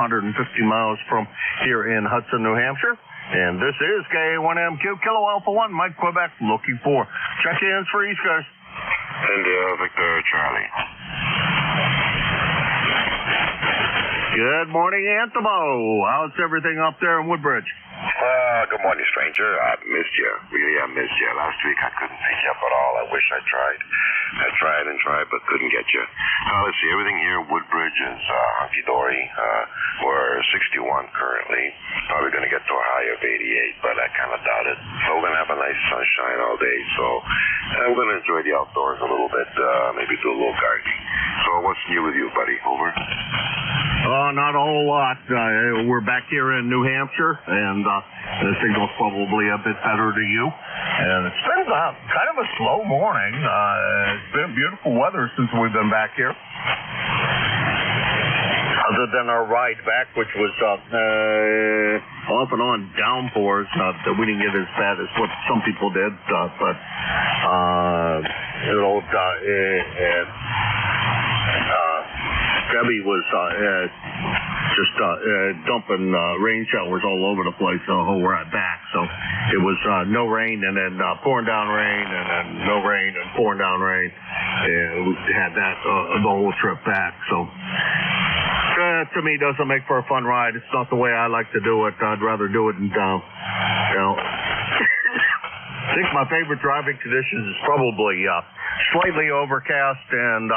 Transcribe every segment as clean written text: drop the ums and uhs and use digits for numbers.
150 miles from here in Hudson, New Hampshire. And this is K1MQ, Kilo Alpha 1, Mike, Quebec, looking for check-ins for ECARS. India, Victor, Charlie. Good morning, Antimo. How's everything up there in Woodbridge? Good morning, stranger. I missed you. Really, I missed you. Last week I couldn't pick you up at all. I wish I tried. I tried and tried, but couldn't get you. Let's see. Everything here in Woodbridge is hunky-dory. We're 61 currently. Probably going to get to a high of 88, but I kind of doubt it. So we're going to have a nice sunshine all day. So we're going to enjoy the outdoors a little bit. Maybe do a little gardening. So what's new with you, buddy? Over? Not a whole lot. We're back here in New Hampshire, and the signal's probably a bit better to you. And it's been kind of a slow morning. It's been beautiful weather since we've been back here. Other than our ride back, which was off and on downpours, that we didn't get as bad as what some people did, but Debbie was just dumping rain showers all over the place the whole ride back. So it was no rain and then pouring down rain and then no rain and pouring down rain. And we had that the whole trip back. So to me, doesn't make for a fun ride. It's not the way I like to do it. I'd rather do it in I think my favorite driving conditions is probably slightly overcast and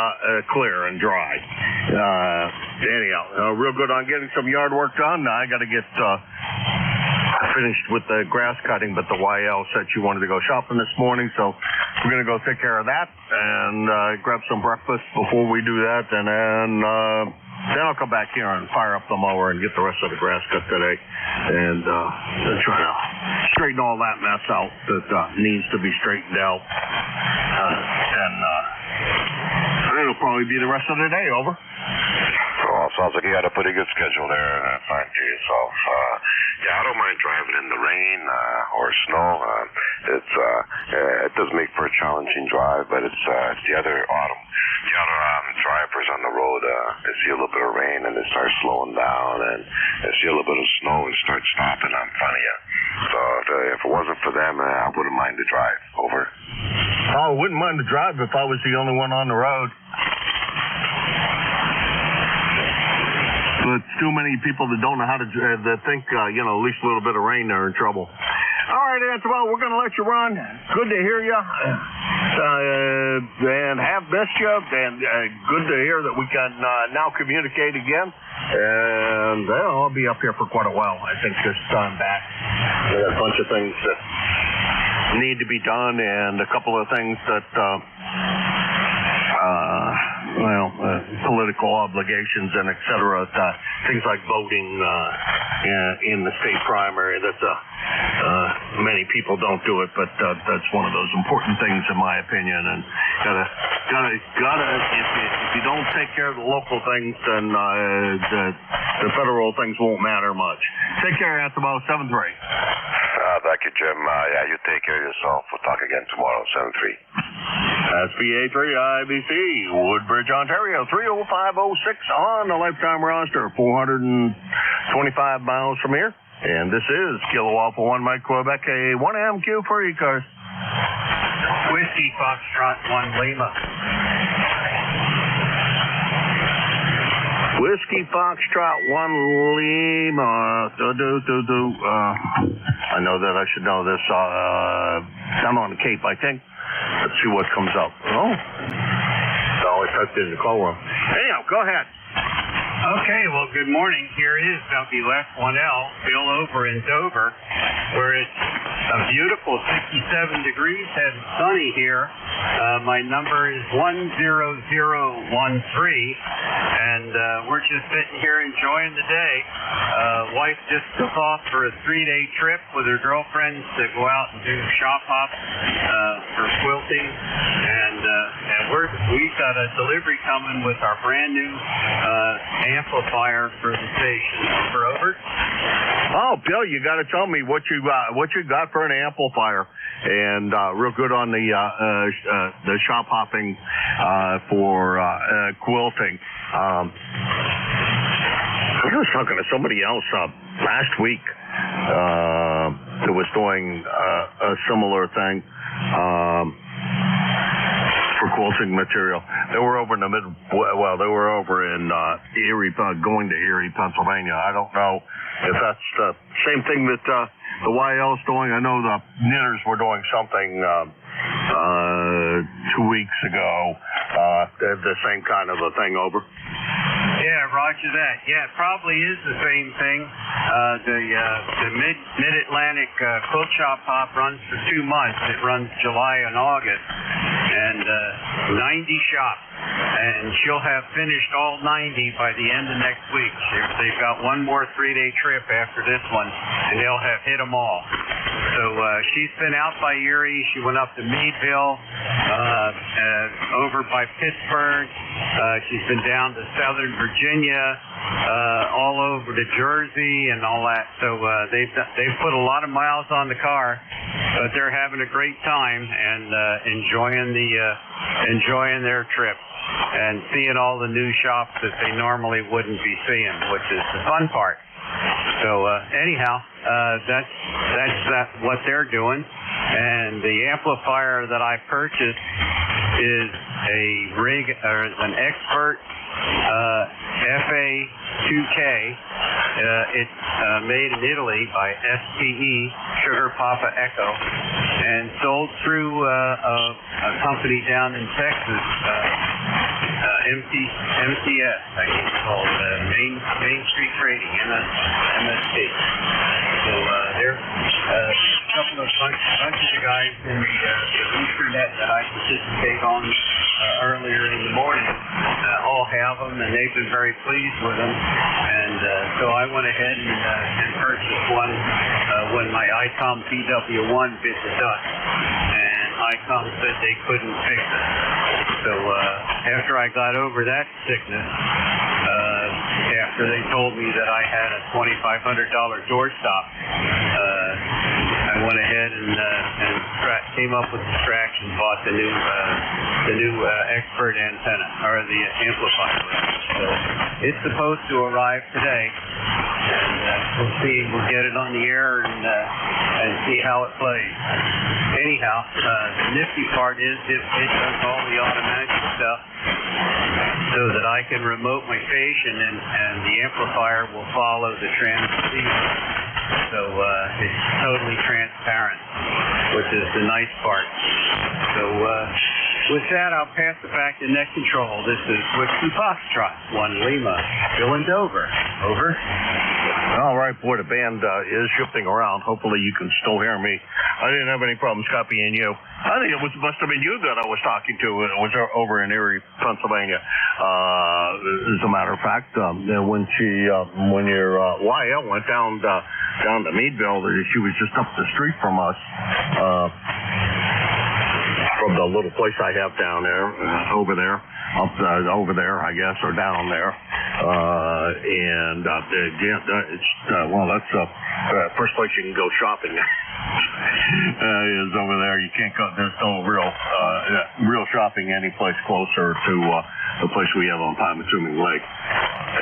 clear and dry. Anyhow, real good on getting some yard work done. I got to get finished with the grass cutting, but the YL said she wanted to go shopping this morning, so we're going to go take care of that and grab some breakfast before we do that, and then I'll come back here and fire up the mower and get the rest of the grass cut today and try to straighten all that mess out that needs to be straightened out. And it'll probably be the rest of the day. Over. So sounds like you got a pretty good schedule there. Find to yourself. Yeah, I don't mind driving in the rain or snow. It does make for a challenging drive, but it's the other drivers on the road. They see a little bit of rain and they start slowing down, and they see a little bit of snow and start stopping in front of you. So if it wasn't for them, I wouldn't mind the drive. Over. I wouldn't mind the drive if I was the only one on the road. But too many people that don't know how to that think, at least a little bit of rain, they're in trouble. All right, Antimo, we're going to let you run. Good to hear you. And have missed you. And good to hear that we can now communicate again. And I'll be up here for quite a while, I think, this time back. There are a bunch of things that need to be done and a couple of things that political obligations and et cetera, things like voting in the state primary. That's many people don't do it, but that's one of those important things in my opinion. And gotta if you don't take care of the local things, then the federal things won't matter much. Take care, Antimo. 7-3. Thank you, Jim. Yeah, you take care of yourself. We'll talk again tomorrow, 7-3. SBA3 IBC, Woodbridge, Ontario, 30506 on the lifetime roster, 425 miles from here. And this is Kilo Alpha 1, Mike, Quebec, a 1MQ for ECARS. Whiskey Foxtrot 1 Lima. Whiskey Foxtrot 1 Lima. I know that I should know this. I'm on the Cape, I think. Let's see what comes up. Oh. So I typed in the call room. Anyhow, go ahead. Okay, well, good morning. Here is WF1L, Bill over in Dover, where it's a beautiful 67 degrees and sunny here. My number is 10013, and we're just sitting here enjoying the day. Wife just took off for a 3-day trip with her girlfriends to go out and do shop hop for quilting, and we've got a delivery coming with our brand new amplifier for the station. Over. Oh, Bill, you got to tell me what you got for an amplifier, and real good on the shop hopping for quilting. I was talking to somebody else last week that was doing a similar thing for quilting material. They were over in the they were over in Erie, going to Erie, Pennsylvania. I don't know if that's the same thing that the YL's doing. I know the knitters were doing something 2 weeks ago. The same kind of a thing over. Yeah, roger that. Yeah, it probably is the same thing. The Mid-Atlantic quilt shop hop runs for 2 months. It runs July and August, and 90 shops. And she'll have finished all 90 by the end of next week. They've got one more 3-day trip after this one, and they'll have hit them all. So she's been out by Erie. She went up to Meadville, over by Pittsburgh. She's been down to Southern Virginia, all over to Jersey and all that. So they've put a lot of miles on the car, but they're having a great time and enjoying their trip and seeing all the new shops that they normally wouldn't be seeing, which is the fun part. So anyhow, that's what they're doing. And the amplifier that I purchased is an Expert FA2K. It's made in Italy by SPE, Sugar Papa Echo, and sold through a company down in Texas, MTS, I think it's called, Main Street Trading, MST. So they're a couple of bunch of the guys in the Ethernet that I participate on earlier in the morning all have them, and they've been very pleased with them. And so I went ahead and purchased one when my ICOM PW1 bit the dust, and ICOM said they couldn't fix it. So after I got over that sickness, after they told me that I had a $2,500 doorstop, I went ahead and came up with the tracks and bought the new Expert antenna, or the amplifier. So it's supposed to arrive today, and we'll get it on the air and see how it plays. Anyhow, the nifty part is it does all the automatic stuff so that I can remote my station and the amplifier will follow the transceiver. So it's totally transparent, which is the nice part. So with that, I'll pass it back to Net Control. This is Whiskey Foxtrot, 1 Lima, Bill in Dover. Over. All right, boy, the band is shifting around. Hopefully you can still hear me. I didn't have any problems copying you. I think it must have been you that I was talking to. It was over in Erie, Pennsylvania. As a matter of fact, when your YL went down to Meadville, she was just up the street from us. From the little place I have down there, over there, I guess, or down there, that's the first place you can go shopping. Is over there. You can't go. There's no real shopping any place closer to the place we have on Pymatuning Lake.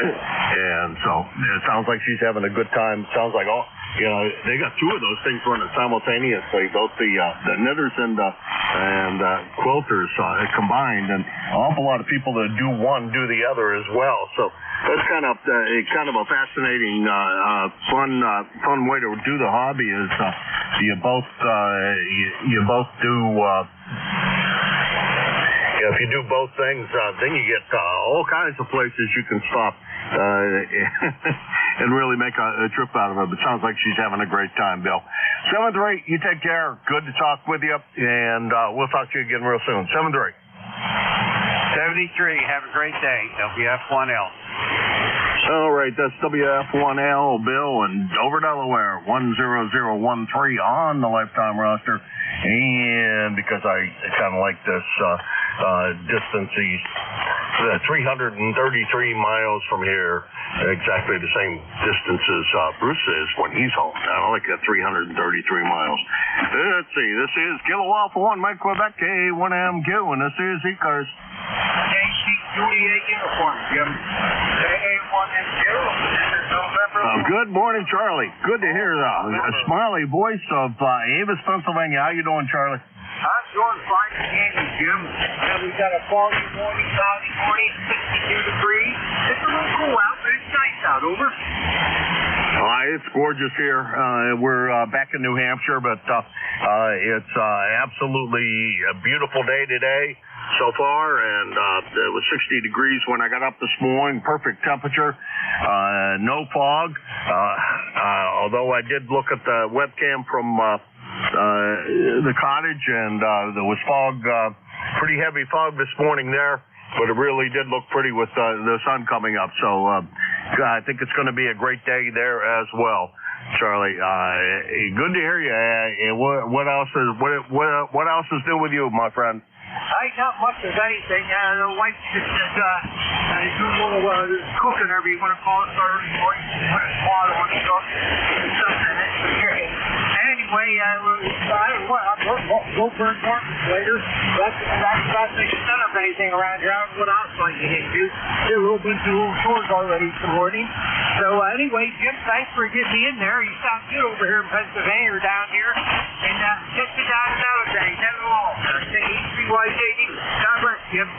And so it sounds like she's having a good time. Sounds like they got 2 of those things running simultaneously, both the knitters and quilters combined, and an awful lot of people that do one do the other as well. So that's kind of a fascinating, fun way to do the hobby. Is you both do. If you do both things, then you get all kinds of places you can stop and really make a trip out of it. But sounds like she's having a great time, Bill. 7-3, you take care. Good to talk with you, and we'll talk to you again real soon. 7-3. 73, have a great day. WF1L. All right, that's WF1L, Bill, in Dover, Delaware, 10013 on the lifetime roster. And because I kind of like this distance, 333 miles from here, exactly the same distance as Bruce is when he's home. I like that 333 miles. Let's see, this is Kilo Alpha 1, Mike Quebec, K1MQ, and this is ECARS. Juliet uniform, Jim. K1MQ. Good morning, Charlie. Good to hear a smiley voice of Avis, Pennsylvania. How you doing, Charlie? I'm doing fine and dandy, Jim. We got a foggy morning, cloudy morning, 62 degrees. It's a little cool out, but it's nice out. Over. It's gorgeous here. We're back in New Hampshire, but it's absolutely a beautiful day today so far, and it was 60 degrees when I got up this morning. Perfect temperature. No fog. Although I did look at the webcam from the cottage, and there was fog, pretty heavy fog this morning there, but it really did look pretty with the sun coming up. So I think it's going to be a great day there as well, Charlie. Good to hear you. What else is new with you, my friend? Not much of anything. The wife just doing a little cooking, whatever you want to call it, early morning, put a water on the truck, stuff in it. Anyway, we'll burn more later. That's the extent of anything around here. I don't know what else I can hit you. Did a little bit of little chores already this morning. So anyway, Jim, thanks for getting me in there. You sound good over here in Pennsylvania or down here. And catch you down another day. Never long. ECYJD. God bless, Jim.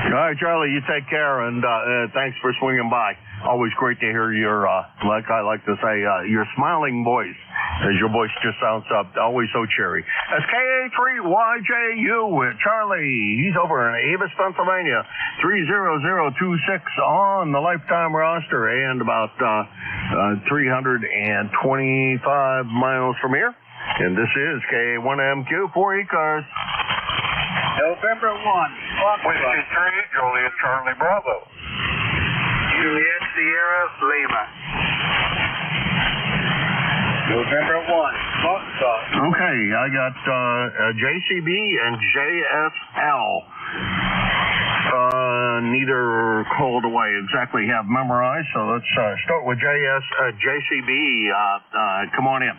All right, Charlie, you take care, and thanks for swinging by. Always great to hear your, like I like to say, your smiling voice, as your voice just sounds always so cheery. That's KA3YJU with Charlie. He's over in Avis, Pennsylvania, 30026 on the lifetime roster, and about 325 miles from here. And this is K1MQ for ECARS. November 1. Whiskey 3, Juliet Charlie Bravo. Juliet Sierra Lima. November 1. Okay, I got JCB and JSL. Neither called away exactly have memorized, so let's start with JCB. Come on in.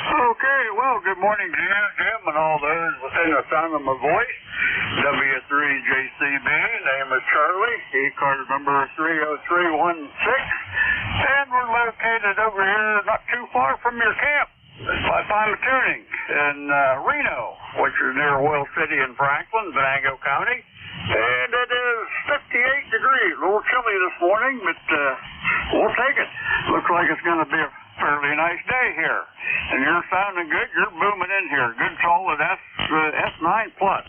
Okay, well, good morning, Jim, and all those within the sound of my voice. W3JCB, name is Charlie, ECARS number 30316, and we're located over here not too far from your camp. My time of tuning in Reno, which is near Oil City in Franklin, Venango County, and it is 58 degrees, a little chilly this morning, but we'll take it. Looks like it's going to be a fairly nice day here. And you're sounding good. You're booming in here. Good solid S9 plus.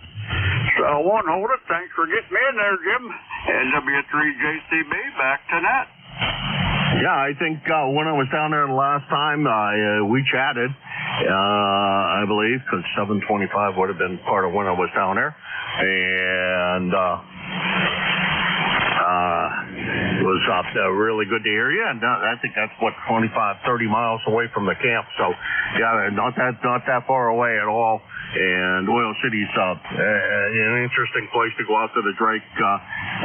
So I won't hold it. Thanks for getting me in there, Jim. And W3JCB, back to net. Yeah, I think when I was down there the last time, we chatted, I believe, because 725 would have been part of when I was down there. And it was really good to hear you, and I think that's 25, 30 miles away from the camp. So, yeah, not that far away at all. And Oil City's an interesting place to go out to the Drake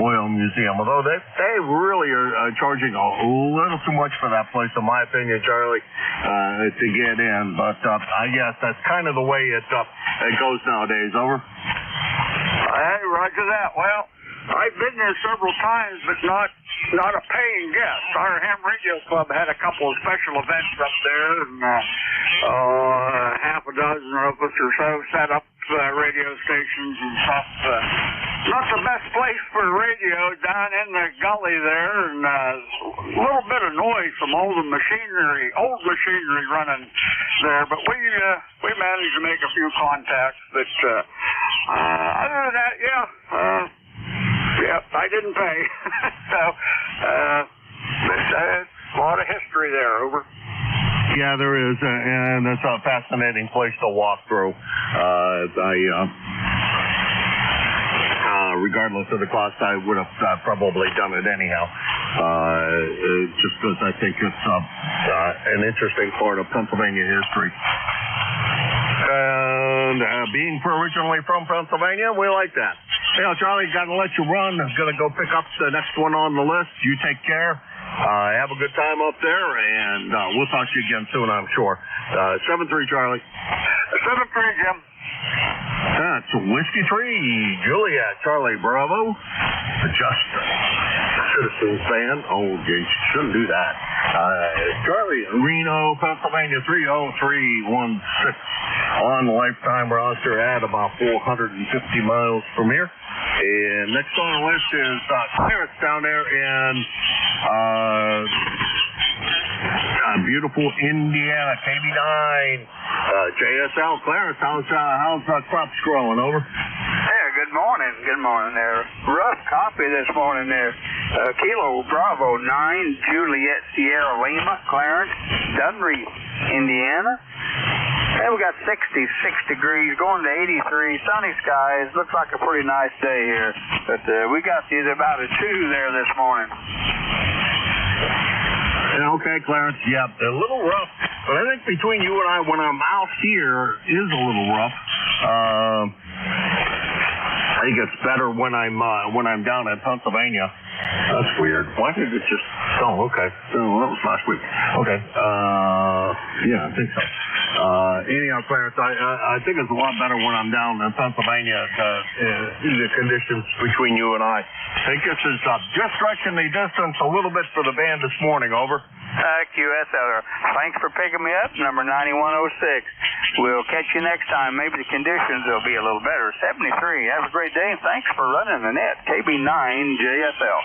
Oil Museum. Although they really are charging a little too much for that place, in my opinion, Charlie, to get in. But I guess that's kind of the way it goes nowadays. Over. Hey, roger that. Well, I've been there several times, but not a paying guest. Our Ham Radio Club had a couple of special events up there, and half a dozen of us or so set up radio stations and stuff. Not the best place for radio down in the gully there, and a little bit of noise from old machinery running there. But we managed to make a few contacts. But other than that, Yep, I didn't pay. So, a lot of history there, over. Yeah, there is, and it's a fascinating place to walk through. Regardless of the cost, I would have probably done it anyhow, just because I think it's an interesting part of Pennsylvania history. And being originally from Pennsylvania, we like that. Hey, Charlie, got to let you run. I'm going to go pick up the next one on the list. You take care. Have a good time up there, and we'll talk to you again soon, I'm sure. 7-3, Charlie. 7-3, Jim. That's Whiskey 3, Juliet, Charlie Bravo, Justin. Citizens Band. Oh, you shouldn't do that. Charlie, Reno, Pennsylvania, 30316 on the lifetime roster at about 450 miles from here. And next on the list is Clarence down there in beautiful Indiana, KB9. JSL, Clarence, how's crops growing? Over. Yeah, good morning. Good morning there. Rough copy this morning there. Kilo Bravo 9, Juliet Sierra Lima, Clarence, Dunreef, Indiana. And we got 66 degrees, going to 83, sunny skies. Looks like a pretty nice day here. But we got these about a 2 there this morning. Yeah, okay, Clarence. Yeah, a little rough. But I think between you and I, when I'm out here, is a little rough. I think it's better when I'm down in Pennsylvania. That's weird. Why did it just? Oh, okay. Oh, that was last week. Okay. Yeah, I think so. Anyhow, Clarence, I think it's a lot better when I'm down in Pennsylvania. The conditions between you and I think this is just stretching the distance a little bit for the band this morning. Over. QSL. Thanks for picking me up, number 9106. We'll catch you next time. Maybe the conditions will be a little better. 73. Have a great day, and thanks for running the net. KB9 JSL.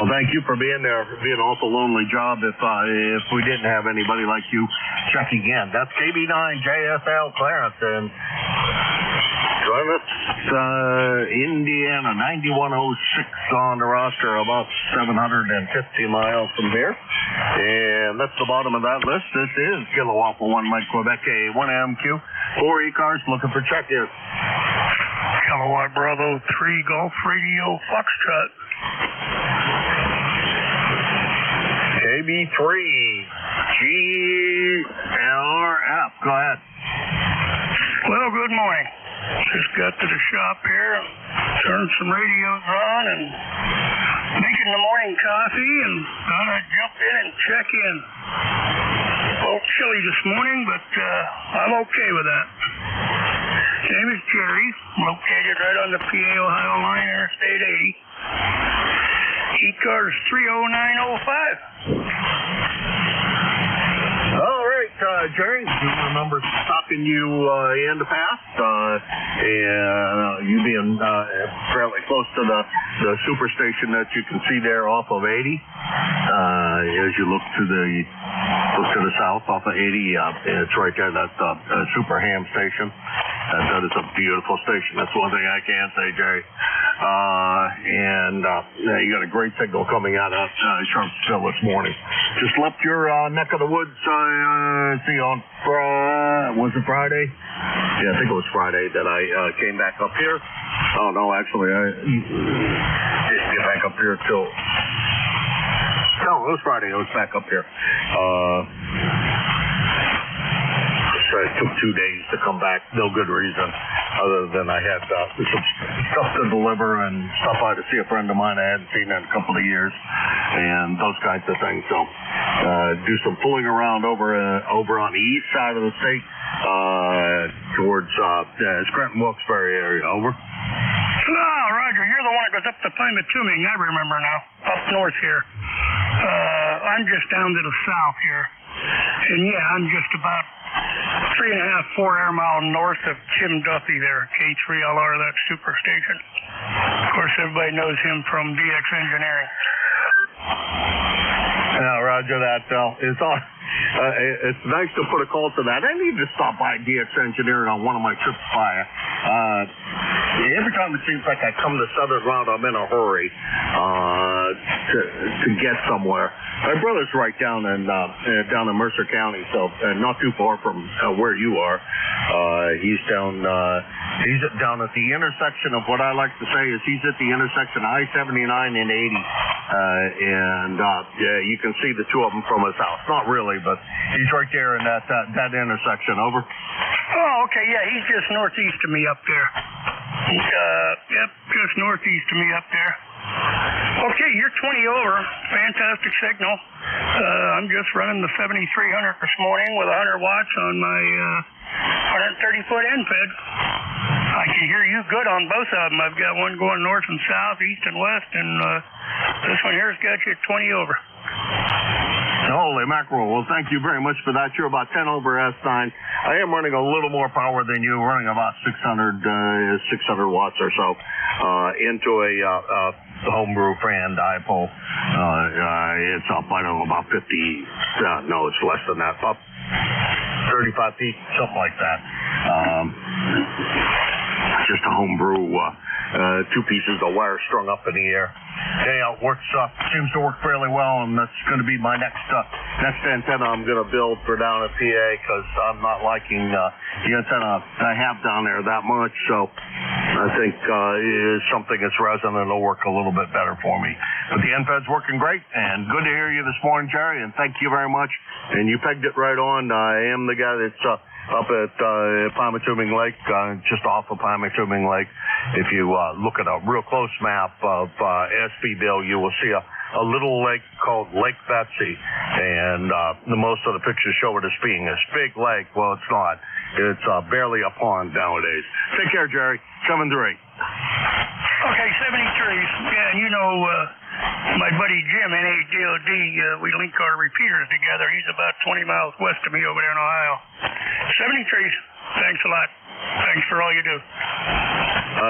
Well, thank you for being there. It'd be an awful lonely job if we didn't have anybody like you checking in. That's KB9 JSL Clarence and Indiana 9106 on the roster, about 750 miles from here. And that's the bottom of that list. This is Kilo Alpha 1 Mike Quebec A1MQ 4 ECARS looking for check-in. Kilowatt Bravo 3 Golf Radio Foxtrot. KB3 GLRF. Go ahead. Well, good morning. Just got to the shop here, turned some radios on, and making the morning coffee, and thought I'd jump in and check in. A little chilly this morning, but I'm okay with that. Name is Jerry, located right on the PA-Ohio line, Interstate 80. ECARS 30905. All right, Jerry, do you remember talking you in the past? And you being fairly close to the superstation that you can see there off of 80. As you look to the south off of 80, it's right there. That's Super Ham Station. That is a beautiful station. That's one thing I can say, Jerry. And you got a great signal coming out of Sharpsville this morning. Just left your neck of the woods. See on was it Friday? Yeah, I think it was Friday that I came back up here. Oh no, actually I didn't get back up here till. No, it was Friday. I was back up here. It took 2 days to come back. No good reason other than I had some stuff to deliver and stuff I had to see a friend of mine I hadn't seen in a couple of years and those kinds of things. So do some fooling around over on the east side of the state towards Scranton Wilkes-Barre area. Over. Oh, Roger, you're the one that goes up to Pymatuming. I remember now. Up north here. I'm just down to the south here. And yeah, I'm just about 3.5, 4 air mile north of Jim Duffy there, K3LR, that superstation. Of course, everybody knows him from DX Engineering. Yeah, Roger that, Phil. It's nice to put a call to that. I need to stop by DX Engineering on one of my trips by. Every time it seems like I come the southern route, I'm in a hurry to get somewhere. My brother's right down in Mercer County, so not too far from where you are. He's down at the intersection of what I like to say is he's at the intersection of I-79 and 80, and you can see the two of them from his house. Not really, but he's right there in that intersection. Over. Oh, okay, yeah, he's just northeast of me up there. Yep, just northeast of me up there. Okay, you're 20 over. Fantastic signal. I'm just running the 7300 this morning with 100 watts on my 130-foot end fed. I can hear you good on both of them. I've got one going north and south, east and west, and This one here's got you 20 over. Holy mackerel. Well, thank you very much for that. You're about 10 over S9. I am running a little more power than you, running about 600 watts or so into a homebrew fan dipole. It's up, I don't know, about 50, no, it's less than that, up 35 feet, something like that. Just a homebrew, 2 pieces of wire strung up in the air. Anyhow, it works, seems to work fairly well, and that's going to be my next antenna I'm going to build for down at PA, because I'm not liking the antenna I have down there that much, so I think something that's resonant will work a little bit better for me. But the NFED's working great, and good to hear you this morning, Jerry, and thank you very much. And you pegged it right on. I am the guy that's up at Pymatuming Lake, just off of Pymatuming Lake. If you look at a real close map of SB Bill, you will see a little lake called Lake Betsy, and most of the pictures show it as being this big lake. Well, it's not. It's barely a pond nowadays. Take care, Jerry. 7-3. Okay, 73. Yeah, and you know, my buddy Jim, NADOD, we link our repeaters together. He's about 20 miles west of me over there in Ohio. 73. Thanks a lot. Thanks for all you do.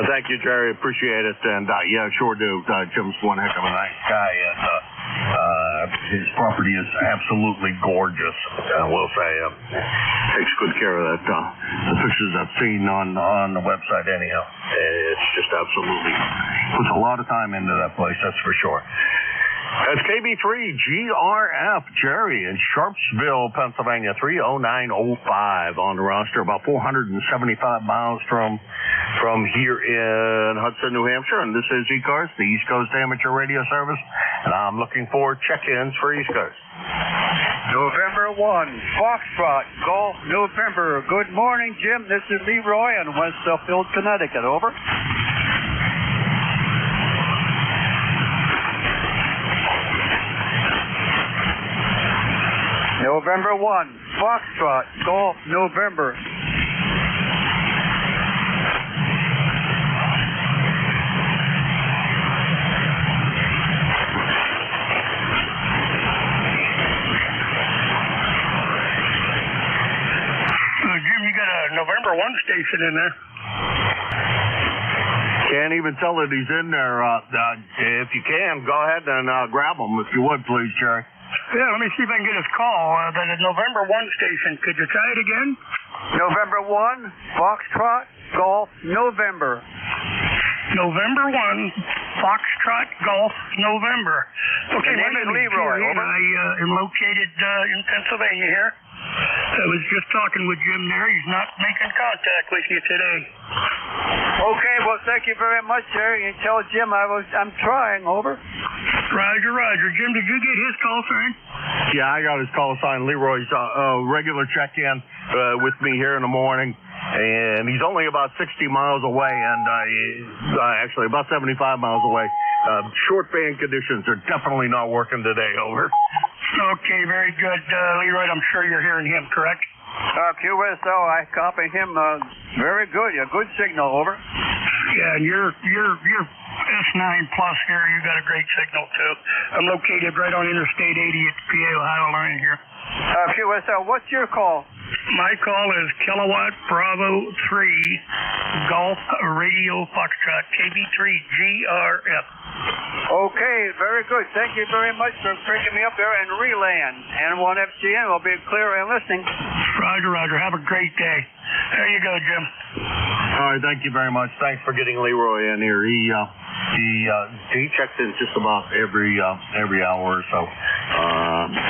Thank you, Jerry. Appreciate it. And, yeah, sure do. Jim's one heck of a nice guy. And his property is absolutely gorgeous. I will say, takes good care of that. The pictures I've seen on the website anyhow. It's just absolutely puts a lot of time into that place, that's for sure. That's KB3GRF, Jerry in Sharpsville, Pennsylvania, 30905 on the roster, about 475 miles from here in Hudson, New Hampshire. And this is ECARS, the East Coast Amateur Radio Service, and I'm looking for check-ins for East Coast. November 1, Foxtrot, Golf, November. Good morning, Jim. This is Leroy in West Suffield, Connecticut. Over. November 1, Foxtrot, Golf, November. Jim, you got a November 1 station in there. Can't even tell that he's in there. If you can, go ahead and grab him, if you would, please, Jerry. Yeah, let me see if I can get his call. That is November 1 station. Could you try it again? November 1, Foxtrot, Golf, November. November 1, Foxtrot, Golf, November. Okay, my name is Leroy. I am located in Pennsylvania here. I was just talking with Jim there. He's not making contact with you today. Okay, well, thank you very much, Jerry. You tell Jim I'm trying. Over. Roger, Roger. Jim, did you get his call sign? Yeah, I got his call sign. Leroy's regular check-in with me here in the morning. And he's only about 60 miles away, and actually about 75 miles away. Short band conditions are definitely not working today. Over. Okay, very good. Leroy, I'm sure you're hearing him, correct? QSO, I copy him. Very good. A good signal. Over. Yeah, and you're S9 plus here. You got a great signal too. I'm located right on Interstate 80 at the PA Ohio line here. QSO, what's your call? My call is Kilowatt Bravo 3 Golf Radio Foxtrot KB3GRF. Okay, very good. Thank you very much for picking me up there and relaying. N1FGN will be clear and listening. Roger, Roger. Have a great day. There you go, Jim. All right, thank you very much. Thanks for getting Leroy in here. He checks in just about every hour or so.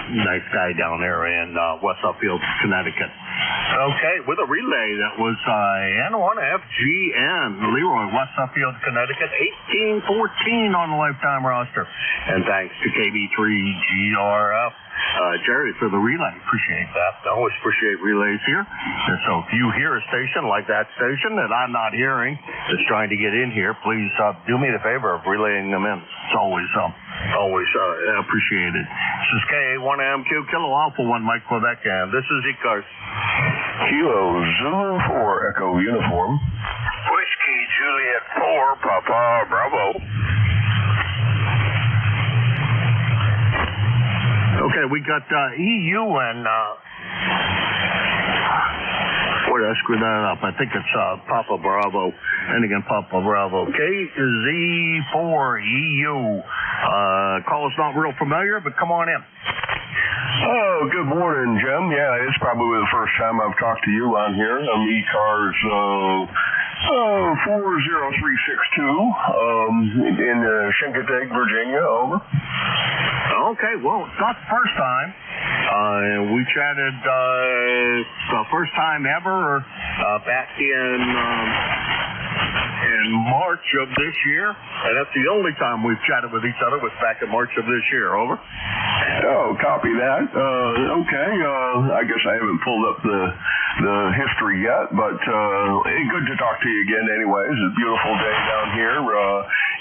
Nice guy down there in West Suffield, Connecticut. Okay, with a relay that was N1FGN, Leroy, West Suffield, Connecticut, 1814 on the lifetime roster. And thanks to KB3GRF. Jerry, for the relay. Appreciate that. I always appreciate relays here. And so if you hear a station like that station that I'm not hearing that's trying to get in here, please do me the favor of relaying them in. It's always appreciated. This is KA1MQ, Kilo Alpha 1, Mike Quebec, and this is ECARS. Kilo Zulu 4, Echo Uniform. Whiskey Juliet 4, Papa Bravo. Okay, we got EU and boy, I screwed that up. I think it's Papa Bravo, ending in Papa Bravo. KZ4 EU. Call is not real familiar, but come on in. Oh, good morning, Jim. Yeah, it's probably the first time I've talked to you on here. I'm ECARS 40362 in Chincoteague, Virginia. Over. Okay, well, it's not the first time. We chatted the first time ever back in March of this year, and that's the only time we've chatted with each other was back in March of this year. Over. Oh, copy that. Okay. I guess I haven't pulled up the history yet, but good to talk to you again. Anyways, it's a beautiful day down here.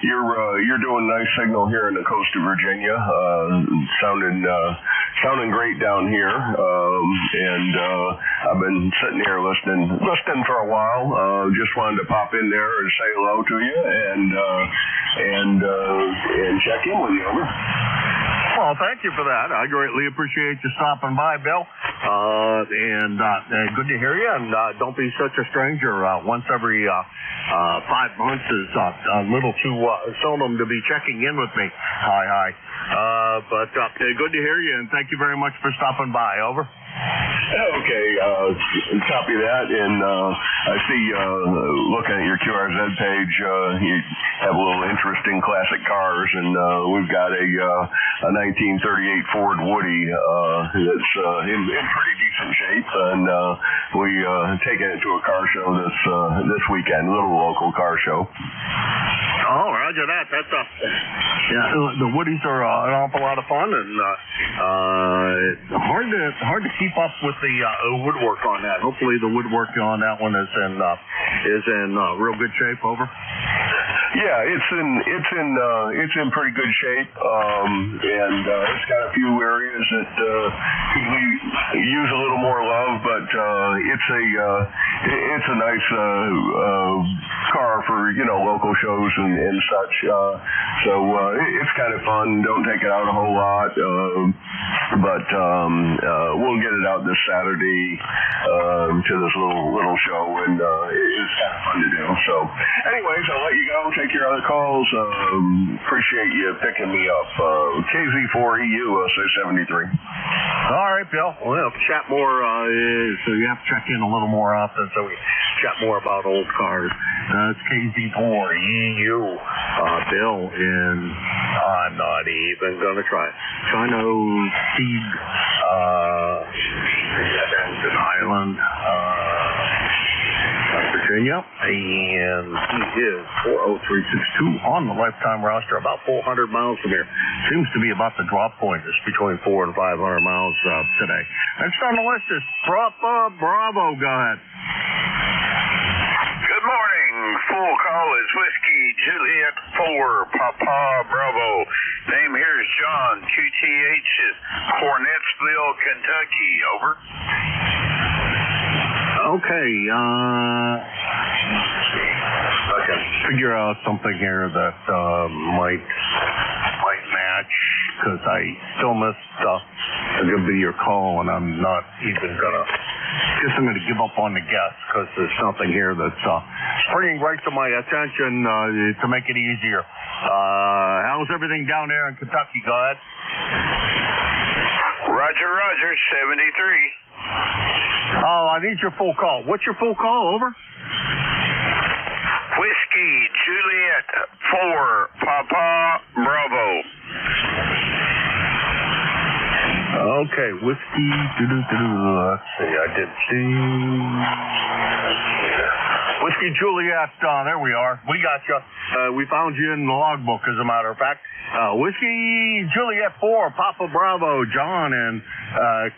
You're doing nice signal here in the coast of Virginia. Sounding great down here. And I've been sitting here listening for a while. Just wanted to pop in there and say hello to you and check in with you. Over. Well, thank you for that. I greatly appreciate you stopping by, Bill. And good to hear you. And don't be such a stranger. Once every 5 months is a little too seldom to be checking in with me. Hi. But good to hear you, and thank you very much for stopping by. Over. Okay, copy that. And I see, looking at your QRZ page, you have a little interest in classic cars, and we've got a 1938 Ford Woody that's in pretty decent shape, and we taken it to a car show this weekend, a little local car show. Oh, roger that. That's yeah. The Woodies are an awful lot of fun, and hard to keep up with the woodwork on that. Hopefully, the woodwork on that one is in real good shape. Over. Yeah, it's in pretty good shape, and it's got a few areas that could use a little more love, but it's a nice car for local shows and such. So it's kind of fun. Don't take it out a whole lot, but we'll get it out this Saturday to this little show, and it's kind of fun to do. So, anyways, I'll let you go. Take your other calls. Appreciate you picking me up. KZ4EU, USA 73. All right, Bill. We'll chat more. So you have to check in a little more often, so we chat more about old cars. It's KZ4EU, Bill, and I'm not even gonna try. Chino Seed, Island, Virginia, and he is 40362 on the lifetime roster, about 400 miles from here. Seems to be about the drop point. It's between 400 and 500 miles today. Next on the list is Papa Bravo. Go ahead. Good morning. Full call is Whiskey Juliet 4 Papa Bravo. Name here is John. QTH is Cornettsville, Kentucky. Over. Okay, I can figure out something here that might match, because I still missed gonna be your call, and I'm not even gonna. Guess I'm gonna give up on the guess, because there's something here that's springing right to my attention to make it easier. How's everything down there in Kentucky? Go ahead. Roger, 73. Oh, I need your full call. What's your full call? Over. Whiskey Juliet 4 Papa Bravo. Okay, whiskey. Let's see. I did see. Whiskey Juliet. There we are. We got you. We found you in the logbook, as a matter of fact. Whiskey Juliet 4 Papa Bravo. John in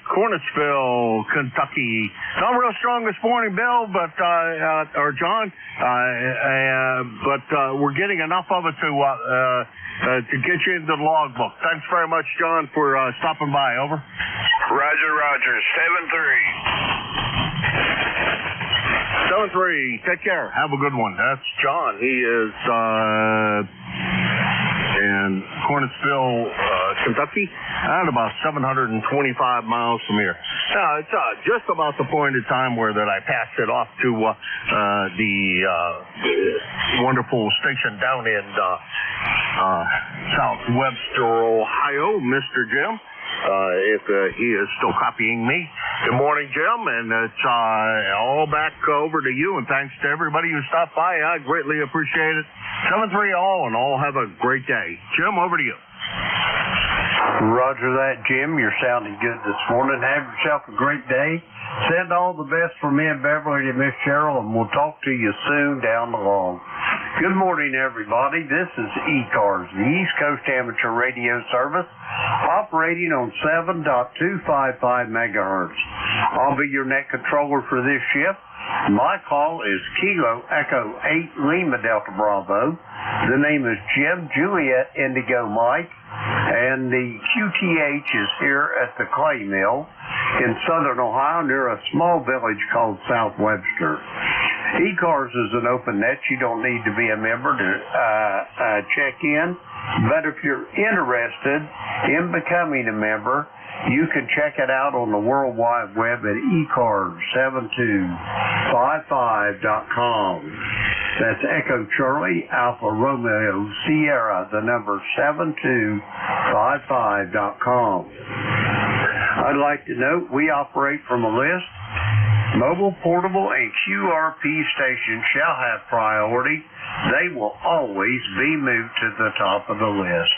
Cornettsville, Kentucky. Not real strong this morning, Bill, but or John, but we're getting enough of it to get you into the logbook. Thanks very much, John, for stopping by. Over. Roger, 7-3. Take care. Have a good one. That's John. He is in Cornettsville, Kentucky, and about 725 miles from here. Now, it's just about the point in time where that I passed it off to the wonderful station down in South Webster, Ohio, Mr. Jim. If he is still copying me. Good morning, Jim, and it's all back over to you, and thanks to everybody who stopped by. I greatly appreciate it. 7-3 all, and all have a great day. Jim, over to you. Roger that, Jim. You're sounding good this morning. Have yourself a great day. Send all the best from me and Beverly to Miss Cheryl, and we'll talk to you soon down the line. Good morning, everybody. This is ECARS, the East Coast Amateur Radio Service, operating on 7.255 megahertz. I'll be your net controller for this shift. My call is Kilo Echo 8 Lima Delta Bravo. The name is Jim Juliet Indigo Mike, and the QTH is here at the Clay Mill in southern Ohio near a small village called South Webster. ECARS is an open net. You don't need to be a member to check in, but if you're interested in becoming a member, you can check it out on the World Wide Web at ECARS7255.com. That's Echo Charlie Alpha Romeo Sierra, the number 7255.com. I'd like to note we operate from a list. Mobile, portable, and QRP stations shall have priority. They will always be moved to the top of the list.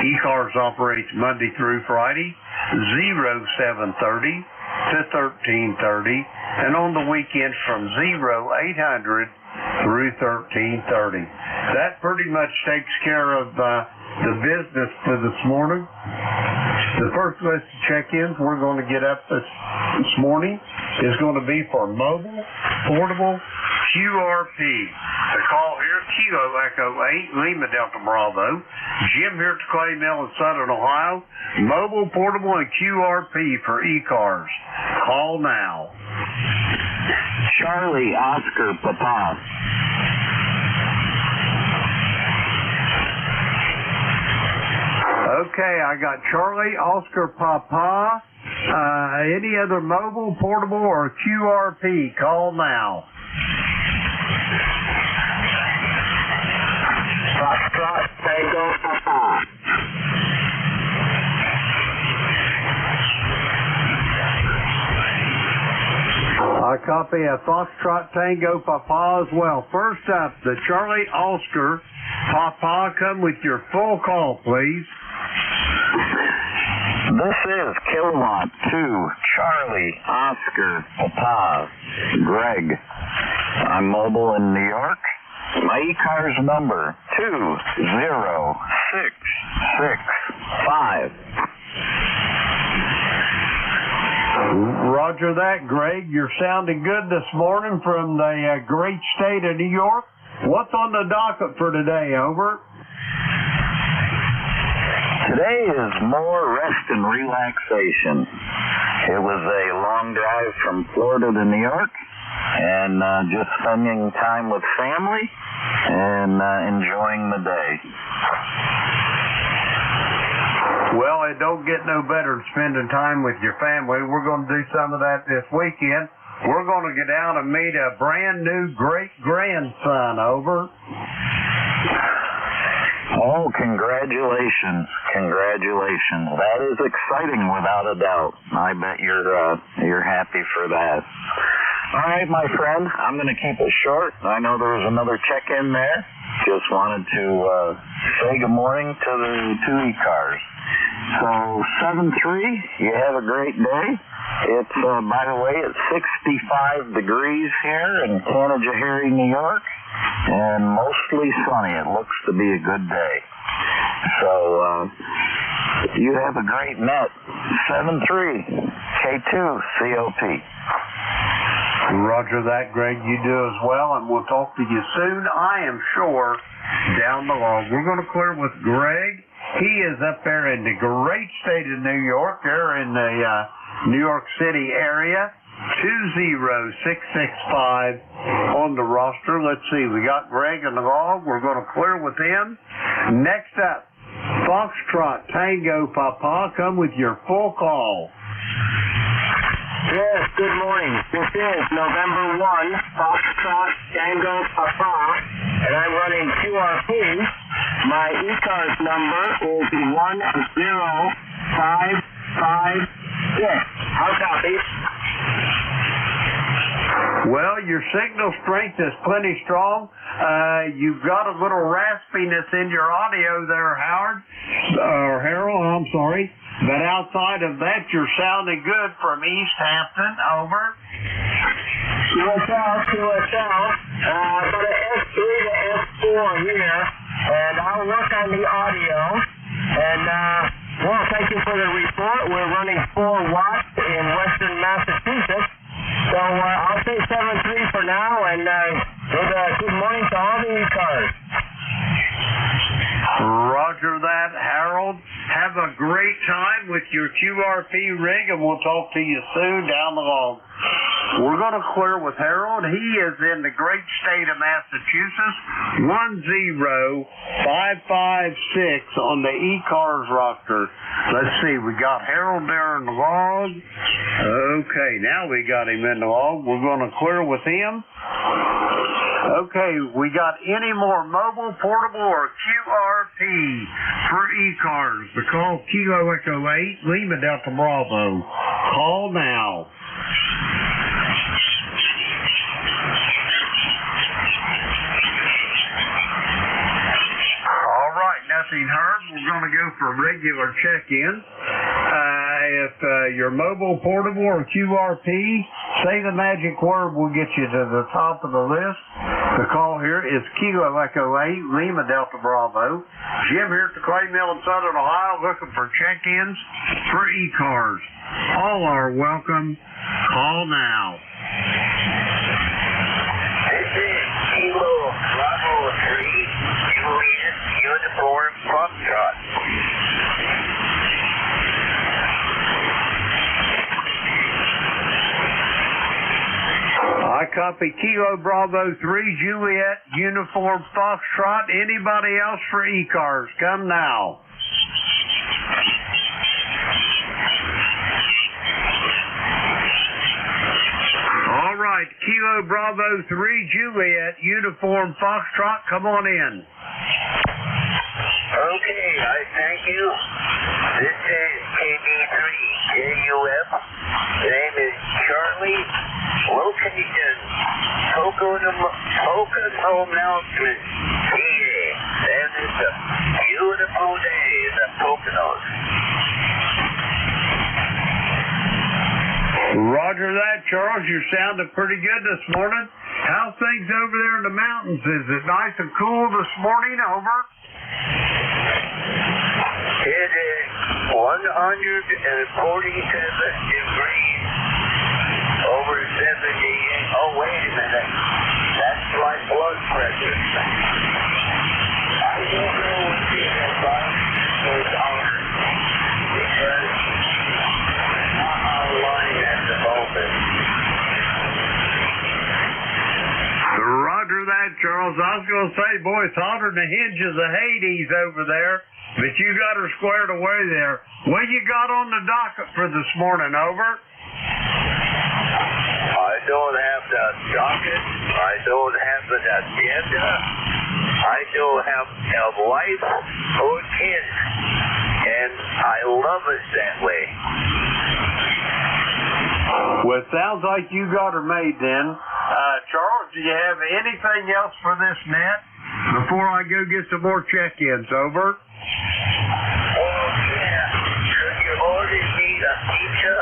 ECARS operates Monday through Friday, 0730 to 1330, and on the weekends from 0800 through 1330. That pretty much takes care of the business for this morning. The first list of check-ins we're going to get up this morning is going to be for mobile, portable, QRP. The call here, Kilo Echo 8, Lima Delta Bravo. Jim here at the Clay Mill in Southern Ohio. Mobile, portable, and QRP for ECARS. Call now. Charlie Oscar Papa. Okay, I got Charlie Oscar Papa. Any other mobile, portable, or QRP? Call now. Foxtrot Tango Papa. I copy a Foxtrot Tango Papa as well. First up, the Charlie Oscar Papa. Come with your full call, please. This is Kilowatt 2, Charlie Oscar Papa, Greg. I'm mobile in New York. My ECARS number, 20665. Roger that, Greg. You're sounding good this morning from the great state of New York. What's on the docket for today, over? Today is more rest and relaxation. It was a long drive from Florida to New York, and just spending time with family and enjoying the day. Well, it don't get no better than spending time with your family. We're going to do some of that this weekend. We're going to get down and meet a brand new great-grandson, over. Oh, congratulations. Congratulations. That is exciting without a doubt. I bet you're happy for that. All right, my friend, I'm going to keep it short. I know there was another check-in there. Just wanted to say good morning to the two ECARS. So, 7-3, you have a great day. It's, by the way, it's 65 degrees here in Canajoharie, New York, and mostly sunny. It looks to be a good day. So, you have a great net. 7-3, K2, COP. Roger that, Greg. You do as well, and we'll talk to you soon, I am sure, down the line. We're going to clear with Greg. He is up there in the great state of New York, there in the New York City area. 20665 on the roster. Let's see, we got Greg in the log. We're going to clear with him. Next up, Foxtrot Tango Papa, come with your full call. Yes, good morning. This is November 1, Foxtrot Tango Papa, and I'm running QRP. My ECARS number is 10556. How copy? Well, your signal strength is plenty strong. You've got a little raspiness in your audio there, Harold, I'm sorry. But outside of that, you're sounding good from East Hampton. Over. QSL. I've got an S3 to S4 here, and I'll work on the audio. And, well, thank you for the report. We're running 4 watts in western Massachusetts. So I'll say 7-3 for now, and good morning to all the ECARS. Roger that, Harold. Have a great time with your QRP rig, and we'll talk to you soon down the log. We're going to clear with Harold. He is in the great state of Massachusetts. 10556 on the ECARS roster. Let's see, we got Harold there in the log. Okay, now we got him in the log. We're going to clear with him. Okay, we got any more mobile, portable, or QRP for ECARS? The call Kilo Echo 8, Lima Delta Bravo. Call now. All right, nothing heard. We're going to go for a regular check-in. If you're mobile, portable, or QRP, say the magic word, we'll get you to the top of the list. The call here is Kilo Echo 8, Lima Delta Bravo. Jim here at the Clay Mill in Southern Ohio looking for check-ins for ECARS. All are welcome. Call now. This is Kilo Bravo 3, Juliet Uniform Foxtrot. I copy Kilo Bravo 3, Juliet Uniform Foxtrot. Anybody else for ECARS? Come now. All right, Kilo Bravo 3, Juliet Uniform Foxtrot. Come on in. Okay, I thank you. This is KB3 KUF. The name is Charlie. Location Pocono Mountain, PA. And it's a beautiful day in the Poconos. Roger that, Charles. You're sounding pretty good this morning. How's things over there in the mountains? Is it nice and cool this morning? Over. It is 147 degrees. Over 70. Oh, wait a minute. That's my blood pressure. I don't know what the advice goes on because I'm not online at the moment. Roger that, Charles. I was going to say, boy, it's hotter than the hinges of Hades over there, but you got her squared away there. What you got on the docket for this morning? Over. I don't have the docket. I don't have the agenda. I don't have a wife or kids. And I love it that way. Well, it sounds like you got her made then. Charles, do you have anything else for this net before I go get some more check-ins? Over. Oh, yeah. Could you order me a pizza?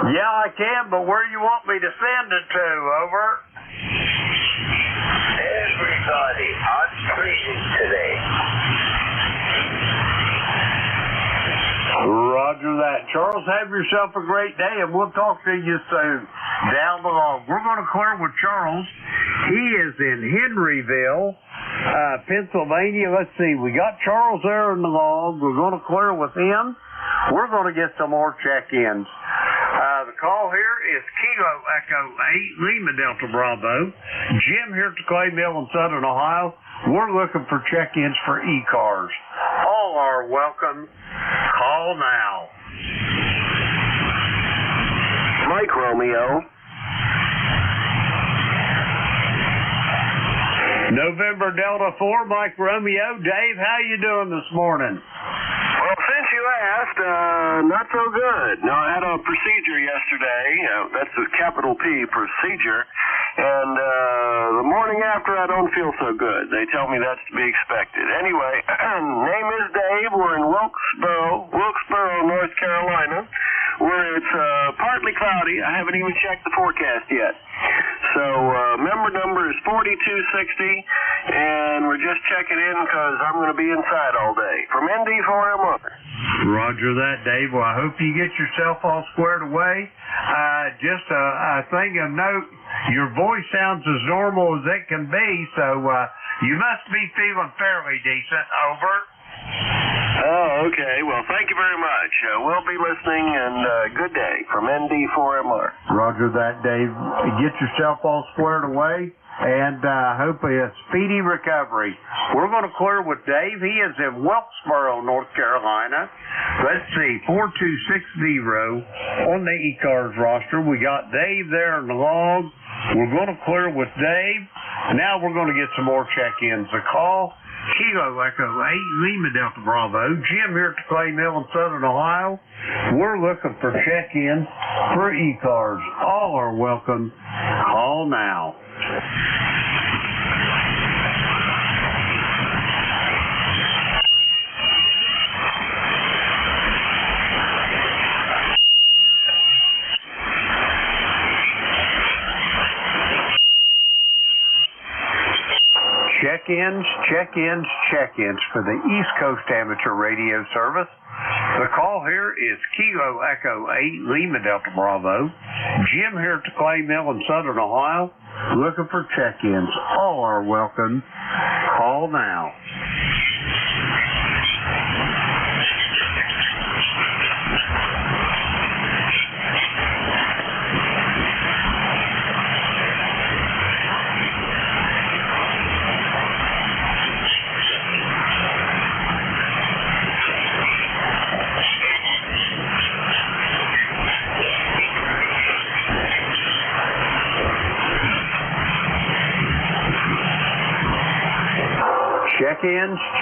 Yeah, I can, but where you want me to send it to? Over. Everybody, I'm freezing today. Roger that. Charles, have yourself a great day, and we'll talk to you soon down the log. We're going to clear with Charles. He is in Henryville, Pennsylvania. Let's see. We got Charles there in the log. We're going to clear with him. We're going to get some more check-ins. The call here is Kilo Echo 8, Lima Delta Bravo. Jim here at the Clay Mill in Southern Ohio, we're looking for check-ins for ECARS. All are welcome. Call now. Mike Romeo. November Delta 4, Mike Romeo. Dave, how you doing this morning? Well, since you asked, not so good. No, I had a procedure yesterday. That's a capital P, procedure. And the morning after, I don't feel so good. They tell me that's to be expected. Anyway, name is Dave. We're in Wilkesboro, North Carolina, where it's partly cloudy. I haven't even checked the forecast yet. So member number is 4260, and we're just checking in because I'm going to be inside all day. From ND4MR. Roger that, Dave. Well, I hope you get yourself all squared away. Just a thing of note, your voice sounds as normal as it can be, so you must be feeling fairly decent. Over. Oh, okay. Well, thank you very much. We'll be listening, and good day from ND4MR. Roger that, Dave. Get yourself all squared away, and hopefully a speedy recovery. We're going to clear with Dave. He is in Wilkesboro, North Carolina. Let's see, 4260 on the ECARS roster. We got Dave there in the log. We're going to clear with Dave. Now we're going to get some more check-ins. A call. Kilo Echo 8, Lima Delta Bravo. Jim here at Clay Mill in Southern Ohio. We're looking for check-ins for ECARS. All are welcome. Call now. Check-ins for the East Coast Amateur Radio Service. The call here is Kilo Echo 8, Lima Delta Bravo. Jim here at the Clay Mill in Southern Ohio, looking for check-ins. All are welcome. Call now.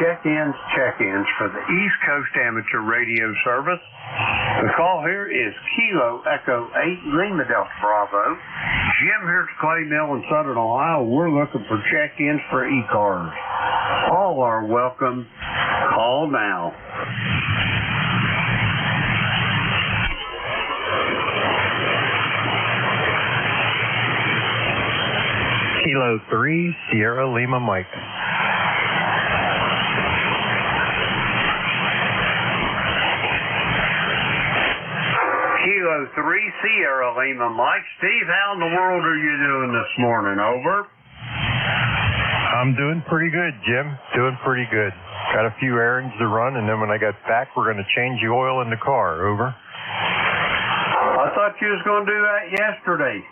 Check-ins for the East Coast Amateur Radio Service. The call here is Kilo Echo 8, Lima Delta Bravo. Jim here at Clay Mill in Southern Ohio. We're looking for check-ins for ECARS. All are welcome. Call now. Kilo 3, Sierra Lima Mike. Kilo 3, Sierra Lima Mike. Steve, how in the world are you doing this morning? Over. I'm doing pretty good, Jim. Doing pretty good. Got a few errands to run, and then when I get back, we're going to change the oil in the car. Over. I thought you was going to do that yesterday.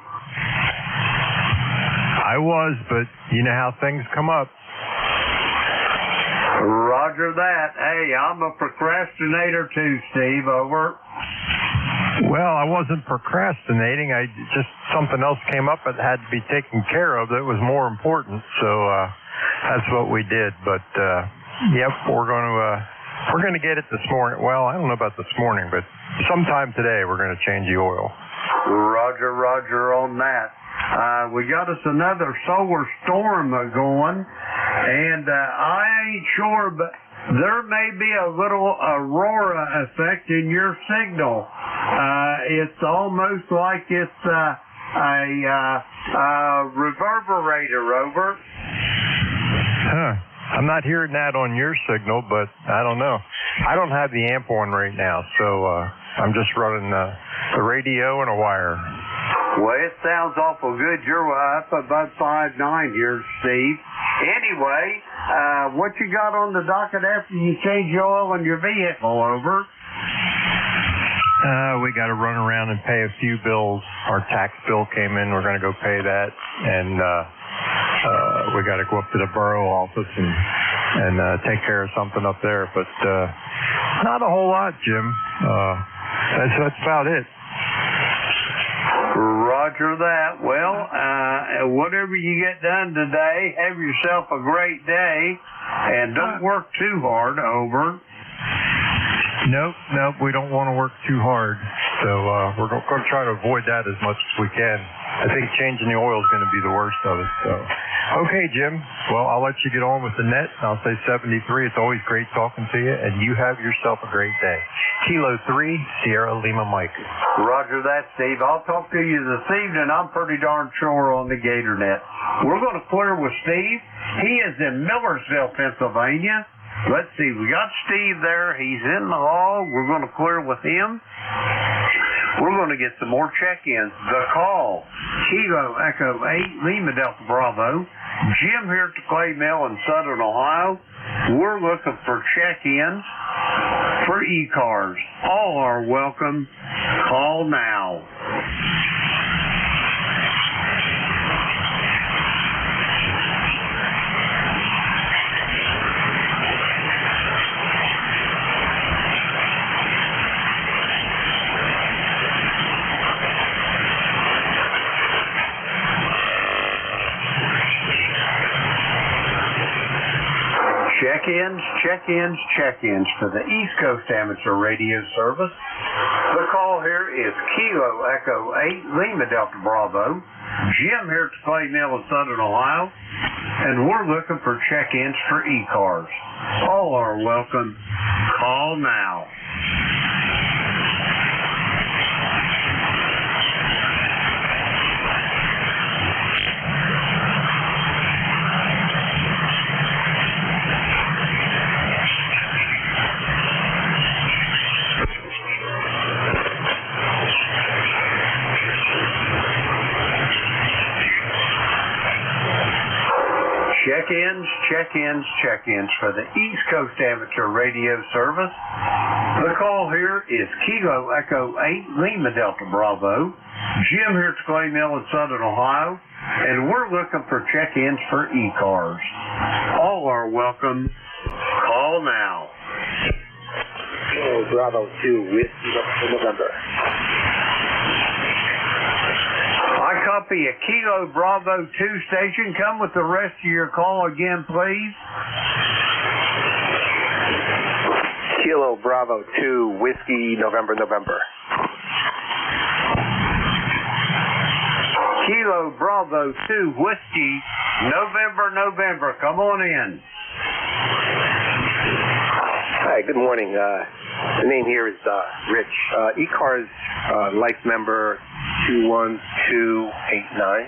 I was, but you know how things come up. Roger that. Hey, I'm a procrastinator too, Steve. Over. Well, I wasn't procrastinating. Something else came up that had to be taken care of that was more important. So that's what we did. But yep, we're going to get it this morning. Well, I don't know about this morning, but sometime today we're going to change the oil. Roger on that. We got us another solar storm going, and I ain't sure, but there may be a little aurora effect in your signal. It's almost like it's a reverberator. Over. Huh. I'm not hearing that on your signal, but I don't know. I don't have the amp on right now, so I'm just running the radio and a wire. Well, it sounds awful good. You're up above 5'9" here, Steve. Anyway, what you got on the docket after you change the oil in your vehicle? Over. We got to run around and pay a few bills. Our tax bill came in. We're going to go pay that. And we got to go up to the borough office and take care of something up there. But not a whole lot, Jim. That's about it. Roger that. Well, whatever you get done today, have yourself a great day, and don't work too hard. Over. Nope, we don't want to work too hard. So we're going to try to avoid that as much as we can. I think changing the oil is going to be the worst of it. So, okay, Jim. Well, I'll let you get on with the net. I'll say 73. It's always great talking to you, and you have yourself a great day. Kilo 3, Sierra Lima Mike. Roger that, Steve. I'll talk to you this evening. I'm pretty darn sure on the Gator Net. We're going to clear with Steve. He is in Millersville, Pennsylvania. Let's see. We got Steve there. He's in the hall. We're going to clear with him. We're going to get some more check-ins. The call, Kilo Echo 8, Lima Delta Bravo. Jim here at the Clay Mill in Southern Ohio. We're looking for check-ins for ECARS. All are welcome. Call now. Check-ins for the East Coast Amateur Radio Service. The call here is Kilo Echo 8, Lima Delta Bravo. Jim here at the Clay Mill in Southern Ohio, and we're looking for check-ins for ECARS. All are welcome. Call now. Check-ins for the East Coast Amateur Radio Service. The call here is Kilo Echo 8, Lima Delta Bravo. Jim here at the Clay Mill in Southern Ohio, and we're looking for check-ins for ECARS. All are welcome. Call now. Kilo Bravo 2 with November. I copy a Kilo Bravo 2 station. Come with the rest of your call again, please. Kilo Bravo 2, Whiskey, November. Kilo Bravo 2, Whiskey, November. Come on in. Hi, good morning. The name here is Rich. ECARS life member 21289.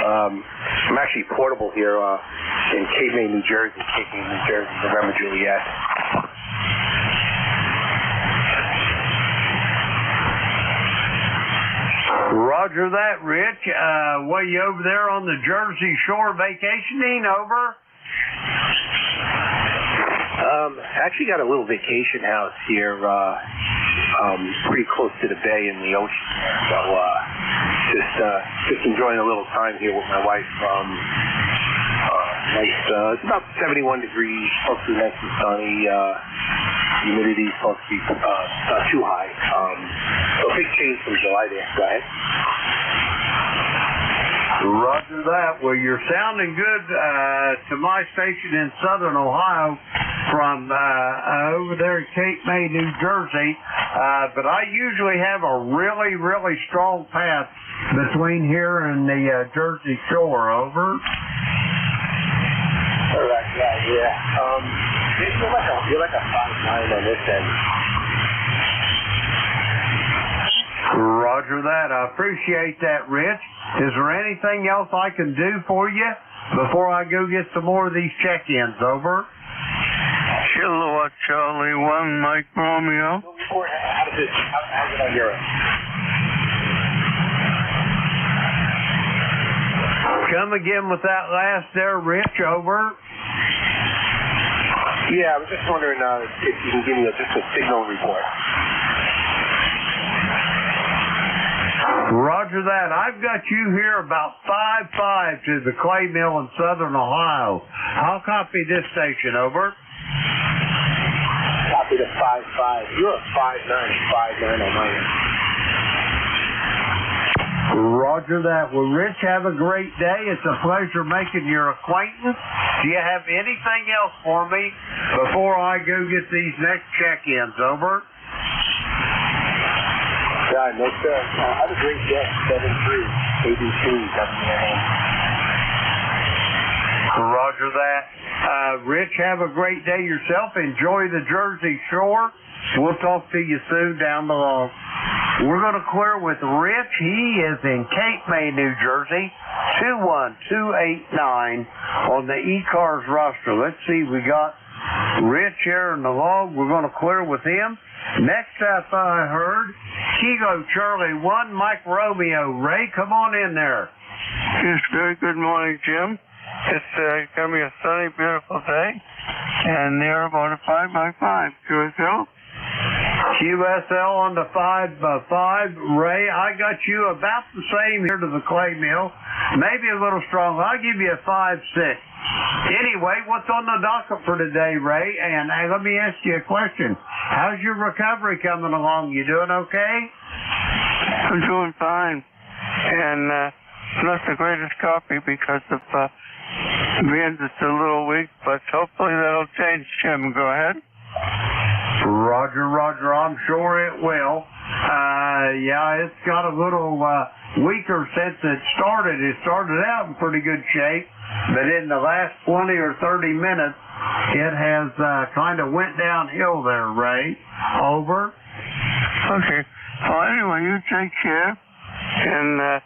I'm actually portable here in Cape May, New Jersey. November Juliet. Roger that, Rich. What, you over there on the Jersey Shore vacationing? Over. Actually got a little vacation house here, pretty close to the bay and the ocean. So, just enjoying a little time here with my wife. Nice, it's about 71 degrees, supposed to be nice and sunny. Humidity is supposed to be not too high. So big change from July there. Go ahead. Roger that. Well, you're sounding good to my station in Southern Ohio from over there in Cape May, New Jersey. But I usually have a really, really strong path between here and the Jersey Shore. Over. All right, yeah. You're like a 5-9 on this end. Roger that. I appreciate that, Rich. Is there anything else I can do for you before I go get some more of these check-ins? Over. Kilowatt Charlie 1, Mike Romeo. How did I hear it? Come again with that last there, Rich. Over. Yeah, I was just wondering if you can give me just a signal report. Roger that. I've got you here about 5-5 to the clay mill in southern Ohio. I'll copy this station, over. Copy to 5-5. You're a 5-9 on my end. Roger that. Well, Rich, have a great day. It's a pleasure making your acquaintance. Do you have anything else for me before I go get these next check-ins, over? Yeah, no, sir. Have a great day. 7-3. ABC. Roger that. Rich, have a great day yourself. Enjoy the Jersey Shore. We'll talk to you soon down below. We're going to clear with Rich. He is in Cape May, New Jersey, 21289 on the ECARS roster. Let's see, we got Rich here in the log. We're going to clear with him. Next up, I heard Kilo Charlie 1, Mike Romeo. Ray, come on in there. Yes, very good morning, Jim. It's going to be a sunny, beautiful day, and they're about a 5x5. QSL? QSL on the 5x5. Ray, I got you about the same here to the clay mill. Maybe a little strong. I'll give you a 5-6. Anyway, what's on the docket for today, Ray? And hey, let me ask you a question. How's your recovery coming along? You doing okay? I'm doing fine. And not the greatest coffee because of being just a little weak, but hopefully that'll change, Jim. Go ahead. Roger, Roger. I'm sure it will. Yeah, it's got a little weaker since it started. It started out in pretty good shape, but in the last 20 or 30 minutes, it has kind of went downhill there, Ray. Over. Okay. Well, anyway, you take care, and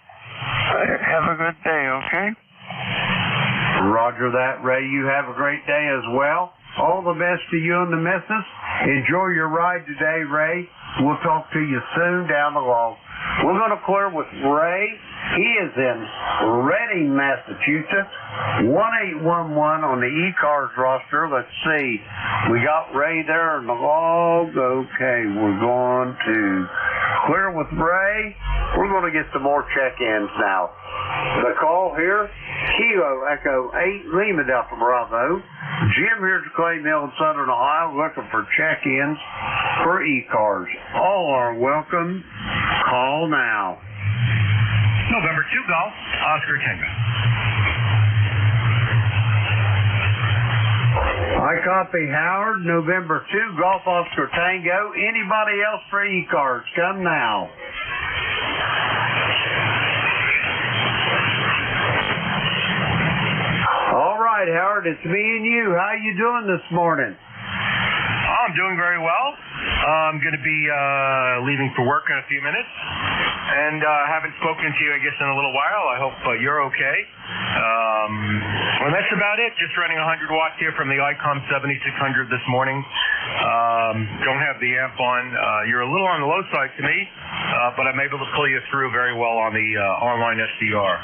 have a good day, okay? Roger that, Ray. You have a great day as well. All the best to you and the missus. Enjoy your ride today, Ray. We'll talk to you soon down the road. We're going to clear with Ray. He is in Reading, Massachusetts. 1811 on the ECARS roster. Let's see. We got Ray there in the log. Okay, we're going to clear with Ray. We're going to get some more check-ins now. The call here, Kilo Echo 8, Lima Delta Bravo. Jim here at the Clay Mill in Southern Ohio looking for check-ins for ECARS. All are welcome. Call now. November 2 Golf, Oscar Tango. I copy Howard, November 2, Golf Oscar Tango. Anybody else for ECARS? Come now. All right, Howard, it's me and you. How you doing this morning? I'm doing very well. I'm going to be leaving for work in a few minutes, and haven't spoken to you, I guess, in a little while. I hope you're okay. Well, that's about it. Just running 100 watts here from the ICOM 7600 this morning. Don't have the amp on. You're a little on the low side to me, but I'm able to pull you through very well on the online SDR.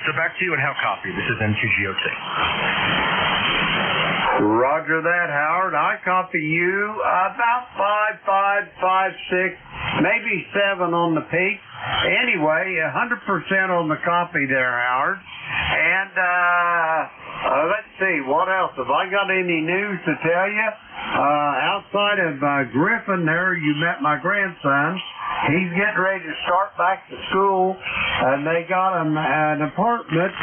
So back to you and have copy. This is M2GOC. Roger that, Howard. I copy you about 5, 6, maybe 7 on the peak. Anyway, 100% on the copy there, Howard. And let's see, what else? Have I got any news to tell you? Outside of Griffin there, you met my grandson. He's getting ready to start back to school, and they got him an apartment.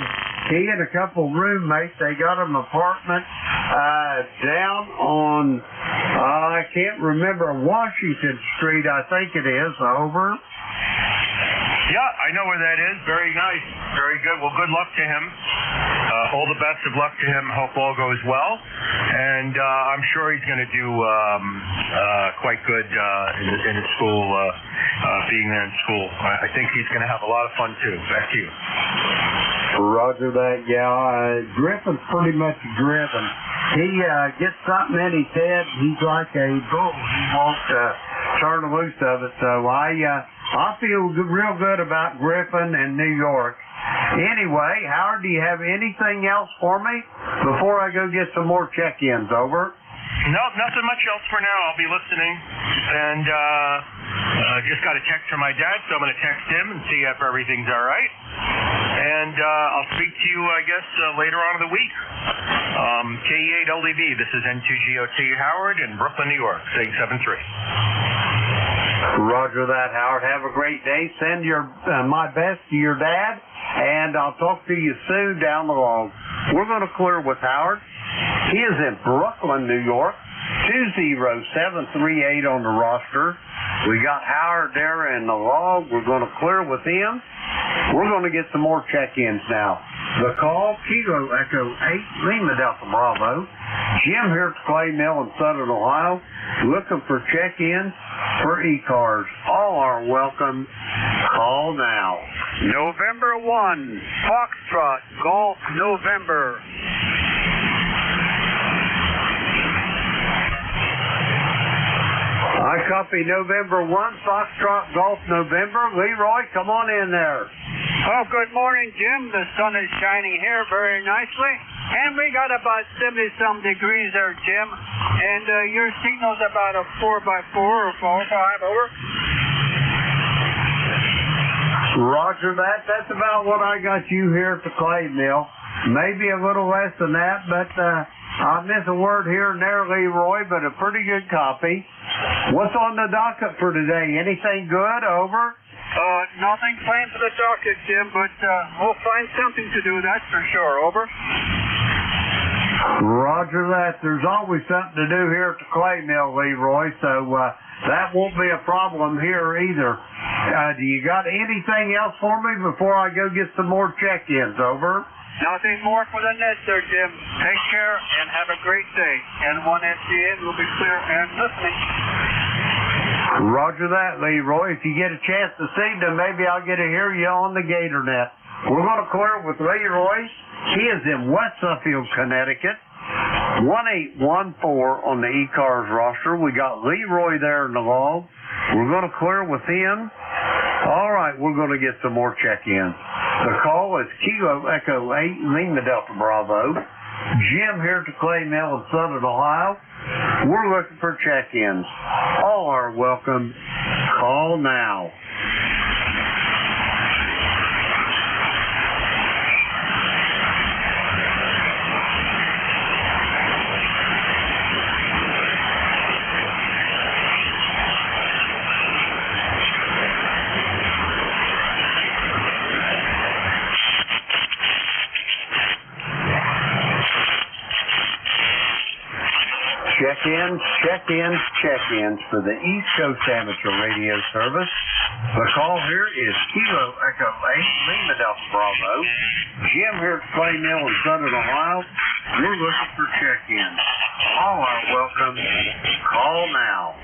He and a couple roommates, they got him an apartment down on, I can't remember, Washington Street, I think it is, over. Yeah, I know where that is. Very nice. Very good. Well, good luck to him. All the best of luck to him. Hope all goes well. And I'm sure he's going to do quite good in his school, being there in school. I think he's going to have a lot of fun, too. Back to you. Roger that, yeah. Griffin's pretty much driven. He gets something in his head, he's like a bull. He won't turn loose of it. So I feel real good about Griffin and New York. Anyway, Howard, do you have anything else for me before I go get some more check-ins? Over. Nope, nothing much else for now. I'll be listening. And just got a text from my dad, so I'm going to text him and see if everything's all right. And I'll speak to you, I guess, later on in the week. KE8LDB, this is N2GOT Howard in Brooklyn, New York, 873. Roger that, Howard. Have a great day. Send your my best to your dad, and I'll talk to you soon down the log. We're going to clear with Howard. He is in Brooklyn, New York, 20738 on the roster. We got Howard there in the log. We're going to clear with him. We're going to get some more check-ins now. The call, Kilo Echo 8, Lima Delta Bravo. Jim here at the Clay Mill in Southern Ohio, looking for check-ins for ECARS. All are welcome. Call now. November 1, Foxtrot, Golf, November. I copy November 1, Foxtrot, Golf, November. Leroy, come on in there. Oh, good morning, Jim. The sun is shining here very nicely. And we got about 70-some degrees there, Jim. And your signal's about a 4x4 or 4x5, over. Roger that. That's about what I got you here at the Clay Mill. Maybe a little less than that, but I miss a word here and there, Leroy, but a pretty good copy. What's on the docket for today? Anything good? Over? Nothing planned for the docket, Jim, but we'll find something to do, that's for sure. Over. Roger that. There's always something to do here at the Clay Mill, Leroy, so that won't be a problem here either. Do you got anything else for me before I go get some more check-ins? Over. Nothing more for the net there, Jim. Take care and have a great day. And 1SCN will be clear and listening. Roger that, Leroy. If you get a chance this evening, maybe I'll get to hear you on the Gator Net. We're going to clear with Leroy. He is in West Suffield, Connecticut. 1814 on the ECARS roster. We got Leroy there in the log. We're going to clear with him. All right, we're going to get some more check-ins. The call is Kilo Echo 8, Lima Delta Bravo. Jim here at the Clay Mill in Southern Ohio. We're looking for check-ins. All are welcome. Call now. Check-ins for the East Coast Amateur Radio Service. The call here is Kilo Echo 8, Lima Delta Bravo. Jim here at Clay Mill in Southern Ohio. We're looking for check-ins. All are welcome. Call now.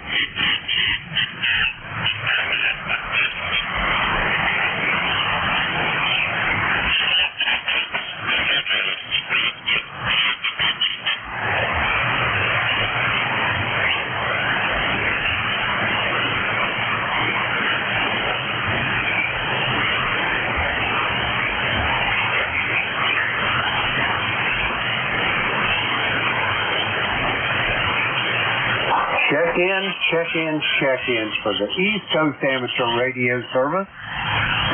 Check-ins for the East Coast Amateur Radio Service.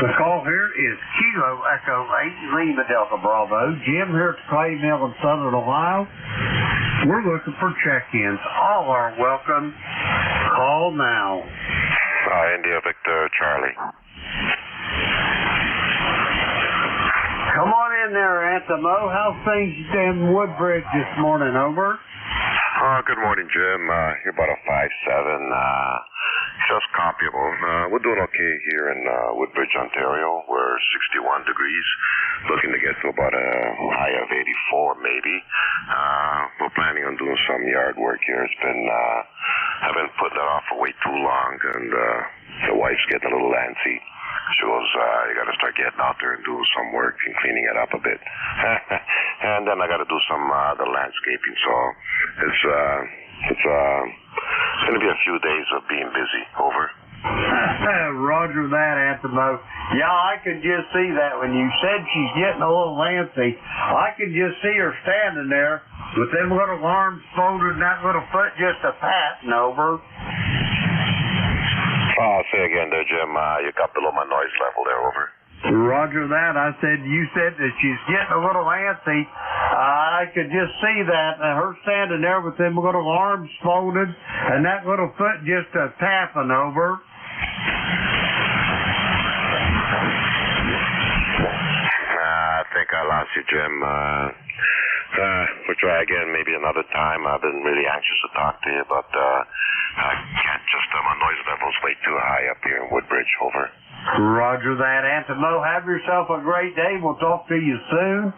The call here is Kilo Echo 8, Lima Delta Bravo. Jim here at the Clay Mill in Southern Ohio. We're looking for check-ins. All are welcome. Call now. India Victor Charlie. Come on in there, Anthemo. How's things in Woodbridge this morning? Over. Good morning, Jim. You're about a 5'7", just comparable. We're doing okay here in Woodbridge, Ontario. We're 61 degrees, looking to get to about a high of 84 maybe. We're planning on doing some yard work here. It's been, I've been putting it off for way too long, and the wife's getting a little antsy. She goes, you got to start getting out there and doing some work and cleaning it up a bit. And then I got to do some the landscaping. So it's going to be a few days of being busy. Over. Roger that, Anthemo. Yeah, I could just see that when you said she's getting a little antsy. I could just see her standing there with them little arms folded and that little foot just a patting over. Oh, say again there, Jim. You got below my noise level there, over. Roger that. I said, you said that she's getting a little antsy. I could just see that. Her standing there with them little arms folded and that little foot just a tapping over. I think I lost you, Jim. We'll try again maybe another time. I've been really anxious to talk to you, but I can't just, my noise level's way too high up here in Woodbridge, over. Roger that. Antimo, have yourself a great day. We'll talk to you soon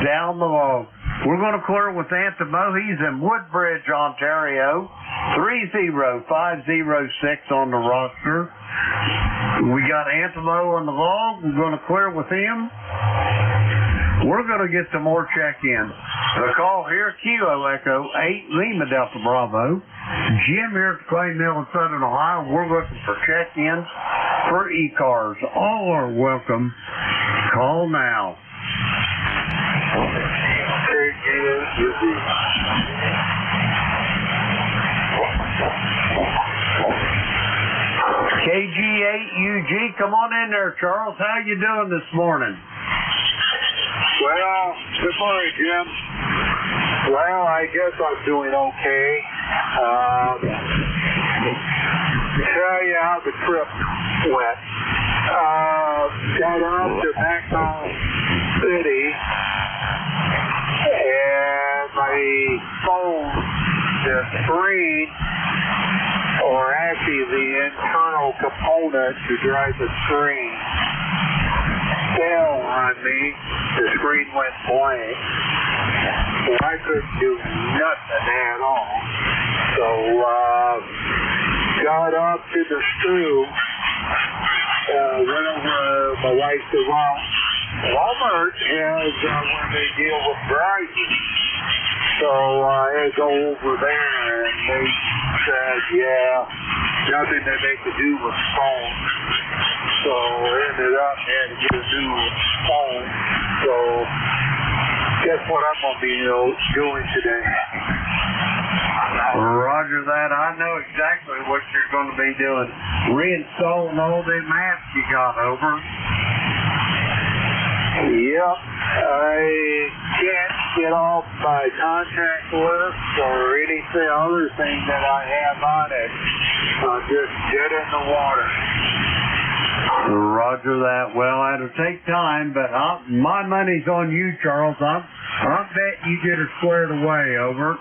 down the road. We're going to clear with Antimo. He's in Woodbridge, Ontario. 30506 on the roster. We got Antimo on the log. We're going to clear with him. We're going to get some more check-ins. The call here, Kilo Echo 8 Lima Delta Bravo. Jim here at Clay Mill in Southern Ohio. We're looking for check-ins for ECARS. All are welcome. Call now. KG8UG, come on in there, Charles. How you doing this morning? Well, good morning, Jim. Well, I guess I'm doing okay. Tell you how the trip went. Got off to Macon City, and my phone, the screen, or actually the internal component to drive the screen, fell on me. The screen went blank. So I couldn't do nothing at all. So, got up to the screw, went over, my wife said, well, Walmart has where they deal with driving. So I had to go over there, and they said, yeah, nothing that they could do with the phone. So I ended up had to get a new phone. So guess what I'm going to be doing today? Roger that. I know exactly what you're going to be doing. Reinstalling all the maps you got, over. Yep. I can't get off my contact list or anything other thing that I have on it. Just dead in the water. Roger that. Well, it'll take time, but my money's on you, Charles. I'll bet you get it squared away, over.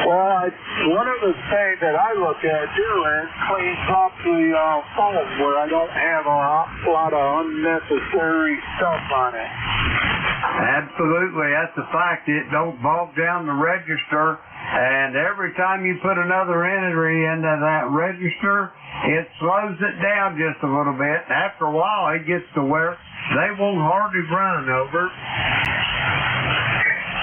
Well, one of the things that I look at too is cleans up the phone where I don't have a lot of unnecessary stuff on it. Absolutely, that's a fact. It don't bog down the register, and every time you put another entry into that register, it slows it down just a little bit. And after a while, it gets to where they won't hardly run, over.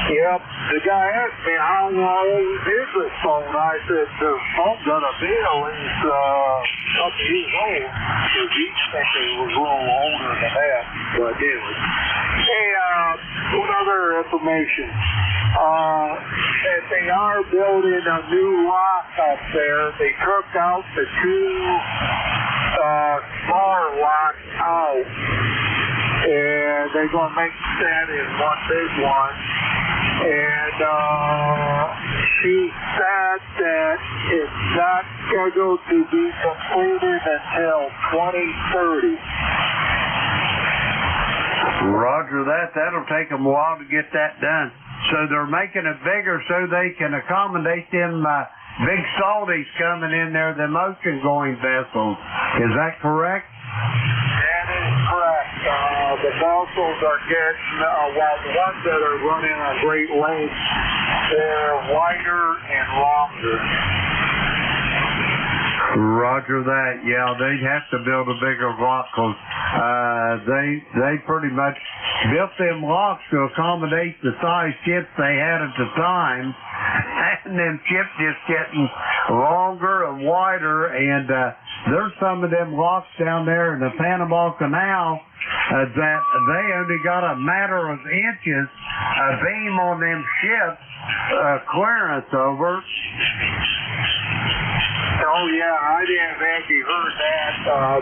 Yep. The guy asked me how old is this phone. I said the phone's gonna be at least up to years old. Because he think it was a little older than that. But anyway. Hey, what other information? That they are building a new lock up there. They took out the two smaller locks out. And they're going to make that in one big one. And she said that it's not scheduled to be completed until 2030. Roger that. That'll take them a while to get that done. So they're making it bigger so they can accommodate them big salties coming in there, them ocean-going vessels. Is that correct? That is correct. The vessels are getting, well, the ones that are running on Great Lakes, they're wider and longer. Roger that. Yeah, they'd have to build a bigger lock because they pretty much built them locks to accommodate the size ships they had at the time. And them ships just getting longer and wider, and there's some of them locks down there in the Panama Canal that they only got a matter of inches beam on them ships clearance over. Oh yeah, I didn't actually heard that.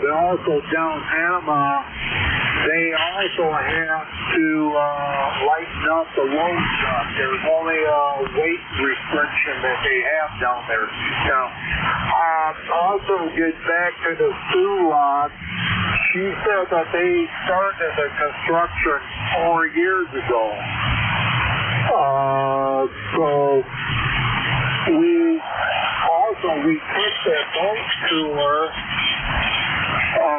They also down Panama, they also have to lighten up the load stuff. There's only a weight restriction that they have down there. Now, also get back to the Sioux lot. She said that they started the construction 4 years ago. So we took that boat tour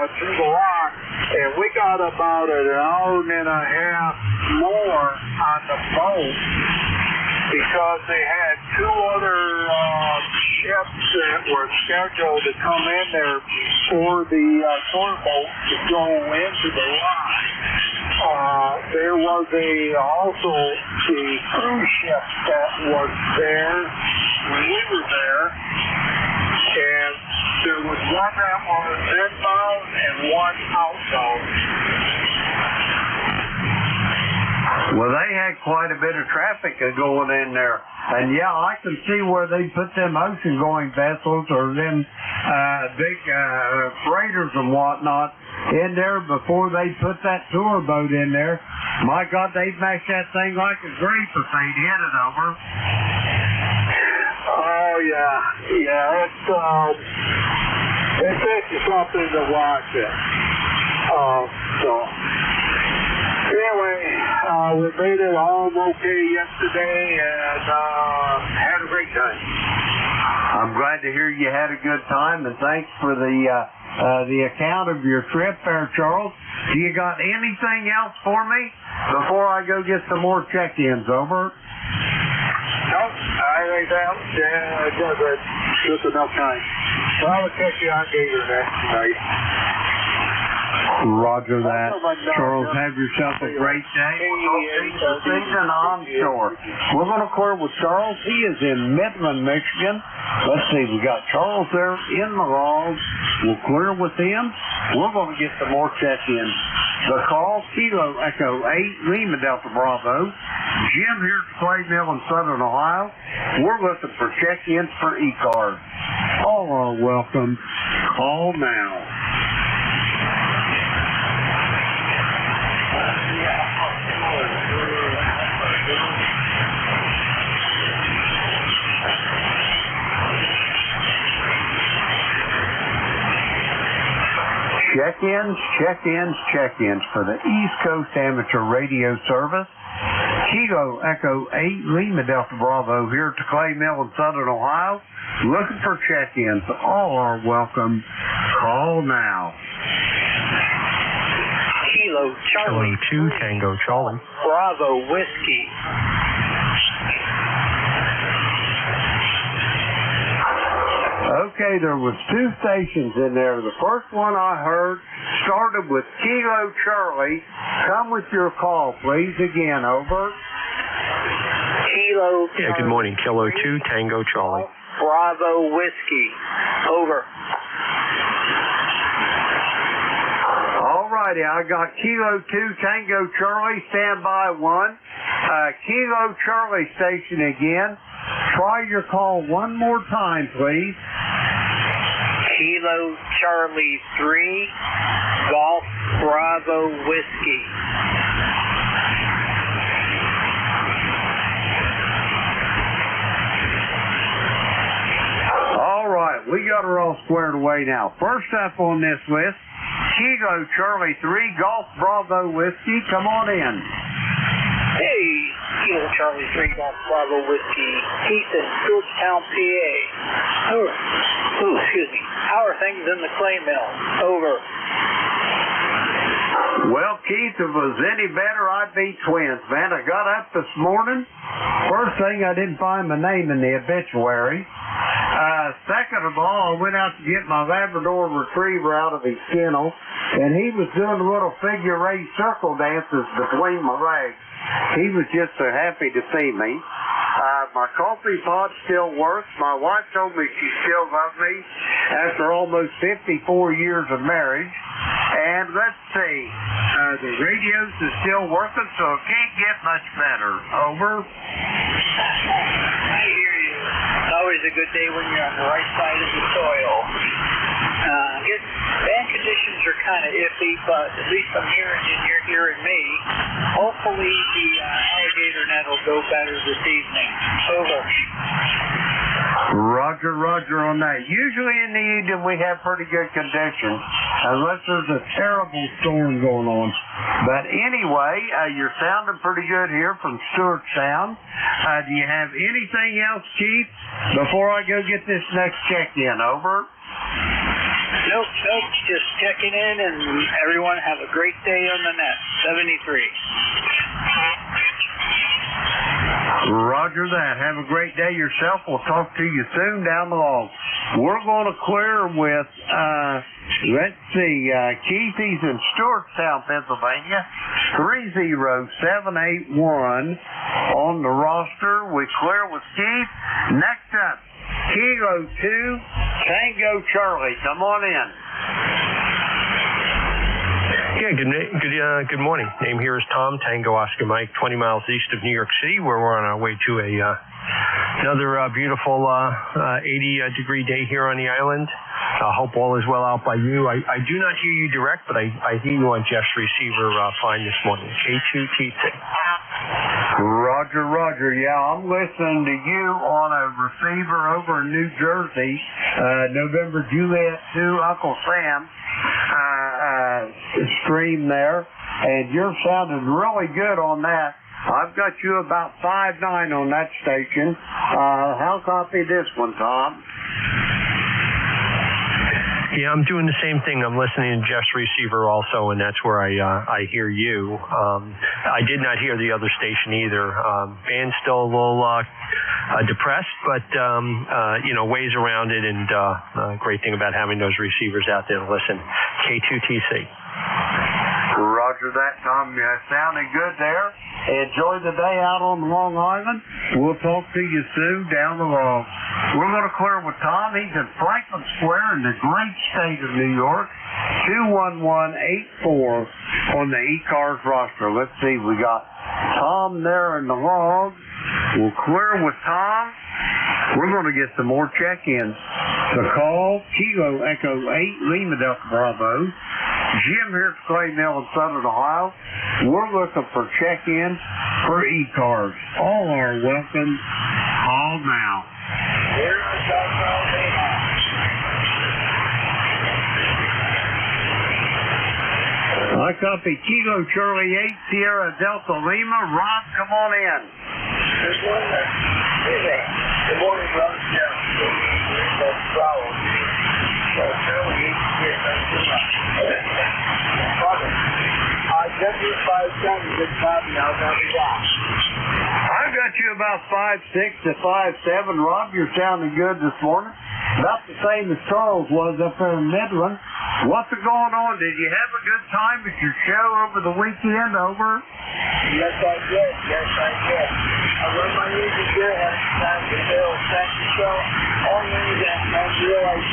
to the lock, and we got about an hour and a half more on the boat because they had 2 other ships that were scheduled to come in there before the tour boat to go into the lock. There was also the cruise ship that was there when we were there, and there was one that was inbound and one outbound. Well, they had quite a bit of traffic going in there. And yeah, I can see where they put them ocean-going vessels or them big freighters and whatnot in there before they put that tour boat in there. My God, they'd mash that thing like a grape if they'd hit it over. Oh yeah, it's actually something to watch it. So anyway, we made it home okay yesterday and had a great time. I'm glad to hear you had a good time, and thanks for the account of your trip there, Charles. Do you got anything else for me before I go get some more check-ins? Over. Nope, I think that's just enough time. So I'll catch you on Gator next night. Roger that. Charles, have yourself a great day. Season onshore. We're going to clear with Charles. He is in Midland, Michigan. Let's see, we got Charles there in the logs. We'll clear with him. We're going to get some more check-ins. The call, Kilo Echo 8, Lima Delta Bravo. Jim here at Clay Mill in Southern Ohio. We're looking for check-ins for ECARS. All are welcome. Call now. Check-ins for the East Coast Amateur Radio Service. Kilo Echo 8, Lima Delta Bravo here at the Clay Mill in Southern Ohio. Looking for check-ins. All are welcome. Call now. Kilo Charlie 2 Tango Charlie. Bravo Whiskey. Okay, there was 2 stations in there. The first one I heard started with Kilo Charlie. Come with your call, please. Again, over. Kilo Charlie. Yeah, good morning. Kilo 2 Tango Charlie. Bravo Whiskey. Over. All righty, I got Kilo 2 Tango Charlie. Stand by 1. Kilo Charlie station again. Try your call one more time, please. Kilo Charlie 3, Golf Bravo Whiskey. All right, we got her all squared away now. First up on this list, Kilo Charlie 3, Golf Bravo Whiskey. Come on in. Hey, Kilo Charlie 3, Golf Bravo Whiskey, Keith in Georgetown, PA. Over. Ooh, excuse me. How are things in the clay mill? Over. Well, Keith, if it was any better, I'd be twins, man. I got up this morning. First thing, I didn't find my name in the obituary. Second of all, I went out to get my Labrador Retriever out of his kennel, and he was doing little figure-eight circle dances between my legs. He was just so happy to see me. My coffee pot still works. My wife told me she still loves me after almost 54 years of marriage. And let's see, the radios is still working, so it can't get much better. Over. I hear you. It's always a good day when you're on the right side of the soil. Band conditions are kind of iffy, but at least I'm hearing you and you're hearing me. Hopefully the alligator net will go better this evening. Over. Roger on that. Usually in the evening we have pretty good conditions, unless there's a terrible storm going on. But anyway, you're sounding pretty good here from Stewart Sound. Do you have anything else, Chief, before I go get this next check-in? Over. Nope. Just checking in, and everyone have a great day on the net. 73. Roger that. Have a great day yourself. We'll talk to you soon down the line. We're going to clear with, let's see, Keith, he's in Stewartstown, Pennsylvania. 30781 on the roster. We clear with Keith. Next up, Kilo 2, Tango Charlie. Come on in. Yeah, good morning. Name here is Tom, Tango Oscar Mike, 20 miles east of New York City, where we're on our way to another beautiful 80-degree day here on the island. I hope all is well out by you. I do not hear you direct, but I hear you on Jeff's receiver fine this morning. K2TC. Roger. Yeah, I'm listening to you on a receiver over in New Jersey, November Juliet 2, Uncle Sam stream there, and you're sounding really good on that. I've got you about 5'9" on that station. How copy this one, Tom? Yeah, I'm doing the same thing. I'm listening to Jeff's receiver also, and that's where I hear you. I did not hear the other station either. Band's still a little depressed, but ways around it, and great thing about having those receivers out there to listen. K2TC. Roger that, Tom. You're sounding good there. Enjoy the day out on Long Island. We'll talk to you soon down the road. We're going to clear with Tom. He's in Franklin Square in the great state of New York. 21184 on the ECARS roster. Let's see. We got Tom there in the log. We'll clear with Tom. We're going to get some more check-ins. The call, Kilo Echo 8, Lima Delta Bravo. Jim here at Clay Mill in Southern Ohio. We're looking for check-ins for ECARS. All are welcome. Call now. I copy Kilo Charlie 8, Sierra Delta Lima. Rob, come on in. Good morning, brother. I've got you about 5'6" to 5'7". Rob, you're sounding good this morning. About the same as Charles was up there in Midland. What's going on? Did you have a good time at your show over the weekend? Over? Yes, I did. I run my music here at time to build the show. All the way that I realized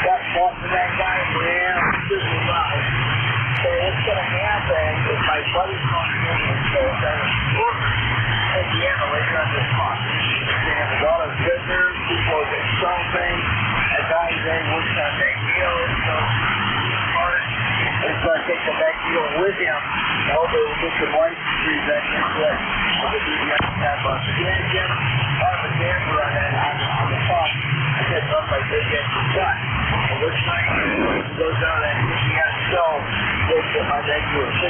got caught for that guy ran this is right. So what's going to happen is my buddy's going to get so at the end later on this month. They have a lot of visitors, people that something, a guy there works on that deal, so it's going to take the back deal with him. I hope it will get some licenses that can put on the DVS tab on. Again, Jim, I have a camera on the phone. I said, up like they get the shot. Well, which night he goes down and DVS cell, they get my neck to a 60.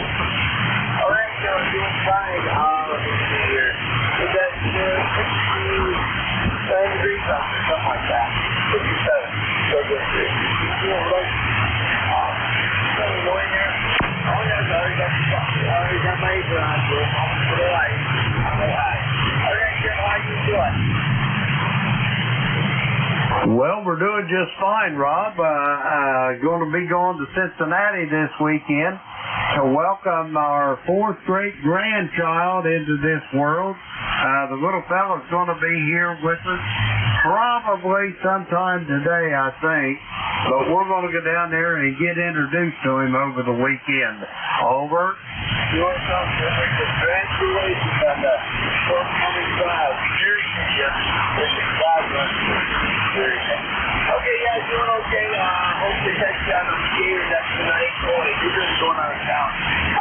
All right, so I'm doing fine. Let me see here. Is that 67 degrees or something like that? 57. So good. You feel right? Going there. Oh, yeah, I already got my apron on, so I'm to the light. I'm alive. All right, Jim, how you doing? Well, we're doing just fine, Rob. Going to be going to Cincinnati this weekend to welcome our 4th great grandchild into this world. The little fella's going to be here with us probably sometime today, I think. But we're going to go down there and get introduced to him over the weekend. Over. Your congratulations on the forthcoming trial. Cheers to you. Okay, guys, doing okay. Hope to catch you on the Gators next tonight. Boy, you're just going out of town.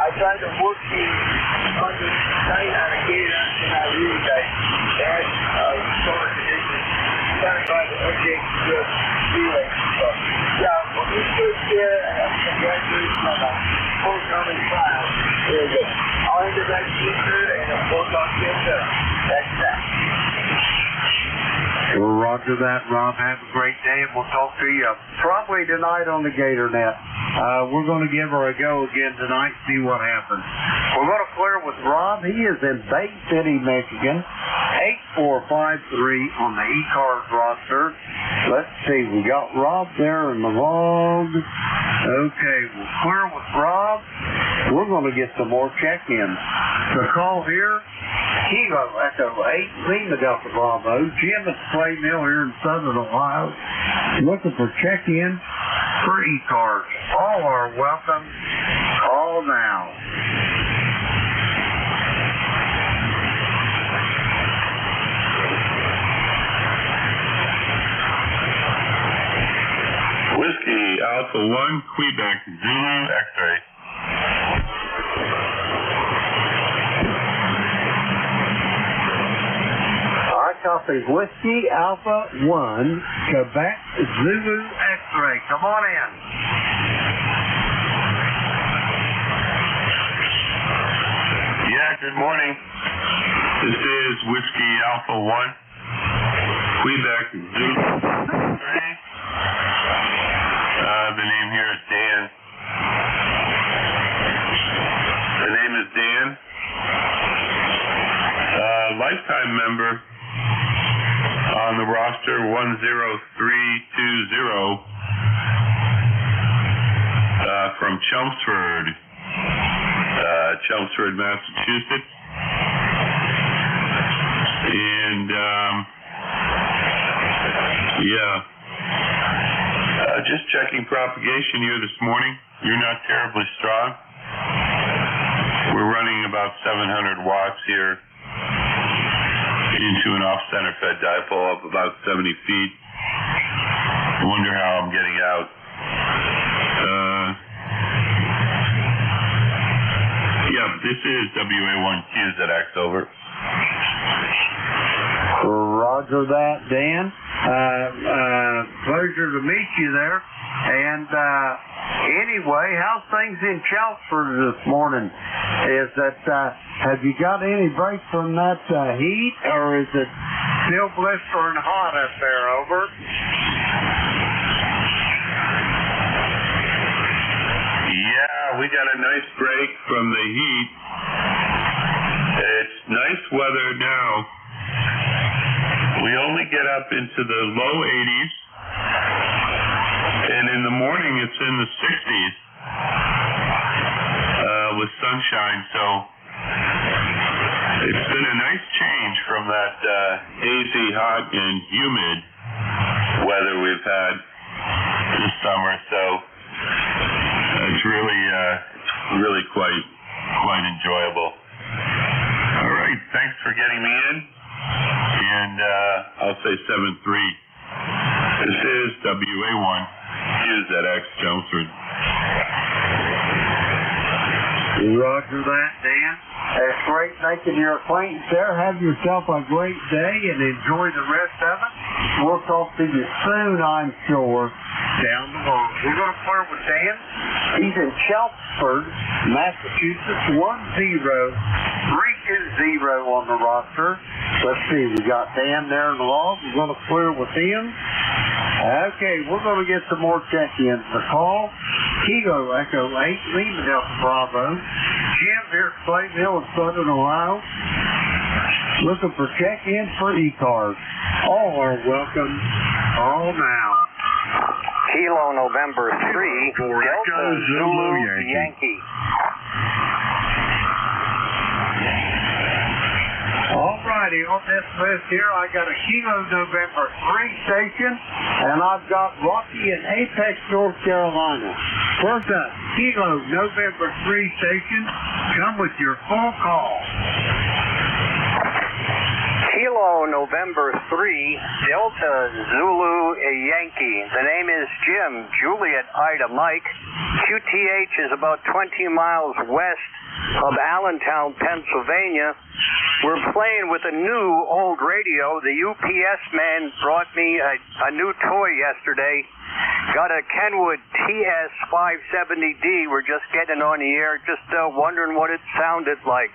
I tried to work you on the night on a Gator, and I really got bad summer conditions. Kind of trying to update the feeling. So, yeah, well, you good here, and congratulations on the forthcoming trial. Very good. I'll end it back to you, sir, and we'll talk to you soon. That's that. Well, roger that, Rob. Have a great day, and we'll talk to you probably tonight on the Gator Net. We're going to give her a go again tonight, see what happens. We're going to clear with Rob. He is in Bay City, Michigan, 8453 on the ECARS roster. Let's see, we got Rob there in the log. Okay, we'll clear with Rob. We're going to get some more check-ins. The call here, Kilo Echo 8, Lima Delta Bravo, Jim at the Clay Mill here in Southern Ohio, looking for check-in for ECARS. All are welcome. Call now. Whiskey Alpha 1, Quebec Zulu X-ray. Copy. Whiskey Alpha 1, Quebec Zulu X-ray. Come on in. Yeah, good morning. This is Whiskey Alpha 1, Quebec Zulu X-ray. The name here is Dan. The name is Dan. Lifetime member on the roster 10320 from Chelmsford, Massachusetts. And just checking propagation here this morning. You're not terribly strong. We're running about 700 watts here into an off-center fed dipole up about 70 feet. I wonder how I'm getting out. This is WA1QZX, over. Roger that, Dan. Pleasure to meet you there. And anyway, how's things in Chelmsford this morning? Have you got any break from that heat, or is it still blistering hot up there? Over. Yeah, we got a nice break from the heat. It's nice weather now. We only get up into the low 80s, and in the morning it's in the 60s with sunshine, so it's been a nice change from that hazy, hot, and humid weather we've had this summer, so it's really quite enjoyable. All right, thanks for getting me in. And I'll say 7-3. This is WA1 QZX Chelmsford. Roger that, Dan. It's great making your acquaintance there. Have yourself a great day and enjoy the rest of it. We'll talk to you soon, I'm sure, down the road. We're going to flirt with Dan. He's in Chelmsford, Massachusetts, 10320 on the roster. Let's see, we got Dan there in the log. We're going to clear with him. Okay, we're going to get some more check-ins. The call, Kilo Echo 8, Lima Delta Bravo. Jim here at Clay Mill in Southern Ohio. Looking for check-in for ECARS. All are welcome. All now. Kilo November 3, Delta Zulu Yankee. All right. righty, on this list here, I got a Kilo November 3 station, and I've got Rocky in Apex, North Carolina. First up, Kilo November 3 station, come with your full call. Kilo November 3, Delta Zulu Yankee. The name is Jim, Juliet Ida Mike. QTH is about 20 miles west of Allentown, Pennsylvania. We're playing with a new old radio. The UPS man brought me a new toy yesterday. Got a Kenwood TS570D. We're just getting it on the air, just wondering what it sounded like.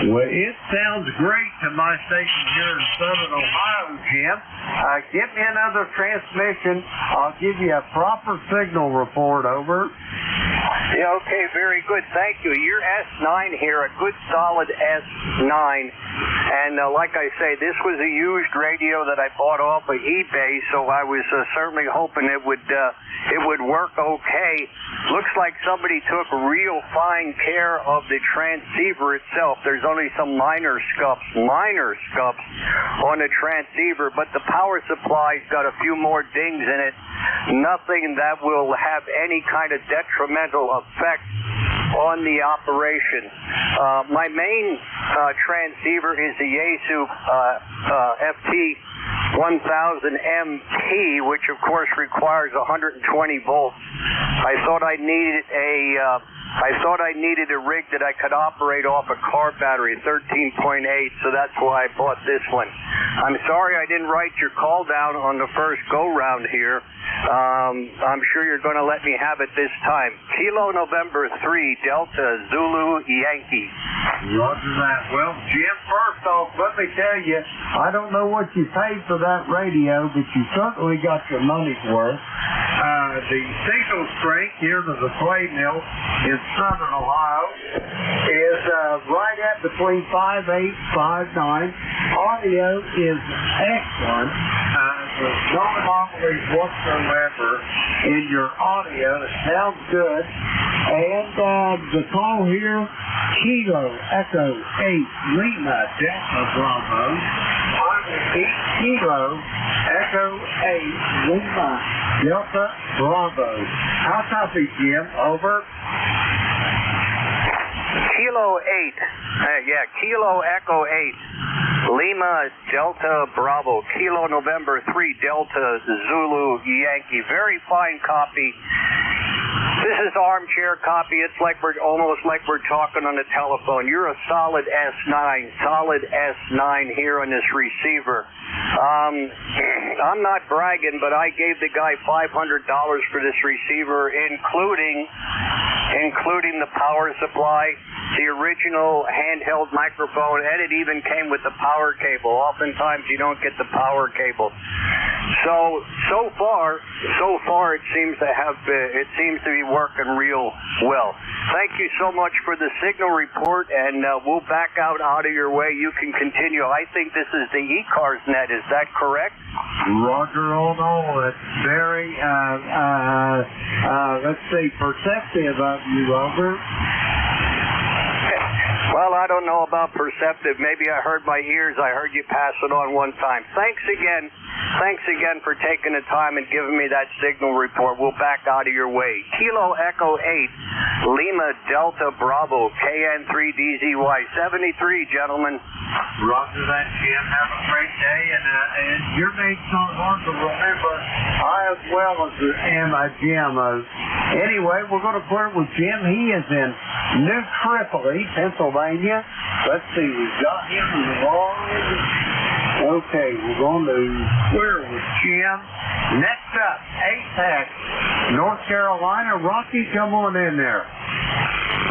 Well, it sounds great to my station here in Southern Ohio, Jim. Give me another transmission. I'll give you a proper signal report, over. Yeah, okay, very good. Thank you. You're S9 here, a good solid S9. And like I say, this was a used radio that I bought off of eBay, so I was certainly hoping it would work okay. Looks like somebody took real fine care of the transceiver itself. There's only some minor scuffs on the transceiver, but the power supply's got a few more dings in it. Nothing that will have any kind of detrimental effect on the operation. My main transceiver is the Yaesu FT1000MT, which of course requires 120 volts. I thought I needed a rig that I could operate off a car battery, 13.8, so that's why I bought this one. I'm sorry I didn't write your call down on the first go-round here. I'm sure you're going to let me have it this time. Kilo November 3, Delta Zulu Yankee. Roger that. Well, Jim, first off, let me tell you, I don't know what you paid for that radio, but you certainly got your money's worth. The signal strength here to the play mill in Southern Ohio is right at between 5.8 and 5.9. Audio is excellent. There's no anomalies whatsoever in your audio. It sounds good. And the call here, Kilo Echo 8 Lima Delta Bravo. I repeat, Kilo Echo 8 Lima Delta Bravo. How copy, Jim? Over. Kilo 8. Kilo Echo 8. Lima Delta Bravo. Kilo November 3 Delta Zulu Yankee. Very fine copy. This is armchair copy. It's almost like we're talking on the telephone. You're a solid S9 here on this receiver. I'm not bragging, but I gave the guy $500 for this receiver, including the power supply, the original handheld microphone, and it even came with the power cable. Oftentimes you don't get the power cable. So far it seems to be working real well. Thank you so much for the signal report, and we'll back out of your way. You can continue. I think this is the ECARS net. Is that correct? Roger, it's very, let's see, perceptive of you, over. Well, I don't know about perceptive. Maybe I heard my ears. I heard you pass it on one time. Thanks again for taking the time and giving me that signal report. We'll back out of your way. Kilo Echo 8, Lima Delta Bravo, KN3DZY, 73, gentlemen. Roger that, Jim. Have a great day. And your name's not hard to remember. I as well am a Jim. Anyway, we're going to clear with Jim. He is in New Tripoli, Pennsylvania. Let's see, we've got him right. Okay, we're going to clear with Jim. Next up, Apex, North Carolina. Rocky, come on in there.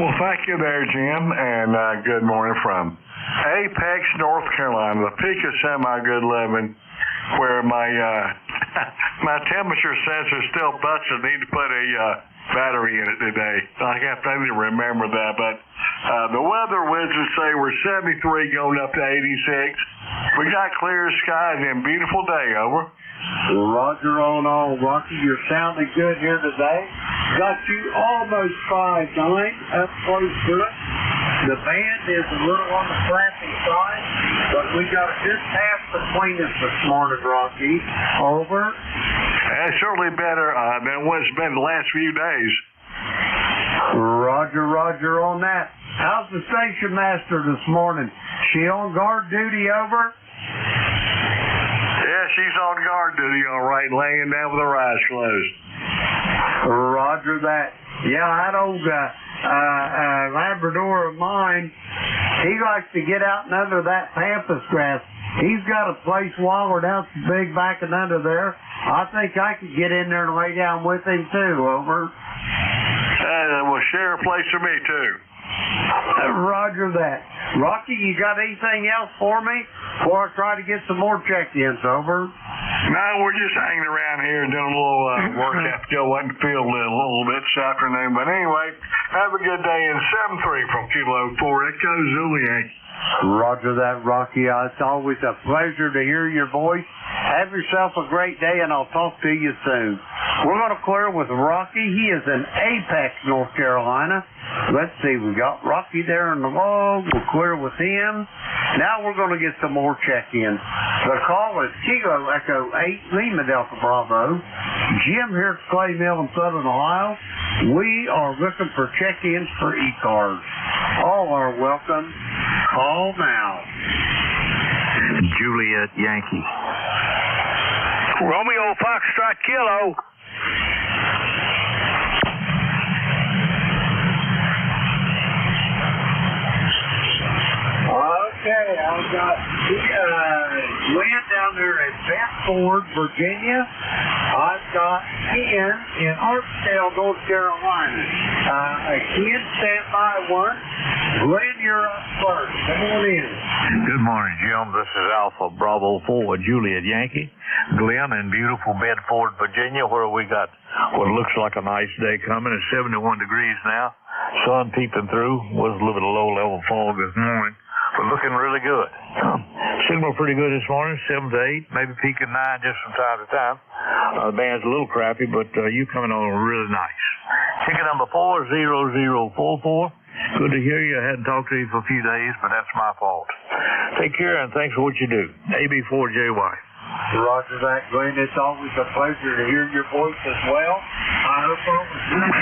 Well, thank you there, Jim, and good morning from Apex, North Carolina, the peak of semi-good living, where my my temperature sensor still busted. I need to put a battery in it today. I need to remember that, but the weather wizards say we're 73 going up to 86. We got clear skies and beautiful day, over. Roger on all, Rocky. You're sounding good here today. Got you almost 5'9", up close to it. The band is a little on the crappy side, but we got a good pass between us this morning, Rocky. Over. That's certainly better than what it's been the last few days. Roger on that. How's the station master this morning? She on guard duty, over? Yeah, she's on guard duty, all right, laying down with her eyes closed. Roger that. Yeah, that old Labrador of mine, he likes to get out and under that pampas grass. He's got a place wallered out so big back and under there. I think I could get in there and lay down with him too, over. Well, share a place for me too. Roger that. Rocky, you got anything else for me before I try to get some more check-ins, over? No, we're just hanging around here doing a little work after I went to field a little bit this afternoon. But anyway, have a good day. And 7-3 from Kilo 4 Echo Zulu Yankee. Roger that, Rocky. It's always a pleasure to hear your voice. Have yourself a great day, and I'll talk to you soon. We're going to clear with Rocky. He is in Apex, North Carolina. Let's see, we got Rocky there in the log. We'll clear with him. Now we're going to get some more check-ins. The call is Kilo Echo 8, Lima Delta Bravo. Jim here at Clay Mill in Southern Ohio. We are looking for check-ins for ECARS. All are welcome. Call now. Juliet Yankee. Romeo Foxtrot Kilo. Okay, I've got Lynn down there at Bedford, Virginia. I've got Ken in Hartsdale, North Carolina. Ken, stand by one. Glenn, you're up first. Come on in. Good morning, Jim. This is Alpha Bravo 4 Juliet Yankee. Glenn in beautiful Bedford, Virginia, where we got what looks like a nice day coming. It's 71 degrees now. Sun peeping through. Was a little bit of low-level fog this morning, but looking really good. Signal pretty good this morning, 7 to 8, maybe peaking 9 just from time to time. The band's a little crappy, but you coming on really nice. Ticket number 40044. Good to hear you. I hadn't talked to you for a few days, but that's my fault. Take care, and thanks for what you do. AB4JY. Roger that, Glenn. It's always a pleasure to hear your voice as well. I hope all was good,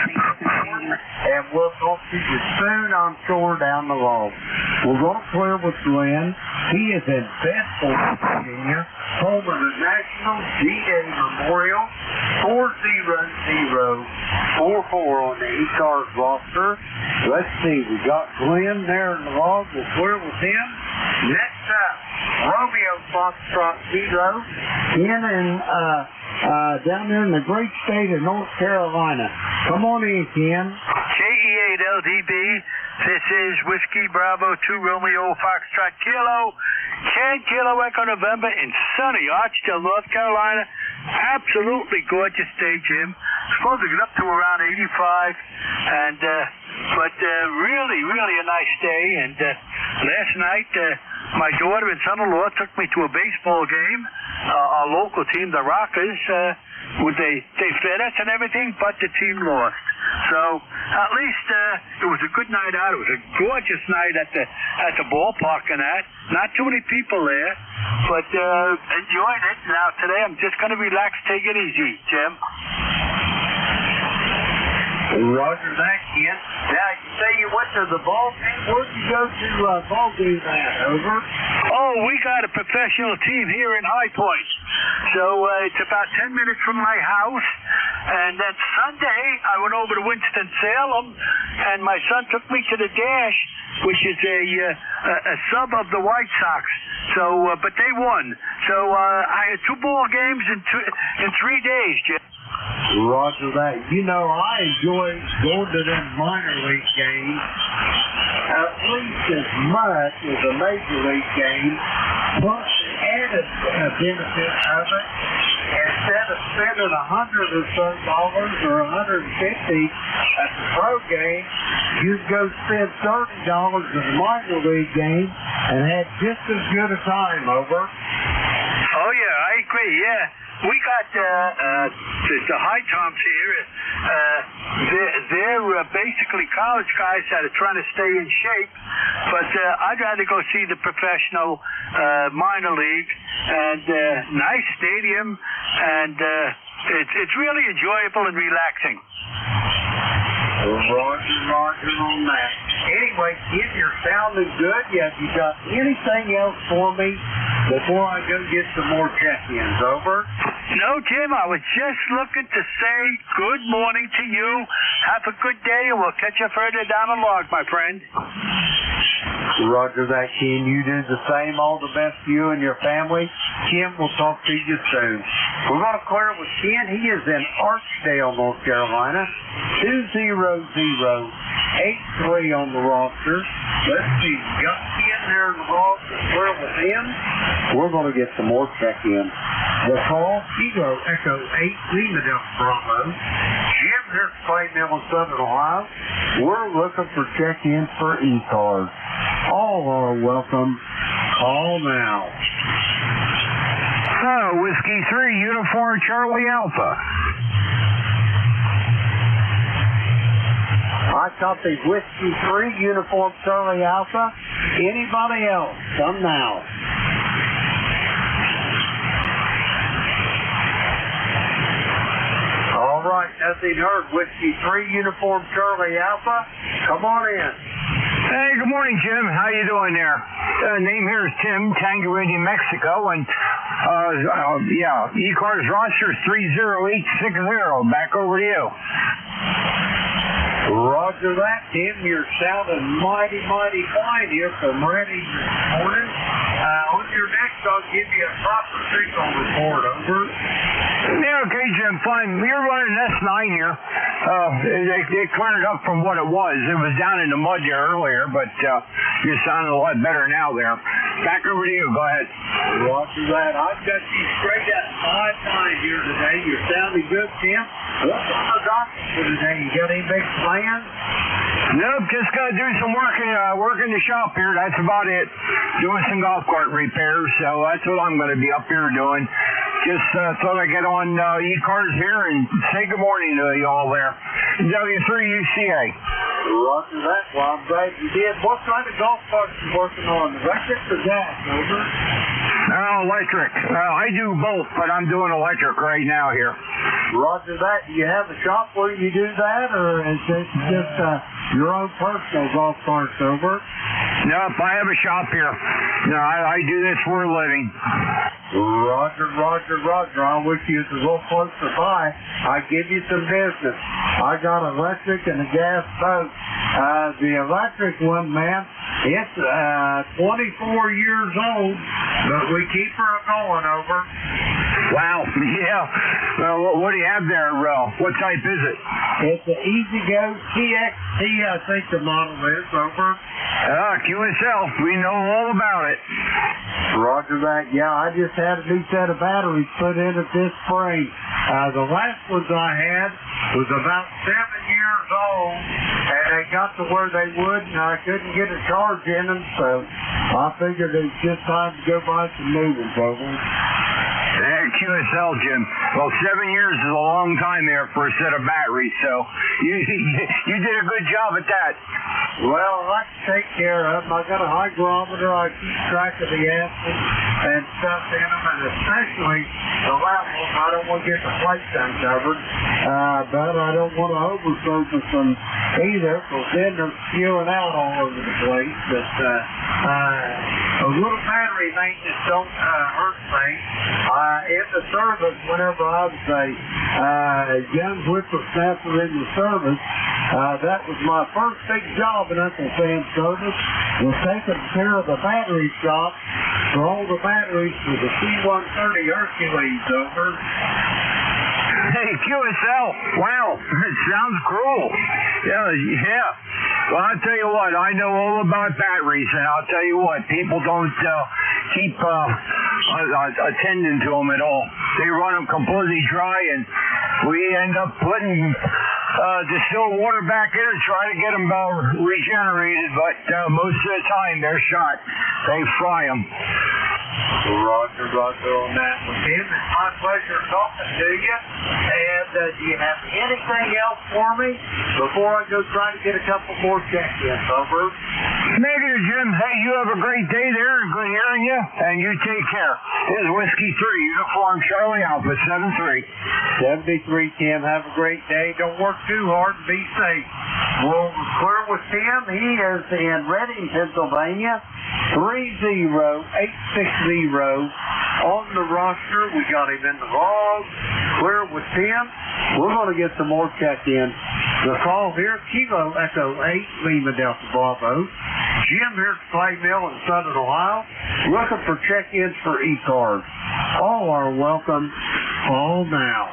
and we'll talk to you soon, I'm sure, down the road. We're going to clear with Glenn. He is in Bedford, Virginia, home of the National GA Memorial 40044 on the ECARS roster. Let's see, we got Glenn there in the log. We'll clear with him. Next up, Romeo Foxtrot Kilo, in down there in the great state of North Carolina. Come on in, Ken. KE8LDB, this is Whiskey Bravo 2 Romeo Foxtrot Kilo, 10 Kilo Echo November in sunny Archdale, North Carolina. Absolutely gorgeous day, Jim. Supposed to get up to around 85, and but really a nice day. And last night, my daughter and son-in-law took me to a baseball game. Our local team, the Rockers, they fed us and everything, but the team lost. So at least it was a good night out. It was a gorgeous night at the ballpark and that. Not too many people there, but enjoying it. Now today I'm just going to relax, take it easy, Jim. Roger that, Ken. Now, you say you went to the ball game. Where'd you go to ball game at? Over? Oh, we got a professional team here in High Point. So it's about 10 minutes from my house. And then Sunday, I went over to Winston-Salem, and my son took me to the Dash, which is a sub of the White Sox. So, but they won. So I had 2 ball games in 3 days, Jim. Roger that. You know, I enjoy going to them minor league games at least as much as a major league game, plus the added benefit of it. Instead of spending $100 or so or $150 at the pro game, you'd go spend $30 at a minor league game and had just as good a time, over. Oh, yeah, I agree, yeah. we got the high tops here. They're basically college guys that are trying to stay in shape, but I'd rather go see the professional minor league, and nice stadium, and it's really enjoyable and relaxing. Roger on that. Anyway, Jim, you're sounding good. Have you got anything else for me before I go get some more check-ins? Over. No, Jim, I was just looking to say good morning to you. Have a good day, and we'll catch you further down the log, my friend. Roger that, Ken. You do the same. All the best to you and your family. Kim, we'll talk to you soon. We're going to clear with Ken. He is in Archdale, North Carolina. 20083 on the roster. Let's see. Got Ken there in the roster. Clear with him. We're going to get some more check-ins. The call, Kilo Echo 8, Lima Delta Bravo. Jim here at Clay Mill in Southern Ohio. We're looking for check-ins for ECARS. All are welcome. Call now. Whiskey 3, Uniform Charlie Alpha. I copy Whiskey 3, Uniform Charlie Alpha. Anybody else? Come now. All right, nothing heard. Whiskey 3, Uniform Charlie Alpha. Come on in. Hey, good morning, Jim. How you doing there? Name here is Tim, Tango Indian, Mexico, and ECARS roster is 30860. Back over to you. Roger that, Tim. You're sounding mighty fine here from Ready this morning. On your next, I'll give you a proper signal report. Over. Yeah, okay, Jim. Fine. You're running S9 here. They cleared it up from what it was. It was down in the mud there earlier, but you're sounding a lot better now there. Back over to you. Go ahead. Roger that. I've got you straight at 5-9 here today. You're sounding good, Tim. What's on the docket for today? You got any big plans? Nope, just gonna do some work in the shop here. That's about it. Doing some golf cart repairs, so that's what I'm gonna be up here doing. Just thought I'd get on ECARS here and say good morning to you all there. W3UCA. Roger that. Well, I'm glad you did. What kind of golf carts are you working on? Electric or gas? Over. Electric. I do both, but I'm doing electric right now here. Roger that. Do you have a shop where you do that, or is it just your own personal golf carts? Over. Nope, I have a shop here. No, I do this for a living. Roger. I wish you was a little closer by. I give you some business. I got electric and a gas boat. The electric one, man, it's 24 years old, but we keep her going. Over. Wow. Yeah. What do you have there? What type is it? It's an EasyGo TXT, I think the model is. Over. QSL. We know all about it. Roger that. Yeah, I just had a new set of batteries put in it this spring. The last ones I had was about 7 years old, and they got to where they would, and I couldn't get a charge in them, so I figured it was just time to go buy some new ones. Over. QSL, Jim. Well, 7 years is a long time there for a set of batteries, so you did a good job at that. Well, I like to take care of them. I got a hygrometer. I keep track of the acid and stuff in them, and especially the levels. I don't want to get the plates uncovered, but I don't want to oversurface them either, because then they're spewing out all over the place. But a little battery maintenance don't hurt things. In the service, whenever I was a young whippersnapper in the service, that was my first big job in Uncle Sam's service, was taking care of the battery shop for all the batteries for the C-130 Hercules. Over. Hey, QSL. Wow, it sounds cool. Yeah. Well, I'll tell you what, I know all about batteries, and I'll tell you what, people don't keep attending to them at all. They run them completely dry, and we end up putting distilled water back in and try to get them regenerated, but most of the time they're shot. They fry them. Roger on that one, Tim. It's my pleasure talking to you. And do you have anything else for me before I go try to get a couple more check-ins? Over. Negative, Jim. Hey, you have a great day there. Good hearing you. And you take care. This is Whiskey 3, Uniform Charlie Alpha 73. 73, Tim. Have a great day. Don't work too hard and be safe. We'll clear with Tim. He is in Reading, Pennsylvania. 30860 on the roster. We got him in the log. Clear with Tim. We're going to get some more check-ins. The call here, Kilo Echo 8, Lima Delta Bravo. Jim here at Clay Mill in Southern Ohio. Looking for check-ins for ECARS. All are welcome. All now.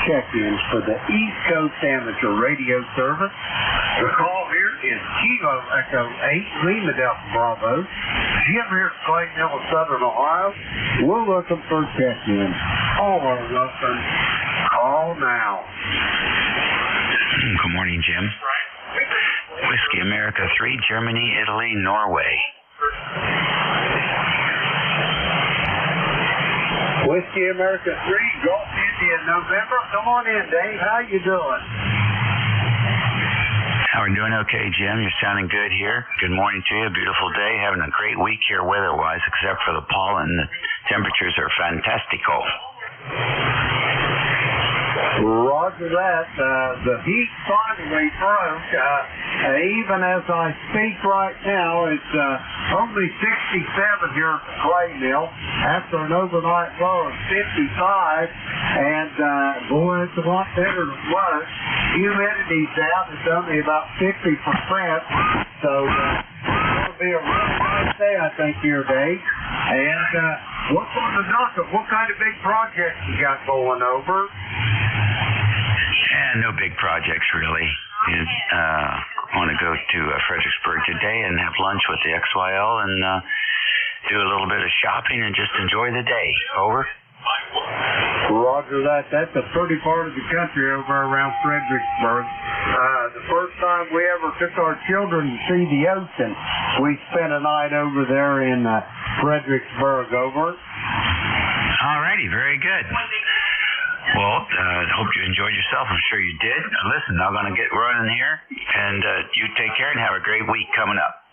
Check-ins for the East Coast Amateur Radio Service. The call here is Kilo Echo 8, Lima Delta Bravo. Jim here at Clay Mill in Southern Ohio. We're looking for check-ins. All are welcome. Call now. Good morning, Jim. Whiskey America 3, Germany, Italy, Norway. Whiskey America 3, Gulf India, November. Come on in, Dave. How you doing? We're doing okay, Jim. You're sounding good here. Good morning to you. Beautiful day. Having a great week here weather-wise, except for the pollen. The temperatures are fantastical. Roger that. The heat finally broke. Even as I speak right now, it's only 67 here at the Clay Mill after an overnight low of 55. And boy, it's a lot better than it was. Humidity's down. It's only about 50%. So it'll be a really nice day, I think, here, Dave. And what's on the docket? What kind of big projects you got going over? No big projects, really. I want to go to Fredericksburg today and have lunch with the XYL and do a little bit of shopping and just enjoy the day. Over. Roger that. That's a pretty part of the country over around Fredericksburg. The first time we ever took our children to see the ocean, we spent a night over there in Fredericksburg. Over. All righty. Very good. Well, hope you enjoyed yourself. I'm sure you did. Listen, I'm going to get running here, and you take care and have a great week coming up.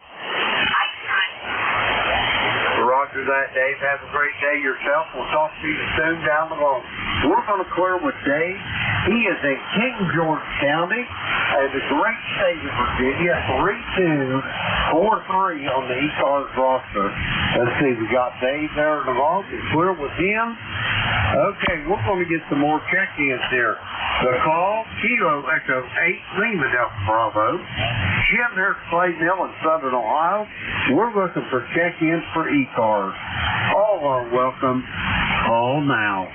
Roger that, Dave. Have a great day yourself. We'll talk to you soon down the road. We're going to clear with Dave. He is in King George County, the great state of Virginia, 3243 on the ECARS roster. Let's see, we got Dave there in the vault. We'll clear with him. Okay, we're going to get some more check-ins here. The call, Kilo Echo 8, Lima Delta Bravo. Jim here at Clay Mill in Southern Ohio. We're looking for check-ins for ECARS. All are welcome. Call now.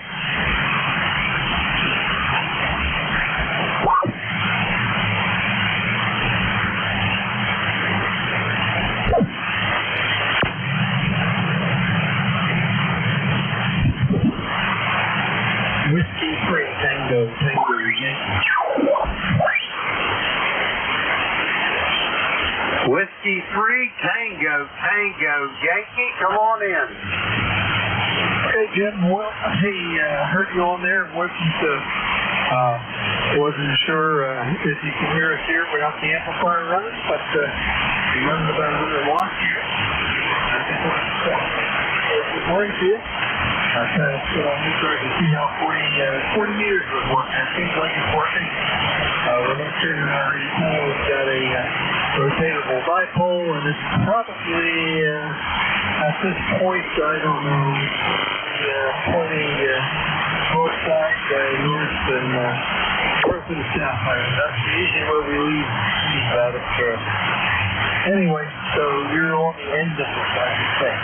Whiskey 3, Tango, Yankee. Whiskey 3, Tango, Yankee. Come on in. Hey, Jim. Well, hey, heard you on there and listened to, wasn't sure if you can hear us here without the amplifier running, but you're running about another watch here. I just wanted to say good morning to you. I kind of put on this to see how 40 meters was working. It seems like it's working. We're not sure already know we've got a rotatable dipole, and it's probably, at this point, I don't know, pointing north side, north and south. That's usually where we leave out of anyway, so you're on the end of this, I should say.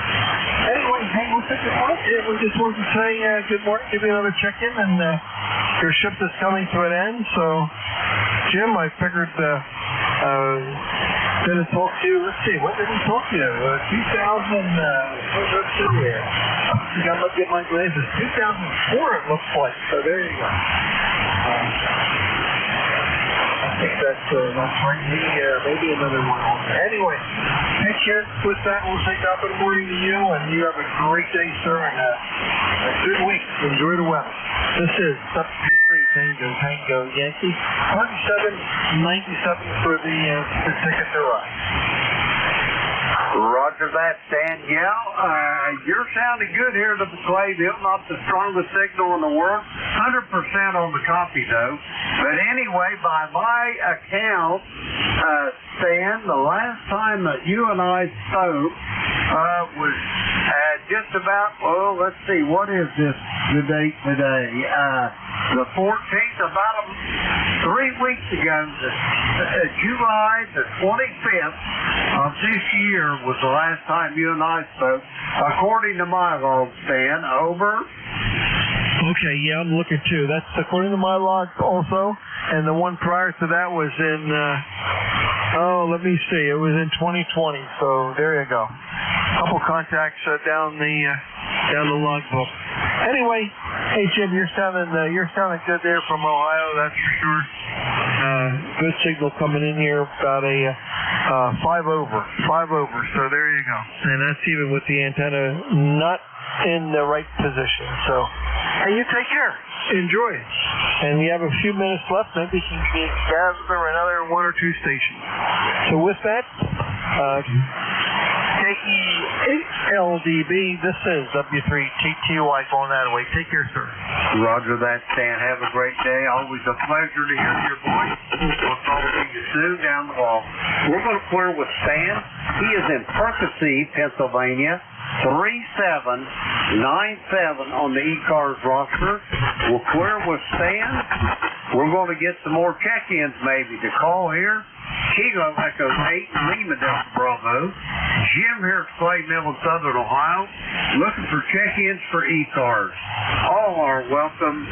Anyway, hey, we'll take it off. Yeah, we just wanted to say good morning, give you another check-in, and your shift is coming to an end. So, Jim, I figured didn't talk to you. Let's see, when did we talk to you? 2000. Let's see here. I got to get my glasses. 2004, it looks like. So there you go. I think that's right. Maybe another one. Anyway, take care. With that, we'll say top of the morning to you, and you have a great day, sir, and a good week. Enjoy the weather. This is Tango Yankee, 37.97 for the ticket to ride. Roger that, Danielle. You're sounding good here to the Clayville. Not the strongest signal in the world. 100% on the copy, though. But anyway, by my account, Stan, the last time that you and I spoke was just about, well, let's see, what is the date today? The 14th, about 3 weeks ago, July the 25th of this year was the last time you and I spoke, according to my log, Stan. Over. Okay, yeah, I'm looking too. That's according to my log also, and the one prior to that was in, let me see, it was in 2020, so there you go. Couple contacts down the log book. Anyway, hey Jim, you're sounding good there from Ohio, that's for sure. Good signal coming in here, about a 5 over. So there you go. And that's even with the antenna not in the right position. So, hey, you take care. Enjoy it. And you have a few minutes left. Maybe you can gather another 1 or 2 stations. So with that, KE8LDB, this is W3TTY going that way. Take care, sir. Roger that, Stan. Have a great day. Always a pleasure to hear your voice. We'll talk to you soon down the hall. We're going to clear with Stan. He is in Percy, Pennsylvania. 3797 on the ECARS roster. We'll clear with Stan. We're going to get some more check-ins maybe to call here. Kilo Echo 8, Lima Delta Bravo. Jim here at Clay Mill in Southern Ohio. Looking for check-ins for ECARS. All are welcome.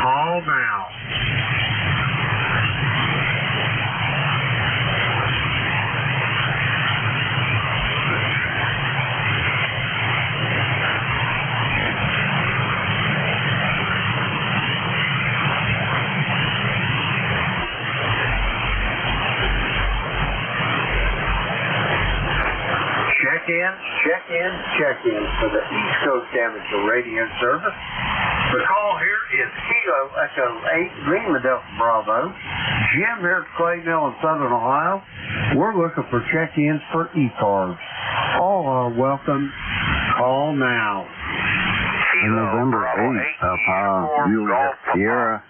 Call now. Check-in for the East Coast Amateur Radio Service. The call here is Kilo Echo 8, Lima Delta Bravo. Jim here at Clay Mill in Southern Ohio. We're looking for check-ins for ECARS. All are welcome. Call now. November 8th, Juliet Sierra.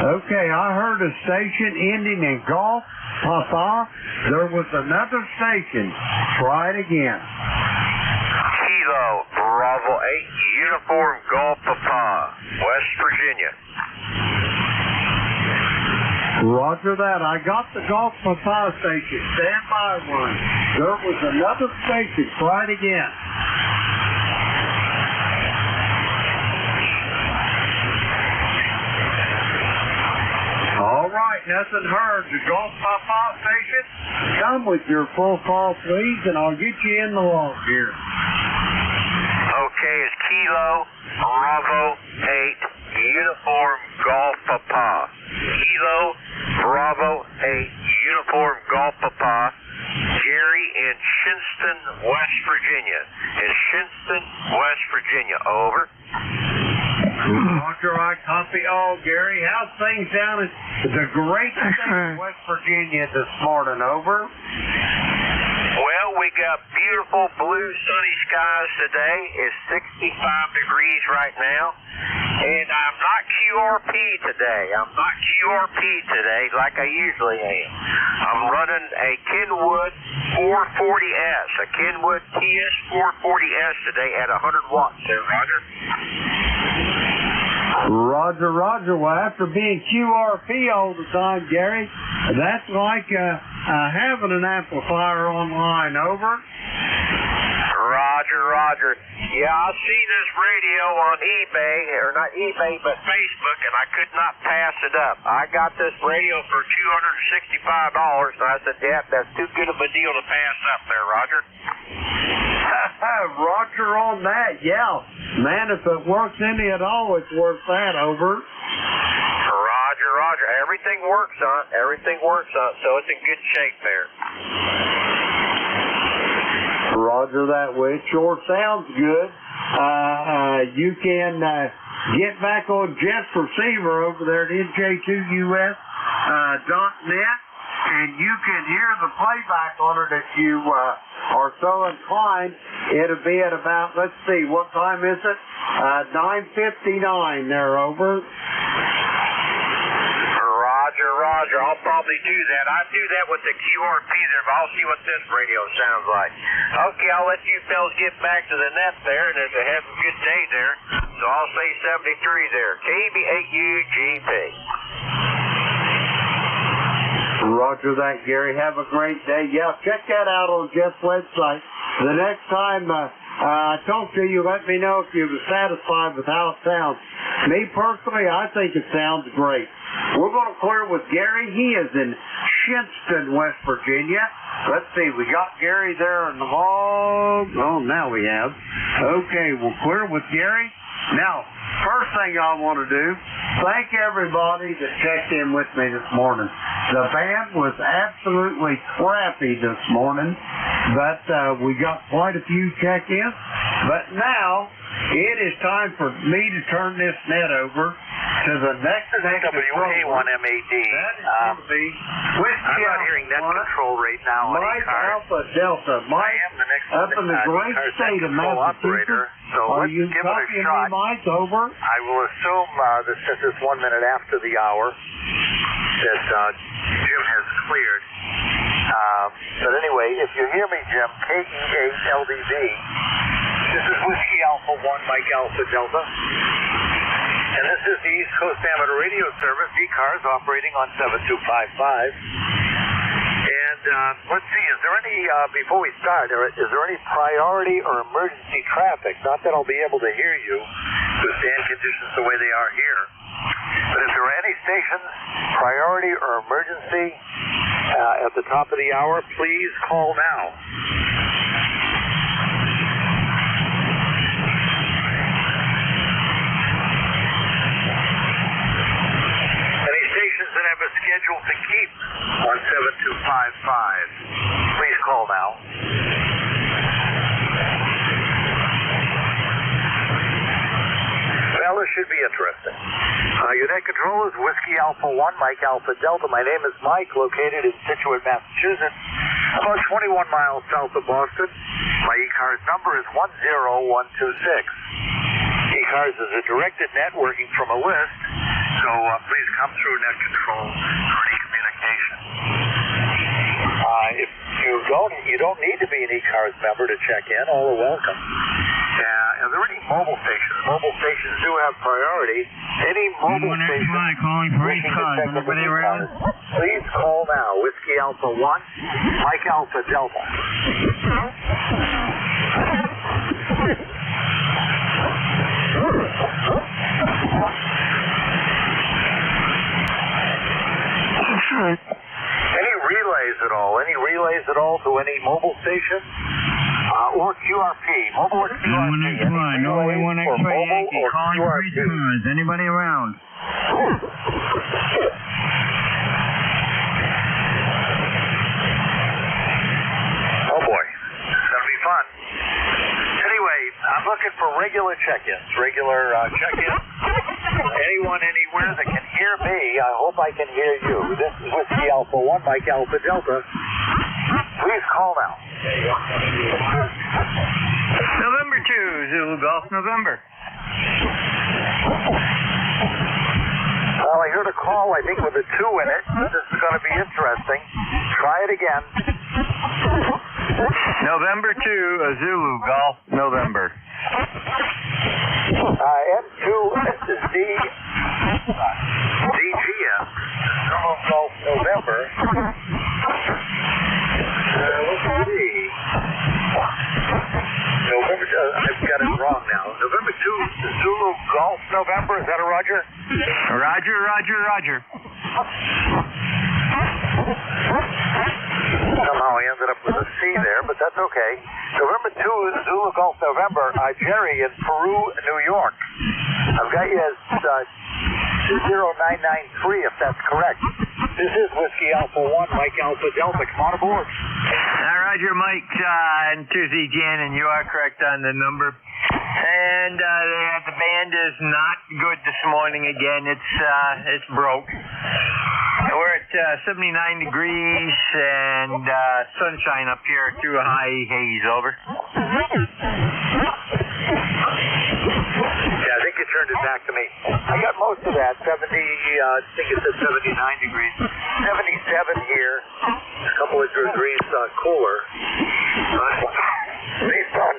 Okay, I heard a station ending in Golf Papa. There was another station. Try it again. Kilo Bravo 8 Uniform Golf Papa, West Virginia. Roger that. I got the Golf Papa station. Stand by one. There was another station. Try it again. All right, nothing heard. The Golf Papa station, come with your full call, please, and I'll get you in the log here. Okay, it's Kilo Bravo 8 Uniform Golf Papa. Kilo Bravo 8 Uniform Golf Papa. Gary in Shinston, West Virginia. In Shinston, West Virginia. Over. Roger, I copy all, Gary. How's things down in the great state of West Virginia this morning? Over. Well, we got beautiful blue sunny skies today. It's 65 degrees right now. And I'm not QRP today. Like I usually am. I'm running a Kenwood 440S. A Kenwood TS 440S today at 100 watts. There, Roger. Roger. Well, after being QRP all the time, Gary, that's like having an amplifier online. Over. Roger. Roger. Yeah, I see this radio on eBay, or not eBay, but Facebook, and I could not pass it up. I got this radio for $265, and I said, yeah, that's too good of a deal to pass up there, Roger. Roger on that, yeah. Man, if it works any at all, it's worth that, over. Roger. Everything works on it, so it's in good shape there. Roger that way. It sure sounds good. You can get back on Jeff's receiver over there at NJ2US.net, and you can hear the playback on it if you are so inclined. It'll be at about, let's see, what time is it? 9:59 there, over. Roger. I'll probably do that. I do that with the QRP there, but I'll see what this radio sounds like. Okay, I'll let you fellas get back to the net there, and have a good day there. So I'll say 73 there. KB8UGP. Roger that, Gary. Have a great day. Yeah, check that out on Jeff's website. The next time I talk to you, let me know if you were satisfied with how it sounds. Me personally, I think it sounds great. We're going to clear with Gary. He is in Shinston, West Virginia. Let's see, we got Gary there in the log. Oh, now we have. Okay, we'll clear with Gary. Now, first thing I want to do, thank everybody that checked in with me this morning. The band was absolutely crappy this morning, but we got quite a few check-ins. But now, it is time for me to turn this net over to the next WA1MAD. I'm not hearing net control right now on Mike ECARS. Alpha Delta. Mike, up in the great state of Massachusetts. Are you copying me, Mike? Over. I will assume that since it's 1 minute after the hour, that Jim has cleared. But anyway, if you hear me, Jim, KE8LDV, this is Whiskey Alpha 1, Mike Alpha Delta. And this is the East Coast Amateur Radio Service, ECARS, operating on 7255. And let's see, is there any, before we start, is there any priority or emergency traffic? Not that I'll be able to hear you with stand conditions the way they are here. But if there are any stations, priority or emergency, at the top of the hour, please call now. Any stations that have a schedule to keep on 7255, please call now. Well, this should be interesting. Your net control is Whiskey Alpha 1, Mike Alpha Delta. My name is Mike, located in Situate, Massachusetts, about 21 miles south of Boston. My ECARS number is 10126. ECARS is a directed net working from a list, so please come through net control for any communication. If you don't need to be an ECARS member to check in. All are welcome. Are there any mobile stations? Mobile stations do have priority. Any mobile station calling for ECARS. Anybody around? Please call now. Whiskey Alpha 1, Mike Alpha Delta. Any relays at all? Any relays at all to any mobile station? Or QRP? Mobile or QRP? Norway 1 X-ray Yankee, calling for ECARS. Anybody around? Oh boy, it's gonna be fun. Anyway, I'm looking for regular check-ins. Anyone anywhere that can hear me, I hope I can hear you. This is Whiskey Alpha 1, Mike Alpha Delta. Please call now. November 2, Zulu Golf, November. Well, I heard a call, I think, with a 2 in it. This is going to be interesting. Try it again. November 2, Zulu Golf, November. M2, this is DGM, Zulu Golf, November. Let's see. November, Roger. Somehow I ended up with a C there, but that's okay. November 2, Zulu Golf November, Jerry in Peru, New York. I've got you as 20993, if that's correct. This is Whiskey Alpha 1, Mike Alpha Delta. Come on aboard. Roger, Mike, and 2ZGN, and you are correct on the number. And the band is not good this morning again. It's broke. We're at 79 degrees and sunshine up here through a high haze. Over. Yeah, I think you turned it back to me. I got most of that. 70, I think it said 79 degrees. 77 here. A couple of degrees cooler. Based on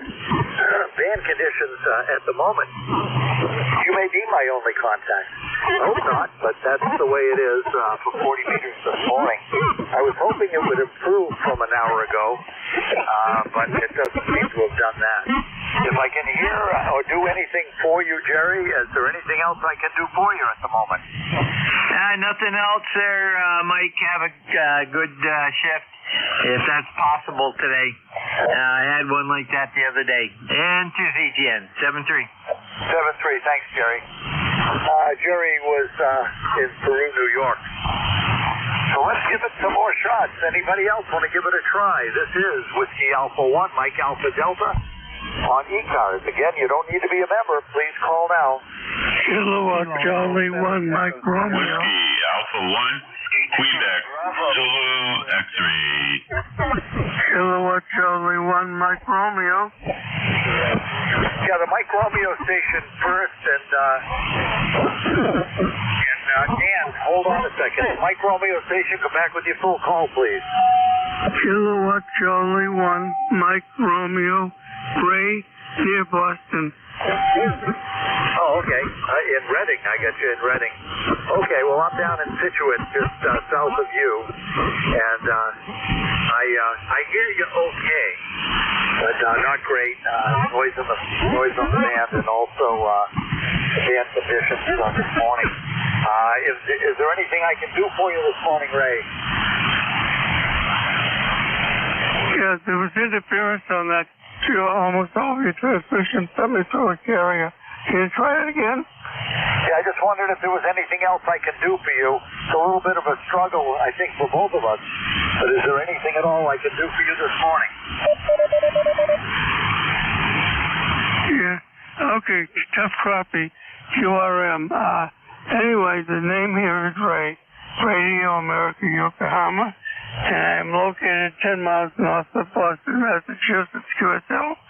band conditions at the moment, you may be my only contact. I hope not, but that's the way it is for 40 meters this morning. I was hoping it would improve from an hour ago, but it doesn't seem to have done that. If I can hear or do anything for you, Jerry, is there anything else I can do for you at the moment? Nothing else there, Mike. Have a good shift, if that's possible today. I had one like that the other day. And 2ZGN, 73. 73, thanks, Jerry. Jerry was in Peru, New York. So let's give it some more shots. Anybody else want to give it a try? This is Whiskey Alpha 1, Mike Alpha Delta on ECARS. Again, you don't need to be a member. Please call now. Kilowatt Charlie 1, Mike Romeo. Whiskey Alpha 1, Quebec, Zulu X-ray. Kilowatt Charlie 1, Mike Romeo. Yeah, the Mike Romeo station first, and Dan, hold on a second. Mike Romeo station, come back with your full call, please. Kilowatt Charlie 1, Mike Romeo, Ray, near Boston. Oh, okay. In Reading. I got you in Reading. Okay, well, I'm down in Situate, just south of you, and I hear you okay, but not great. Noise on the band, and also band conditions this morning. Is there anything I can do for you this morning, Ray? Yeah, there was interference on that almost all of your transmission semi-trailer carrier. Can you try it again? Yeah, I just wondered if there was anything else I could do for you. It's a little bit of a struggle, I think, for both of us. But is there anything at all I can do for you this morning? Yeah. Okay. Tough crappie. QRM. Anyway, the name here is Ray. Radio America, Yokohama. And I'm located 10 miles north of Boston, Massachusetts, QSL.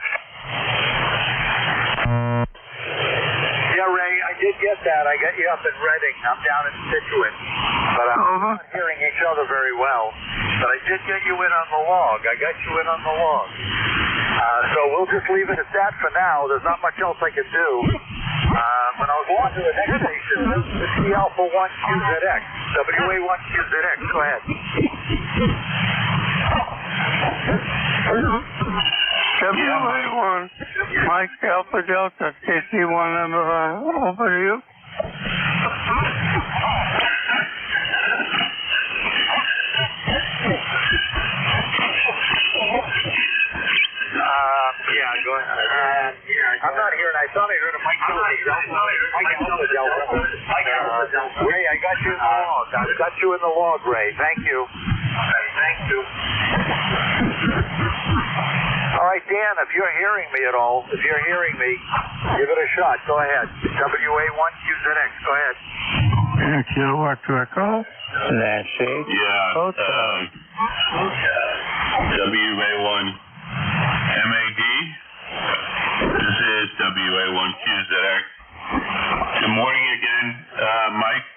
Yeah, Ray, I did get that. I got you up in Reading. I'm down in Situate. But I'm not hearing each other very well. But I did get you in on the log. I got you in on the log. So we'll just leave it at that for now. There's not much else I can do. But I'll go on to the next station. This is the Alpha 1 QZX. WA1 QZX. Go ahead. WA1, Mike Alpha Delta, KC1 number, over to you. Yeah, go ahead. I'm not hearing. I thought I heard a Mike Alpha Delta. Ray, I got you in the log. I got you in the log, Ray. Thank you. Thank you. All right, Dan, if you're hearing me at all, give it a shot. Go ahead. WA1 QZX. Go ahead. Kilowatt to echo. That's it. Yeah. WA1 MAD. This is WA1 QZX. Good morning again, Mike.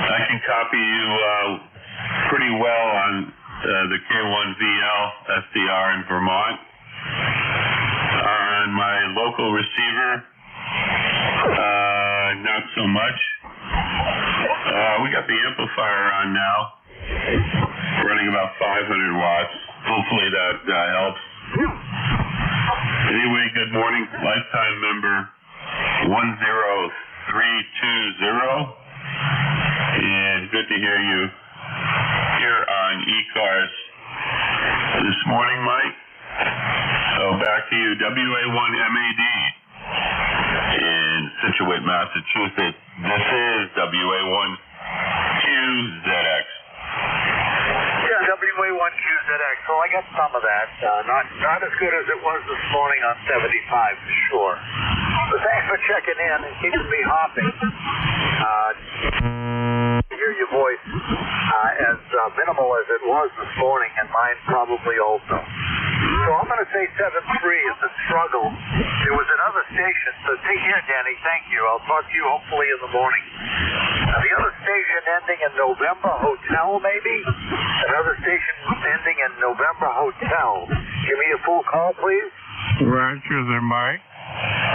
I can copy you pretty well on the K1VL SDR in Vermont. On my local receiver, not so much. We got the amplifier on now, running about 500 watts. Hopefully that helps. Anyway, good morning, lifetime member 1039. 320. And good to hear you here on ECARS this morning, Mike. So back to you, WA1MAD in Situate, Massachusetts. This is WA1QZX. Yeah, WA1QZX. So I got some of that. Not as good as it was this morning on 75, for sure. But thanks for checking in and keeping me hopping. Hear your voice as minimal as it was this morning, and mine probably also. So I'm going to say 7-3 is a struggle. There was another station, so take care, Danny. Thank you. I'll talk to you hopefully in the morning. The other station ending in November Hotel, maybe? Another station ending in November Hotel. Give me a full call, please. Roger there, Mike.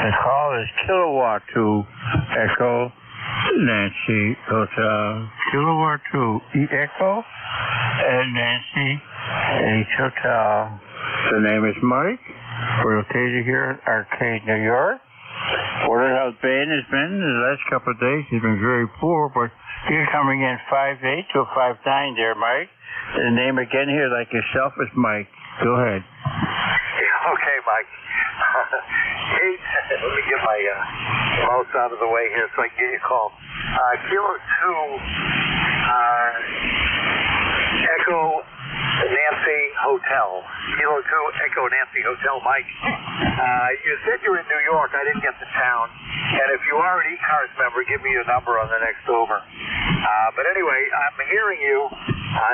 The call is Kilowatt 2 Echo Nancy Hotel. Kilowatt 2 Echo and Nancy H Hotel. The name is Mike. We're located here in Arcade, New York. Word how bad it's been the last couple of days. It's been very poor, but you're coming in 5'8" to a 5'9" there, Mike. The name again here, like yourself, is Mike. Go ahead. Okay, Mike. Hey, let me get my mouse out of the way here so I can get your call. Kilo 2 Echo Nancy Hotel. Kilo 2 Echo Nancy Hotel, Mike. You said you were in New York. I didn't get the town. And if you are an ECARS member, give me your number on the next over. But anyway, I'm hearing you.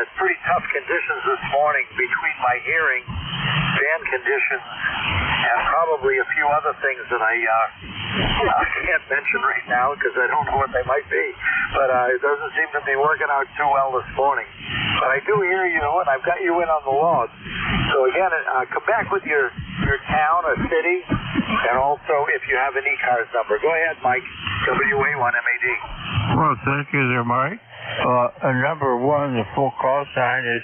It's pretty tough conditions this morning between my hearing, band conditions, and probably a few other things that I can't mention right now because I don't know what they might be. But it doesn't seem to be working out too well this morning. But I do hear you, and I've got you in on the log. So again, come back with your town or city, and also if you have an ECARS number. Go ahead, Mike. WA1MAD. Well, thank you there, Mike. Number one, the full call sign is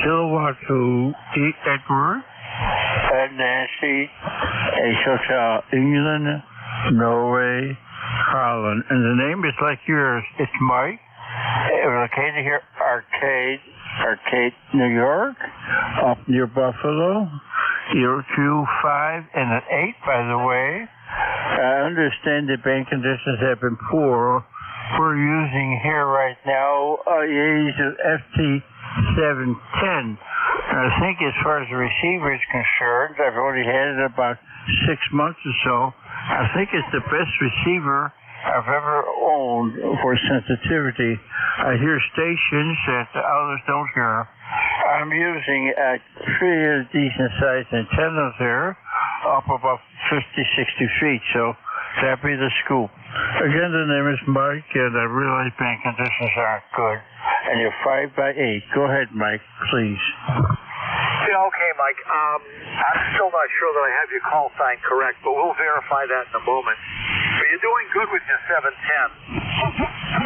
Kilowatt 2 E. Edward and Nancy H Hotel, England, Norway, Holland. And the name is like yours. It's Mike. We're located here, Arcade, New York, up near Buffalo. 025 and an 8, by the way. I understand the bank conditions have been poor. We're using here right now the FT710. I think as far as the receiver is concerned, I've already had it about 6 months or so. I think it's the best receiver I've ever owned for sensitivity. I hear stations that others don't hear. I'm using a pretty decent sized antenna there, up about 50, 60 feet, so that'd be the scoop. Again, the name is Mike, and I realize bank conditions aren't good. And you're 5'8". Go ahead, Mike, please. Yeah, okay, Mike. I'm still not sure that I have your call sign correct, but we'll verify that in a moment. But you're doing good with your 710.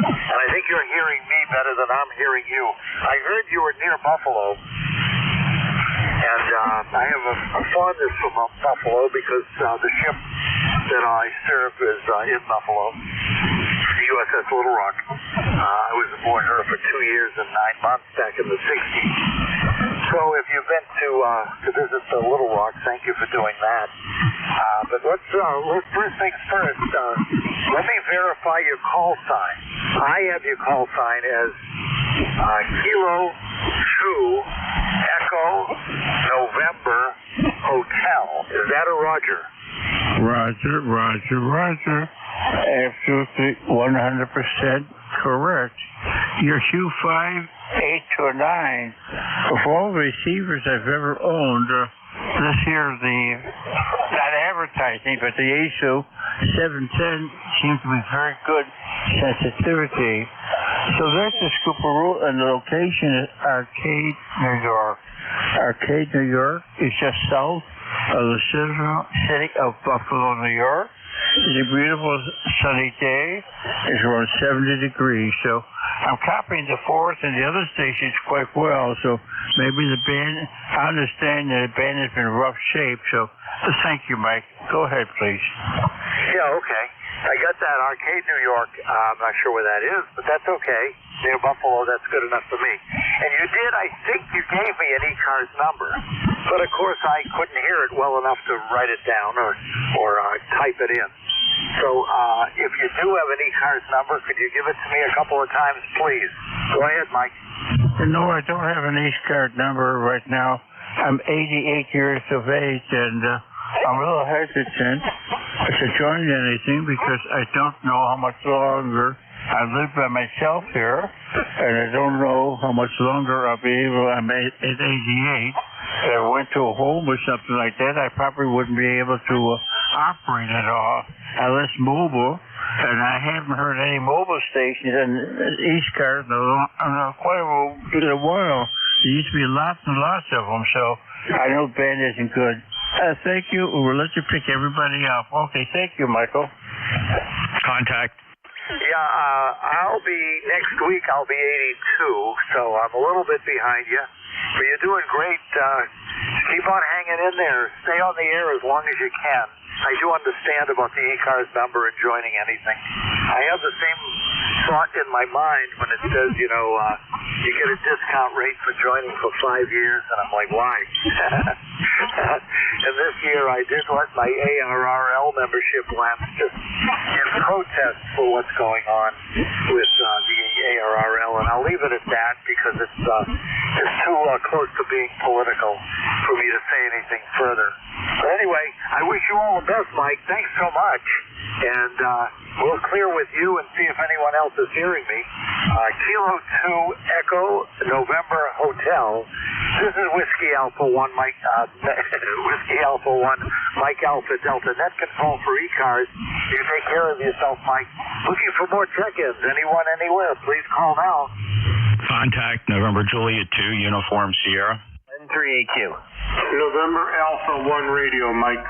And I think you're hearing me better than I'm hearing you. I heard you were near Buffalo. And I have a fondness for Buffalo because the ship that I serve is in Buffalo, the USS Little Rock. I was aboard her for 2 years and 9 months back in the 60s. So if you've been to visit the Little Rock, thank you for doing that. But let's first things first. Let me verify your call sign. I have your call sign as Kilo 2 Echo November Hotel. Is that a Roger? Roger. Absolutely 100% correct. Your Q5, 8 to a 9. Of all the receivers I've ever owned, this here, not advertising, but the ASU 710 seems to be very good sensitivity. So that's the Scooperoo, and the location is Arcade, New York. Arcade, New York is just south of the city of Buffalo, New York. It's a beautiful sunny day. It's around 70 degrees. So I'm copying the fourth and the other stations quite well. So maybe the band, I understand that the band has been in rough shape. So thank you, Mike. Go ahead, please. Yeah, okay. I got that, Arcade, New York. I'm not sure where that is, but that's okay. Near Buffalo, that's good enough for me. And you did, I think you gave me an ECARS number, but of course I couldn't hear it well enough to write it down or type it in. So if you do have an ECARS number, could you give it to me a couple of times, please? Go ahead, Mike. No, I don't have an ECARS number right now. I'm 88 years of age, and I'm a little hesitant to join anything because I don't know how much longer I live by myself here, and I don't know how much longer I'll be able. I'm at 88. If I went to a home or something like that, I probably wouldn't be able to operate at all unless mobile. And I haven't heard any mobile stations in ECARS in quite a while. There used to be lots and lots of them, so I know band isn't good. Thank you. We'll let you pick everybody up. Okay, thank you, Michael. Contact. Yeah, next week I'll be 82, so I'm a little bit behind you. But you're doing great. Keep on hanging in there. Stay on the air as long as you can. I do understand about the ECARS number and joining anything. I have the same thought in my mind when it says, you get a discount rate for joining for 5 years, and I'm like, why? And this year I did let my ARRL membership lapse just in protest for what's going on with the ARRL, and I'll leave it at that because it's too close to being political for me to say anything further. But anyway, I wish you all the best, Mike. Thanks so much. And we'll clear with you and see if anyone else is hearing me. Kilo 2 Echo November Hotel. This is Whiskey Alpha 1, Mike. Whiskey Alpha 1, Mike Alpha Delta. Net control for ECARS. You take care of yourself, Mike. Looking for more check-ins. Anyone, anywhere, please call now. Contact November Juliet 2, Uniform Sierra. 3AQ. November Alpha 1 Radio, Mike.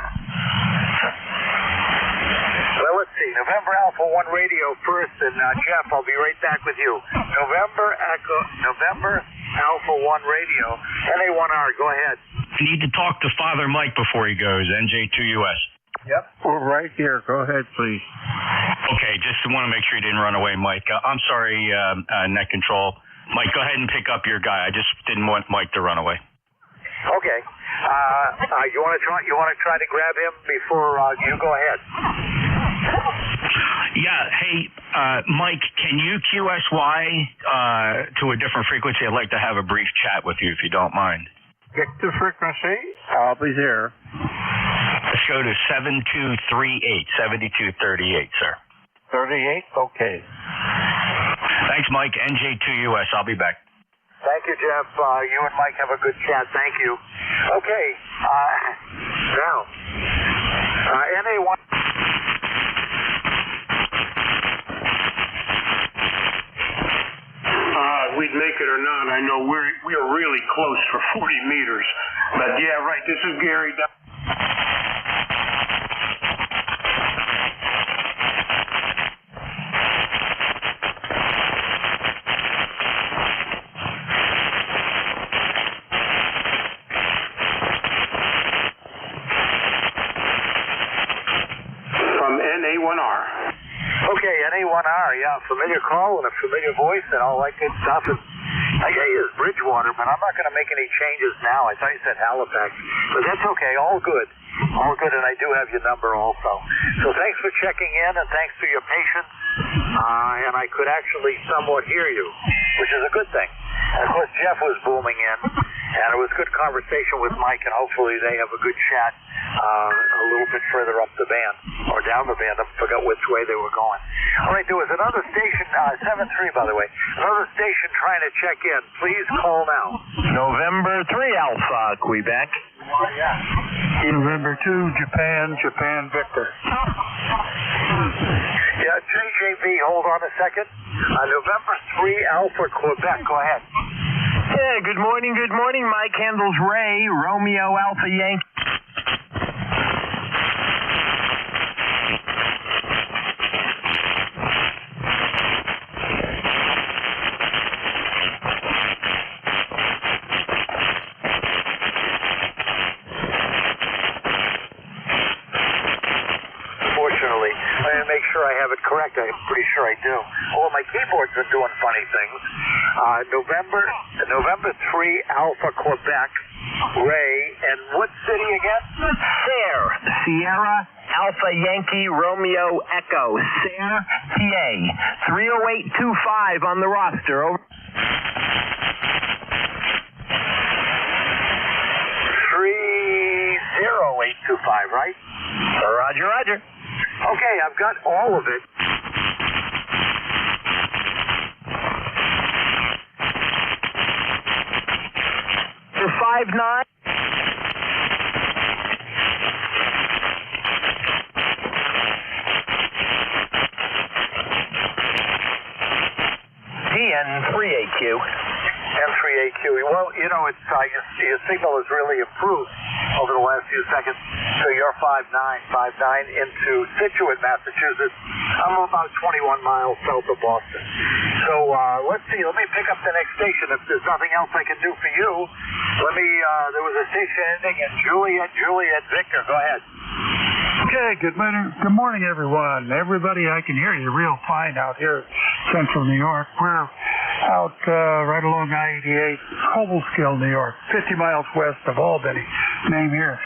Well, let's see. November Alpha 1 Radio first, and Jeff, I'll be right back with you. November Alpha 1 Radio. NA1R, go ahead. I need to talk to Father Mike before he goes, NJ2US. Yep. We're right here. Go ahead, please. Okay, just want to make sure you didn't run away, Mike. I'm sorry, Net Control. Mike, go ahead and pick up your guy. I just didn't want Mike to run away. Okay. You want to try to grab him before you go ahead? Yeah. Hey, Mike, can you QSY to a different frequency? I'd like to have a brief chat with you, if you don't mind. Get the frequency. I'll be there. Let's go to 7238, 7238, sir. 38? Okay. Thanks, Mike. NJ2US. I'll be back. Thank you, Jeff. You and Mike have a good chat. Thank you. Okay. Now, NA1. We'd make it or not, I know we are really close for 40 meters. But yeah, right, this is Gary. From NA1R. Okay, NA1R, yeah, familiar call and a familiar voice and all that good stuff. And I got you as Bridgewater, but I'm not going to make any changes now. I thought you said Halifax, but that's okay. All good. All good, and I do have your number also. So thanks for checking in, and thanks for your patience. And I could actually somewhat hear you, which is a good thing. And of course, Jeff was booming in, and it was good conversation with Mike, and hopefully they have a good chat a little bit further up the band, or down the band. I forgot which way they were going. All right, there was another station, 7-3, by the way, another station trying to check in. Please call now. November 3 Alpha, Quebec. November 2, Japan Victor. Yeah, JJB, hold on a second. November 3 Alpha, Quebec, go ahead. Yeah, good morning, Mike handles Ray, Romeo Alpha Yankee. Make sure I fact, I'm pretty sure I do. Oh, my keyboard's been doing funny things. November 3, Alpha, Quebec, Ray, and what city again? Sayre, Sierra, Alpha Yankee, Romeo, Echo, Sayre, PA. 30825 on the roster. Over. 30825, right? Roger, roger. Okay, I've got all of it. For 5-9. N3AQ. N3AQ. Well, you know, it's your signal has really improved over the last few seconds. So you're 59 into Situate, Massachusetts. I'm about 21 miles south of Boston. So let's see. Let me pick up the next station. If there's nothing else I can do for you, let me. There was a station ending in Juliet, Victor. Go ahead. Okay, good morning, everyone. Everybody, I can hear you real fine out here in central New York. We're out right along I-88, Cobleskill, New York, 50 miles west of Albany. Name here.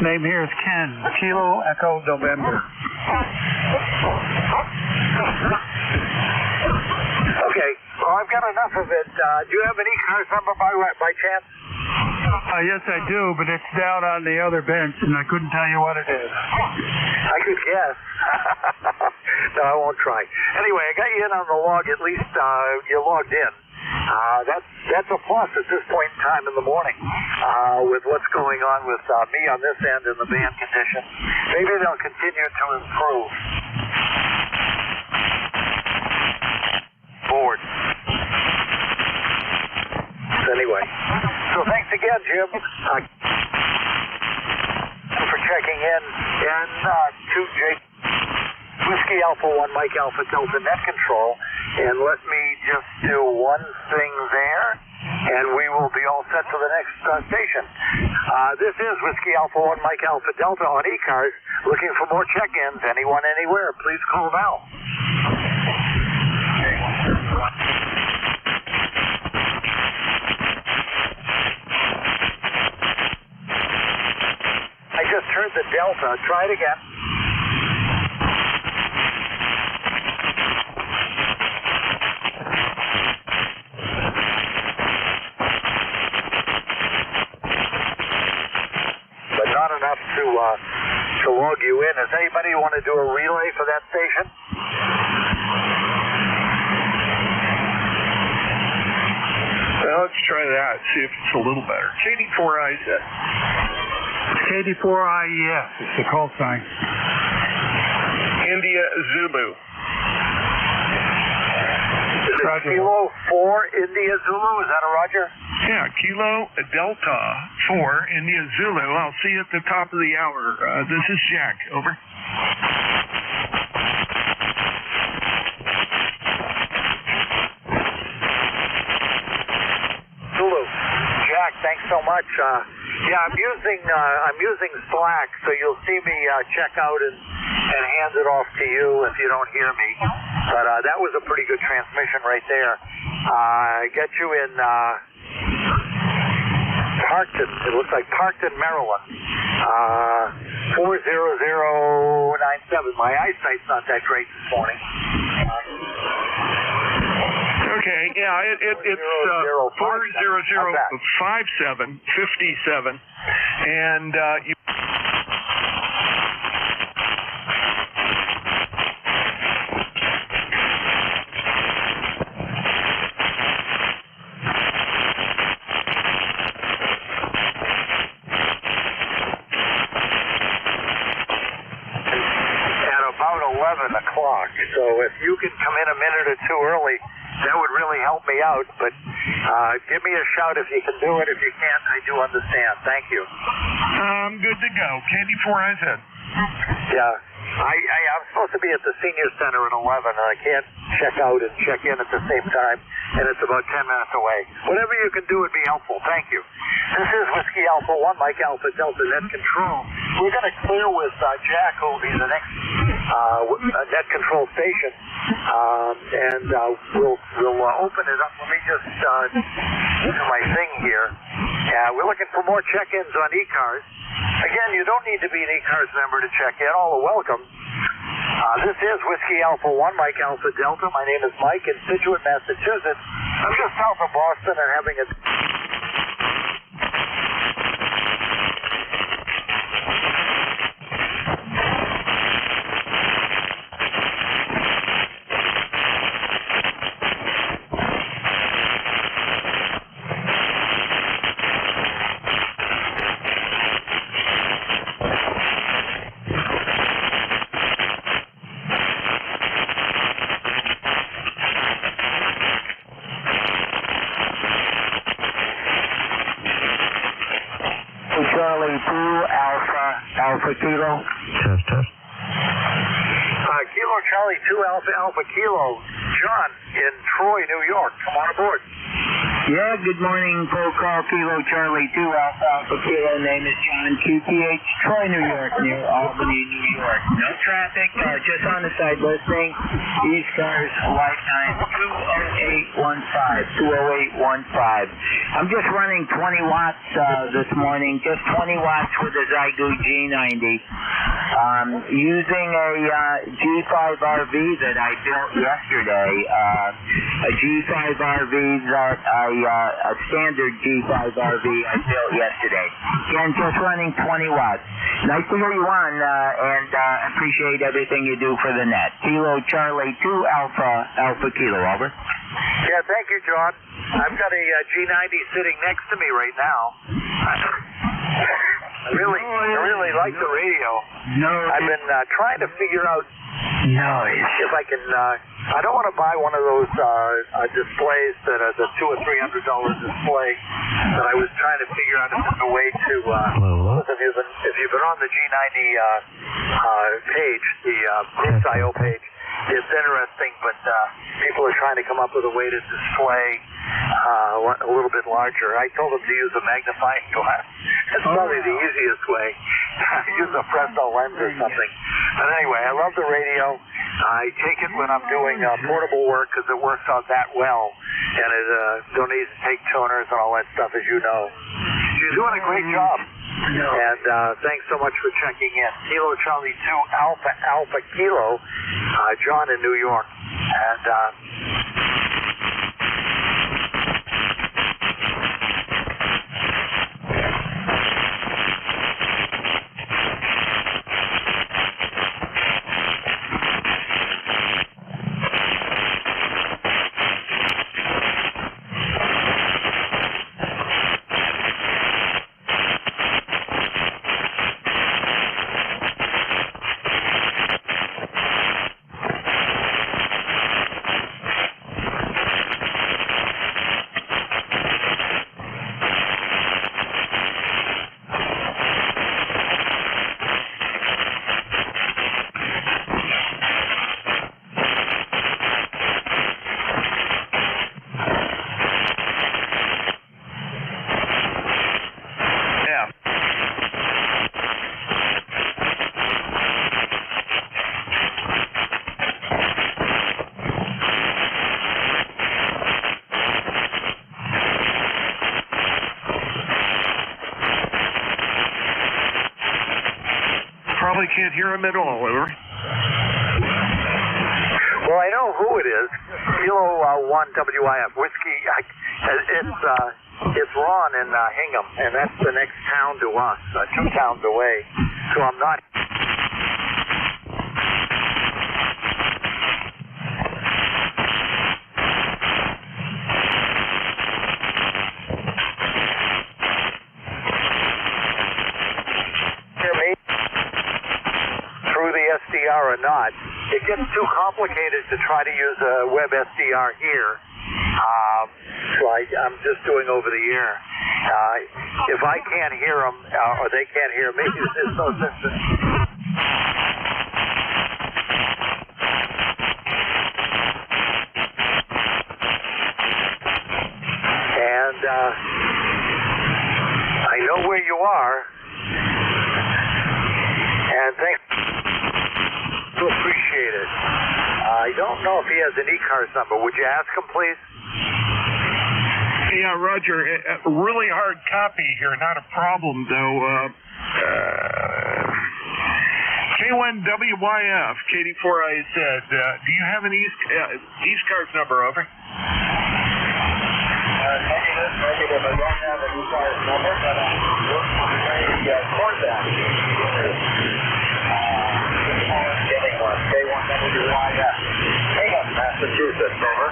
Name here is Ken. Kilo Echo November. Okay. Well, I've got enough of it. Do you have an ECARS number by chance? Yes, I do, but it's down on the other bench, and I couldn't tell you what it is. I could guess. No, I won't try. Anyway, I got you in on the log. At least you logged in. That's a plus at this point in time in the morning with what's going on with me on this end and the band condition. Maybe they'll continue to improve. Board. Anyway, so thanks again, Jim, for checking in. And to Jake, Whiskey Alpha 1, Mike Alpha Delta Net Control. And let me just do one thing there, and we will be all set for the next station. This is Whiskey Alpha 1, Mike Alpha Delta on ECARS. Looking for more check-ins. Anyone, anywhere, please call now. I just heard the Delta. Try it again. Not enough to log you in. Does anybody want to do a relay for that station? Well, let's try that. See if it's a little better. KD4I set. KD4I, yes. It's the call sign. India Zulu. Is it Kilo 4 India Zulu? Is that a Roger? Yeah, Kilo Delta 4 India Zulu. I'll see you at the top of the hour. This is Jack. Over. Zulu. Jack, thanks so much. Yeah, I'm using Slack, so you'll see me check out and hand it off to you if you don't hear me. But that was a pretty good transmission right there. Get you in Parkton. It looks like Parkton, Maryland. 40097. My eyesight's not that great this morning. Okay, yeah, it's 4005757, and you. if you can come in a minute or two early, that would really help me out. But give me a shout if you can do it. If you can't, I do understand. Thank you. I'm good to go. Candy 4 eyes in. Yeah. I'm supposed to be at the senior center at 11, and I can't check out and check in at the same time, and it's about 10 minutes away. Whatever you can do would be helpful. Thank you. This is Whiskey Alpha 1, Mike Alpha Delta Net Control. We're going to clear with Jack, who will be the next net control station, and we'll open it up. Let me just do my thing here. We're looking for more check-ins on ECARS. Again, you don't need to be an ECARS member to check in. All are welcome. This is Whiskey Alpha 1, Mike Alpha Delta. My name is Mike in Situate, Massachusetts. I'm just south of Boston and having a... Charlie 2 Alpha Kilo. Test. Kilo Charlie 2 Alpha Kilo. John in Troy, New York. Come on aboard. Yeah, good morning, Call Kilo Charlie 2 Alpha Kilo. Name is John, QTH, Troy, New York, near Albany, New York. No traffic, just on the side listening. ECARS lifetime 20815. I'm just running 20 watts this morning, just 20 watts with a Zygo G90. Using a G5RV that I built yesterday. A G5RV that a standard G5RV I built yesterday. Again, just running 20 watts. Nice to hear you on, and appreciate everything you do for the net. Kilo Charlie 2 Alpha Kilo, over. Yeah, thank you, John. I've got a G90 sitting next to me right now. I really like the radio. I've been trying to figure out if I can. I don't want to buy one of those displays that are the $200 or $300 display. But I was trying to figure out if there's a way to. If you've been on the G90 page, the Groups IO page, it's interesting, but people are trying to come up with a way to display a little bit larger. I told them to use a magnifying glass. That's probably the easiest way. Use a Fresnel lens or something. But anyway, I love the radio. I take it when I'm doing portable work because it works out that well. And it don't need to take toners and all that stuff, as you know. You're doing a great job. And thanks so much for checking in. Kilo Charlie 2 Alpha Kilo, John in New York. And probably can't hear him at all, over. Well, I know who it is. Kilo 1 WIF Whiskey. It's Ron in Hingham, and that's the next town to us, 2 towns away. So I'm not. Hear me through the SDR or not? It gets too complicated to try to use a web SDR here. So I'm just doing over the air. If I can't hear them, or they can't hear me, there's no sense in... And I know where you are. And thanks. Appreciate it. I don't know if he has an ECARS number. Would you ask him, please? Yeah, Roger. A really hard copy here. Not a problem, though. K1WYF, KD4IZ. Do you have an ECARS number, over? Negative. I don't have an ECARS number, but I'm working on the contact. Getting one. K1WYF. Hingham, Massachusetts, over.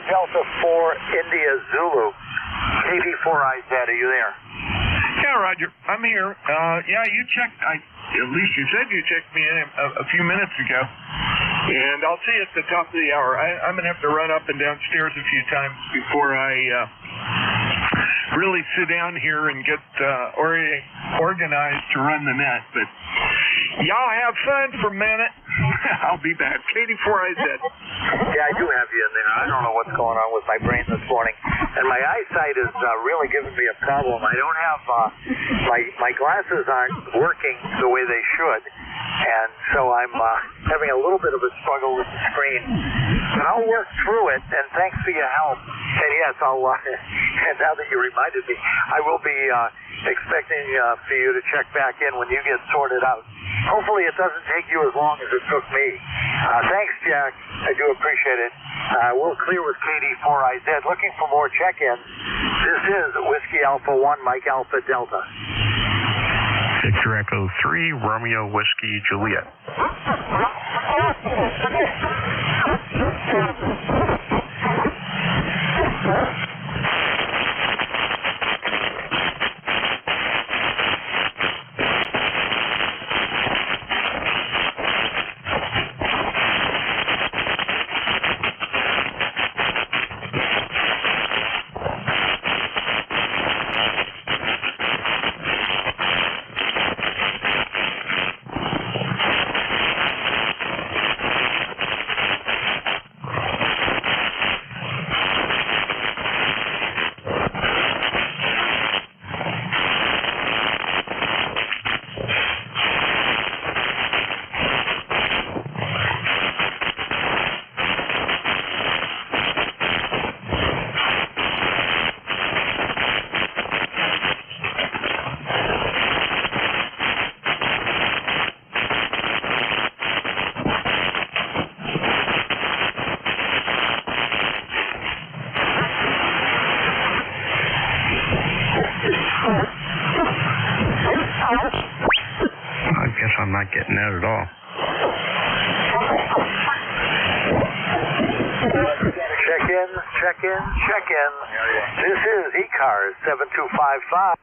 Delta 4 India Zulu. KD4IZ, are you there? Yeah, Roger. I'm here. Yeah, you checked. At least you said you checked me in a few minutes ago. And I'll see you at the top of the hour. I'm going to have to run up and downstairs a few times before I really sit down here and get organized to run the net. But y'all have fun for a minute. I'll be back. KD4IZ. Yeah, I do have you in there. I don't know what's going on with my brain this morning. And my eyesight is really giving me a problem. I don't have, my glasses aren't working the way they should. And so I'm having a little bit of a struggle with the screen. But I'll work through it, and thanks for your help. And yes, I'll, and now that you reminded me, I will be expecting for you to check back in when you get sorted out. Hopefully it doesn't take you as long as it took me. Thanks, Jack. I do appreciate it. We'll clear with KD4IZ. Looking for more check-ins. This is Whiskey Alpha 1, Mike Alpha Delta. Victor Echo 3, Romeo Whiskey Juliet. I'm not getting that at all. Check in. This is ECARS 7255.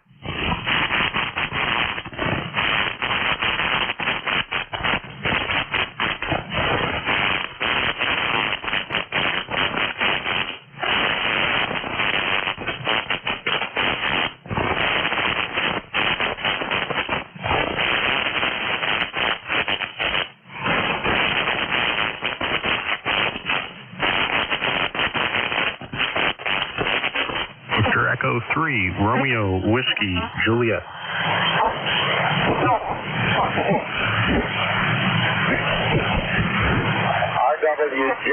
Echo 3, Romeo Whiskey Juliet. RWJ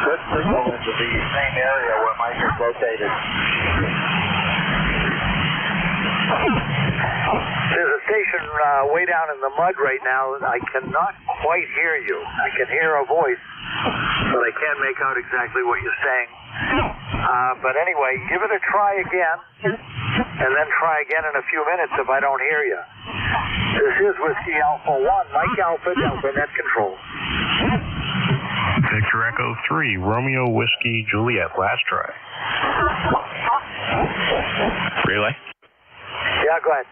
could signal into the same area where Mike is located. There's a station way down in the mud right now. I cannot quite hear you. I can hear a voice, but I can't make out exactly what you're saying. But anyway, give it a try again, and then try again in a few minutes if I don't hear you. This is Whiskey Alpha 1, Mike Alpha, Delta Net Control. Victor Echo 3, Romeo Whiskey Juliet, last try. Relay? Yeah, go ahead.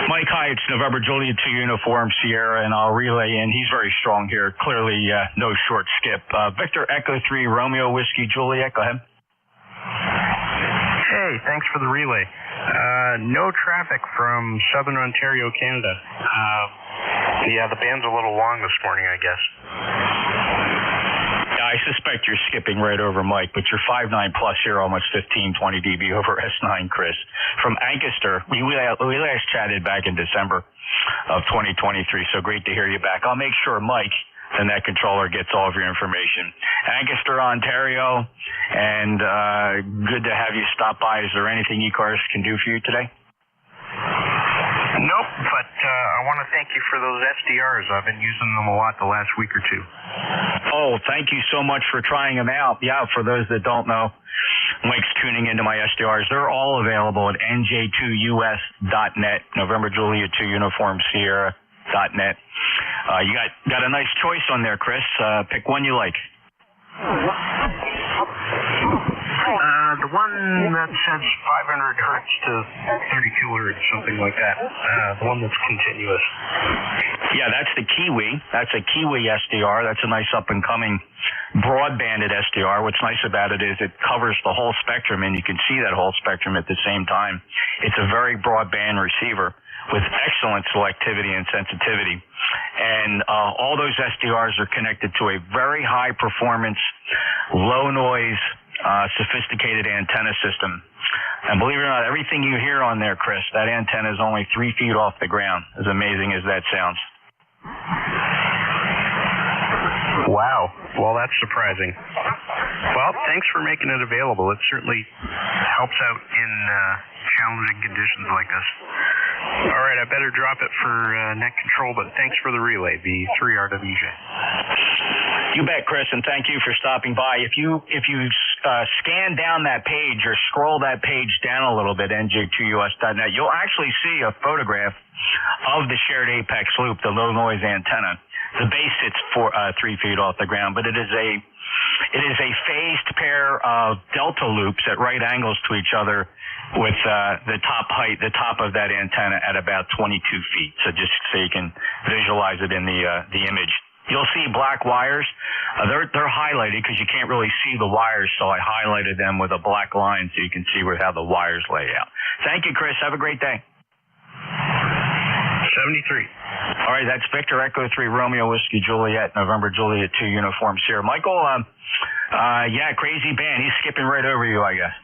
Mike, hi, it's November Juliet 2 Uniform Sierra, and I'll relay in. He's very strong here. Clearly, no short skip. Victor Echo 3, Romeo Whiskey Juliet, go ahead. Hey, thanks for the relay. No traffic from Southern Ontario, Canada. Yeah, the band's a little long this morning, I guess. I suspect you're skipping right over Mike, but you're 5'9" plus here, almost 15, 20 dB over S9, Chris. From Ancaster, we last chatted back in December of 2023, so great to hear you back. I'll make sure Mike, the net controller, gets all of your information. Ancaster, Ontario, and good to have you stop by. Is there anything ECARS can do for you today? Nope, but I want to thank you for those SDRs. I've been using them a lot the last week or two. Oh, thank you so much for trying them out. Yeah, for those that don't know, Mike's tuning into my SDRs. They're all available at nj2us.net, November Juliet 2 Uniform Sierra.net. You got a nice choice on there, Chris. Pick one you like. The one that says 500 hertz to 32 hertz, something like that. The one that's continuous. Yeah, that's the Kiwi. That's a Kiwi SDR. That's a nice up-and-coming broadbanded SDR. What's nice about it is it covers the whole spectrum, and you can see that whole spectrum at the same time. It's a very broadband receiver with excellent selectivity and sensitivity. And all those SDRs are connected to a very high-performance, low-noise, sophisticated antenna system. And believe it or not, everything you hear on there, Chris, that antenna is only 3 feet off the ground, as amazing as that sounds. Wow. Well, that's surprising. Well, thanks for making it available. It certainly helps out in challenging conditions like this. All right, I better drop it for net control, but thanks for the relay, the 3RWJ. You bet, Chris, and thank you for stopping by. If you scan down that page or scroll that page down a little bit, nj2us.net, you'll actually see a photograph of the shared apex loop, the low noise antenna. The base sits 3 feet off the ground, but it is a phased pair of delta loops at right angles to each other, with the top of that antenna at about 22 feet. So just so you can visualize it in the image. You'll see black wires. They're highlighted because you can't really see the wires, so I highlighted them with a black line so you can see how the wires lay out. Thank you, Chris. Have a great day. 73. All right, that's Victor Echo 3 Romeo Whiskey Juliet, November Juliet 2 Uniform Sierra. Michael, yeah, crazy band. He's skipping right over you, I guess.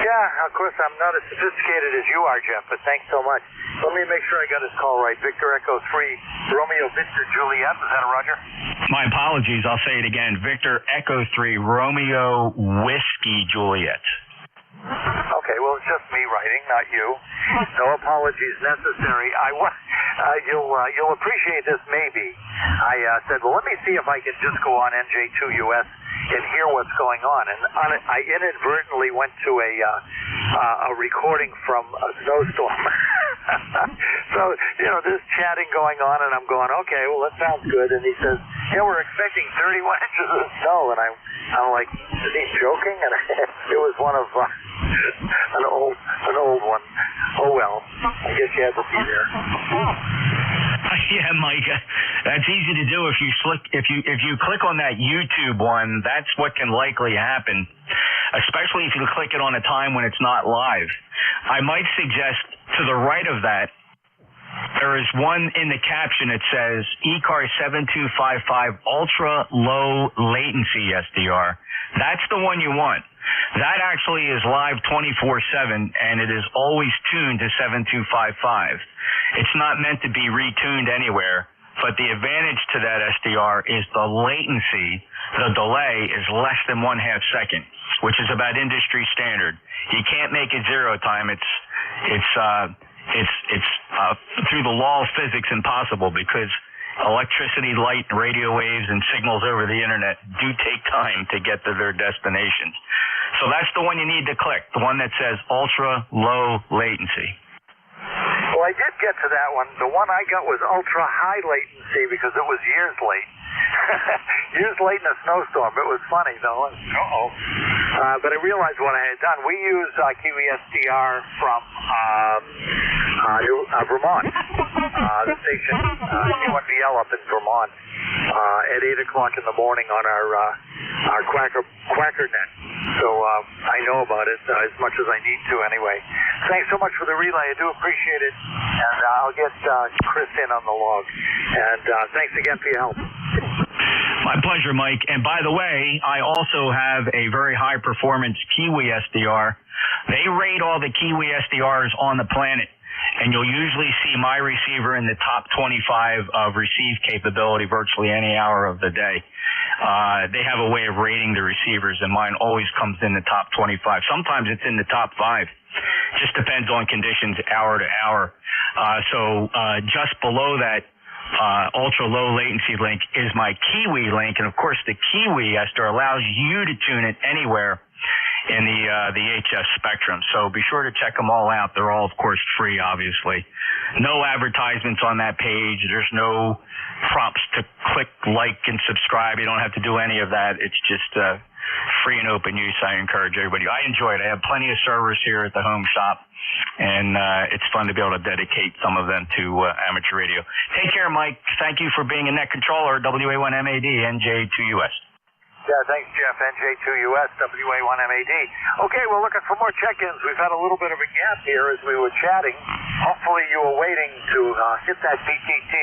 Yeah, of course, I'm not as sophisticated as you are, Jeff, but thanks so much. Let me make sure I got his call right. Victor Echo 3, Romeo Victor Juliet. Is that a Roger? My apologies. I'll say it again. Victor Echo 3, Romeo Whiskey Juliet. Okay, well, it's just me writing, not you. No apologies necessary. You'll appreciate this, maybe. I said, well, let me see if I can just go on NJ2US and hear what's going on. And I inadvertently went to a recording from a snowstorm. So, there's chatting going on, and I'm going, okay, well, that sounds good. And he says, yeah, we're expecting 31 inches of snow. And I'm like, is he joking? And it was one of an old one. Oh well, I guess you had to be there. Yeah, Mike, that's easy to do if you click on that YouTube one. That's what can likely happen, especially if you click it on a time when it's not live. I might suggest to the right of that, there is one in the caption. It says ECARS 7255 Ultra Low Latency SDR. That's the one you want. That actually is live 24/7, and it is always tuned to 7255. It's not meant to be retuned anywhere, but the advantage to that SDR is the latency, the delay is less than 1/2 second, which is about industry standard. You can't make it zero time. It's through the law of physics impossible, because electricity, light, radio waves, and signals over the internet do take time to get to their destinations. So that's the one you need to click, the one that says ultra low latency. Well, I did get to that one. The one I got was ultra high latency because it was years late. Years late in a snowstorm. It was funny, though. But I realized what I had done. We use Kiwi SDR from Vermont. The station, K1VL up in Vermont, at 8 o'clock in the morning on our Quacker net. So I know about it as much as I need to anyway. Thanks so much for the relay. I do appreciate it. And I'll get Chris in on the log. And thanks again for your help. My pleasure, Mike. And by the way, I also have a very high performance Kiwi SDR. They rate all the Kiwi SDRs on the planet, and you'll usually see my receiver in the top 25 of receive capability virtually any hour of the day. They have a way of rating the receivers, and mine always comes in the top 25. Sometimes it's in the top 5. Just depends on conditions hour to hour. So just below that ultra low latency link is my Kiwi link, and of course the Kiwi SDR allows you to tune it anywhere in the HS spectrum. So be sure to check them all out. They're all, of course, free, obviously. No advertisements on that page. There's no prompts to click, like, and subscribe. You don't have to do any of that. It's just free and open use. I encourage everybody. I enjoy it. I have plenty of servers here at the home shop, and it's fun to be able to dedicate some of them to amateur radio. Take care, Mike. Thank you for being a net controller, WA1MAD, NJ2US. Yeah, thanks, Jeff. NJ2US, WA1MAD. Okay, we're looking for more check-ins. We've had a little bit of a gap here as we were chatting. Hopefully you were waiting to hit that BTT.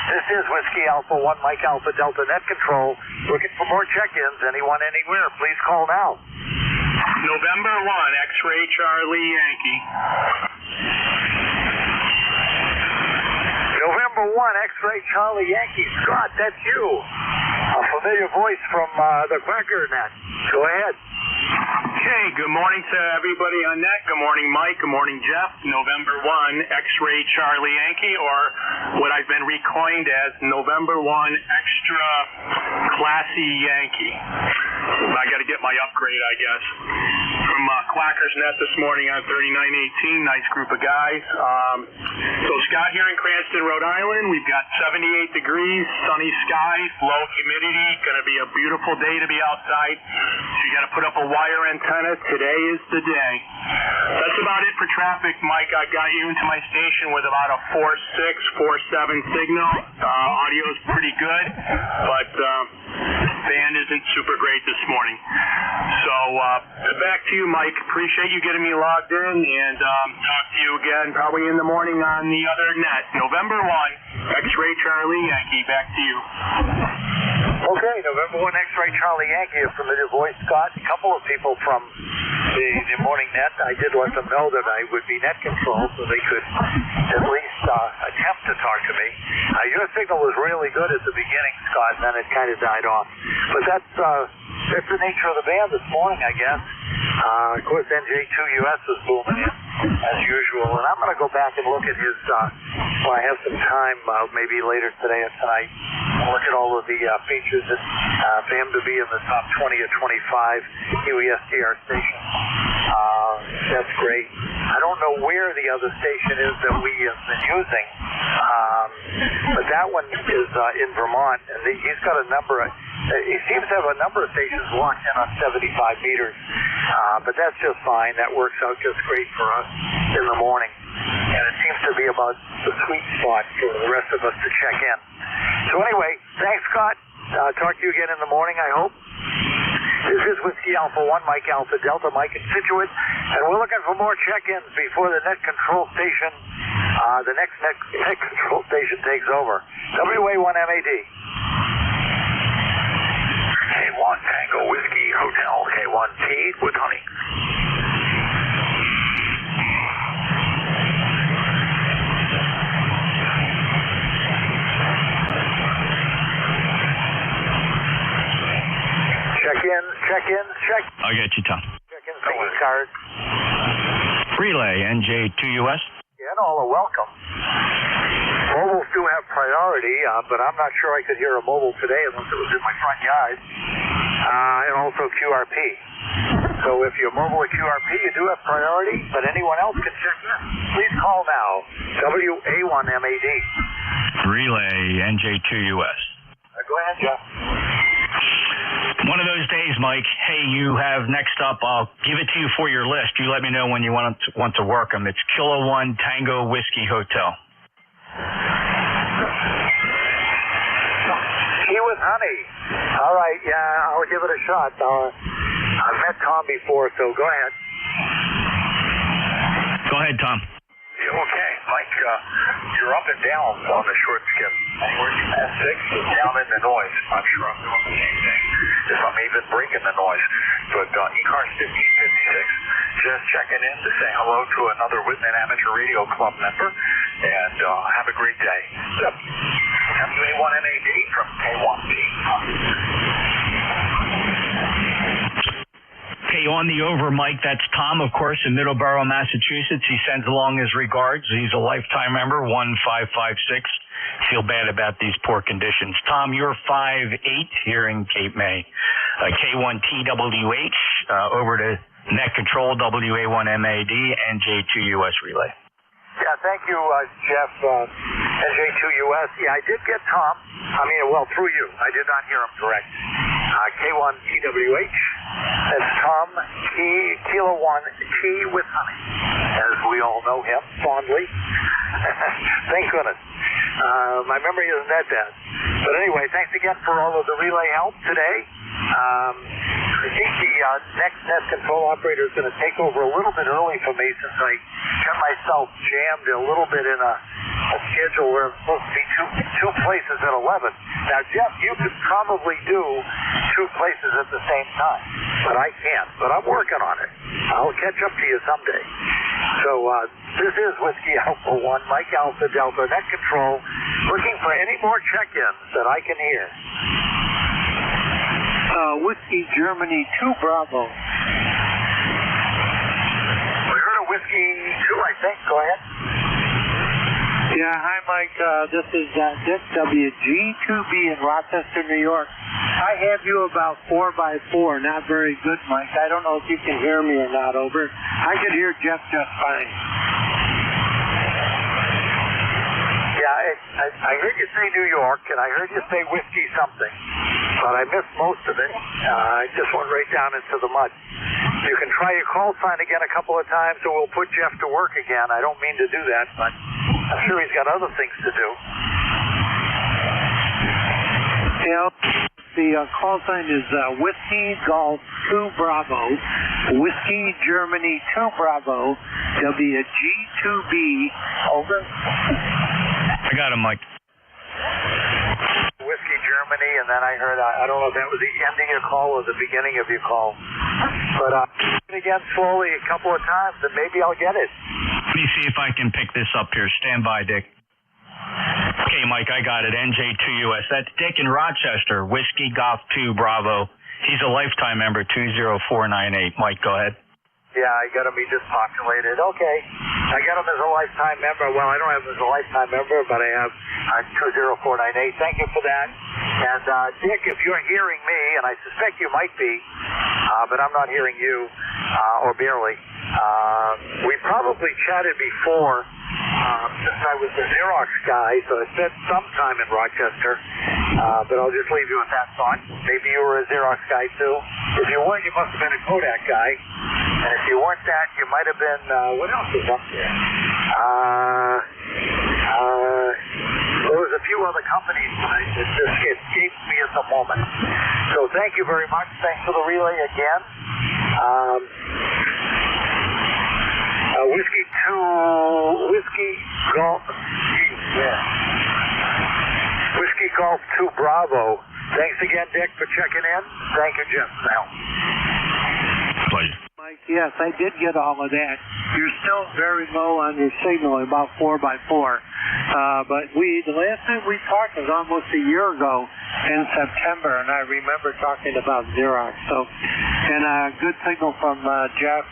This is Whiskey Alpha 1, Mike Alpha Delta Net Control. Looking for more check-ins. Anyone, anywhere, please call now. November 1, X-Ray Charlie Yankee. November 1, X-Ray Charlie Yankee. Scott, that's you. A familiar voice from the Quacker net. Go ahead. Okay, good morning to everybody on net. Good morning, Mike. Good morning, Jeff. November 1, X-Ray Charlie Yankee, or what I've been recoined as November 1, Extra Classy Yankee. I got to get my upgrade, I guess. From Quacker's Net this morning on 3918. Nice group of guys. So Scott here in Cranston, Rhode Island. We've got 78 degrees, sunny skies, low humidity. Going to be a beautiful day to be outside. So you got to put up a wire antenna. Today is the day. That's about it for traffic, Mike. I got you into my station with about a 4.6, 4.7 signal. Audio's pretty good, but band isn't super great this morning. So back to you, Mike. Appreciate you getting me logged in, and talk to you again probably in the morning on the other net. November 1, X-Ray Charlie Yankee. Back to you. Okay, November 1, X-Ray Charlie Yankee, a familiar voice, Scott. A couple of people from the morning net, I did let them know that I would be net control so they could at least attempt to talk to me. Your signal was really good at the beginning, Scott, and then it kind of died off. But that's the nature of the band this morning, I guess. Of course, NJ2US was booming in, as usual. And I'm going to go back and look at his, when I have some time, maybe later today or tonight, look at all of the features that, for him to be in the top 20 or 25 Kiwi SDR stations. That's great. I don't know where the other station is that we have been using, but that one is in Vermont, and he's got a number of, he seems to have a number of stations locked in on 75 meters, but that's just fine. That works out just great for us in the morning, and it seems to be about the sweet spot for the rest of us to check in. So anyway, thanks, Scott. Talk to you again in the morning, I hope. This is Whiskey Alpha 1, Mike Alpha Delta, Mike in Scituate, and we're looking for more check-ins before the net control station, the next net control station takes over. WA1MAD. K1 Tango Whiskey Hotel, K1T, with honey. Check. I'll get you, Tom. Check in for ECARS. Relay, NJ2US. Yeah, and all are welcome. Mobiles do have priority, but I'm not sure I could hear a mobile today unless it was in my front yard. And also QRP. So if you're mobile at QRP, you do have priority, but anyone else can check in. Please call now. WA1MAD. Relay, NJ2US. Go ahead, Jeff. One of those days, Mike. Hey, you have next up. I'll give it to you for your list. You let me know when you want to work them. It's Kilo 1 Tango Whiskey Hotel. Tea with honey. All right, yeah, I'll give it a shot. I've met Tom before, so go ahead. Go ahead, Tom. Okay, Mike, you're up and down on the short skip. Anywhere you pass 6, down in the noise. I'm sure I'm doing the same thing, if I'm even breaking the noise. But ECARS 1556, just checking in to say hello to another Whitman Amateur Radio Club member, and have a great day. Yep. WA1MAD from K1T. Okay, on the over, Mike, that's Tom, of course, in Middleborough, Massachusetts. He sends along his regards. He's a lifetime member, 1556. Feel bad about these poor conditions. Tom, you're 5'8" here in Cape May. K1TWH, over to Net Control, WA1MAD, NJ2US Relay. Yeah, thank you, Jeff, NJ2US. Yeah, I did get Tom. Through you. I did not hear him correct. K1TWH. That's Tom Kilo 1 Tea with honey, as we all know him fondly. Thank goodness. My memory isn't that bad. But anyway, thanks again for all of the relay help today. I think the next Net Control operator is going to take over a little bit early for me since I got myself jammed a little bit in a schedule where I'm supposed to be two places at 11. Now, Jeff, you could probably do 2 places at the same time, but I can't. But I'm working on it. I'll catch up to you someday. So this is Whiskey Alpha 1, Mike Alpha Delta, Net Control, looking for any more check-ins that I can hear. Whiskey Germany 2 Bravo. We heard of Whiskey 2, I think. Go ahead. Yeah, hi, Mike. This is Dick WG2B in Rochester, New York. I have you about 4x4. Not very good, Mike. I don't know if you can hear me or not, over. I could hear Jeff just fine. I heard you say New York, and I heard you say whiskey something, but I missed most of it. I just went right down into the mud. You can try your call sign again a couple of times, or we'll put Jeff to work again. I don't mean to do that, but I'm sure he's got other things to do. Yeah, the call sign is Whiskey Golf 2 Bravo, Whiskey Germany 2 Bravo, WG2B, over. I got him, Mike. Whiskey Germany, and then I heard, I don't know if that was the end of your call or the beginning of your call. But again slowly a couple of times, and maybe I'll get it. Let me see if I can pick this up here. Stand by, Dick. Okay, Mike, I got it. NJ2US. That's Dick in Rochester. Whiskey Golf 2 Bravo. He's a lifetime member, 20498. Mike, go ahead. Yeah, I got him. He just populated. Okay. I got him as a lifetime member. Well, I don't have him as a lifetime member, but I have 20498. Thank you for that. And, Dick, if you're hearing me, and I suspect you might be, but I'm not hearing you, or barely, we probably chatted before, since I was the Xerox guy, so I spent some time in Rochester, but I'll just leave you with that thought. Maybe you were a Xerox guy, too. If you weren't, you must have been a Kodak guy. And if you weren't that, you might have been, what else is up there? There was a few other companies that just escaped me at the moment. So thank you very much. Thanks for the relay again. Whiskey Golf 2 Bravo. Thanks again, Dick, for checking in. Thank you, Jim. Now. Pleasure. Mike. Yes, I did get all of that. You're still very low on your signal, about 4x4. But the last time we talked was almost a year ago in September, and I remember talking about Xerox. So, and good signal from Jeff.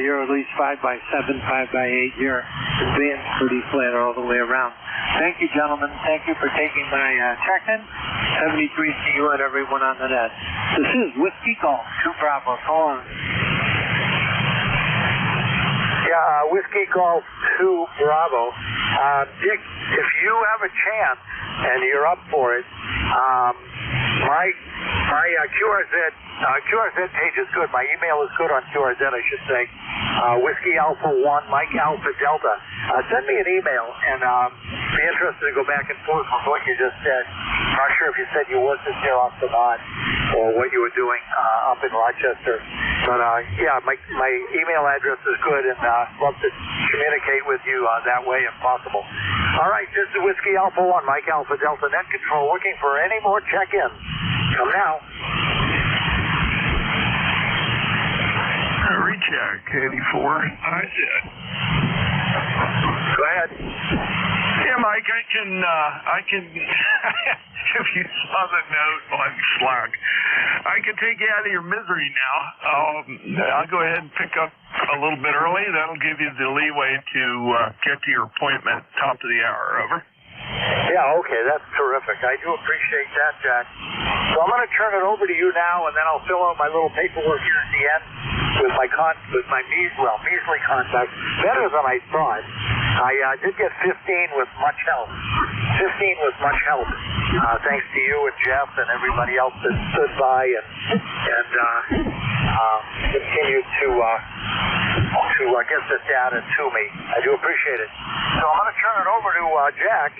You're at least 5x7, 5x8. You're being pretty flat all the way around. Thank you, gentlemen. Thank you for taking my check-in. 73 to you and everyone on the net. This is Whiskey Golf 2 Bravo. So long. Yeah, Whiskey Golf 2 Bravo. Dick, if you have a chance and you're up for it, my QRZ page is good. My email is good on QRZ, I should say. Whiskey Alpha 1, Mike Alpha Delta. Send me an email, and be interested to go back and forth with what you just said. I'm not sure if you said you worked at Xerox or not, or what you were doing up in Rochester. But yeah, my email address is good, and love to communicate with you that way if possible. All right, this is Whiskey Alpha 1, Mike Alpha Delta Net Control, looking for any more check-ins. Come now. Recheck 84. I did. Go ahead. Yeah, Mike, I can, if you saw the note on Slack, I can take you out of your misery now. I'll go ahead and pick up a little bit early. That'll give you the leeway to get to your appointment top of the hour. Over. Yeah, okay, that's terrific. I do appreciate that, Jack. So I'm going to turn it over to you now, and then I'll fill out my little paperwork here at the end with my measly contact. Better than I thought. I did get 15 with much help. 15 with much help. Thanks to you and Jeff and everybody else that stood by and continued to get this data to me. I do appreciate it. So I'm going to turn it over to Jack.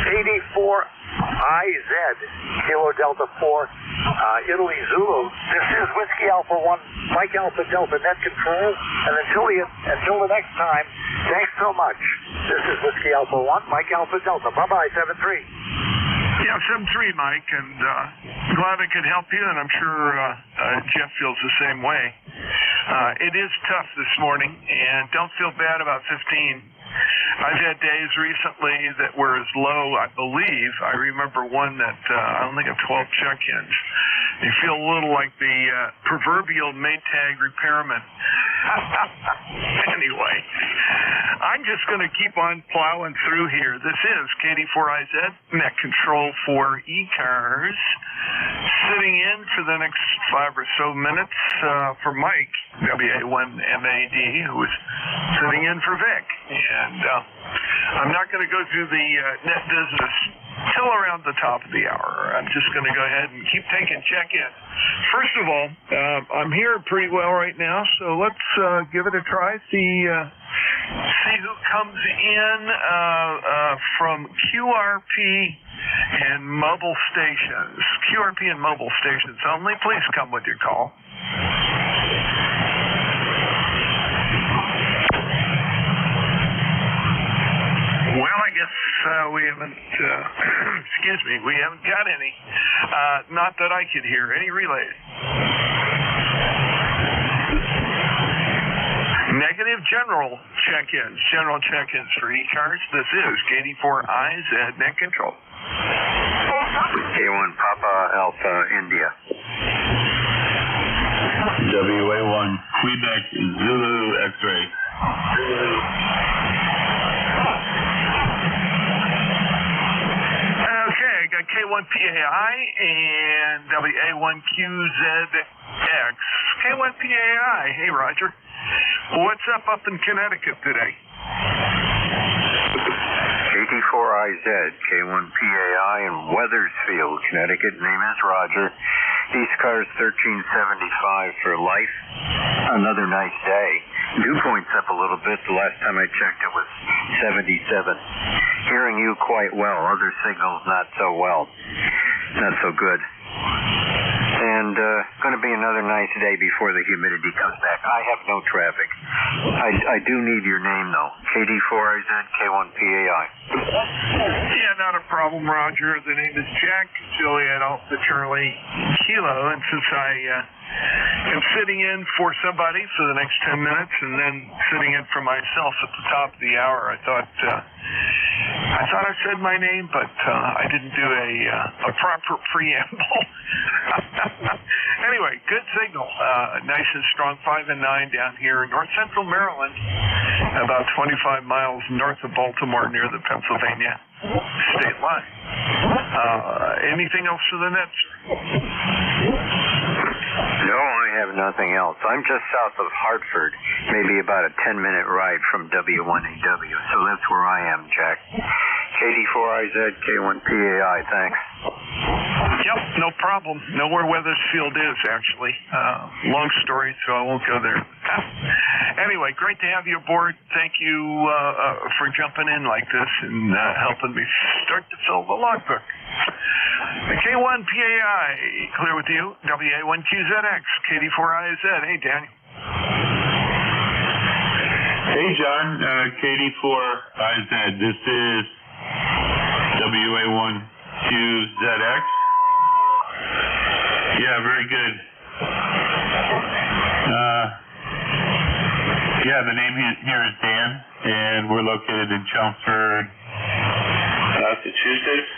KD4IZ, Kilo Delta 4, Italy Zulu. This is Whiskey Alpha 1, Mike Alpha Delta Net Control. And until the next time, thanks so much. This is Whiskey Alpha 1, Mike Alpha Delta. Bye-bye, 7-3. Yeah, 7-3, Mike, and glad I could help you, and I'm sure Jeff feels the same way. It is tough this morning, and don't feel bad about 15. I've had days recently that were as low, I believe. I remember one that I only got 12 check-ins. You feel a little like the proverbial Maytag repairman. Anyway, I'm just going to keep on plowing through here. This is KD4IZ, net control for ECARS, sitting in for the next 5 or so minutes for Mike, WA1MAD, who is sitting in for Vic. And I'm not going to go through the net business till around the top of the hour. I'm just going to go ahead and keep taking check-in. First of all, I'm here pretty well right now, so let's give it a try. See who comes in from QRP and mobile stations. QRP and mobile stations only. Please come with your call. Well, I guess we haven't, we haven't got any. Not that I could hear. Any relays? Negative general check-ins for ECARS. This is KD4IZ net control. K1 Papa Alpha India. WA1 Quebec Zulu X-ray. Okay, I got K1PAI and WA1QZX. K1PAI. Hey, Roger. What's up in Connecticut today? KT4IZ, K1PAI in Wethersfield, Connecticut. Name is Roger. ECARS 1375 for life. Another nice day. Dew point's up a little bit. The last time I checked it was 77. Hearing you quite well. Other signals not so well. Not so good. And going to be another nice day before the humidity comes back. I have no traffic. I do need your name, though. KD4IZ, K1PAI. Yeah, not a problem, Roger. The name is Jack, Juliet Alpha Charlie, Kilo, and since I am sitting in for somebody for the next 10 minutes and then sitting in for myself at the top of the hour, I thought I said my name, but I didn't do a proper preamble. Anyway, good signal. Nice and strong, 5 and 9 down here in north central Maryland, about 25 miles north of Baltimore near the Pennsylvania state line. Anything else for the net, sir? No, I have nothing else. I'm just south of Hartford, maybe about a 10-minute ride from W1AW, so that's where I am, Jack. KD4IZ, K1PAI, thanks. Yep, no problem. Know where Weathersfield is, actually. Long story, so I won't go there. Anyway, great to have you aboard. Thank you for jumping in like this and helping me start to fill the logbook. K1PAI, clear with you. WA1QZX, KD4IZ. Hey, Daniel. Hey, John. KD4IZ. This is WA1QZX. Yeah, very good. Yeah, the name here is Dan, and we're located in Chelmsford, Massachusetts.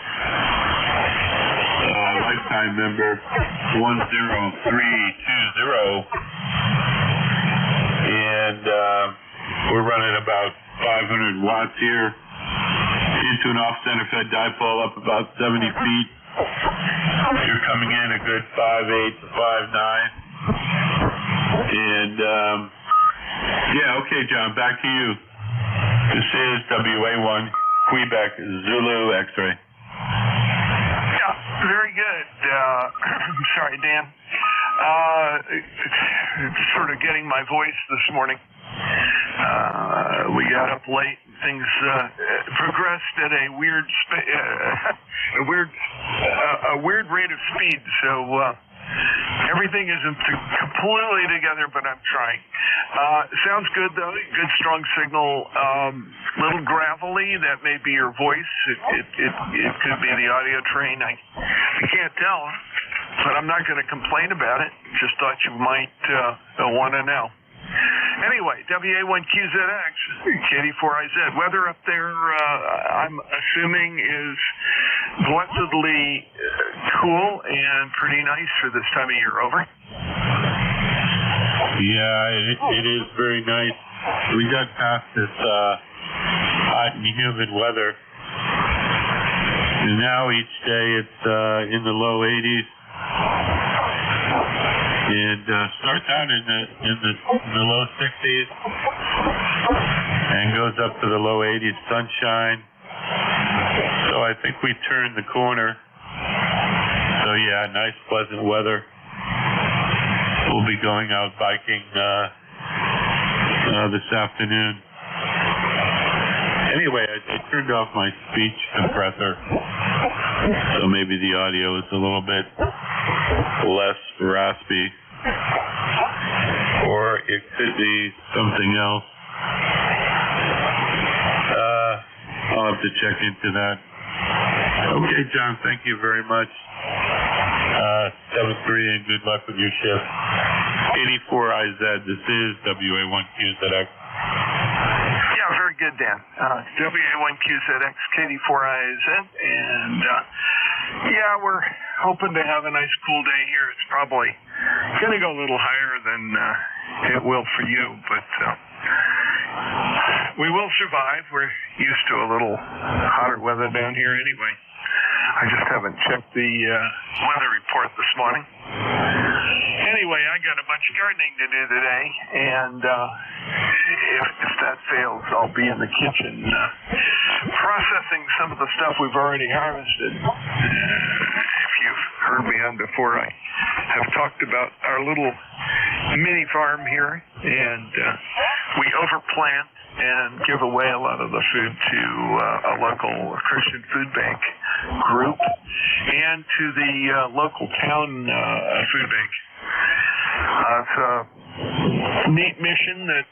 Lifetime member 10320. And we're running about 500 watts here into an off-center fed dipole up about 70 feet. You're coming in a good 5.8 to 5.9. And, yeah, okay, John, back to you. This is WA1 Quebec Zulu X-ray. Yeah, very good. Sorry, Dan. Sort of getting my voice this morning. We got up late. Things progressed at a weird weird rate of speed. So everything isn't completely together, but I'm trying. Sounds good though. Good strong signal. Little gravelly. That may be your voice. It could be the audio train. I can't tell, but I'm not going to complain about it. Just thought you might want to know. Anyway, WA1QZX, KD4IZ. Weather up there, I'm assuming, is blessedly cool and pretty nice for this time of year. Over. Yeah, it is very nice. We got past this hot and humid weather, and now each day it's in the low 80s. And starts out in the low 60s and goes up to the low 80s, sunshine. So I think we turned the corner. So yeah, nice, pleasant weather. We'll be going out biking this afternoon. Anyway, I turned off my speech compressor, so maybe the audio is a little bit less raspy, or it could be something else. I'll have to check into that. Okay, John, thank you very much. 7-3 and good luck with your shift. 84IZ, this is WA1QZX. Yeah, very good, Dan. WA1QZX, KD4IZ, and yeah, we're hoping to have a nice cool day here. It's probably going to go a little higher than it will for you, but we will survive. We're used to a little hotter weather down here anyway. I just haven't checked the weather report this morning. Anyway, I got a bunch of gardening to do today, and if that fails, I'll be in the kitchen processing some of the stuff we've already harvested. If you've heard me on before, I have talked about our little mini farm here, and we overplant and give away a lot of the food to a local Christian food bank group and to the local town food bank. It's a neat mission that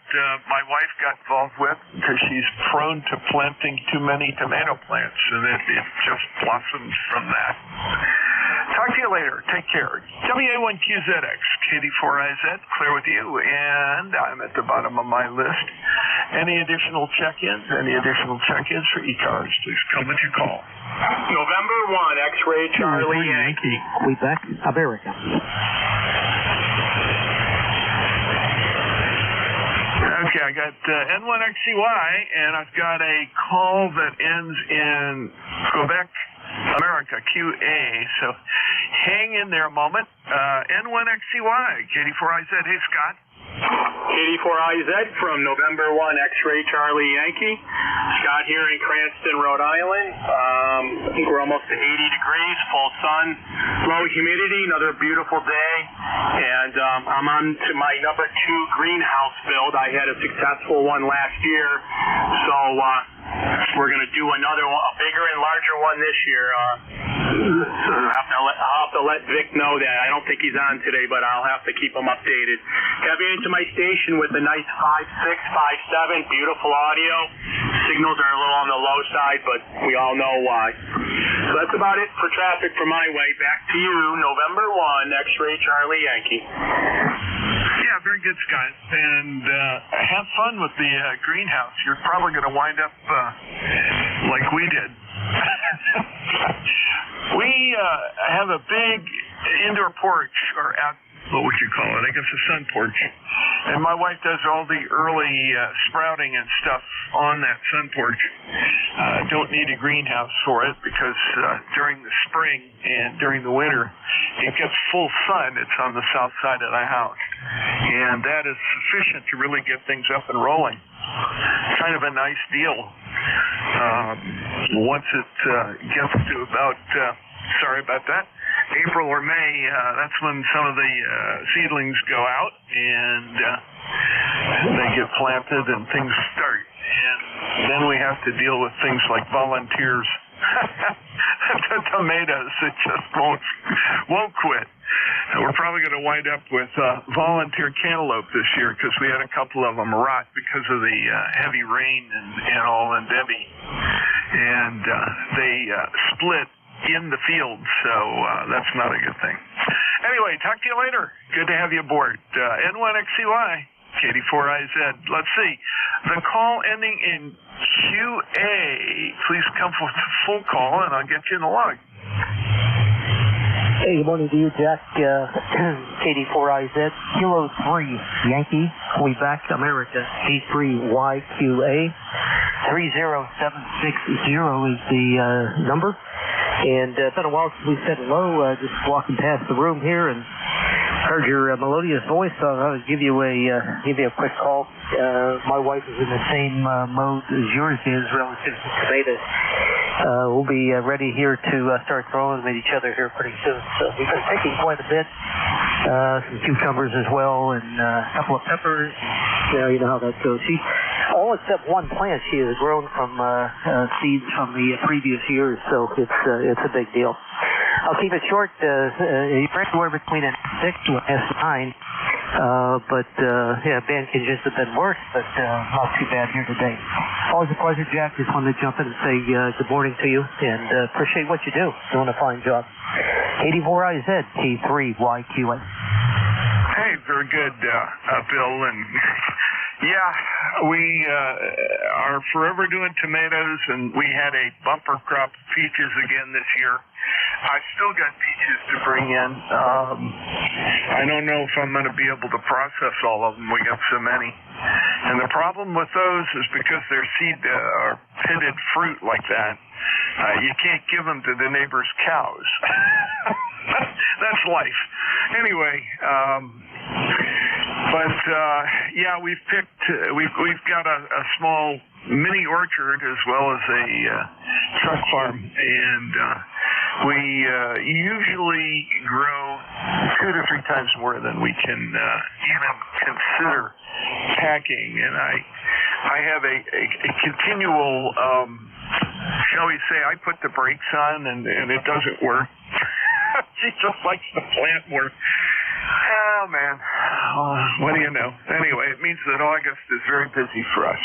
my wife got involved with because she's prone to planting too many tomato plants, and it just blossomed from that. Talk Talk to you later. Take care. WA1QZX, KD4IZ, clear with you, and I'm at the bottom of my list. Any additional check-ins for ECARS, please come with your call. November 1, X-Ray Charlie Yankee. Quebec, America. Okay, I got N1XCY, and I've got a call that ends in Quebec, America, QA. So hang in there a moment. N1XCY, KD4IZ. Hey, Scott. KD4IZ from November 1, X-Ray Charlie Yankee. Scott here in Cranston, Rhode Island. I think we're almost to 80 degrees, full sun, low humidity, another beautiful day. And I'm on to my number 2 greenhouse build. I had a successful one last year. So we're going to do another one, a bigger and larger one this year. So I'll have to let Vic know that. I don't think he's on today, but I'll have to keep him updated. Heavy into my station with a nice 5.6, 5.7, beautiful audio. Signals are a little on the low side, but we all know why. So that's about it for traffic from my way. Back to you, November 1, X-Ray Charlie Yankee. Yeah, very good, Scott. And have fun with the greenhouse. You're probably going to wind up like we did. We have a big indoor porch, or out, what would you call it? I guess a sun porch. And my wife does all the early sprouting and stuff on that sun porch. Don't need a greenhouse for it because during the spring and during the winter, it gets full sun. It's on the south side of the house. And that is sufficient to really get things up and rolling. Kind of a nice deal. Once it gets to about, sorry about that, April or May, that's when some of the seedlings go out and they get planted and things start. And then we have to deal with things like volunteers. The tomatoes, it just won't quit. We're probably going to wind up with volunteer cantaloupe this year because we had a couple of them rot because of the heavy rain and all in Debbie. And they split in the field, so that's not a good thing. Anyway, talk to you later. Good to have you aboard. N1XCY, KD4IZ. Let's see. The call ending in QA. Please come for the full call, and I'll get you in the log. Hey, good morning to you, Jack. KD4IZ, Kilo 3, Yankee, Quebec, America, A3YQA. 30760 is the number. And it's been a while since we said hello. Just walking past the room here and heard your melodious voice. So I would give you a quick call. My wife is in the same mode as yours is relative to tomatoes. We'll be ready here to start throwing them at each other here pretty soon. So we've been picking quite a bit. Some cucumbers as well, and a couple of peppers. You know how that goes. All except one plant she has grown from seeds from the previous years, so it's a big deal. I'll keep it short. Anywhere between an S6 to an S9. Band conditions have been worse, but not too bad here today. Always a pleasure, Jack. Just wanted to jump in and say good morning to you, and appreciate what you do. Doing a fine job. 84IZ, T3YQA. Hey, very good, Bill. And yeah, we are forever doing tomatoes, and we had a bumper crop of peaches again this year. I still got peaches to bring in. I don't know if I'm going to be able to process all of them. We got so many. And the problem with those is because they're seed or pitted fruit like that, you can't give them to the neighbor's cows. That's life. Anyway, we've got a small mini orchard as well as a truck farm, and we usually grow 2 to 3 times more than we can even consider packing. And I have a continual, shall we say, I put the brakes on and it doesn't work. She just likes the plant more. Oh, man. what do you know? Anyway, it means that August is very busy for us.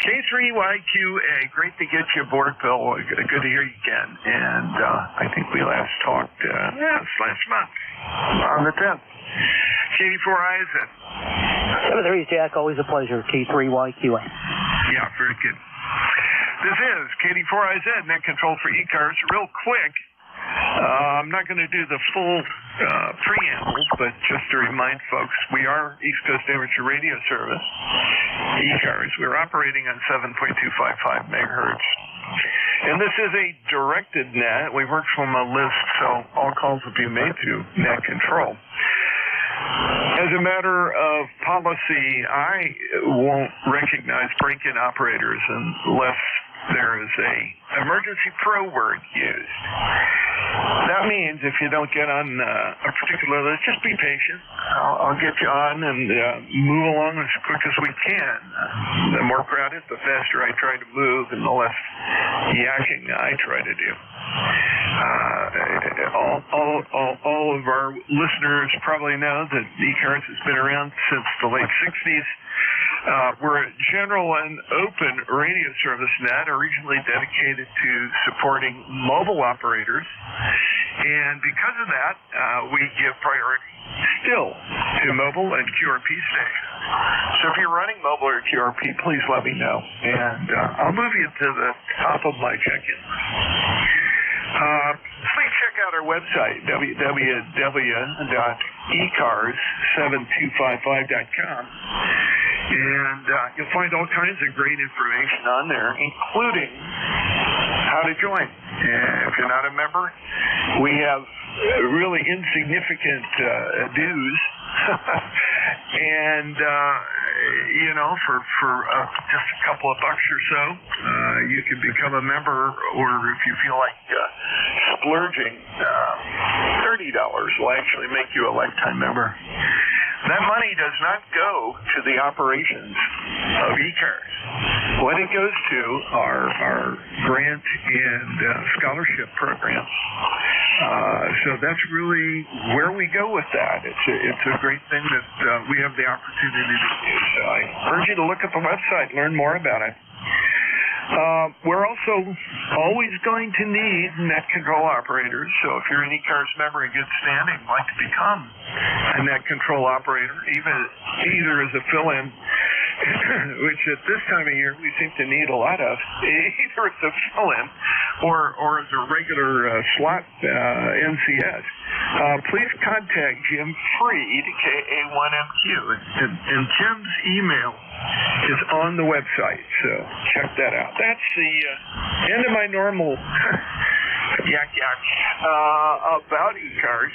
K3YQA, great to get you aboard, Bill. Good to hear you again. And I think we last talked last month on the 10th. K4IZ. 7-3 Jack, always a pleasure. K3YQA. Yeah, very good. This is KD4IZ, net control for ECARS. Real quick, I'm not going to do the full preamble, but just to remind folks, we are East Coast Amateur Radio Service, ECARS. We're operating on 7.255 megahertz. And this is a directed net. We work from a list, so all calls will be made to net control. As a matter of policy, I won't recognize break-in operators unless there is a emergency pro word used. That means if you don't get on a particular list, just be patient. I'll get you on and move along as quick as we can. The more crowded, the faster I try to move and the less yakking I try to do. All of our listeners probably know that ECARS has been around since the late 60s. We're a general and open radio service net originally dedicated to supporting mobile operators. And because of that, we give priority still to mobile and QRP stations. So if you're running mobile or QRP, please let me know. And I'll move you to the top of my check-in. Please check out our website, www.ecars7255.com. And you'll find all kinds of great information on there, including how to join. If you're not a member, we have really insignificant dues. And, for just a couple of bucks or so, you can become a member, or if you feel like splurging, $30 will actually make you a lifetime member. That money does not go to the operations of ECARS. What it goes to are our grant and scholarship programs. So that's really where we go with that. It's a great thing that we have the opportunity to do. So I urge you to look at the website, learn more about it. We're also always going to need net control operators. So if you're an ECARS member in good standing, like to become a net control operator, either as a fill-in, which at this time of year we seem to need a lot of, either as a fill-in or as a regular slot NCS, please contact Jim Freed, KA1MQ. And Jim's email is on the website, so check that out. That's the end of my normal yak about ECARS.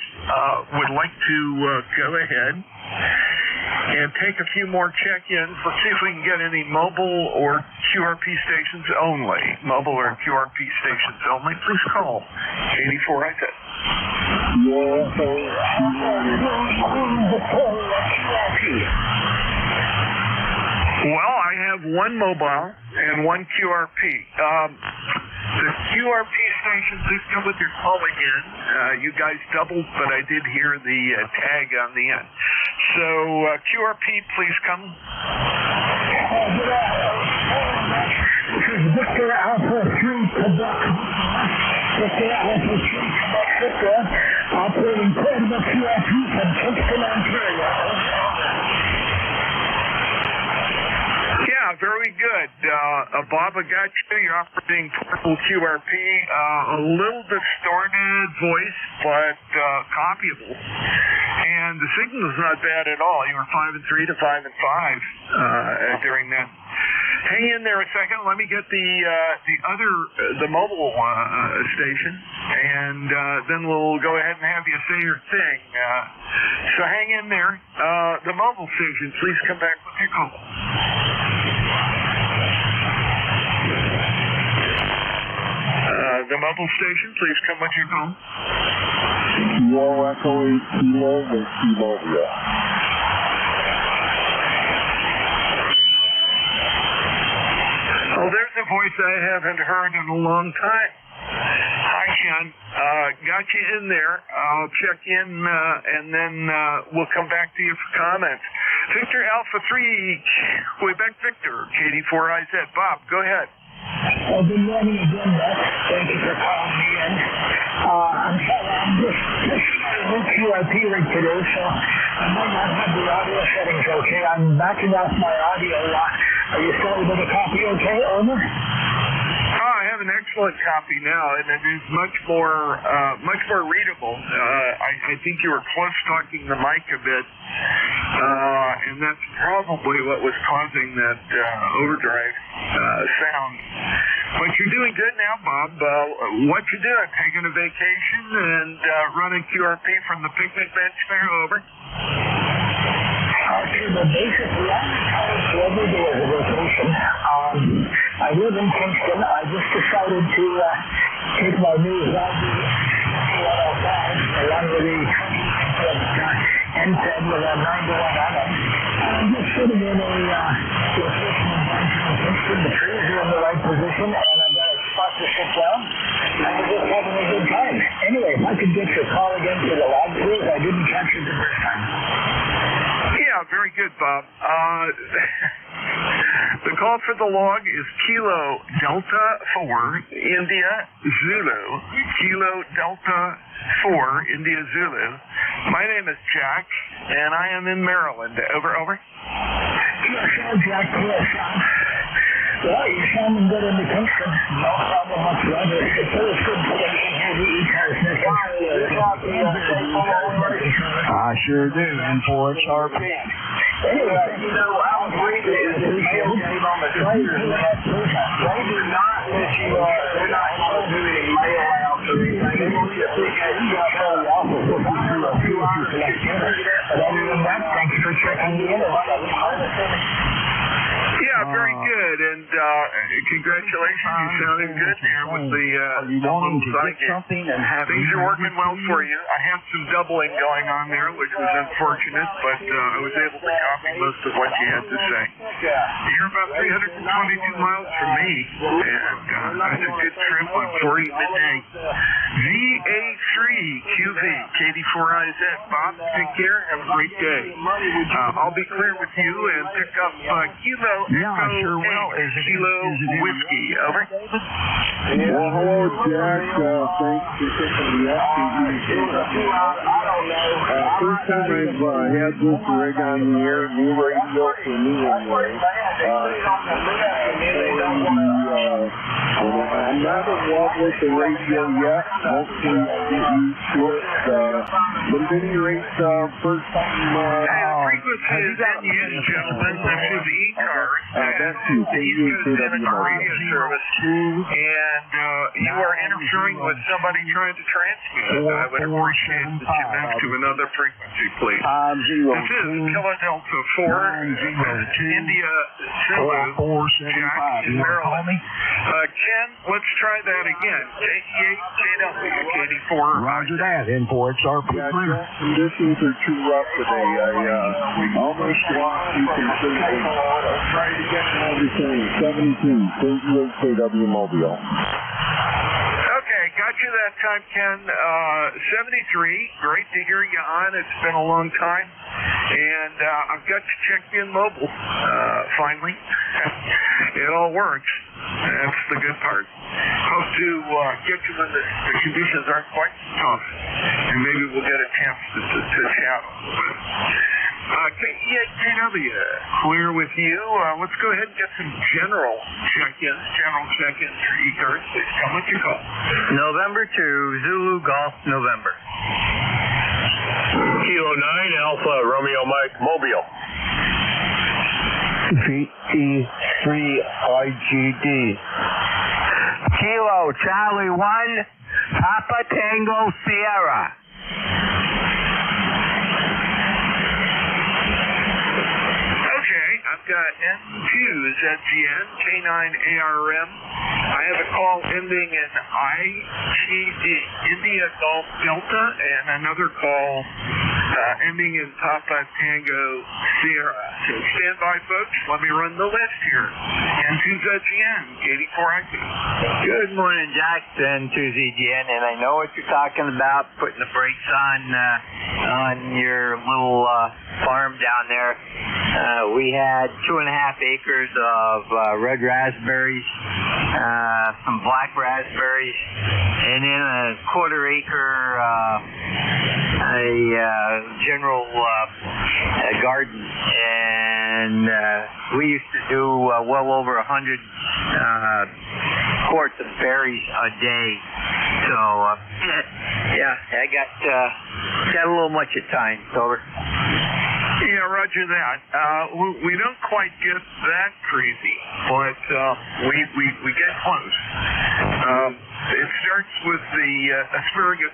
Would like to go ahead and take a few more check-ins. Let's see if we can get any mobile or QRP stations only. Mobile or QRP stations only. Please call 84IZ. Well, I have one mobile and one QRP. The QRP stations, please come with your call again. You guys doubled, but I did hear the tag on the end. So, QRP, please come. Victor Alpha 3 Quebec. Victor Alpha 3 Quebec Victor, operating portable QRP from Kingston, Ontario. Yeah, very good. Bob, I got you. You're operating portable QRP. A little distorted voice, but copyable. And the signal's not bad at all. You were 5 and 3 to 5 and 5 during that. Hang in there a second. Let me get the mobile station, and then we'll go ahead and have you say your thing. So hang in there. The mobile station, please come back with your call. The mobile station, please come with your call. Echo 8 Kilo with T-Mobile. Oh, there's a voice I haven't heard in a long time. Hi, Ken. Got you in there. I'll check in, and then we'll come back to you for comments. Victor Alpha 3, Quebec Victor, KD4IZ. Bob, go ahead. Well, good morning again, Beth. Thank you for calling me in. I'm just a new QRP rig today, so I might not have the audio settings okay. I'm backing off my audio. Are you still able to copy okay, over? I have an excellent copy now, and it is much more readable. I think you were close talking the mic a bit, and that's probably what was causing that overdrive sound. But you're doing good now, Bob. What you doing? Taking a vacation and running QRP from the picnic bench there? Over. Basically, I'm retired for every day of the vacation. I live in Kingston. I just decided to take my new Zombie 105 along with the NPED with a 9-to-1 on it. I'm just sitting in a location in downtown Kingston. The trees are in the right position, and I've got a spot to sit down. And we're just having a good time. Anyway, if I could get your call again for the log cruise, I didn't catch it the first time. Yeah, very good, Bob. The call for the log is Kilo Delta 4 India Zulu. Kilo Delta 4 India Zulu. My name is Jack, and I am in Maryland. Over, over. Sure, Jack. Yes. Well, you're sounding good in the Kingston. No problem whatsoever. It's always good to get the ECARS next I sure do. Imports RP. Anyway, you know, I was reading the mail game on the traders last week. They do not let you, they're not supposed to do any mail outs or anything. They want you to pick out the office with a few hours to get dinner. But other than that, thanks for checking me in. Yeah, very good, and congratulations. You sounded good there with the little side game. Things are working well for you. I had some doubling going on there, which was unfortunate, but I was able to copy most of what you had to say. You're about 322 miles from me, and that's a good trip on 40 midday. VA3QV, KD4IZ. Bob, take care. Have a great day. I'll be clear with you and pick up Kilo I sure will. Kilo Whiskey. Over. Well, hello, Jack. Thanks for taking the first time I've had this rig on the air, new radio for me anyway. I'm not in love with the radio yet. Hopefully I'll get used to it. But at any rate, first time... frequency is in use, gentlemen. This is ECARS. They use it in our radio service. And you are interfering with somebody trying to transmit. I would appreciate that you move to another frequency, please. This is Kilo Delta 4, India Zulu, Jack in Maryland. Ken, let's try that again. KT8KW, KD4. Roger that. Imports are clear. Conditions are too rough today. I almost lost you completely. Try to get everything. 72, 38 KW Mobile. Okay, got you that time, Ken. 73, great to hear you on. It's been a long time. And I've got you checked in mobile, finally. It all works. That's the good part. Hope to get you when the conditions aren't quite tough. And maybe we'll get a chance to chat. KW, clear with you. Let's go ahead and get some general check-ins for ECARS. Please come with your call. November 2, Zulu Golf, November. Kilo 9, Alpha, Romeo Mike, Mobile. VE3 IGD. Kilo Charlie 1, Papa Tango Sierra. I've got N2ZGN, K9ARM. I have a call ending in IGD, India Golf Delta, and another call ending in Papa Tango Sierra. So stand by, folks. Let me run the list here. And to ZGN, 84IQ. Good morning, Jack, and to ZGN, and I know what you're talking about, putting the brakes on your little farm down there. We had 2.5 acres of red raspberries, some black raspberries, and then a 1/4 acre general garden. And we used to do well over 100 quarts of berries a day. So yeah, I got a little much at times. Over. Yeah, roger that. We don't quite get that crazy, but we get close. It starts with the asparagus,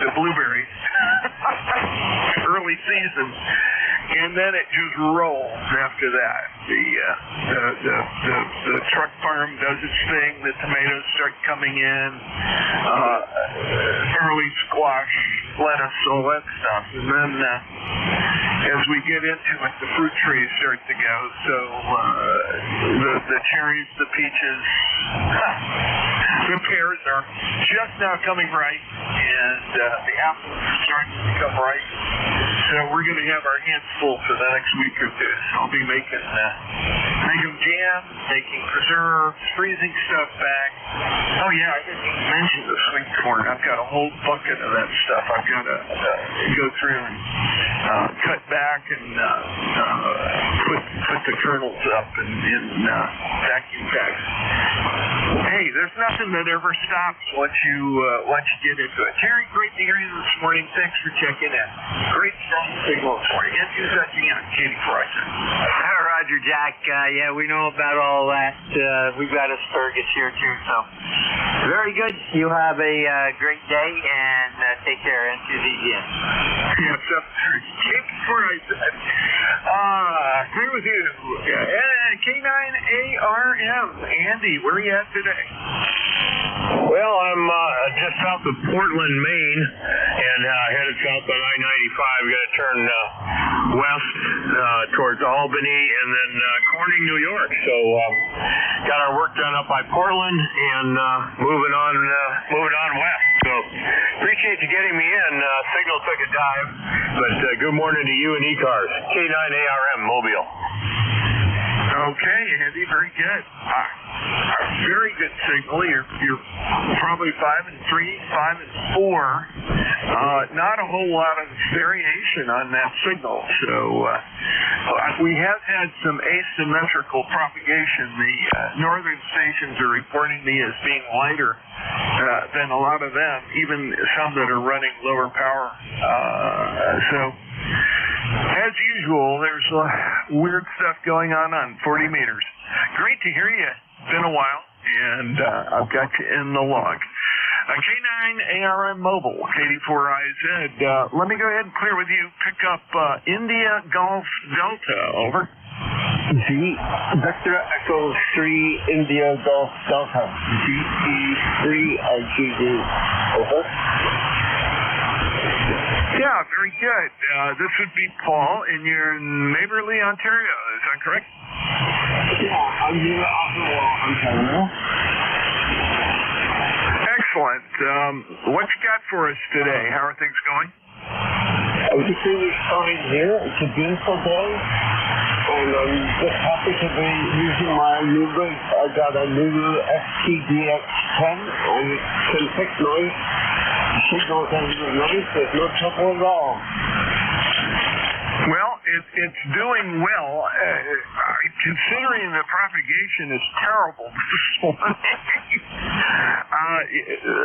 the blueberries, early season, and then it just rolls after that. The truck farm does its thing. The tomatoes start coming in, early squash, lettuce, all that stuff, and then as we get into it, the fruit trees start to go. So the cherries, the peaches, the pears are just now coming ripe, and the apples are starting to become ripe. So we're going to have our hands full for the next week or two. So I'll be making jam, making preserves, freezing stuff back. Oh yeah, I didn't even mention the sweet corn. I've got a whole bucket of that stuff. I've got to go through and cut back and put the kernels up in vacuum packs. Hey, there's nothing that ever stops once you get into it. Terry, great to hear you this morning. Thanks for checking in. Great strong signal this morning. And use that again, Katie Price. Roger, Jack. Yeah, we know about all that. We've got asparagus here too. So very good. You have a great day and take care. And to the end. Yes, Katie Price. Agree with you. K9ARM. Andy, where are you at today? Well, I'm just south of Portland, Maine, and headed south on I-95. We're going to turn west towards Albany and then Corning, New York. So got our work done up by Portland and moving on west. So appreciate you getting me in. Signal took a dive, but good morning to you and ECARS. K9ARM Mobile. Okay, Andy, very good. Very good signal. You're probably 5 and 3, 5 and 4. Not a whole lot of variation on that signal. So we have had some asymmetrical propagation. The northern stations are reporting me as being lighter than a lot of them, even some that are running lower power. So as usual, there's weird stuff going on 40 meters. Great to hear you. Been a while, and I've got you in the log. K9ARM Mobile, K84IZ. Let me go ahead and clear with you. Pick up India Golf Delta. Over. Vector Echo 3 India Golf Delta. GE3IGD. Over. Yeah, very good. This would be Paul in your neighborly Ontario. Is that correct? Yeah, I'm here in Ottawa, Ontario. Excellent. What you got for us today? How are things going? Everything is fine here. It's a beautiful day. And I'm just happy to be using my new rig. I got a new STDX10 and it can pick noise. The signal's nice. There's no trouble at all. Well, it's doing well. Considering the propagation is terrible this morning.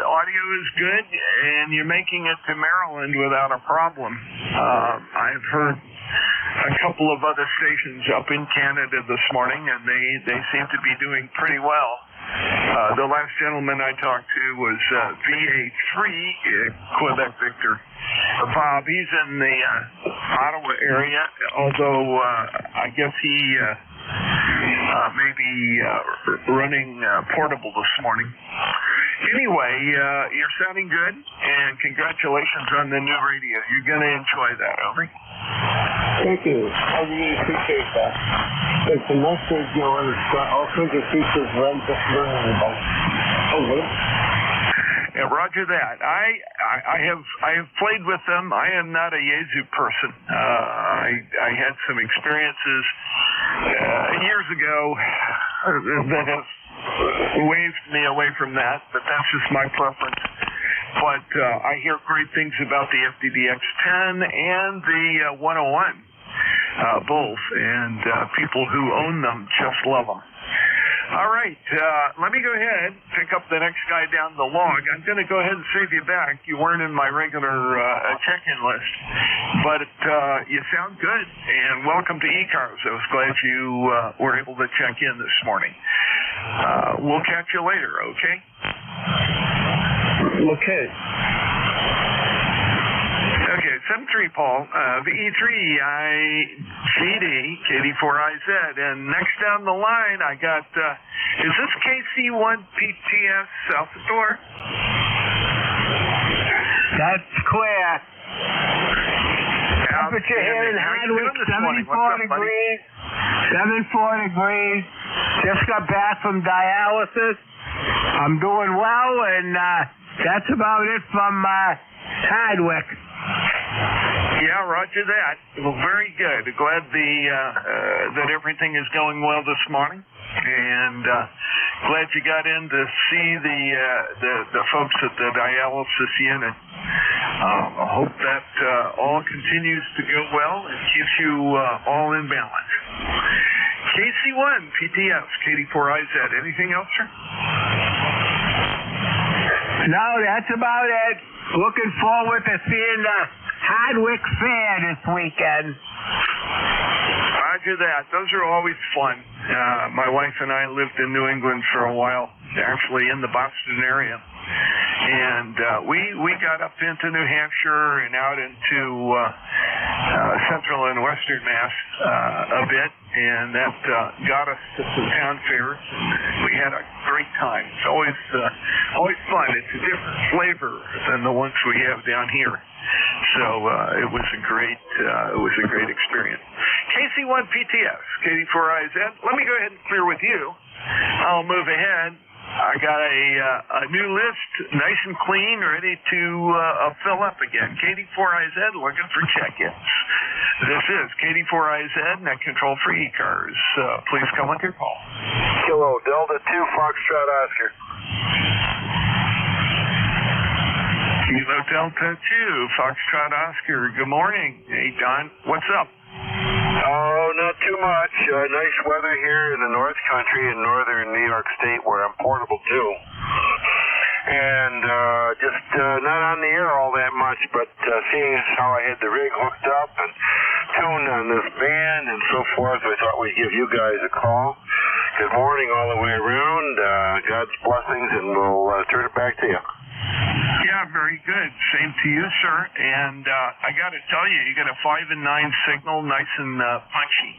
Audio is good, and you're making it to Maryland without a problem. I've heard a couple of other stations up in Canada this morning, and they seem to be doing pretty well. The last gentleman I talked to was VA3, Quebec Victor. Bob, he's in the Ottawa area, although I guess he may be running portable this morning. Anyway, you're sounding good, and congratulations on the new radio. You're going to enjoy that, over. Thank you. I really appreciate that. It's a nice radio and it's got all kinds of features right just learning about. Over. Yeah, roger that. I have played with them. I am not a Yaesu person. I had some experiences years ago that have waved me away from that, but that's just my preference. But I hear great things about the FDDX10 and the 101 both, and people who own them just love them. All right, let me go ahead, pick up the next guy down the log. I'm going to go ahead and save you back. You weren't in my regular check-in list, but you sound good, and welcome to ECARS. I was glad you were able to check in this morning. We'll catch you later, okay? Okay. Okay, 73 Paul, VE3IGD, KD4IZ, and next down the line I got, is this KC1PTS Salvador? That's correct. Temperature here in Hardwick, 74 degrees. 74 degrees. Just got back from dialysis. I'm doing well, and that's about it from Hardwick. Yeah, roger that. Well, very good. Glad that everything is going well this morning, and glad you got in to see the folks at the dialysis unit. I hope that all continues to go well and keeps you all in balance. KC1 PTS KD4IZ. Anything else, sir? No, that's about it. Looking forward to seeing the Hardwick Fair this weekend. Roger that. Those are always fun. My wife and I lived in New England for a while, actually in the Boston area. And we got up into New Hampshire and out into central and western Mass a bit, and that got us to some town fairs. We had a great time. It's always fun. It's a different flavor than the ones we have down here. So it was a great experience. KC1 PTS, KD4IZ. Let me go ahead and clear with you. I'll move ahead. I got a new list, nice and clean, ready to fill up again. KD4IZ looking for check-ins. This is KD4IZ, net control for ECARS. Please come with your call. Kilo Delta 2 Foxtrot Oscar. Kilo Delta 2 Foxtrot Oscar. Good morning. Hey, Don. What's up? Oh, not too much. Nice weather here in the North Country in northern New York State, where I'm portable too. And just not on the air all that much, but seeing how I had the rig hooked up and tuned on this band and so forth, I thought we'd give you guys a call. Good morning all the way around. God's blessings, and we'll turn it back to you. Yeah, very good. Same to you, sir. And I got to tell you, you got a 5 and 9 signal, nice and punchy,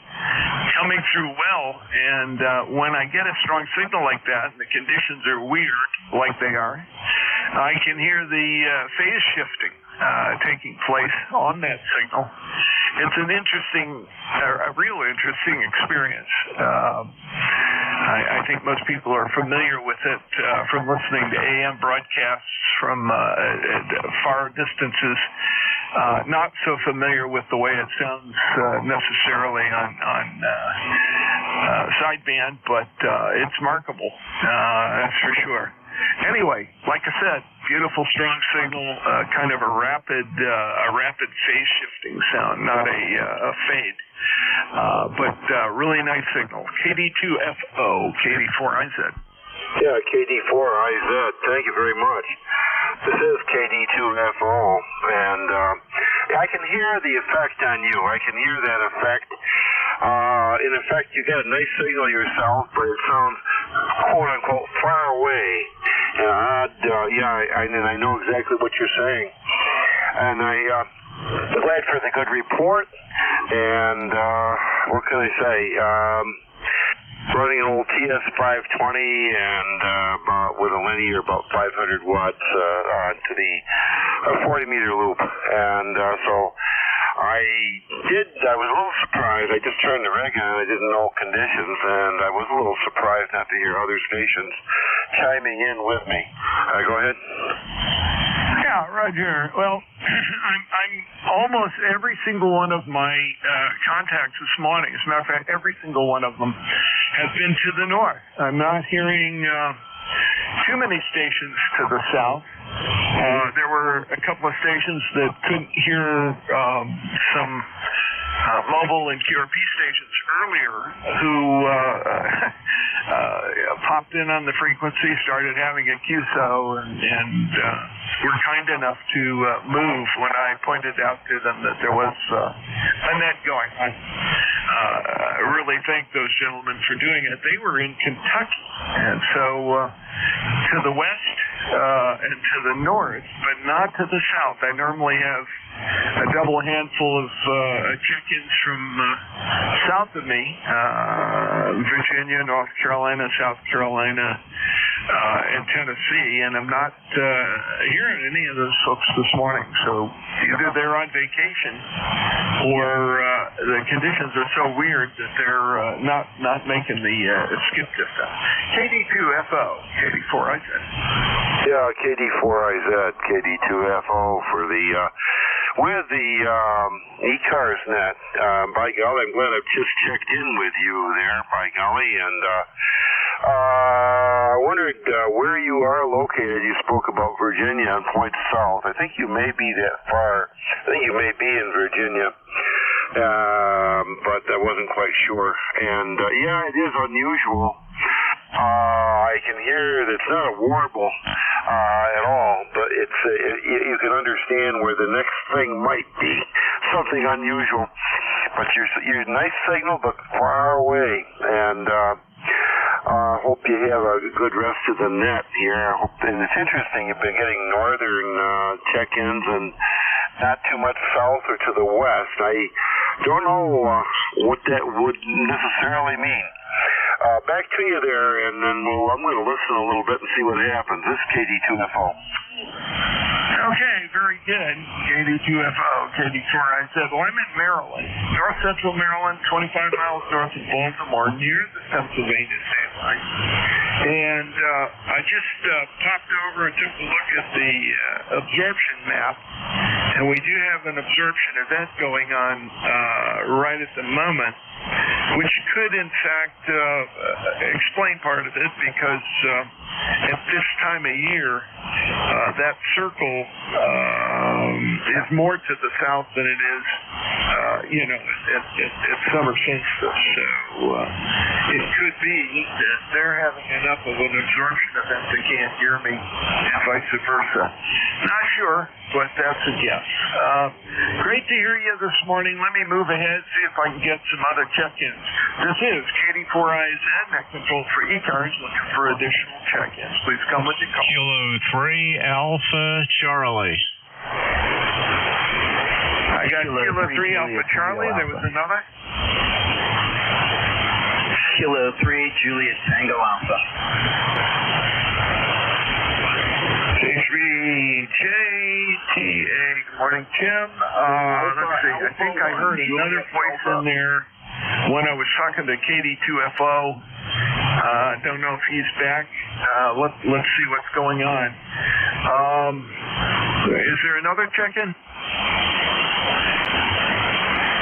coming through well. And when I get a strong signal like that, and the conditions are weird, like they are, I can hear the phase shifting taking place on that signal. It's an a real interesting experience. I think most people are familiar with it from listening to AM broadcasts from far distances. Not so familiar with the way it sounds necessarily on sideband, but it's markable, that's for sure. Anyway, like I said, beautiful strong signal, kind of a rapid phase shifting sound, not a fade, but really nice signal. KD2FO, KD4IZ. Yeah, KD4IZ. Thank you very much. This is KD2FO, and I can hear the effect on you. I can hear that effect. In effect, you get a nice signal yourself, but it sounds quote-unquote far away. And I know exactly what you're saying. And I'm glad for the good report. And what can I say? running an old TS520 and with a linear about 500 watts onto the 40-meter loop. And so I was a little surprised. I just turned the reg on. I didn't know conditions, and I was a little surprised not to hear other stations chiming in with me. Go ahead. Yeah, Roger. Well, I'm almost every single one of my contacts this morning. As a matter of fact, every single one of them has been to the north. I'm not hearing too many stations to the south. There were a couple of stations that couldn't hear some mobile and QRP stations earlier who popped in on the frequency, started having a QSO, and were kind enough to move when I pointed out to them that there was a net going on. I really thank those gentlemen for doing it. They were in Kentucky, and so to the west and to the north, but not to the south. I normally have a double handful of check-ins from south of me, Virginia, North Carolina, South Carolina, and Tennessee, and I'm not hearing any of those folks this morning. So either they're on vacation or the conditions are so weird that they're not making the skip distance. KD2FO, KD4IZ. Yeah, KD4IZ, KD2FO for the with the ECARS net. By golly, I'm glad I've just checked in with you there, by golly, and I wondered where you are located. You spoke about Virginia and points south. I think you may be that far. I think you may be in Virginia, but I wasn't quite sure. And yeah, it is unusual. I can hear that it's not a warble at all, but it's you can understand where the next thing might be something unusual. But you're nice signal, but far away, and hope you have a good rest of the net here. And it's interesting, you've been getting northern check-ins and not too much south or to the west. I don't know what that would necessarily mean. Back to you there, and then I'm going to listen a little bit and see what happens. This is KD2FO. Okay, very good. KD2FO, KD4IZ. Well, I'm in Maryland, north central Maryland, 25 miles north of Baltimore, near the Pennsylvania state line. And I just popped over and took a look at the absorption map, and we do have an absorption event going on right at the moment, which could, in fact, explain part of it, because at this time of year, that circle is more to the south than it is, at summer solstice. So it could be that they're having enough of an absorption event they can't hear me, and vice versa. Not sure, but that's a guess. Great to hear you this morning. Let me move ahead, see if I can get some other check-ins. This is KD4IZ, net control for ECARS, looking for additional check-ins. Please come with your call. Kilo 3 Alpha Charlie. I got Kilo 3 Alpha Charlie. There was another. Kilo 3 Juliet Tango Alpha. J3JTA. Good morning, Tim. Let's see. I think I heard another voice in there when I was talking to KD2FO. Don't know if he's back. Let's see what's going on. Is there another check-in?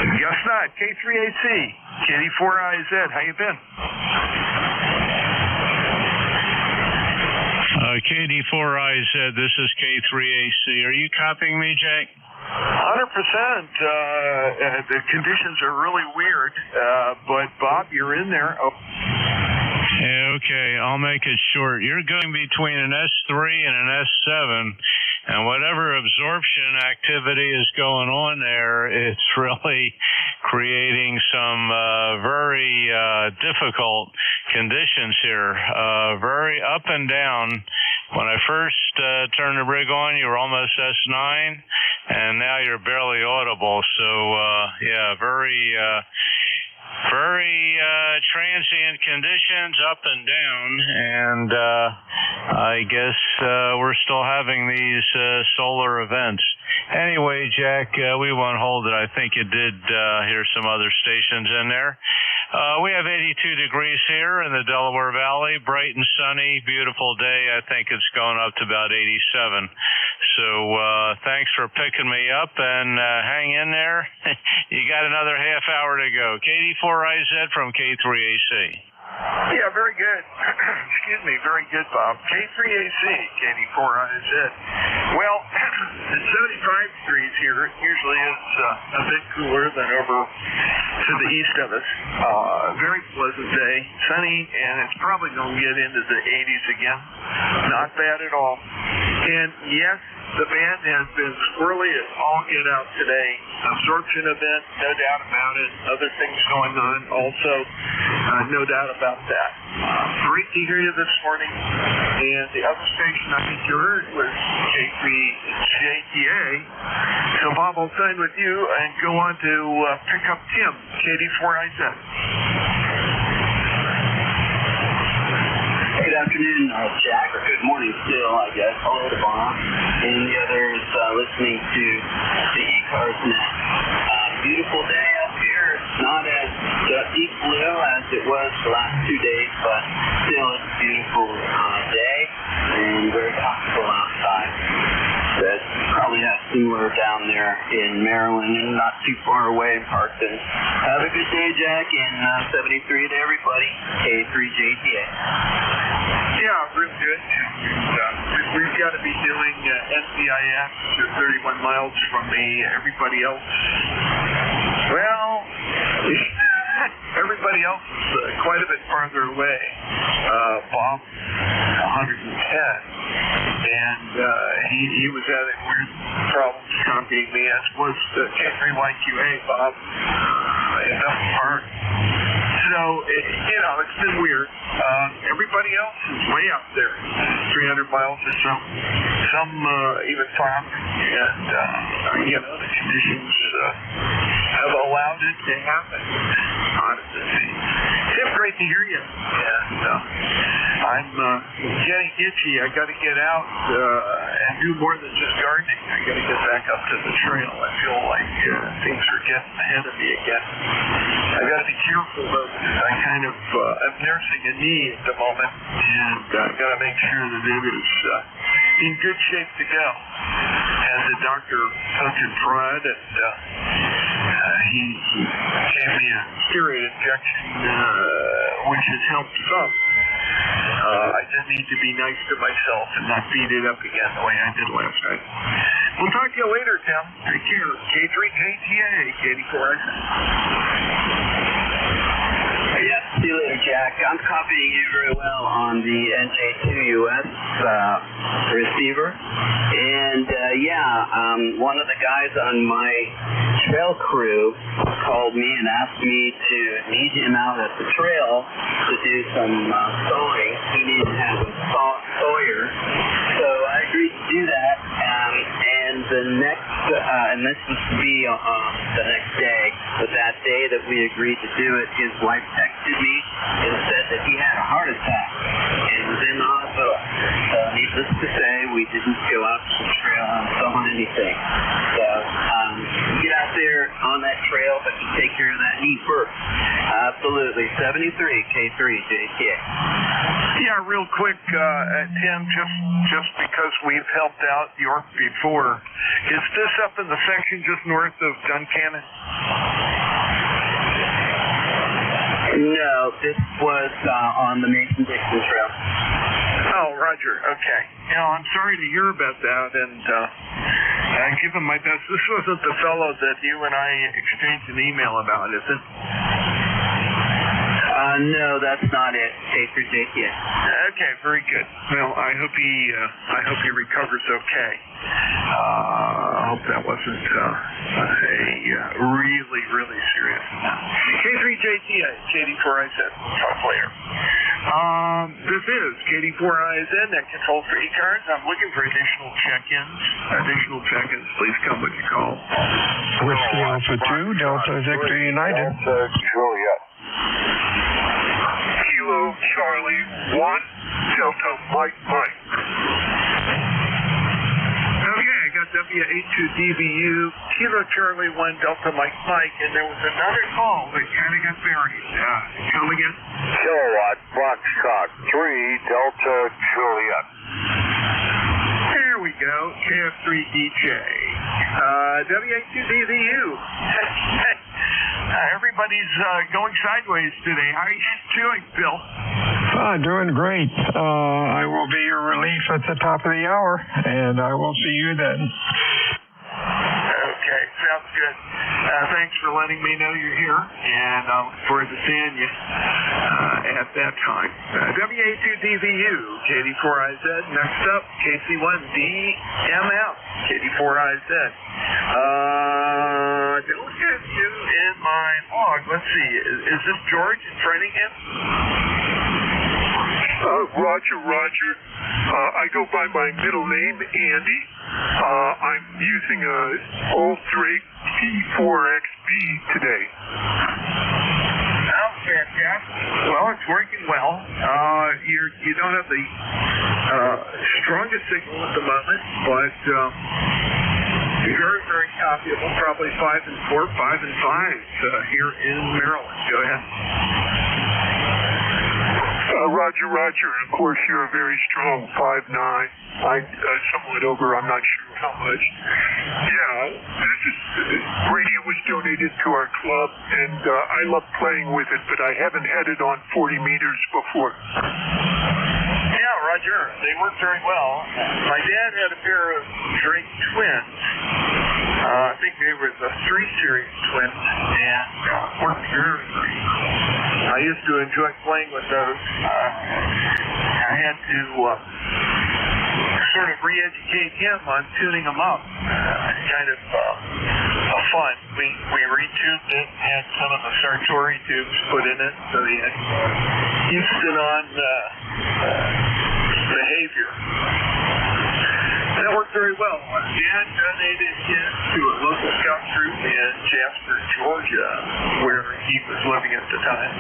Guess not. K3AC, KD4IZ. How you been? KD4IZ, this is K3AC. Are you copying me, Jake? 100%. The conditions are really weird, but Bob, you're in there. Oh. Yeah, okay, I'll make it short. You're going between an S3 and an S7, and whatever absorption activity is going on there, it's really creating some very difficult conditions here. Very up and down. When I first turned the rig on, you were almost S9, and now you're barely audible. So, yeah, very very transient conditions up and down, and I guess we're still having these solar events. Anyway, Jack, we won't hold it. I think you did hear some other stations in there. We have 82 degrees here in the Delaware Valley, bright and sunny, beautiful day. I think it's going up to about 87. So thanks for picking me up, and hang in there. You got another half hour to go. KD4IZ from K3AC. Yeah, very good. Excuse me, very good, Bob. K3AC, KD4IZ. Well, it's 75 degrees here. It usually is a bit cooler than over to the east of us. Very pleasant day, sunny, and it's probably going to get into the 80s again. Not bad at all. And yes, the band has been squirrely as all get out today. Absorption event, no doubt about it. Other things going on also, no doubt about that. Great to hear you this morning. And the other station I think you heard was K3JTA. So Bob, I'll sign with you and go on to pick up Tim, KD4IZ. Good afternoon, Jack, or good morning still, I guess. Hello to Bob and the others listening to the ECARS net. Beautiful day up here. It's not as deep blue as it was the last 2 days, but still it's a beautiful day and very comfortable outside. That probably has similar down there in Maryland and not too far away in Parkton. Have a good day, Jack, and 73 to everybody. K3JTA. Yeah, real good. We've got to be doing NCIS to 31 miles from me. Everybody else, well, everybody else is quite a bit farther away. Bob, 110. And he was having weird problems copying me, as was the K3YQA, Bob, in Bethel Park. So, it's been weird. Everybody else is way up there, 300 miles or so. Some even farther. And, the conditions have allowed it to happen. Honestly. Tim, great to hear you. And I'm getting itchy. I got to get out and do more than just gardening. I got to get back up to the trail. I feel like things are getting ahead of me again. I got to be careful though, because I kind of am nursing a knee at the moment, and I've got to make sure that it is in good shape to go. And the doctor took it pride, and he gave me a steroid injection, which has helped some. I just need to be nice to myself and not beat it up again the way I did last night. We'll talk to you later, Tim. Take care. K3JTA, KD4IZ. Yes, see you later, Jack. I'm copying you very well on the NJ2US receiver. And, one of the guys on my trail crew called me and asked me to meet him out at the trail to do some sawing. He needed to have a sawyer. So I agreed to do that. And the next, and this was to be the next day, but that day that we agreed to do it, his wife texted me and said that he had a heart attack and was in the hospital. So needless to say, we didn't go out to the trail and saw anything. So get out there on that trail, but take care of that knee first. Absolutely. 73 K3JTA. Yeah, real quick, Tim, just because we've helped out York before, is this up in the section just north of Duncannon? No, this was on the Mason-Dixon Trail. Oh, Roger. Okay. I'm sorry to hear about that, and I give him my best. This wasn't the fellow that you and I exchanged an email about, is it? No, that's not it. K3JTA. Okay, very good. Well, I hope he recovers okay. I hope that wasn't a really, really serious amount. K3JTA, KD4IZ. Talk later. This is KD4IZ, net control for ECARS. I'm looking for additional check-ins. Please come when you call. Whiskey Alpha 2, Delta Victor United. Juliet. Charlie 1, Delta Mike Mike. Okay, I got WA2DVU, Kilo Charlie 1, Delta Mike Mike, and there was another call that kind of got buried. Come again? Kilowatt Foxtrot 3, Delta Juliet. There we go, KF3DJ. WA2DVU. Everybody's going sideways today. How are you doing, Bill? Doing great. I will be your relief at the top of the hour, and I will see you then. Okay, sounds good. Thanks for letting me know you're here, and I look forward to seeing you at that time. WA2DVU, KD4IZ. Next up, KC1DMF, KD4IZ. Don't get you in my log. Let's see. Is this George in Framingham? Roger. I go by my middle name, Andy. I'm using a Ultra T4XB today. Oh, fantastic. Well, it's working well. You don't have the strongest signal at the moment, but very, very copyable. Probably 5 and 4, 5 and 5 here in Maryland. Go ahead. Roger. And of course, you're a very strong 5'9". I'm somewhat over. I'm not sure how much. Yeah, this radio was donated to our club, and I love playing with it, but I haven't had it on 40 meters before. Yeah, Roger. They work very well. My dad had a pair of Drake twins. I think they were the 3 Series twins, and worked very well. I used to enjoy playing with those. I had to sort of re-educate him on tuning them up. Kind of fun. We retubed it, had some of the Sartori tubes put in it, so he had Houston-on behavior. That worked very well. Dad donated his to a local scout troop in Jasper, Georgia, where he was living at the time,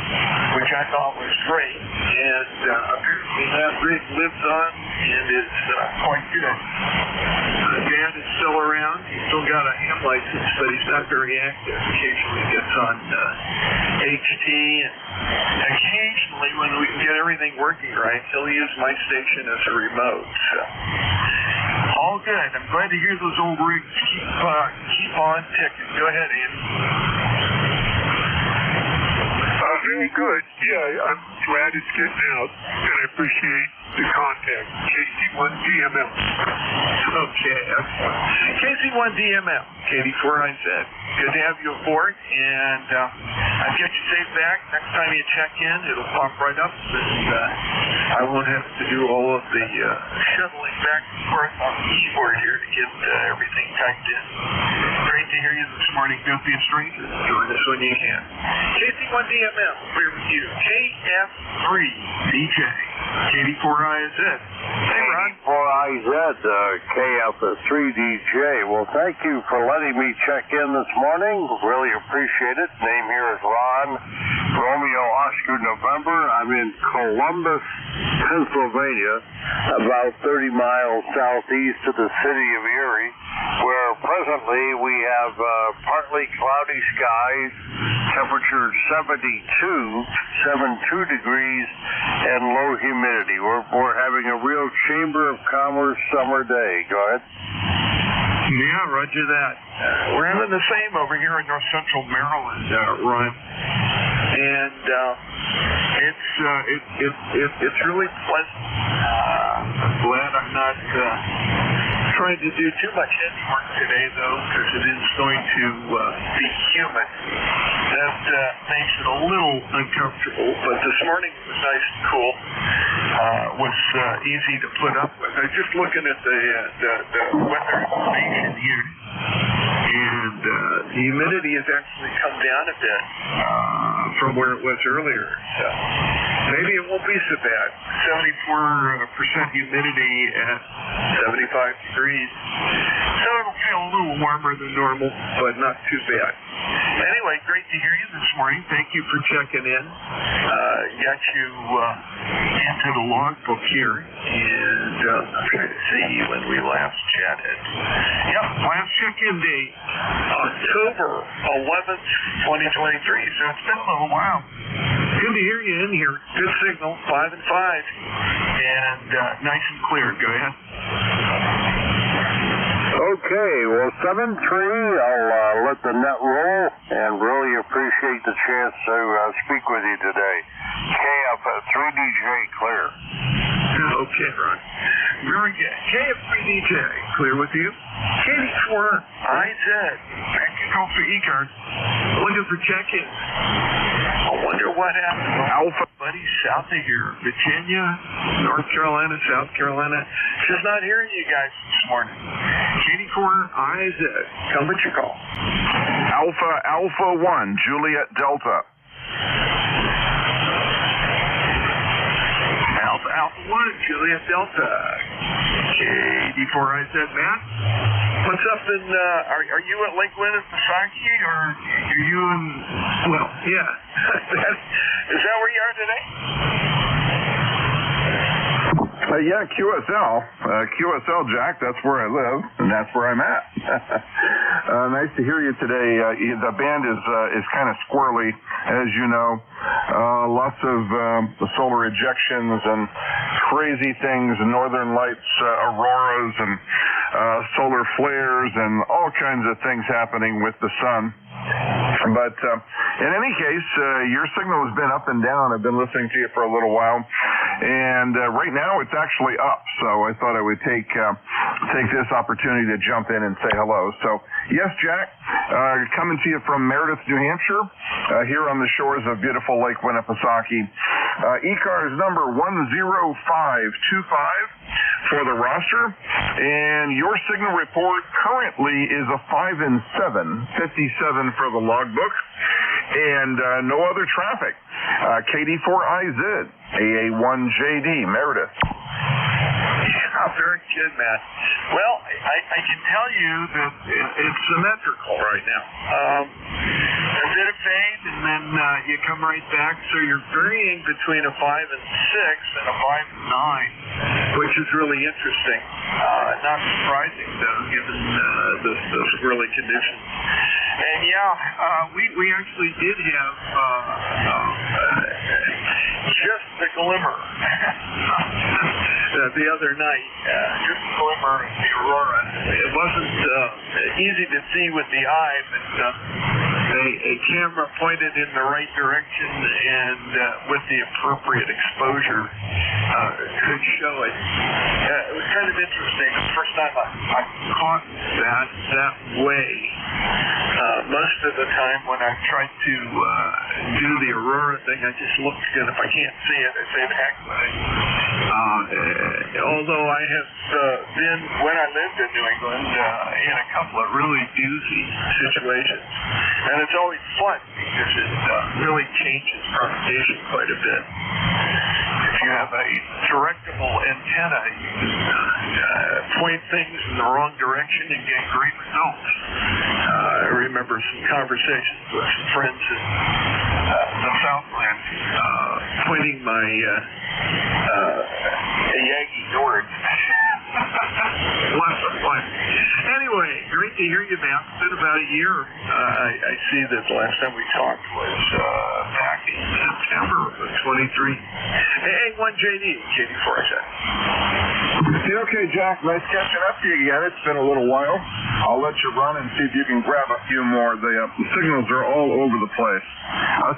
which I thought was great. And apparently that rig lives on and is quite good. Dad is still around. He's still got a ham license, but he's not very active. Occasionally gets on HT, and occasionally when we can get everything working right, he'll use my station as a remote. So. All good. I'm glad to hear those old rigs keep on ticking. Go ahead, Andy. Very good. Yeah, I'm glad it's getting out, and I appreciate the contact. KC1DML. Okay, excellent. KC1DML, KD4IZ. Good to have you aboard, and I'll get you safe back. Next time you check in, it'll pop right up, and I won't have to do all of the shuttling back and forth on the keyboard here to get everything typed in. Great to hear you this morning. Don't be a stranger. Join us when you can. KC1DML, we're with you. KF3DJ, KD4IZ. Hey, Ron. KD4IZ, KF3DJ. Well, thank you for letting me check in this morning. Really appreciate it. Name here is Ron. Romeo Oscar November. I'm in Columbus, Pennsylvania, about 30 miles southeast of the city of Erie, where presently we have partly cloudy skies, temperature 72 degrees, and low humidity. We're having a real Chamber of Commerce summer day. Go ahead. Yeah, roger that. We're having the same over here in North Central Maryland, Ron. And it's really pleasant. I'm glad I'm not trying to do too much heavy work today, though, because it is going to be humid. That makes it a little uncomfortable, but this morning it was nice and cool. Was easy to put up with. I was just looking at the weather information here, and the humidity has actually come down a bit from where it was earlier. So maybe it won't be so bad. 74% humidity at 75 degrees. So it'll feel a little warmer than normal, but not too bad. Anyway, anyway, great to hear you this morning. Thank you for checking in. Got you into the logbook here, and I'm trying to see when we last chatted. Yep, last check-in date, October 11th, 2023. So it's been a little while. Good to hear you in here. Good signal, 5 and 5, and nice and clear. Go ahead. Okay, well, 7-3, I'll let the net roll and really appreciate the chance to speak with you today. KF3DJ clear. Okay, Ron. Very good. KF3DJ, clear with you. KD4IZ, back control for ECARS. Looking for check-ins. I wonder what happened. Alpha buddy south of here, Virginia, North Carolina, South Carolina. Just not hearing you guys this morning. KD4IZ, come with your call. Alpha 1, Juliet Delta. Alpha 1, Juliet Delta. KD4IZ, Matt. What's up in, are you at Lake Winnipesaukee, or are you in, well, yeah. Is that where you are today? Yeah, QSL, Jack, that's where I live, and that's where I'm at. Nice to hear you today. The band is kind of squirrely, as you know. Lots of solar ejections and crazy things, northern lights, auroras, and solar flares, and all kinds of things happening with the sun. But in any case, your signal has been up and down. I've been listening to you for a little while, and right now it's actually up. So I thought I would take this opportunity to jump in and say hello. So yes, Jack, coming to you from Meredith, New Hampshire, here on the shores of beautiful Lake Winnipesaukee. ECARS number 10525 for the roster, and your signal report currently is a 5 and 7, 57 for the logbook, and no other traffic. KD4IZ, AA1JD, Meredith. Yeah, very good, Matt. Well, I can tell you that it's symmetrical right now. A bit of fade, and then you come right back, so you're varying between a 5 and 6 and a 5 and 9, which is really interesting. Not surprising, though, given the early conditions. And yeah, we actually did have just the glimmer the other night, just a glimmer of the aurora. It wasn't easy to see with the eye, but a camera pointed in the right direction and with the appropriate exposure could show it. It was kind of interesting. The first time I caught that way. Most of the time when I tried to do the aurora thing, I just looked, and if I can't see it, I say the heck with it. Although I have been, when I lived in New England, in a couple of really doozy situations. And it's always fun because it really changes propagation quite a bit. If you have a directable antenna, you can point things in the wrong direction and get great results. I remember some conversations with some friends in the Southland, pointing my Yagi Nord. Lots of fun. Anyway, great to hear you, man. It's been about a year. I see that the last time we talked was back in September of 23. Hey, 1JD, KD4IZ. Okay, Jack, nice catching up to you again. It's been a little while. I'll let you run and see if you can grab a few more. The signals are all over the place.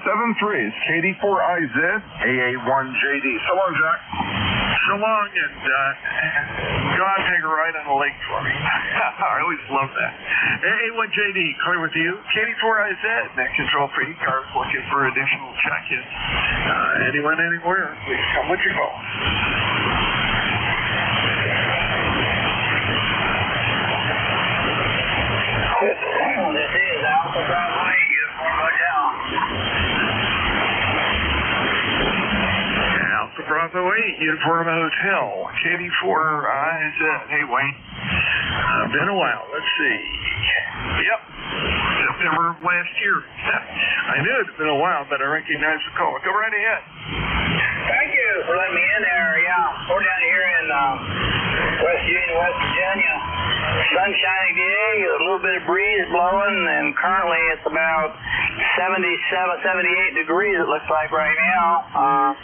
7-3 is KD4IZ, AA1JD. So long, Jack. So long, and go out and take a ride on the lake for me. I always love that. AA1JD, clear with you. KD4IZ, net control for ECARS, looking for additional check-ins. Anyone, anywhere, please come with your call. This is Alpha Bravo 8, Uniform Hotel. Alpha Bravo 8, Uniform Hotel, KD4IZ. Hey, Wayne. Been a while. Let's see. Yep. September of last year. I knew it had been a while, but I recognized the call. Go right ahead. Thank you for letting me in there. Yeah, we're down here in West Virginia. Sun shining today, a little bit of breeze blowing, and currently it's about 77, 78 degrees it looks like right now.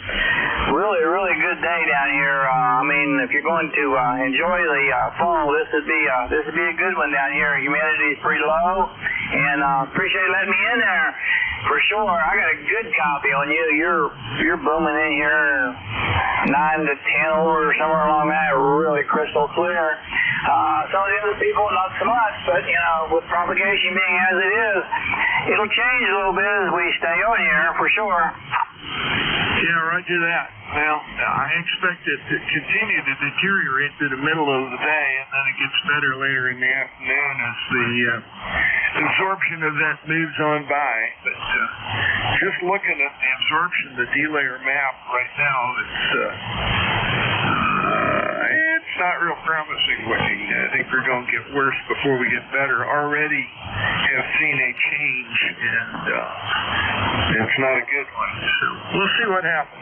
Really good day down here. I mean, if you're going to enjoy the fall, this would be a good one down here. Humidity is pretty low, and appreciate you letting me in there. For sure, I got a good copy on you. You're booming in here 9 to 10 over or somewhere along that, really crystal clear. Some of the other people, not so much, but with propagation being as it is, it'll change a little bit as we stay on here, for sure. Yeah, roger that. Well, I expect it to continue to deteriorate through the middle of the day, and then it gets better later in the afternoon as the absorption event moves on by. But just looking at the absorption, the D-layer map right now, it's not real promising looking. I think we're going to get worse before we get better. Already have seen a change, and it's not a good one. So we'll see what happens.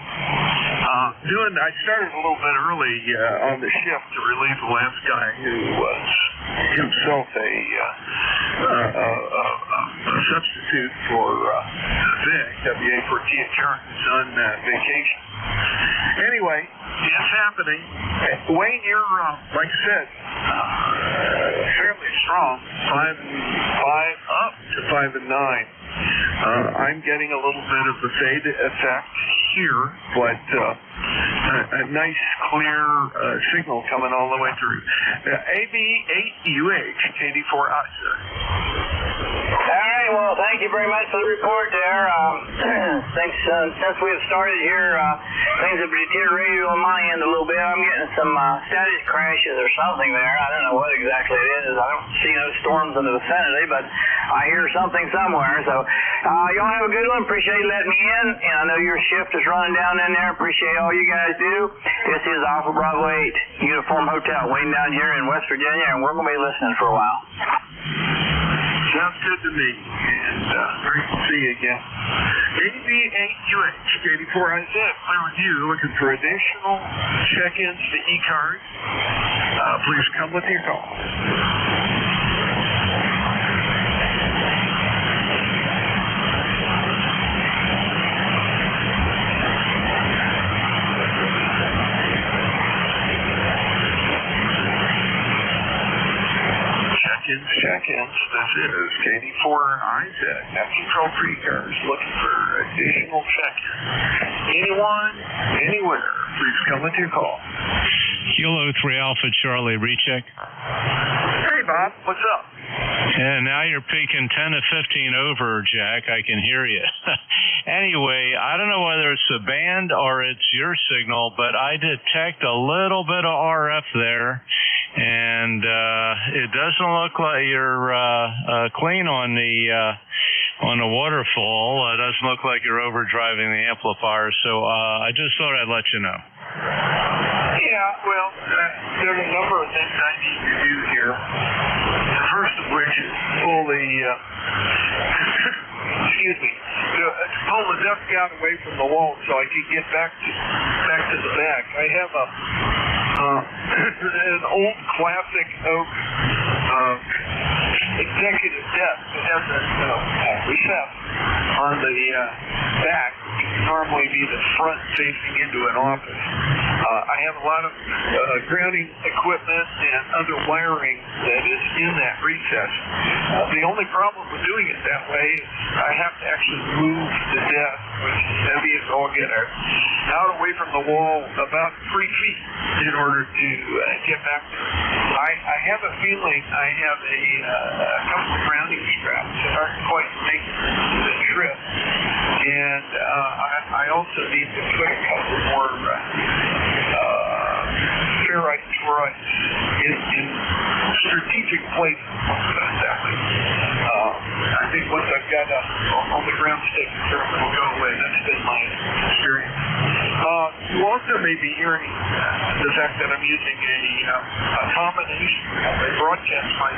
I started a little bit early on the shift to relieve the last guy who was himself a substitute for Vic, WA4T Insurance, on vacation. Anyway, it's happening. Wayne, you're, like I said, fairly strong. 5 up to 5 and 9. I'm getting a little bit of the fade effect here, but a nice clear signal coming all the way through. AB8UH, KD4ISA. All right, well, thank you very much for the report there. Since we have started here, things have deteriorated on my end a little bit. I'm getting some status crashes or something there. I don't know what exactly it is. I don't see no storms in the vicinity, but I hear something somewhere. So y'all have a good one. Appreciate you letting me in. And I know your shift is running down in there. Appreciate all you guys do. This is Alpha Bravo 8 Uniform Hotel waiting down here in West Virginia, and we're going to be listening for a while. Sounds good to me, and great to see you again. AB8UH, KD4IZ, clear with you, looking for additional check-ins to ECARS. Please come with your call. Check-ins. This is KD4IZ. Have control for ECARS. Looking for additional check-ins. Anyone, anywhere, please come with your call. Kilo 3 Alpha Charlie, recheck. Hey, Bob. What's up? Yeah, now you're peaking 10 to 15 over, Jack. I can hear you. Anyway, I don't know whether it's the band or it's your signal, but I detect a little bit of RF there, and it doesn't look like you're clean on the waterfall. It doesn't look like you're overdriving the amplifier, so I just thought I'd let you know. Yeah, well, there's a number of things I need to do here. The first of which is pull the, pull the duck out away from the wall so I can get back to the back. I have an old classic oak executive desk that has a recess on the back, which would normally be the front facing into an office. I have a lot of grounding equipment and other wiring that is in that recess. The only problem with doing it that way is I have to actually move the desk, which is heavy as all get out away from the wall about 3 feet in order to get back there. I have a feeling I have a couple of grounding straps that aren't quite making the trip, and I also need to put a couple more ferrite toroids in strategic places. I think once I've got all the ground stakes, it will go away. That's been my experience. You also may be hearing the fact that I'm using a combination of a broadcast mic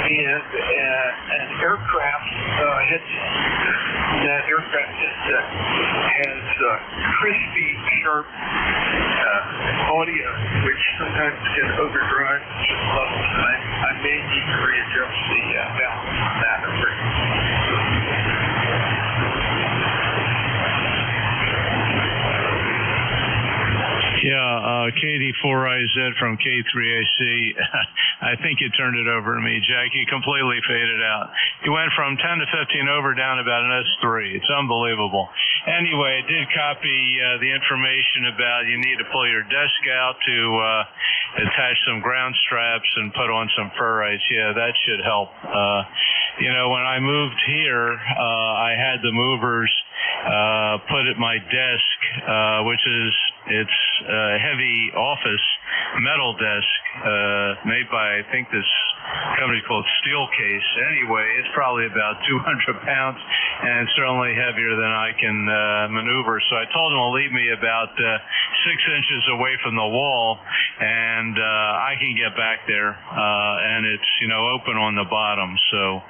and an aircraft hits. That aircraft just has crispy, sharp audio, which sometimes can overdrive certain levels. I may need to readjust the balance on that. Yeah, KD4IZ from K3AC. I think you turned it over to me, Jack. You completely faded out. You went from 10 to 15 over down about an S3. It's unbelievable. Anyway, I did copy the information about you need to pull your desk out to attach some ground straps and put on some ferrites. Yeah, that should help. When I moved here, I had the movers put at my desk, which is it's a heavy office metal desk made by, I think, this company called Steelcase. Anyway, it's probably about 200 pounds, and it's certainly heavier than I can maneuver. So I told him to leave me about 6 inches away from the wall, and I can get back there, and it's open on the bottom. So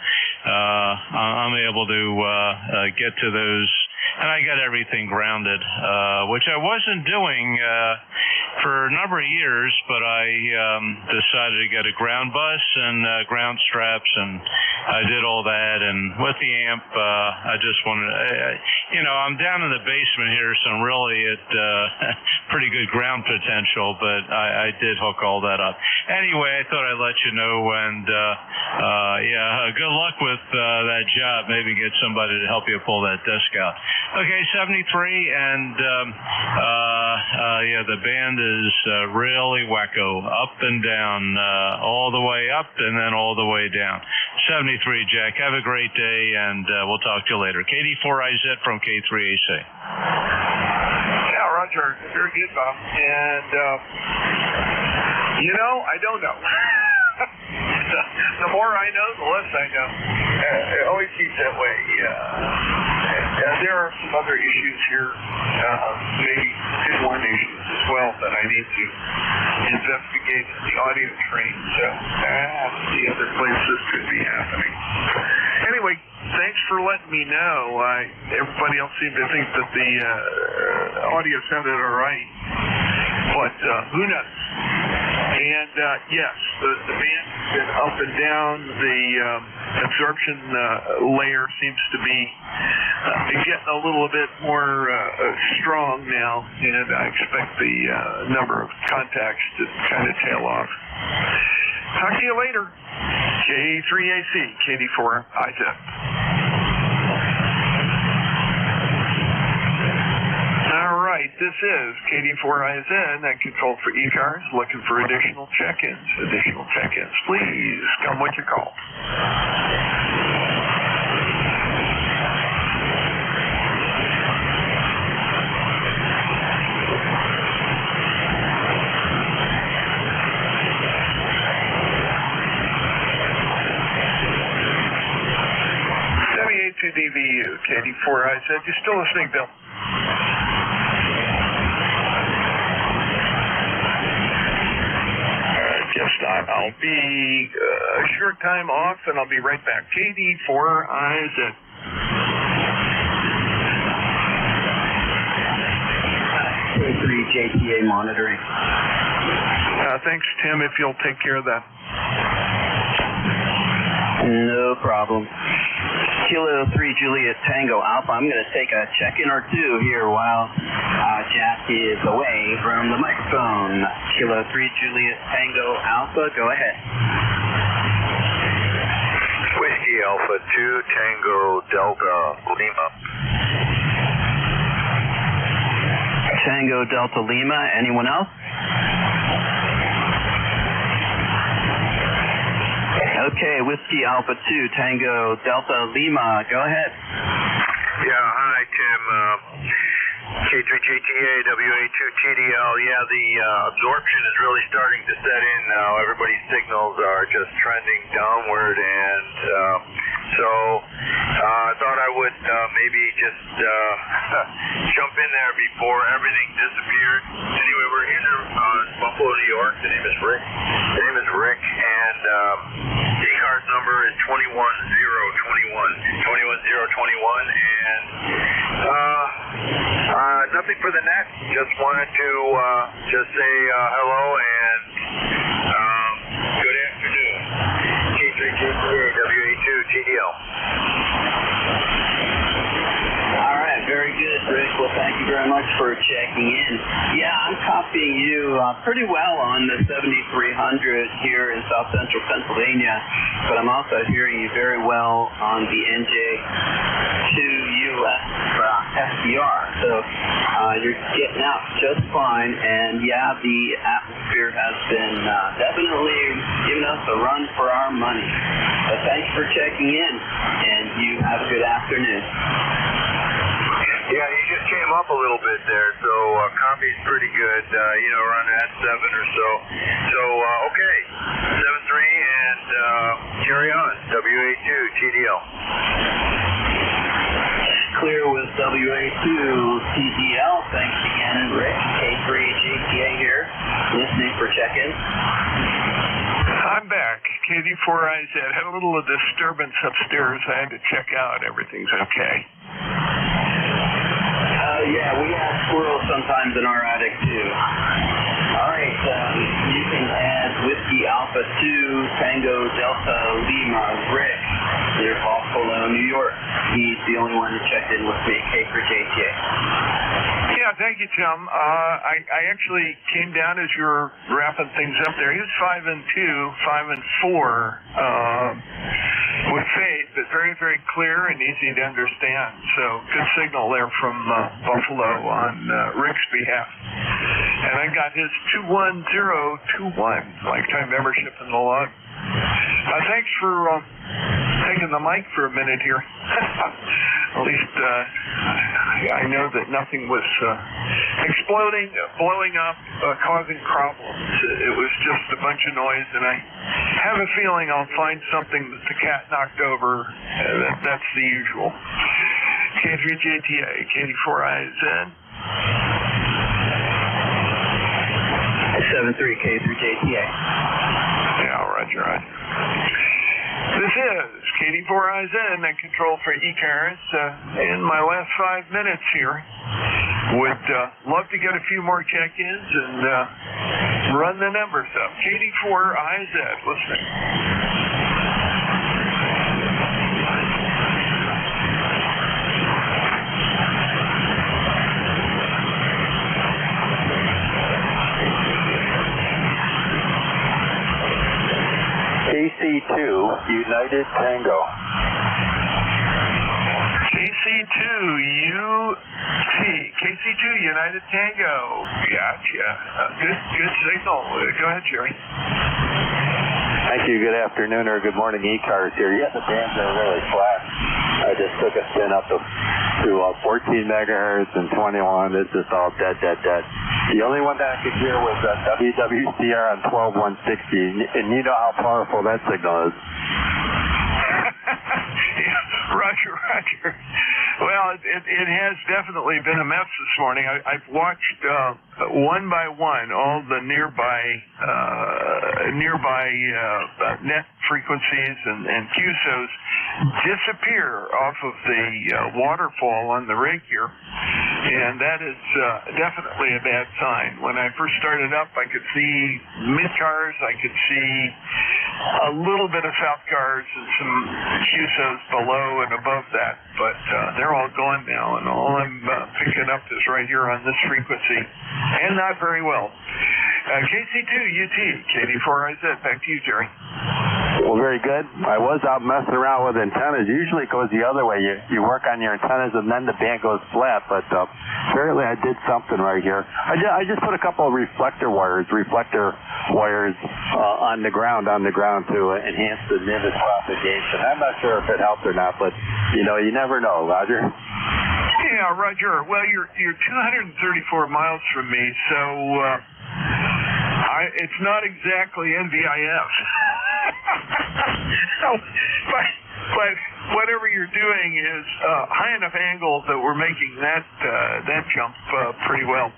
I'm able to get to those. And I got everything grounded, which I wasn't doing for a number of years, but I decided to get a ground bus and ground straps, and I did all that. And with the amp, I just wanted I'm down in the basement here, so I'm really at pretty good ground potential, but I did hook all that up. Anyway, I thought I'd let you know, and good luck with that job. Maybe get somebody to help you pull that desk out. Okay, 73, and the band is really wacko, up and down, all the way up and then all the way down. 73, Jack. Have a great day, and we'll talk to you later. KD4IZ from K3AC. Yeah, Roger. Very good, Bob. And, I don't know. The more I know, the less I know. It always seems that way. There are some other issues here, maybe one issues as well that I need to investigate in the audio train. So the other places could be happening. Anyway, thanks for letting me know. Everybody else seemed to think that the audio sounded all right, but who knows? And yes, the band has been up and down. The absorption layer seems to be getting a little bit more strong now, and I expect the number of contacts to kind of tail off. Talk to you later. K3AC, KD4IZ. This is KD4IZ, that control for ECARS, looking for additional check-ins. Please come with your call. DVU, KD4IZ. You're still listening, Bill? I'll be a short time off, and I'll be right back. KD4IZ. K3JTA monitoring. Thanks, Tim, if you'll take care of that. No problem. Kilo 3 Juliet Tango Alpha. I'm going to take a check-in or two here while Jack is away from the microphone. Kilo 3 Juliet Tango Alpha, go ahead. Whiskey Alpha 2 Tango Delta Lima. Tango Delta Lima. Anyone else? Okay, Whiskey Alpha 2 Tango Delta Lima. Go ahead. Yeah, hi, Tim. K3GTA, WA2TDL. Yeah, the absorption is really starting to set in now. Everybody's signals are just trending downward, and so I thought I would maybe just jump in there before everything disappeared. Anyway, we're here in Buffalo, New York. The name is Rick, and the ECARS number and nothing for the net. Just wanted to just say hello and good afternoon. K3KTA WA2 TDL. All right, very good, Rick. Well, thank you very much for checking in. Yeah, I'm copying you pretty well on the 7300 here in South Central Pennsylvania, but I'm also hearing you very well on the NJ2US SDR. So you're getting out just fine, and yeah, the atmosphere has been definitely giving us a run for our money. But thanks for checking in, and you have a good afternoon. Yeah, you just came up a little bit there, so copy's pretty good, around at 7 or so. So, okay, 7-3 and carry on, WA2 TDL. Clear with WA2 TDL. Thanks again, Rick. K3JTA here, listening for check-in. I'm back. KD4IZ. Had a little disturbance upstairs. I had to check out. Everything's okay. Yeah, we have squirrels sometimes in our attic too. All right, you can add Whiskey Alpha 2 Tango Delta Lima Rick near Buffalo, New York. He's the only one who checked in with me, K3JTA. Yeah, thank you, Tim. I actually came down as you were wrapping things up there. He was 5 and 2, 5 and 4. With faith, but very, very clear and easy to understand. So good signal there from Buffalo on Rick's behalf. And I got his 21021 lifetime membership in the log. Thanks for taking the mic for a minute here. At least I know that nothing was exploding, blowing up, causing problems. It was just a bunch of noise, and I have a feeling I'll find something that the cat knocked over. That's the usual. K3JTA, KD4IZ. 7-3 K3JTA. Yeah, roger. This is KD4IZ and control for ECARS. In my last 5 minutes here, would love to get a few more check-ins and run the numbers up. KD4IZ, listening. KC2 United Tango. KC2 United Tango. Gotcha. Good signal. Go ahead, Jerry. Thank you. Good afternoon or good morning, ECARS here. Yeah, the bands are really flat. I just took a spin up to 14 megahertz and 21. It's just all dead. The only one that I could hear was WWCR on 12160, and you know how powerful that signal is. Yeah, roger. Well, it has definitely been a mess this morning. I've watched one by one all the nearby net frequencies and QSOs disappear off of the waterfall on the rig here, and that is definitely a bad sign. When I first started up, I could see mid-cars, I could see a little bit of south cars and some QSOs below and above that, but they're all gone now, and all I'm picking up is right here on this frequency, and not very well. KC2 UT, KD4IZ, back to you, Jerry. Well, very good. I was out messing around with antennas. Usually it goes the other way. You work on your antennas and then the band goes flat, but apparently I did something right here. I just put a couple of reflector wires on the ground to enhance the nimbus propagation. I'm not sure if it helped or not, but you never know, Roger. Yeah, Roger. Well, you're 234 miles from me, so it's not exactly NVIF. But whatever you're doing is high enough angle that we're making that jump pretty well.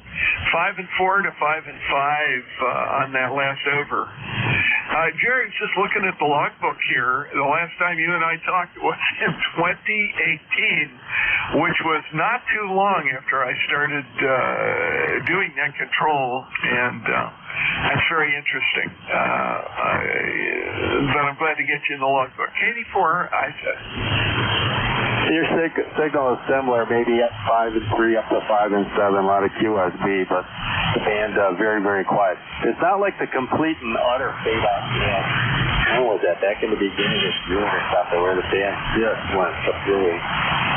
5 and 4 to 5 and 5 on that last over. Jerry's just looking at the logbook here. The last time you and I talked was in 2018, which was not too long after I started doing net control, and that's very interesting. But I'm glad to get you in the logbook. KD4, I said. Your signal is similar, maybe at 5 and 3, up to 5 and 7, a lot of QSB, but the band very, very quiet. It's not like the complete and utter fade out. When was that? Back in the beginning of June or something, where the band just went completely.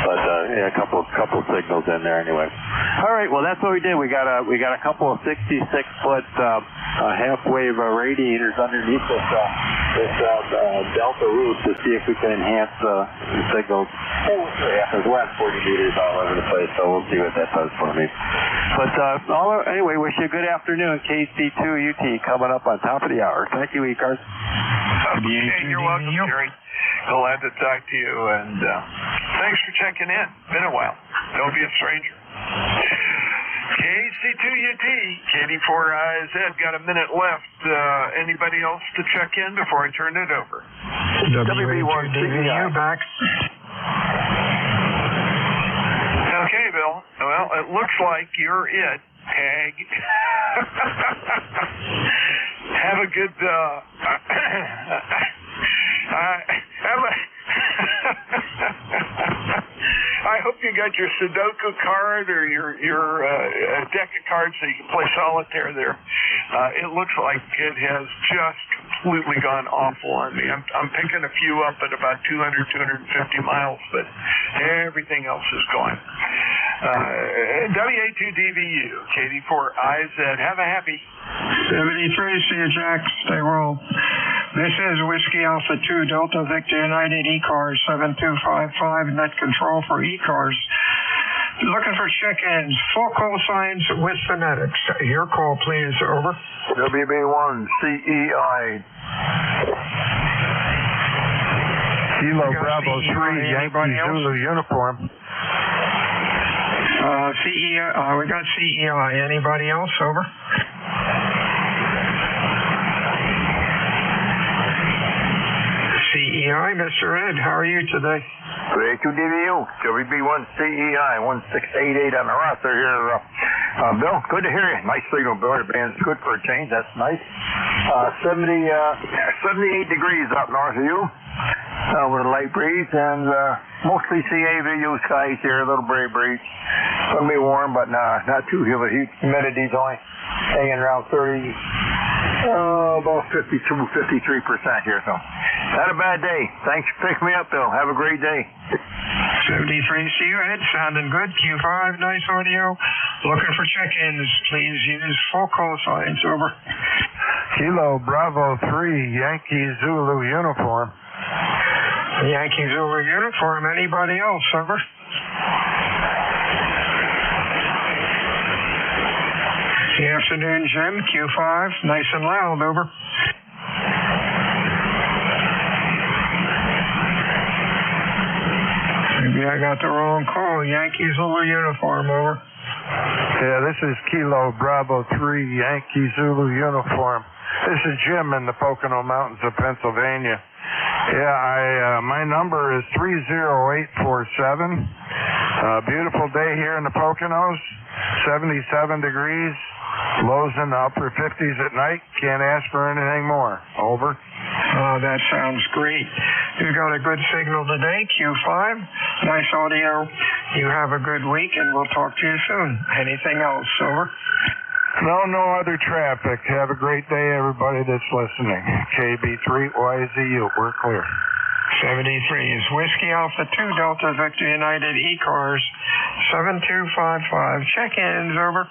But yeah, a couple signals in there anyway. All right, well that's what we did. We got a couple of 66-foot half-wave radiators underneath this Delta roof to see if we can enhance the signals. We're at 40 meters all over the place, so we'll see what that does for me. But anyway, wish you a good afternoon. KC2 UT coming up on top of the hour. Thank you, ECARS. Okay, you're welcome, Jerry. Glad to talk to you, and thanks for checking in. Been a while. Don't be a stranger. KC2UT, KD4IZ, got a minute left. Anybody else to check in before I turn it over? WB1DVU back. Okay, Bill. Well, it looks like you're it, Hag. Have a good, I hope you got your Sudoku card or your deck of cards so you can play solitaire there. It looks like it has just completely gone awful on me. I'm picking a few up at about 200, 250 miles, but everything else is gone. WA2DVU, KD4IZ, have a happy 73, see you, Jack. Stay well. This is Whiskey Alpha 2 Delta Victor United ECARS 7255 net control for ECARS. Looking for check-ins, full call signs with phonetics. Your call, please. Over. WB1 CEI. Kilo Bravo 3 Yankee Zulu uniform. CEI, we got CEI. Anybody else? Over. CEI, Mr. Ed, how are you today? WA2DVU, WB1 CEI 1688 on the roster here. Bill, good to hear you. Nice signal, Bill. The band's good for a change. That's nice. 78 degrees up north of you with a light breeze, and mostly CAVU skies here, a little brave breeze. It's going to be warm, but not too humid. Humidity's only hanging around 30, about 52, 53% here. So not a bad day. Thanks for picking me up, Bill. Have a great day. 73, see you, Ed. Sounding good. Q5, nice audio. Looking for check-ins. Please use full call signs. Over. Kilo Bravo 3 Yankee Zulu uniform. Yankee Zulu uniform. Anybody else? Over. Good afternoon, Jim. Q5, nice and loud. Over. Maybe I got the wrong call. Yankees Zulu uniform. Over. Yeah, this is Kilo Bravo 3 Yankee Zulu uniform. This is Jim in the Pocono Mountains of Pennsylvania. Yeah, my number is 30847. Beautiful day here in the Poconos. 77 degrees. Lows in the upper 50s at night. Can't ask for anything more. Over. Oh, that sounds great. You got a good signal today, Q5. Nice audio. You have a good week, and we'll talk to you soon. Anything else? Over. No other traffic. Have a great day, everybody that's listening. KB3YZU. We're clear. 73 is Whiskey Alpha 2 Delta Victor United ECARS 7255. Check-ins. Over.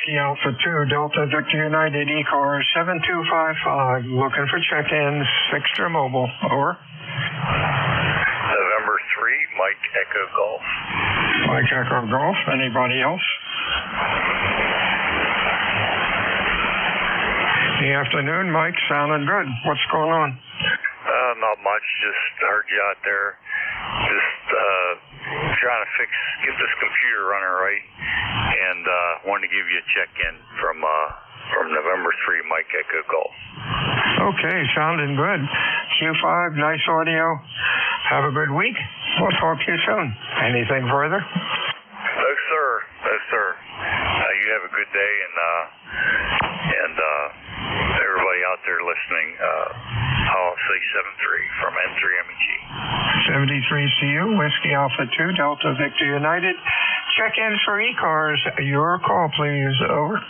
Whiskey Alpha 2, Delta Victor United, ECARS 7255, looking for check-ins, Extra Mobile, over. November 3, Mike Echo Golf. Mike Echo Golf, anybody else? Good afternoon, Mike, sounding good. What's going on? Not much, just heard you out there. Just trying to get this computer running right, and wanted to give you a check-in from November 3, Mike Echo Golf. Okay, sounding good. Q5, nice audio. Have a good week. We'll talk to you soon. Anything further? No, sir. No, sir. You have a good day, and everybody out there listening, I'll say 73 from N3MEG. 73CU, Whiskey Alpha 2, Delta Victor United. Check-in for ECARS. Your call, please. Over.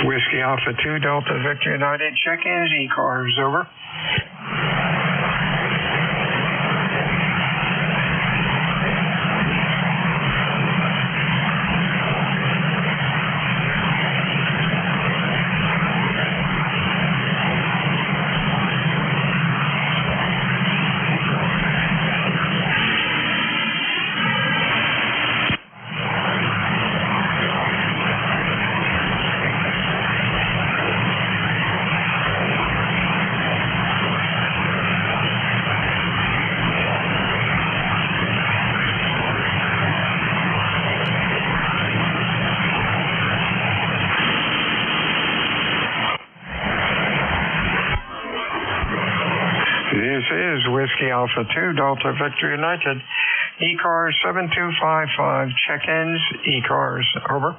Whiskey Alpha 2, Delta Victor United. Check-ins, ECARS. Over. This is Whiskey Alpha 2, Delta Victor United. ECARS 7255. Check-ins, ECARS. Over.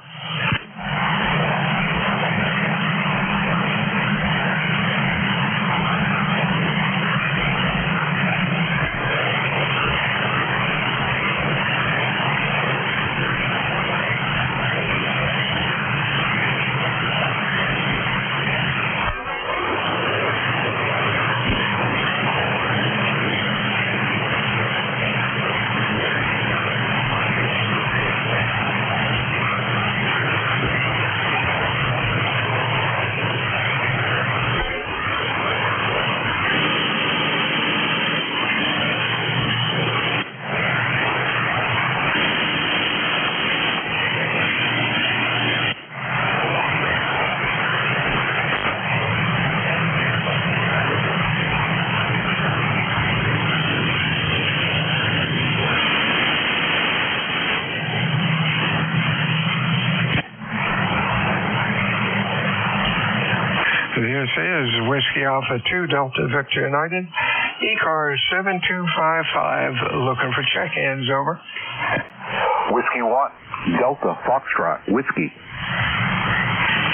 This is Whiskey Alpha 2, Delta Victor United. ECARS 7255, looking for check-ins. Over. Whiskey 1, Delta Foxtrot Whiskey.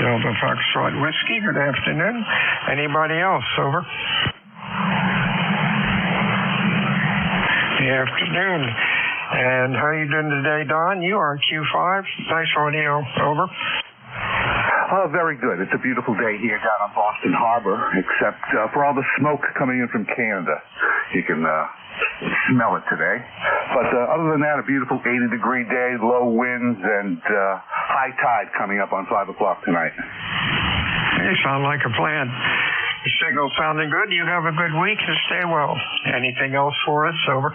Delta Foxtrot Whiskey, good afternoon. Anybody else? Over. Good afternoon. And how are you doing today, Don? You are Q5. Nice audio. Over. Oh, very good. It's a beautiful day here down on Boston Harbor, except for all the smoke coming in from Canada. You can smell it today. But other than that, a beautiful 80-degree day, low winds, and high tide coming up on 5 o'clock tonight. You sound like a plan. Your signal sounding good. You have a good week and stay well. Anything else for us? Over.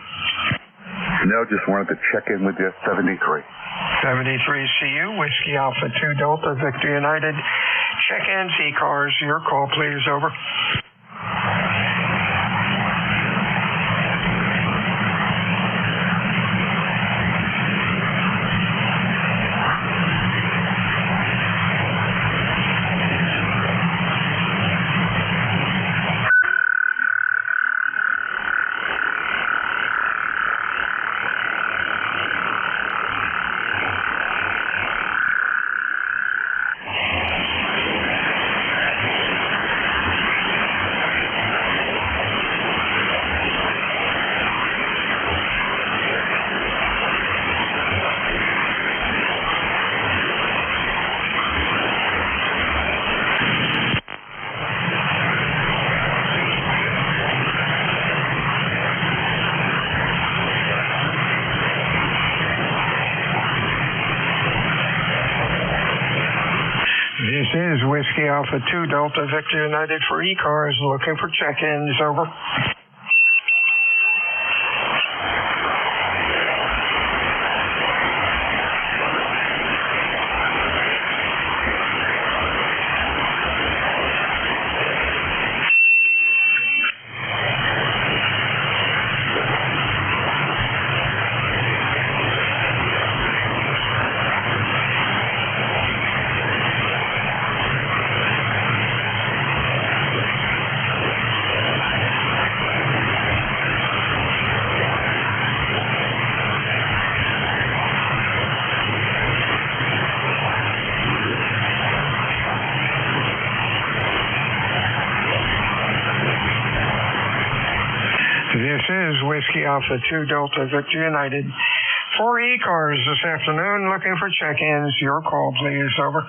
No, just wanted to check in with you. 73. 73CU, Whiskey Alpha 2, Delta Victor United. Check-ins, ECARS. Your call, please. Over. is Whiskey Alpha 2 Delta Victor United for ECARS, looking for check-ins, over. This is Whiskey Alpha 2 Delta Victor United for ECARS this afternoon, looking for check-ins. Your call, please, over.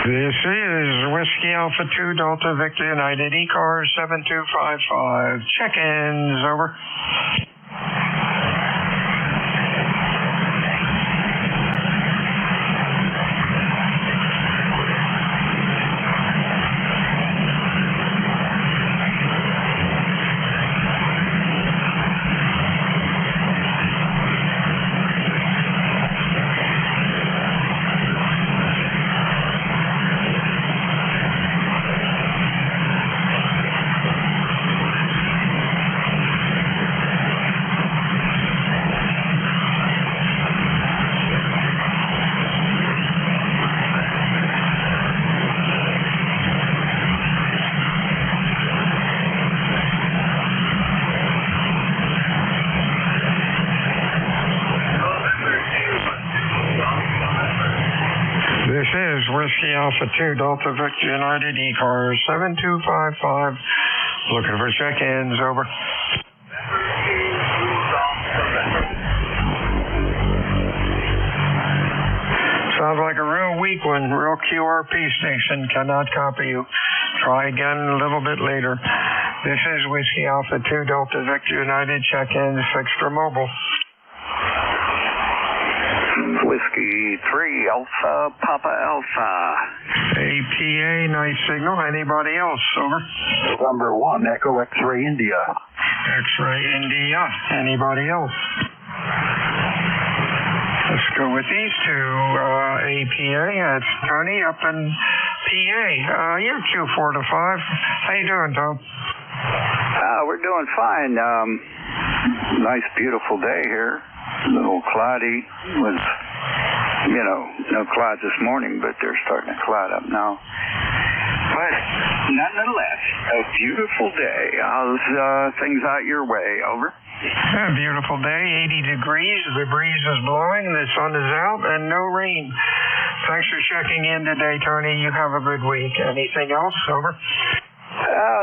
This is Whiskey Alpha 2 Delta Victor United, ECARS 7255. Check-ins, over. This is Whiskey Alpha 2 Delta Victor United, ECARS 7255. Looking for check-ins, over. Sounds like a real weak one. Real QRP station cannot copy you. Try again a little bit later. This is Whiskey Alpha 2 Delta Victor United, check-ins, fixed or mobile. Whiskey 3 Alpha Papa Alpha. APA, nice signal. Anybody else? Over. Number 1, Echo X-Ray India. X-Ray India. Anybody else? Let's go with these two. APA, that's Tony up in PA. You're Q4 to 5. How you doing, Tom? We're doing fine. Nice, beautiful day here. A little cloudy with, no clouds this morning, but they're starting to cloud up now. But nonetheless, a beautiful day. How's things out your way? Over. A beautiful day, 80 degrees. The breeze is blowing, the sun is out, and no rain. Thanks for checking in today, Tony. You have a good week. Anything else? Over.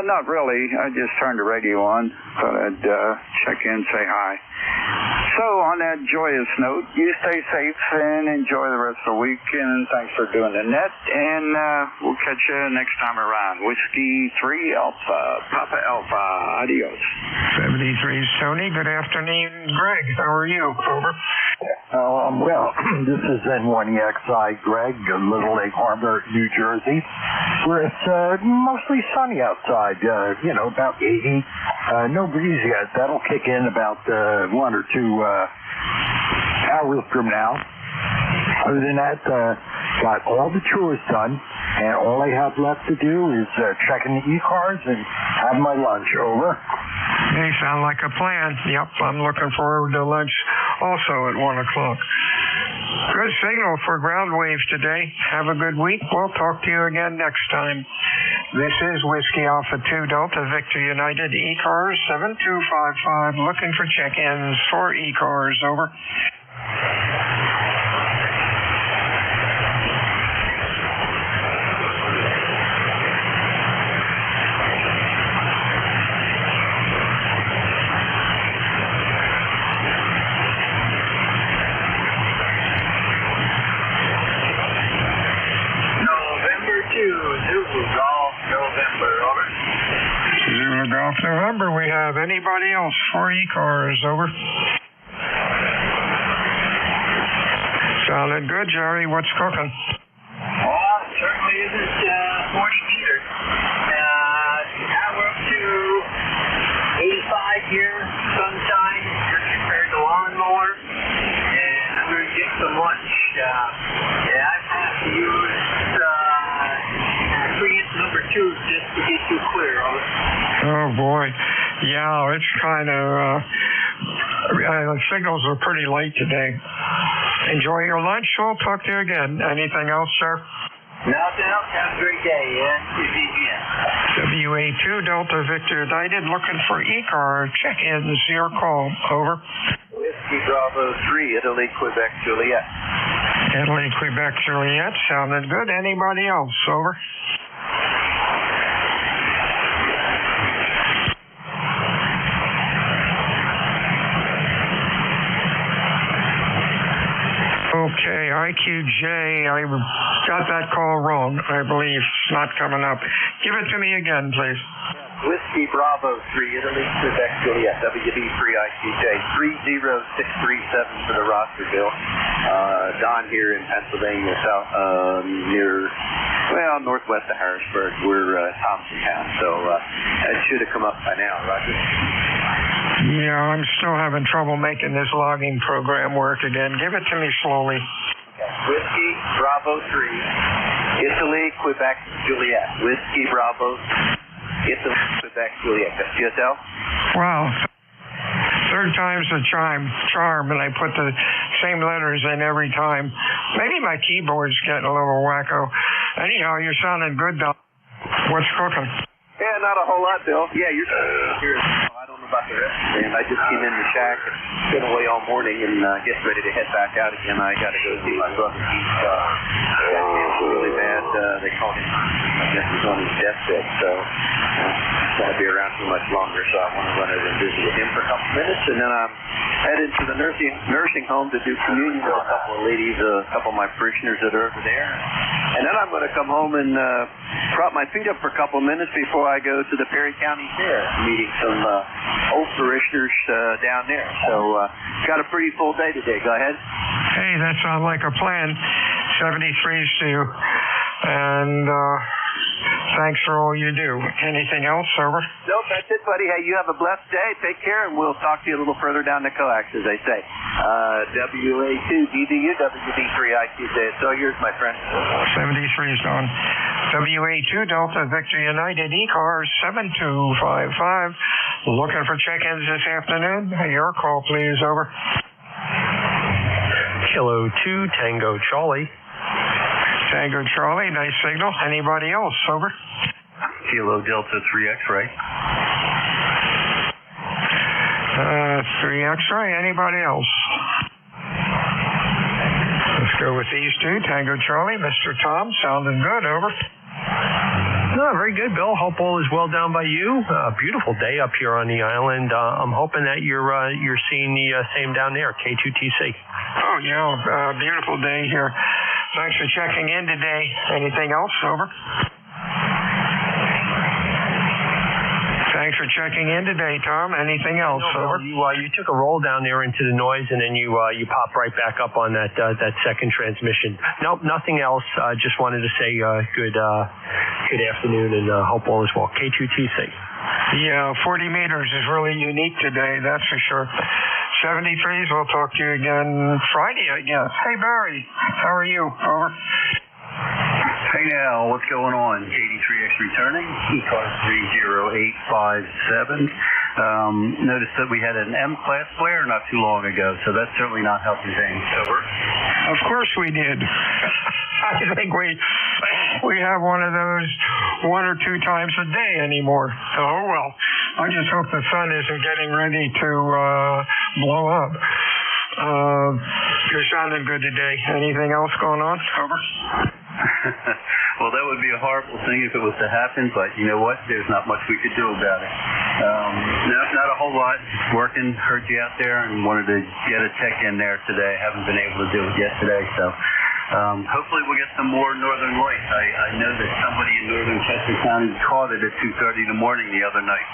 Not really. I just turned the radio on. Thought I'd check in, say hi. So, on that joyous note, you stay safe and enjoy the rest of the week, and thanks for doing the net, and we'll catch you next time around. Whiskey 3 Alpha, Papa Alpha. Adios. 73's Tony. Good afternoon, Greg. How are you? Over. Well, this is N1EXI Greg, Little Lake Harbor, New Jersey, where it's mostly sunny outside, about 80. No breeze yet. That'll kick in about 1 or 2 hours from now. Other than that, got all the chores done, and all I have left to do is check in the ECARS and have my lunch. Over. Hey, sound like a plan. Yep, I'm looking forward to lunch also at 1 o'clock. Good signal for ground waves today. Have a good week. We'll talk to you again next time. This is Whiskey Alpha 2 Delta Victor United ECARS 7255 looking for check-ins for ECARS. Over. November, we have anybody else for ECARS, over. Sounded good, Jerry. What's cooking? Well, it certainly isn't morning either. Now we're up to 85 here, sunshine, compared to lawnmower, and I'm going to get some lunch. I've had to use preamp number 2 just to get you clear, over. Oh, boy. Yeah, it's kind of, the signals are pretty late today. Enjoy your lunch. We'll talk to you again. Anything else, sir? Nothing else. Have a great day. WA2 Delta Victor United looking for ECAR. Check-ins. Your call. Over. Whiskey Bravo 3, Italy, Quebec, Juliet. Italy, Quebec, Juliet. Sounded good. Anybody else? Over. Okay, IQJ, I got that call wrong, I believe. It's not coming up. Give it to me again, please. Whiskey Bravo 3, Italy, Quebec, Juliet, WD3 IQJ, 30637 for the roster, Bill. Don here in Pennsylvania, northwest of Harrisburg. We're Thompsontown, so that should have come up by now, Roger. Yeah, I'm still having trouble making this logging program work again. Give it to me slowly. Okay. Whiskey Bravo 3, Italy, Quebec, Juliet. Whiskey Bravo, Italy, Quebec, Juliet. That's GSL? Wow. Third time's the charm, and I put the same letters in every time. Maybe my keyboard's getting a little wacko. Anyhow, you're sounding good, Doc. What's cooking? Yeah, not a whole lot, Bill. Yeah, you're here. I don't know about the rest of the band. I just came in the shack and been away all morning and getting ready to head back out again. I got to go see my brother. He's got cancer really bad. They called him, I guess he's on his deathbed, so I won't be around too much longer, so I want to run over and visit with him for a couple minutes, and then I'm headed to the nursing home to do communion with a couple of ladies, a couple of my parishioners that are over there. And then I'm going to come home and prop my feet up for a couple of minutes before I go to the Perry County Fair, meeting some old parishioners down there. So got a pretty full day today. Go ahead. Hey, that sounds like a plan. 73's to you. And thanks for all you do. Anything else, over? Nope, that's it, buddy. Hey, you have a blessed day. Take care, and we'll talk to you a little further down the coax, as they say. WA2 DDU, WD3 IQJ. It's all yours, my friend. 73's gone. WA2 Delta Victor United ECARS 7255. Looking for check-ins this afternoon. Your call, please. Over. Kilo 2 Tango Charlie. Tango Charlie, nice signal. Anybody else? Over. Kilo Delta 3 X-ray. 3 X-ray. Anybody else? Let's go with these two. Tango Charlie, Mr. Tom, sounding good. Over. No, very good, Bill. Hope all is well down by you. Beautiful day up here on the island. I'm hoping that you're seeing the same down there, K2TC. Oh, yeah, beautiful day here. Thanks for checking in today. Anything else? Over. Thanks for checking in today, Tom. Anything else? No, over. You took a roll down there into the noise, and then you popped right back up on that second transmission. Nope, nothing else. Just wanted to say good afternoon, and hope all is well. K2TC. Yeah, 40 meters is really unique today, that's for sure. 73s, we'll talk to you again Friday, I guess. Hey, Barry, how are you? Over. Hey now, what's going on? 83X returning, ECARS 30857. Noticed that we had an M-class flare not too long ago, so that's certainly not helping things. Over. Of course we did. I think we have one of those 1 or 2 times a day anymore. Oh, well, I just hope the sun isn't getting ready to blow up. You're sounding good today. Anything else going on? Over. Well, that would be a horrible thing if it was to happen, but you know what? There's not much we could do about it. Not a whole lot. Just working. Heard you out there and wanted to get a tech in there today. Haven't been able to do it yet today, so hopefully we'll get some more northern lights. I know that somebody in northern Chester County caught it at 2:30 in the morning the other night.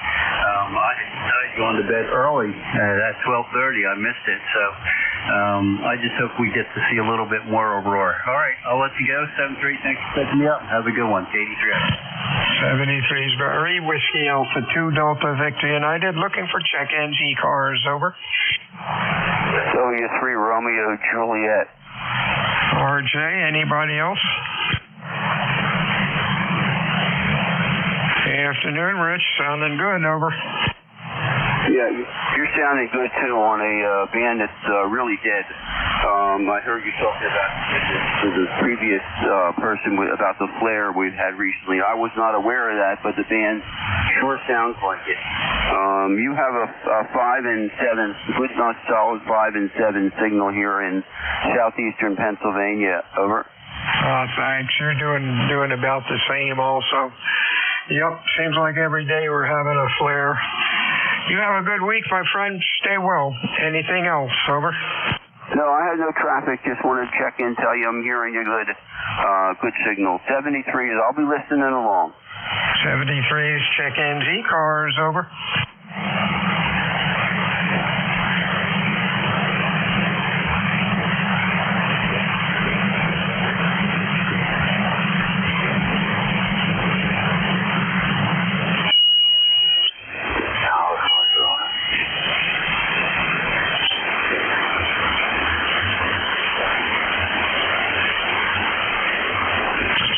I had gone to bed early at 12:30. I missed it, so I just hope we get to see a little bit more aurora. All right, I'll let you go. 73, thanks for picking me up. Have a good one. 83. 73 is Barry, Whiskey Alpha 2 Delta Victor United, looking for check-ins, ECARS, over. Sylvia 3 Romeo Juliet. RJ, anybody else? Afternoon, Rich. Sounding good, over. Yeah, you're sounding good too on a band that's really dead. I heard you talking about the previous person about the flare we've had recently. I was not aware of that, but the band sure sounds like it. You have a 5 and 7, good, not solid 5 and 7 signal here in southeastern Pennsylvania. Over. Thanks. You're doing about the same also. Yep, seems like every day we're having a flare. You have a good week, my friend. Stay well. Anything else? Over. No, I have no traffic. Just wanted to check in, tell you I'm hearing you good. Good signal. 73 is. I'll be listening along. 73 is check-ins. ECARS, over.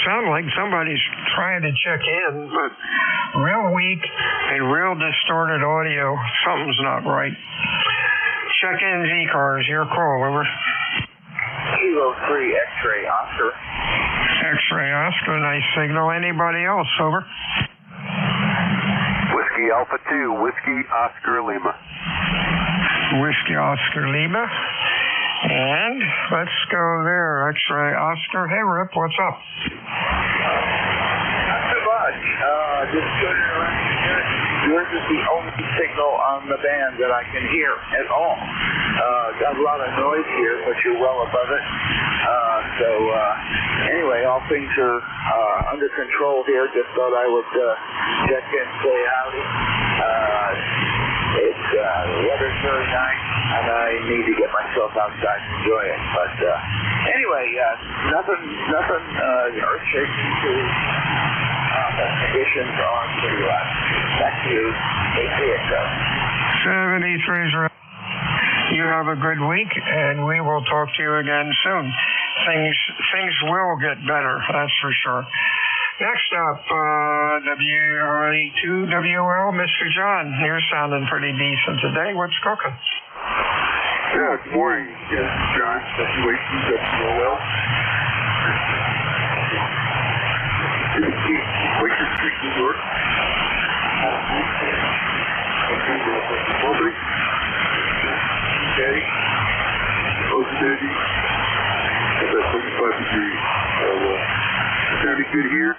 Sound like somebody's trying to check in, but real weak and real distorted audio. Something's not right. Check-ins, ECARS, your call, over. Kilo 3 X-ray Oscar. X-ray Oscar, nice signal. Anybody else, over? Whiskey Alpha 2, Whiskey Oscar Lima. Whiskey Oscar Lima. And let's go there, X-ray Oscar. Hey, Rip, what's up? Not too much. Just turning around here. Yours is the only signal on the band that I can hear at all. Got a lot of noise here, but you're well above it. Anyway, all things are under control here. Just thought I would check in, say howdy. The weather's very nice, and I need to get myself outside and enjoy it. But anyway, nothing earth-shaking to conditions on to back to you. 73's right. You have a good week, and we will talk to you again soon. Things will get better, that's for sure. Next up, WRE2WL, Mr. John. You're sounding pretty decent today. What's cooking? Yeah, good morning. Yes, John. WRE2WL. Waker Street, New York. Public. Okay. Ocean about 25 degrees. Sounding good here.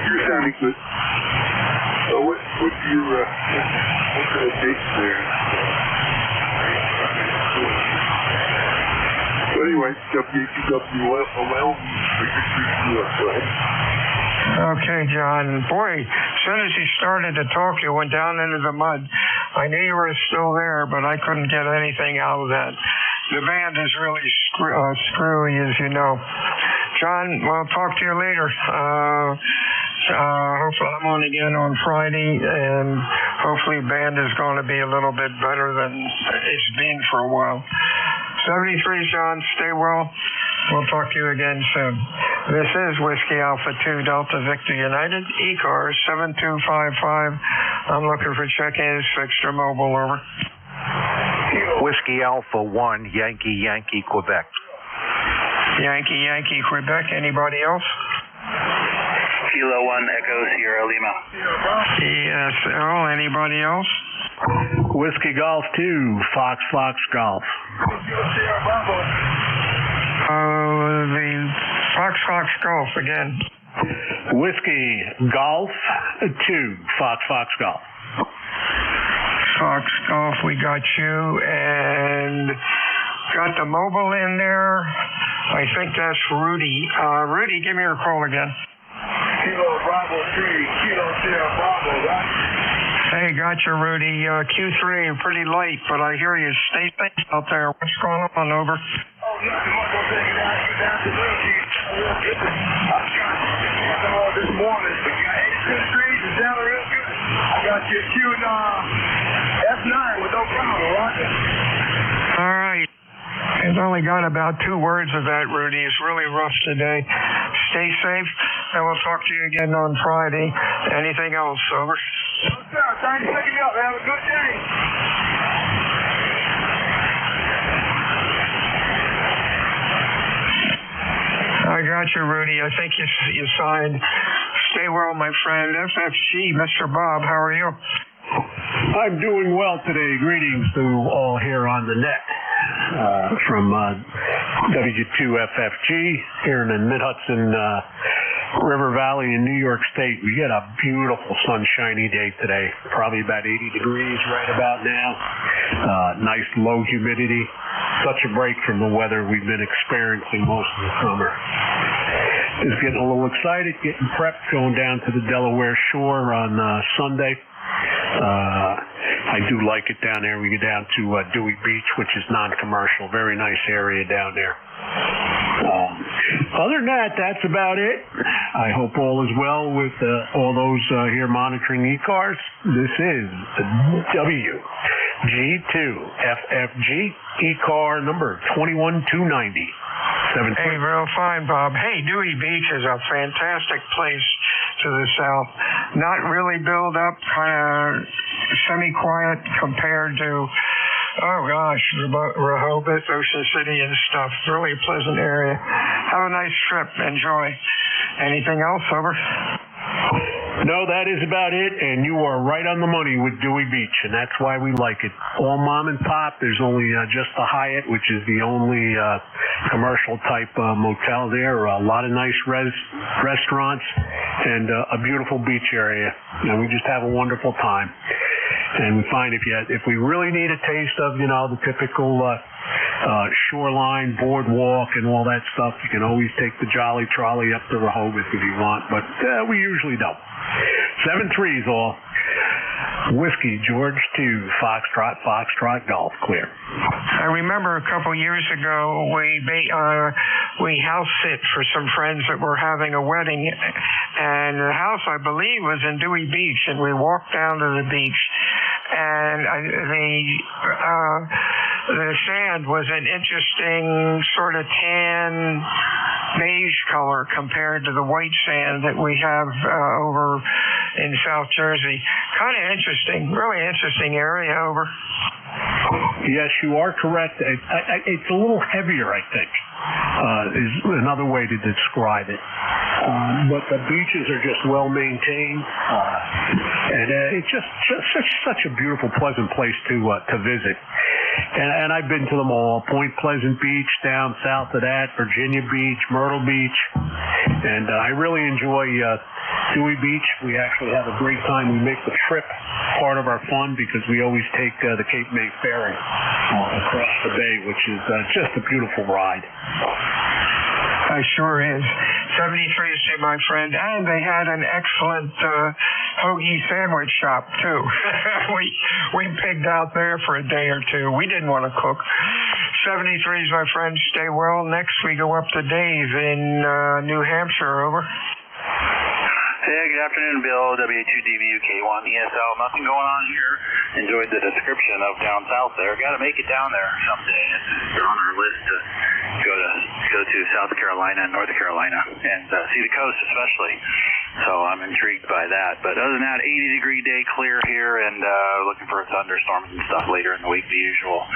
You're sounding good. What's your what kind of dates there? So anyway, WRE2WL. Go ahead. Okay, John. Boy, as soon as he started to talk, you went down into the mud. I knew you were still there, but I couldn't get anything out of that. The band is really screwy, as you know. John, we'll talk to you later. Hopefully I'm on again on Friday, and hopefully band is going to be a little bit better than it's been for a while. 73, John, stay well. We'll talk to you again soon. This is Whiskey Alpha 2 Delta Victor United, ECARS 7255. I'm looking for check-ins, fixed or mobile, over. Whiskey Alpha 1, Yankee, Yankee, Quebec. Yankee, Yankee, Quebec. Anybody else? Kilo 1, Echo, Sierra Lima. ESL. Anybody else? Whiskey Golf 2, Fox, Fox, Golf. The Fox, Fox, Golf again. Whiskey Golf 2, Fox, Fox, Golf. Fox Golf, we got you, and got the mobile in there. I think that's Rudy. Rudy, give me your call again. Kilo Bravo 3, Kilo Sierra Bravo, right? Hey, got you, Rudy. Q3, pretty late, but I hear you. Stay safe out there. What's going on, over? Oh, nothing much. I'm taking it out. Get down to the I got this morning. We got 82 degrees. It's down real good. I got you shooting F9 with no problem, Roger. All right. I've only got about 2 words of that, Rudy. It's really rough today. Stay safe, and we'll talk to you again on Friday. Anything else, over? No, sir. Thanks for picking me up. Have a good day. I got you, Rudy. I think you signed. Stay well, my friend. FFG, Mr. Bob, how are you? I'm doing well today. Greetings to all here on the net. From W2FFG here in the Mid-Hudson River Valley in New York State. We get a beautiful sunshiny day today, probably about 80 degrees right about now. Nice low humidity. Such a break from the weather we've been experiencing most of the summer. Just getting a little excited, getting prepped, going down to the Delaware shore on Sunday. I do like it down there. We get down to Dewey Beach, which is non-commercial. Very nice area down there. Other than that, that's about it. I hope all is well with all those here monitoring ECARS. This is WG2FFG ECAR number 21290. Hey, real fine, Bob. Hey, Dewey Beach is a fantastic place to the south. Not really built up, kind of semi-quiet compared to, oh gosh, Rehoboth, Ocean City and stuff. Really a pleasant area. Have a nice trip. Enjoy. Anything else, over? No, that is about it, and you are right on the money with Dewey Beach, and that's why we like it. All mom and pop. There's only just the Hyatt, which is the only commercial type motel there. A lot of nice restaurants and a beautiful beach area, and we just have a wonderful time. And we find if we really need a taste of the typical shoreline, boardwalk, and all that stuff, you can always take the Jolly Trolley up to Rehoboth if you want, but we usually don't. 7-3's all. Whiskey, George 2, Foxtrot, Golf, clear. I remember a couple years ago we house sit for some friends that were having a wedding, and the house, I believe, was in Dewey Beach, and we walked down to the beach, and the sand was an interesting sort of tan beige color compared to the white sand that we have over in South Jersey. Kind of interesting, really interesting area, over. Yes, you are correct. It's a little heavier, I think, is another way to describe it. But the beaches are just well maintained, and it's just such a beautiful, pleasant place to visit. And I've been to them all: Point Pleasant Beach, down south of that, Virginia Beach, Myrtle Beach, and I really enjoy Dewey Beach. We actually have a great time. We make the trip part of our fun because we always take the Cape May Ferry across the bay, which is just a beautiful ride. It sure is. 73's to my friend, and they had an excellent hoagie sandwich shop too. we pigged out there for a day or two. We didn't want to cook. 73's my friend. Stay well. Next we go up to Dave in New Hampshire. Over. Hey, good afternoon, Bill. W2DVUK1 ESL. Nothing going on here. Enjoyed the description of down south there. Got to make it down there someday. It's on our list to go to go to South Carolina and North Carolina and see the coast especially. So I'm intrigued by that. But other than that, 80-degree day clear here, and looking for thunderstorms and stuff later in the week, the usual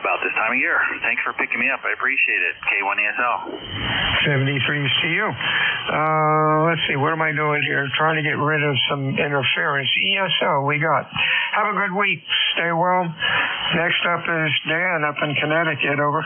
about this time of year. Thanks for picking me up. I appreciate it. K1ESL. 73 to you. Let's see, what am I doing here? Trying to get rid of some interference. ESL, we got. Have a good week. Stay well. Next up is Dan up in Connecticut. Over.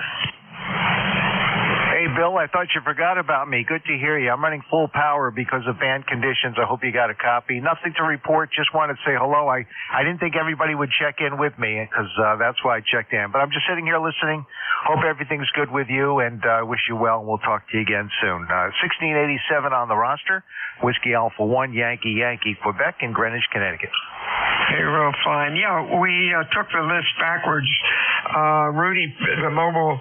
Hey, Bill, I thought you forgot about me. Good to hear you. I'm running full power because of band conditions. I hope you got a copy. Nothing to report. Just wanted to say hello. I didn't think everybody would check in with me because that's why I checked in. But I'm just sitting here listening. Hope everything's good with you, and wish you well. We'll talk to you again soon. 1687 on the roster. Whiskey Alpha 1, Yankee, Quebec, in Greenwich, Connecticut. Hey, real fine. Yeah, we took the list backwards. Rudy, the mobile,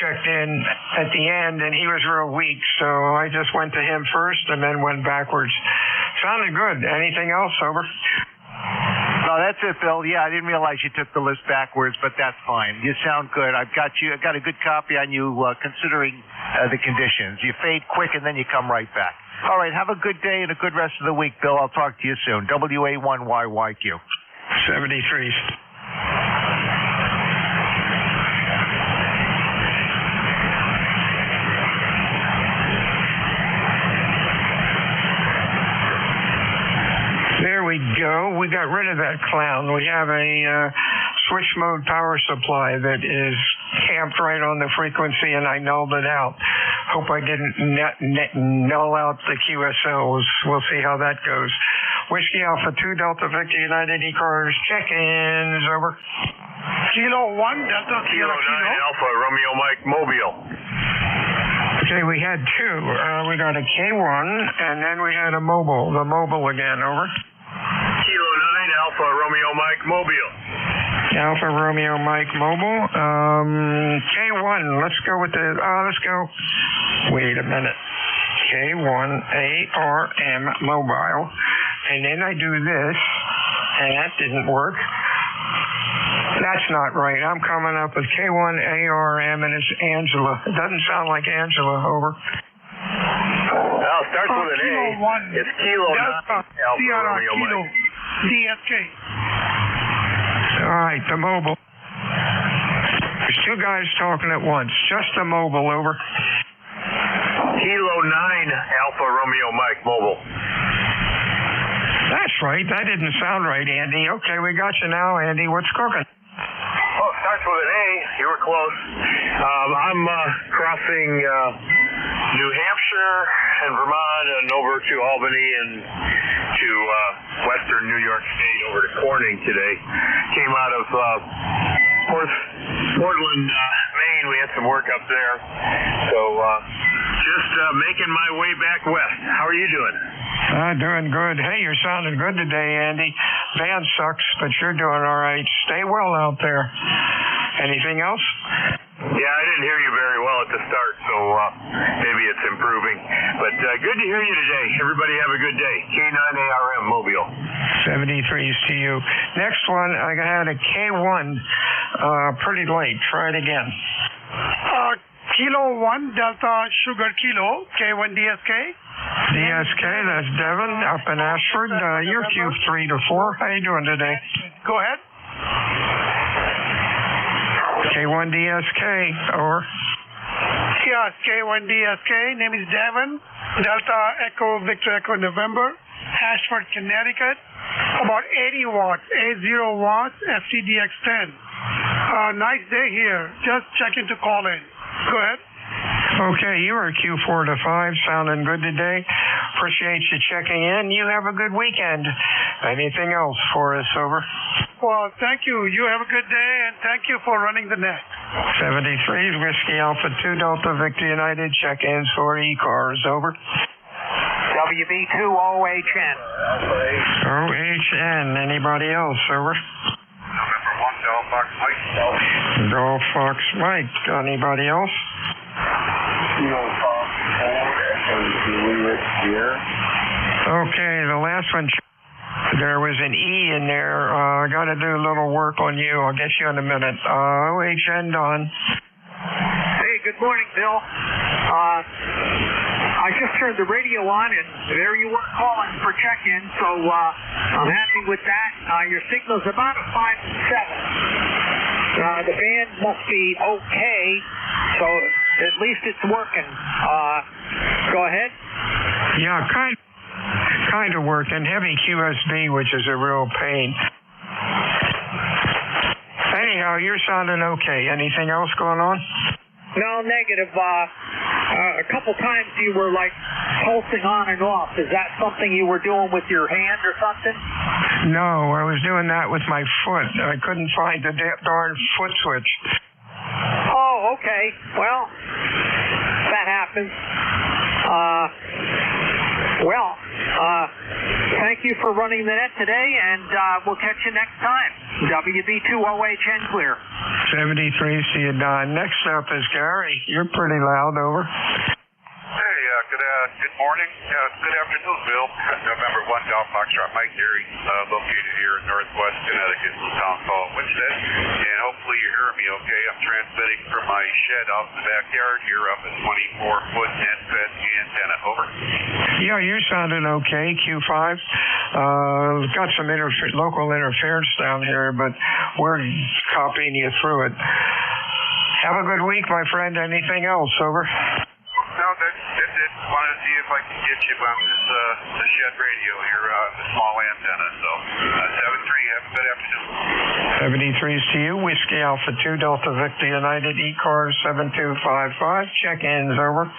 checked in at the end, and he was real weak, so I just went to him first and then went backwards. Sounded good. Anything else? Over. No, that's it, Bill. Yeah, I didn't realize you took the list backwards, but that's fine. You sound good. I've got a good copy on you considering the conditions. You fade quick and then you come right back. All right, have a good day and a good rest of the week, Bill. I'll talk to you soon. WA1YYQ. 73. There we go. We got rid of that clown. We have a switch mode power supply that is camped right on the frequency, and I nulled it out. Hope I didn't null out the QSLs. We'll see how that goes. Whiskey Alpha 2 Delta Victor United ECARS check-ins. Over. Kilo 1 Delta Kilo 9 Alpha Romeo Mike Mobile. Okay, we had two. We got a K1, and then we had a mobile. The mobile again. Over. Kilo 9 Alpha Romeo Mike Mobile. Alpha Romeo Mike Mobile. K1, let's go with the, let's go. Wait a minute. K1 ARM Mobile. And then I do this, and that didn't work. That's not right. I'm coming up with K1 ARM, and it's Angela. It doesn't sound like Angela. Over. Well, it starts with an A. It's Kilo 9 Alpha Romeo Kilo Mike. DSK. All right, the mobile. There's two guys talking at once. Just the mobile. Over. Kilo 9 Alpha Romeo Mike Mobile. That's right. That didn't sound right, Andy. Okay, we got you now, Andy. What's cooking? Oh, it starts with an A. You were close. I'm crossing New Hampshire and Vermont and over to Albany and to western New York State over to Corning today. Came out of Portland, Maine. We had some work up there. So just making my way back west. How are you doing? Doing good. Hey, you're sounding good today, Andy. Band sucks, but you're doing all right. Stay well out there. Anything else? Yeah, I didn't hear you very well at the start, so maybe it's improving. But good to hear you today. Everybody have a good day. K9ARM Mobile. 73s to you. Next one, I had a K1 pretty late. Try it again. Kilo 1 Delta Sugar Kilo, K1 DSK. DSK, that's Devin up in Ashford. You're Q3 to 4. How you doing today? Go ahead. K1 DSK, over. Yes, K1 DSK. Name is Devin. Delta Echo Victor Echo November. Ashford, Connecticut. About 80 watts, 80 watts, FCDX10. Nice day here. Just checking to call in. Go ahead. Okay, you are Q4 to 5, sounding good today. Appreciate you checking in. You have a good weekend. Anything else for us? Over. Well, thank you. You have a good day, and thank you for running the net. 73s, Whiskey Alpha 2 Delta Victor United. Check-ins for ECARS. Over. WB2 OHN. OHN. Anybody else? Over. Golf Fox Mike. Anybody else? Okay, the last one. There was an E in there. I got to do a little work on you. I'll get you in a minute. OHN Don. Hey, good morning, Bill. I just turned the radio on, and there you were calling for check-in, so I'm happy with that. Your signal's about a 5 and 7. The band must be okay, so at least it's working. Go ahead. Yeah, kind of working. Heavy QSB, which is a real pain. Anyhow, you're sounding okay. Anything else going on? No, negative. A couple times you were like pulsing on and off. Is that something you were doing with your hand or something? No, I was doing that with my foot. I couldn't find the darn foot switch. Oh, okay. Well, that happens. Thank you for running the net today, and we'll catch you next time. WB2OH clear. 73, see you, Don. Next up is Gary. You're pretty loud, over. Hey, good morning. Good afternoon, Bill. November 1 Golf Foxtrot Mike Gary, located here in Northwest Connecticut, little town called Winsted. And hopefully you're hearing me okay. I'm transmitting from my shed out in the backyard here up at 24-foot net fed antenna. Over. Yeah, you're sounding okay, Q5. Got some local interference down here, but we're copying you through it. Have a good week, my friend. Anything else, over? No, that's it. Wanted to see if I can get you on this the shed radio here, the small antenna. So, 73, have a good afternoon. 73's to you. Whiskey Alpha 2 Delta Victor United ECARS 7255. Check-ins, over.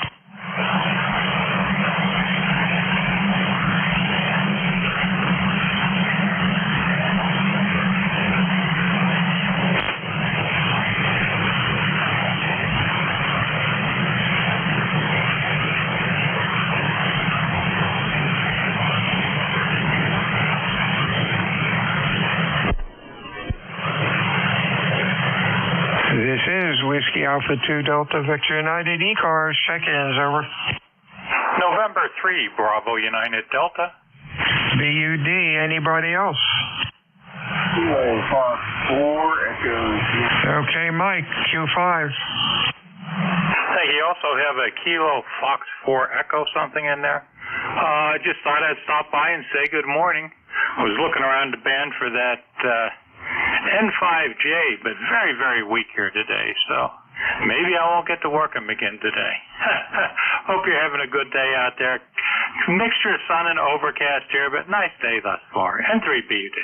This is Whiskey Alpha 2 Delta Victor United ECARS. Check-ins, over. November 3 Bravo United Delta. BUD, anybody else? Fox 4 Echo. Okay, Mike, Q5. Hey, you also have a Kilo Fox 4 Echo something in there. I just thought I'd stop by and say good morning. I was looking around the band for that N5J, but very, very weak here today, so maybe I won't get to work them again today. Hope you're having a good day out there. Mixture of sun and overcast here, but nice day thus far. N3BUD.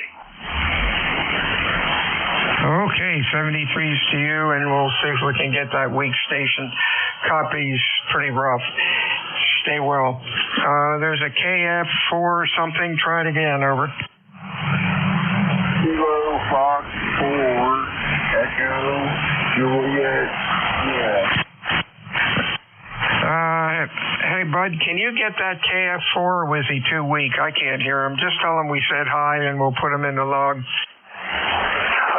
Okay, 73's to you, and we'll see if we can get that weak station. Copy's pretty rough. Stay well. There's a KF4 something. Try it again, over. Kilo Fox 4 Echo Juliet. Hey, bud, can you get that KF4, or was he too weak? I can't hear him. Just tell him we said hi, and we'll put him in the log.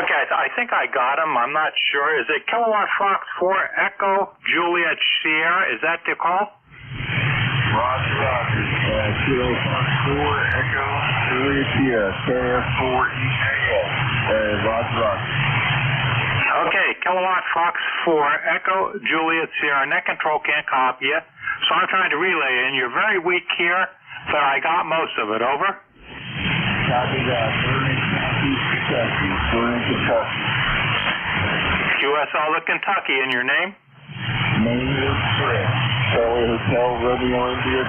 Okay, I think I got him. I'm not sure. Is it Kilowatt Fox 4 Echo Juliet Sierra? Is that the call? Roger. Kilo Fox 4 Echo Juliet Sierra. KF4 EKS. Roger. Okay, Kilowatt Fox 4 Echo Juliet Sierra. Net control can't copy you. So I'm trying to relay in. You're very weak here, but I got most of it. Over. Copy that. Kentucky. QSL to Kentucky in your name? Name is Chris. Charlie Hotel Romeo India 4.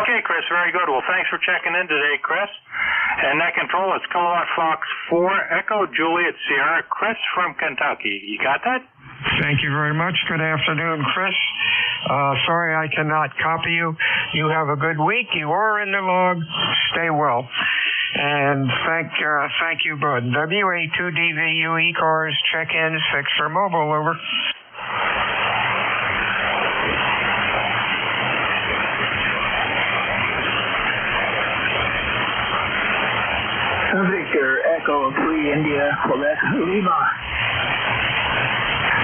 Okay, Chris, very good. Well, thanks for checking in today, Chris. And net control is Kilowatt Fox 4 Echo Juliet Sierra. Chris from Kentucky. You got that? Thank you very much. Good afternoon, Chris. Sorry I cannot copy you. You have a good week. You are in the log. Stay well. And thank you, bud. WA2DVU ECARS check-ins fixed for mobile, over. Victor Echo 3 India Quebec Lima.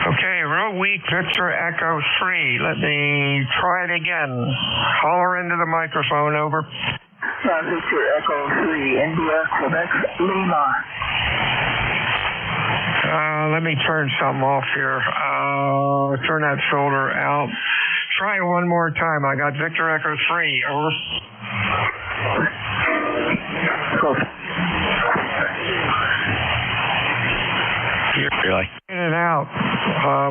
Okay, real weak, Victor Echo 3. Let me try it again. Holler into the microphone, over. Victor Echo 3 India Quebec Lima. Let me turn something off here. Turn that filter out. Try it one more time. I got Victor Echo 3. Over. Really? In and out.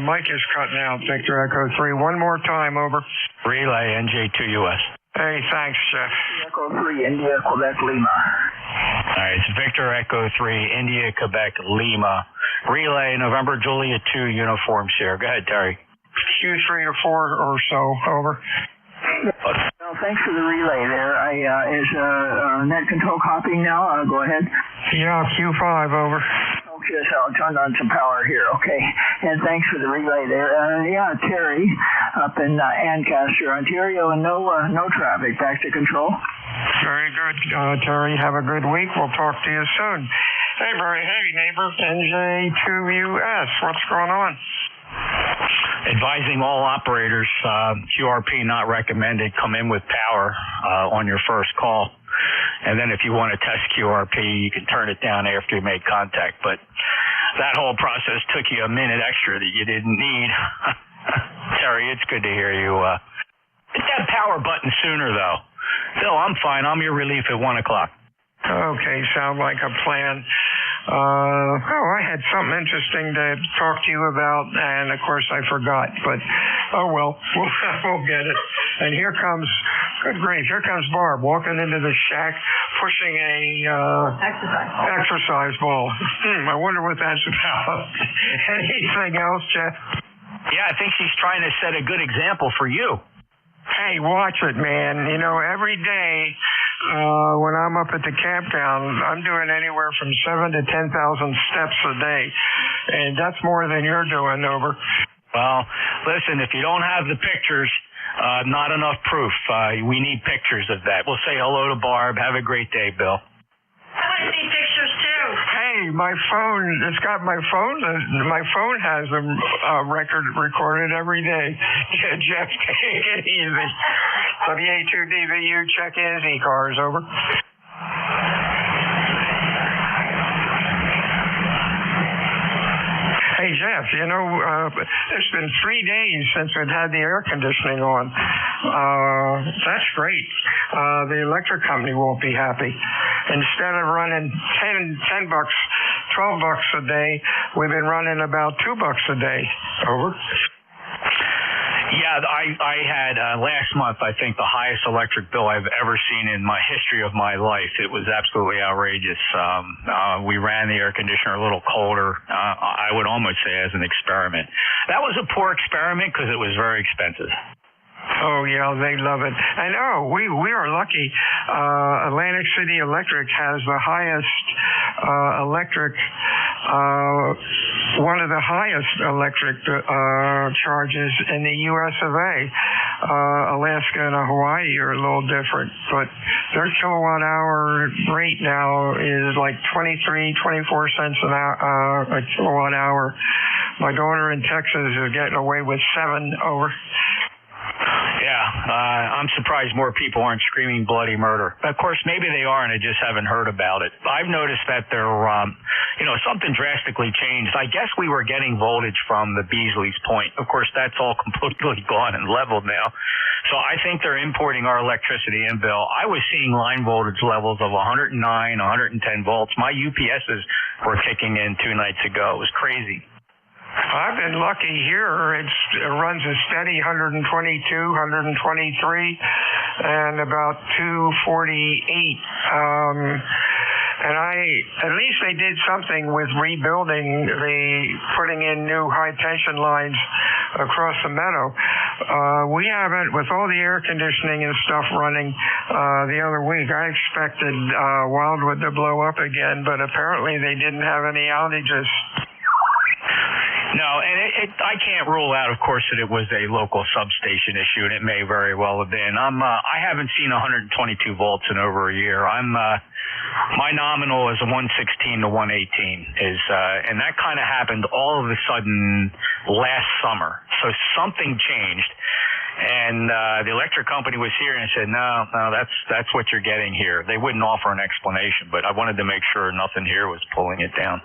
Mike is cutting out. Victor Echo 3. One more time. Over. Relay NJ2US. Hey, thanks, Jeff. Echo 3, India, Quebec, Lima. All right, it's Victor Echo 3, India, Quebec, Lima. Relay November Juliet 2 uniform share. Go ahead, Terry. Q3 to 4 or so. Over. Well, thanks for the relay there. Is net control copying now? Go ahead. Yeah, Q5. Over. Okay, so I'll turn on some power here. Okay, and thanks for the relay there. Terry up in Ancaster, Ontario, and no traffic. Back to control. Very good, Terry. Have a good week. We'll talk to you soon. Hey, very heavy neighbor, NJ2US. What's going on? Advising all operators, QRP not recommended. Come in with power on your first call. And then if you want to test QRP, you can turn it down after you make contact. But that whole process took you a minute extra that you didn't need. Terry, it's good to hear you. Hit that power button sooner, though. Phil, I'm fine. I'm your relief at 1 o'clock. Okay, sound like a plan. I had something interesting to talk to you about, and of course I forgot, but oh well, we'll get it. And here comes, good grief, here comes Barb walking into the shack pushing a exercise ball. I wonder what that's about. Anything else, Jeff? Yeah, I think she's trying to set a good example for you. Hey, watch it, man. You know, every day when I'm up at the campground, I'm doing anywhere from 7,000 to 10,000 steps a day, and that's more than you're doing, Over. Well, listen, if you don't have the pictures, not enough proof. We need pictures of that. We'll say hello to Barb. Have a great day, Bill. I want to see pictures too. Hey, my phone, it's got my phone. My phone has a record recorded every day. Jeff, take it easy. WA2DVU, check-ins, ECARS, over. Hey, Jeff, you know, it's been 3 days since we've had the air conditioning on. That's great. The electric company won't be happy. Instead of running $10, $12 a day, we've been running about $2 a day. Over. Yeah, I had last month, I think, the highest electric bill I've ever seen in my history of my life. It was absolutely outrageous. We ran the air conditioner a little colder, I would almost say as an experiment. That was a poor experiment because it was very expensive. Oh, yeah, they love it. And, we are lucky. Atlantic City Electric has the highest one of the highest electric charges in the U.S. of A. Alaska and Hawaii are a little different, but their kilowatt hour rate now is like 24 cents a kilowatt hour. My daughter in Texas is getting away with 7 over. Yeah, I'm surprised more people aren't screaming bloody murder. Of course, maybe they are, and I just haven't heard about it. I've noticed that they're, something drastically changed. I guess we were getting voltage from the Beasley's Point. Of course, that's all completely gone and leveled now. So I think they're importing our electricity in, Bill. I was seeing line voltage levels of 109, 110 volts. My UPSs were kicking in 2 nights ago. It was crazy. I've been lucky here. It runs a steady 122, 123, and about 248. And at least they did something with rebuilding putting in new high tension lines across the meadow. We haven't, with all the air conditioning and stuff running the other week, I expected Wildwood to blow up again, but apparently they didn't have any outages. No, and I can't rule out, of course, that it was a local substation issue, and it may very well have been. I haven't seen 122 volts in over a year. My nominal is a 116 to 118 and that kind of happened all of a sudden last summer. So something changed, and the electric company was here and said, no, that's what you're getting here. They wouldn't offer an explanation, but I wanted to make sure nothing here was pulling it down.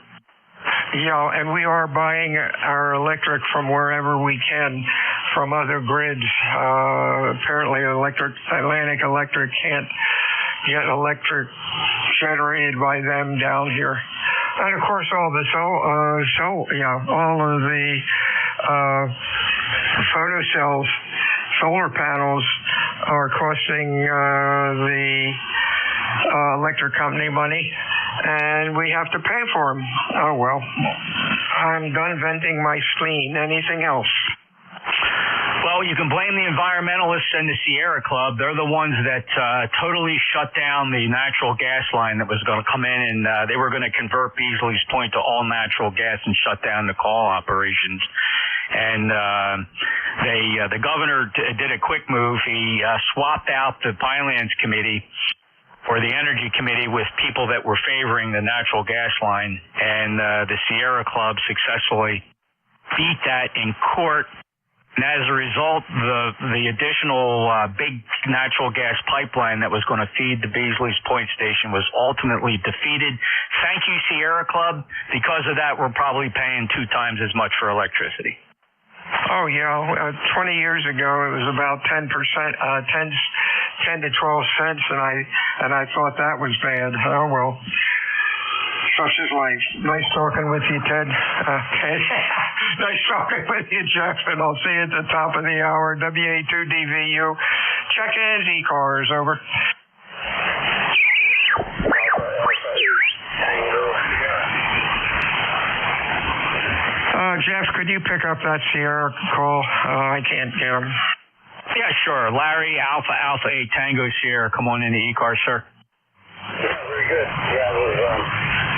And we are buying our electric from wherever we can from other grids. Apparently Atlantic Electric can't get electric generated by them down here. And of course all the all of the photocells, solar panels are costing the electric company money, and we have to pay for them. Oh well, I'm done venting my spleen. Anything else? Well, you can blame the environmentalists and the Sierra Club. They're the ones that totally shut down the natural gas line that was going to come in, and they were going to convert Beasley's Point to all natural gas and shut down the call operations. And the governor did a quick move. He swapped out the Pinelands Committee or the Energy Committee with people that were favoring the natural gas line, and the Sierra Club successfully beat that in court. And as a result, the additional big natural gas pipeline that was going to feed the Beasley's Point station was ultimately defeated. Thank you, Sierra Club. Because of that, we're probably paying 2 times as much for electricity. Oh, yeah. 20 years ago, it was about 10%, 10 to 12 cents, and I thought that was bad. Oh, well. Such is life. Nice talking with you, Ted. Nice talking with you, Jeff, and I'll see you at the top of the hour. WA2DVU. Check-ins, ECARS, over. Jeff, could you pick up that Sierra call? I can't get him. Yeah, sure. Larry, Alpha 8 Tango Sierra. Come on into ECARS, sir. Yeah, very good. Yeah,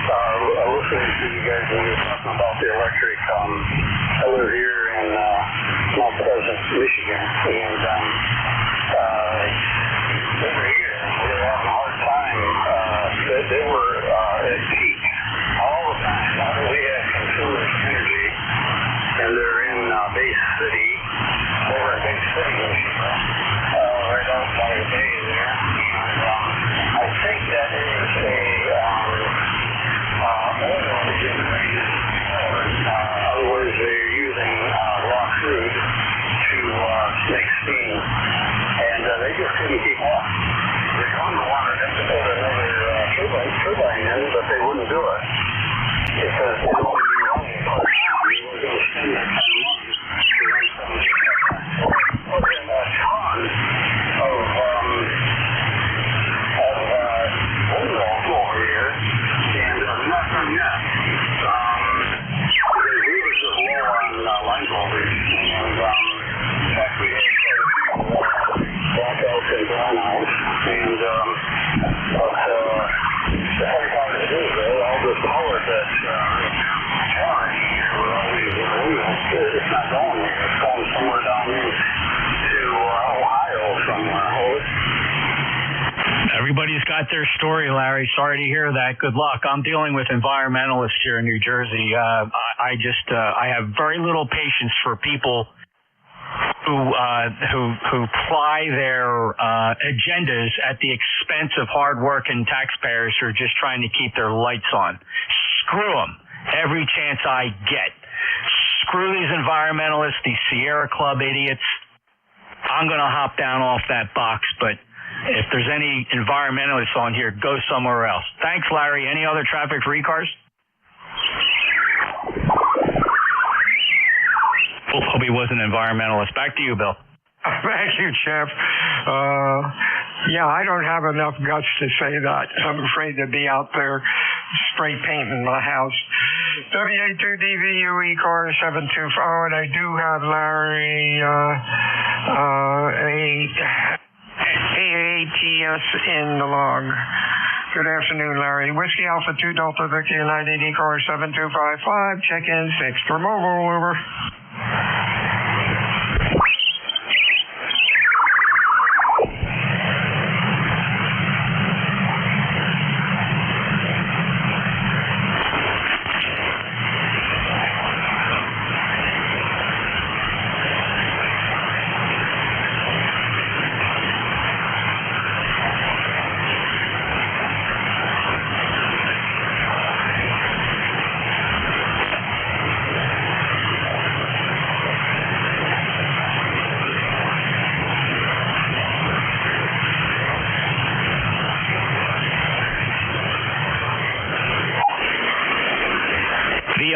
I was listening to you guys when you were talking about the electric. I live here in Mount Pleasant, Michigan, and every year we were having a hard time. They were at peak all the time. We have consumers energy, and they're in Base City. They were in Base City, Michigan, right outside of Bay there. I think that is a oil generated. In other words, they're using raw crude to make steam, and they just couldn't keep up. The government wanted them to put another turbine in, but they wouldn't do it because they only be running part time. We were going to spend that kind of money to run something put in a ton of overalls over here, and nothing yet. We were just low on line voltage, and in fact we had blackouts and brownouts, and the funny part is all this power that's charged here with all these wheels, it's not going here. It's going somewhere down into Ohio somewhere. Everybody's got their story, Larry. Sorry to hear that. Good luck. I'm dealing with environmentalists here in New Jersey. I have very little patience for people who ply their agendas at the expense of hardworking taxpayers who are just trying to keep their lights on. Screw them every chance I get. Screw these environmentalists, these Sierra Club idiots. I'm going to hop down off that box, but if there's any environmentalists on here, go somewhere else. Thanks, Larry. Any other traffic for ECARS? Hope he was an environmentalist. Back to you, Bill. Thank you, Jeff. Yeah, I don't have enough guts to say that. I'm afraid to be out there spray painting my house. WA2DVU ECARS 724. Oh, and I do have Larry AATS in the log. Good afternoon, Larry. Whiskey Alpha 2 Delta Victor United ECARS 7255. Check-in 6 for mobile, over.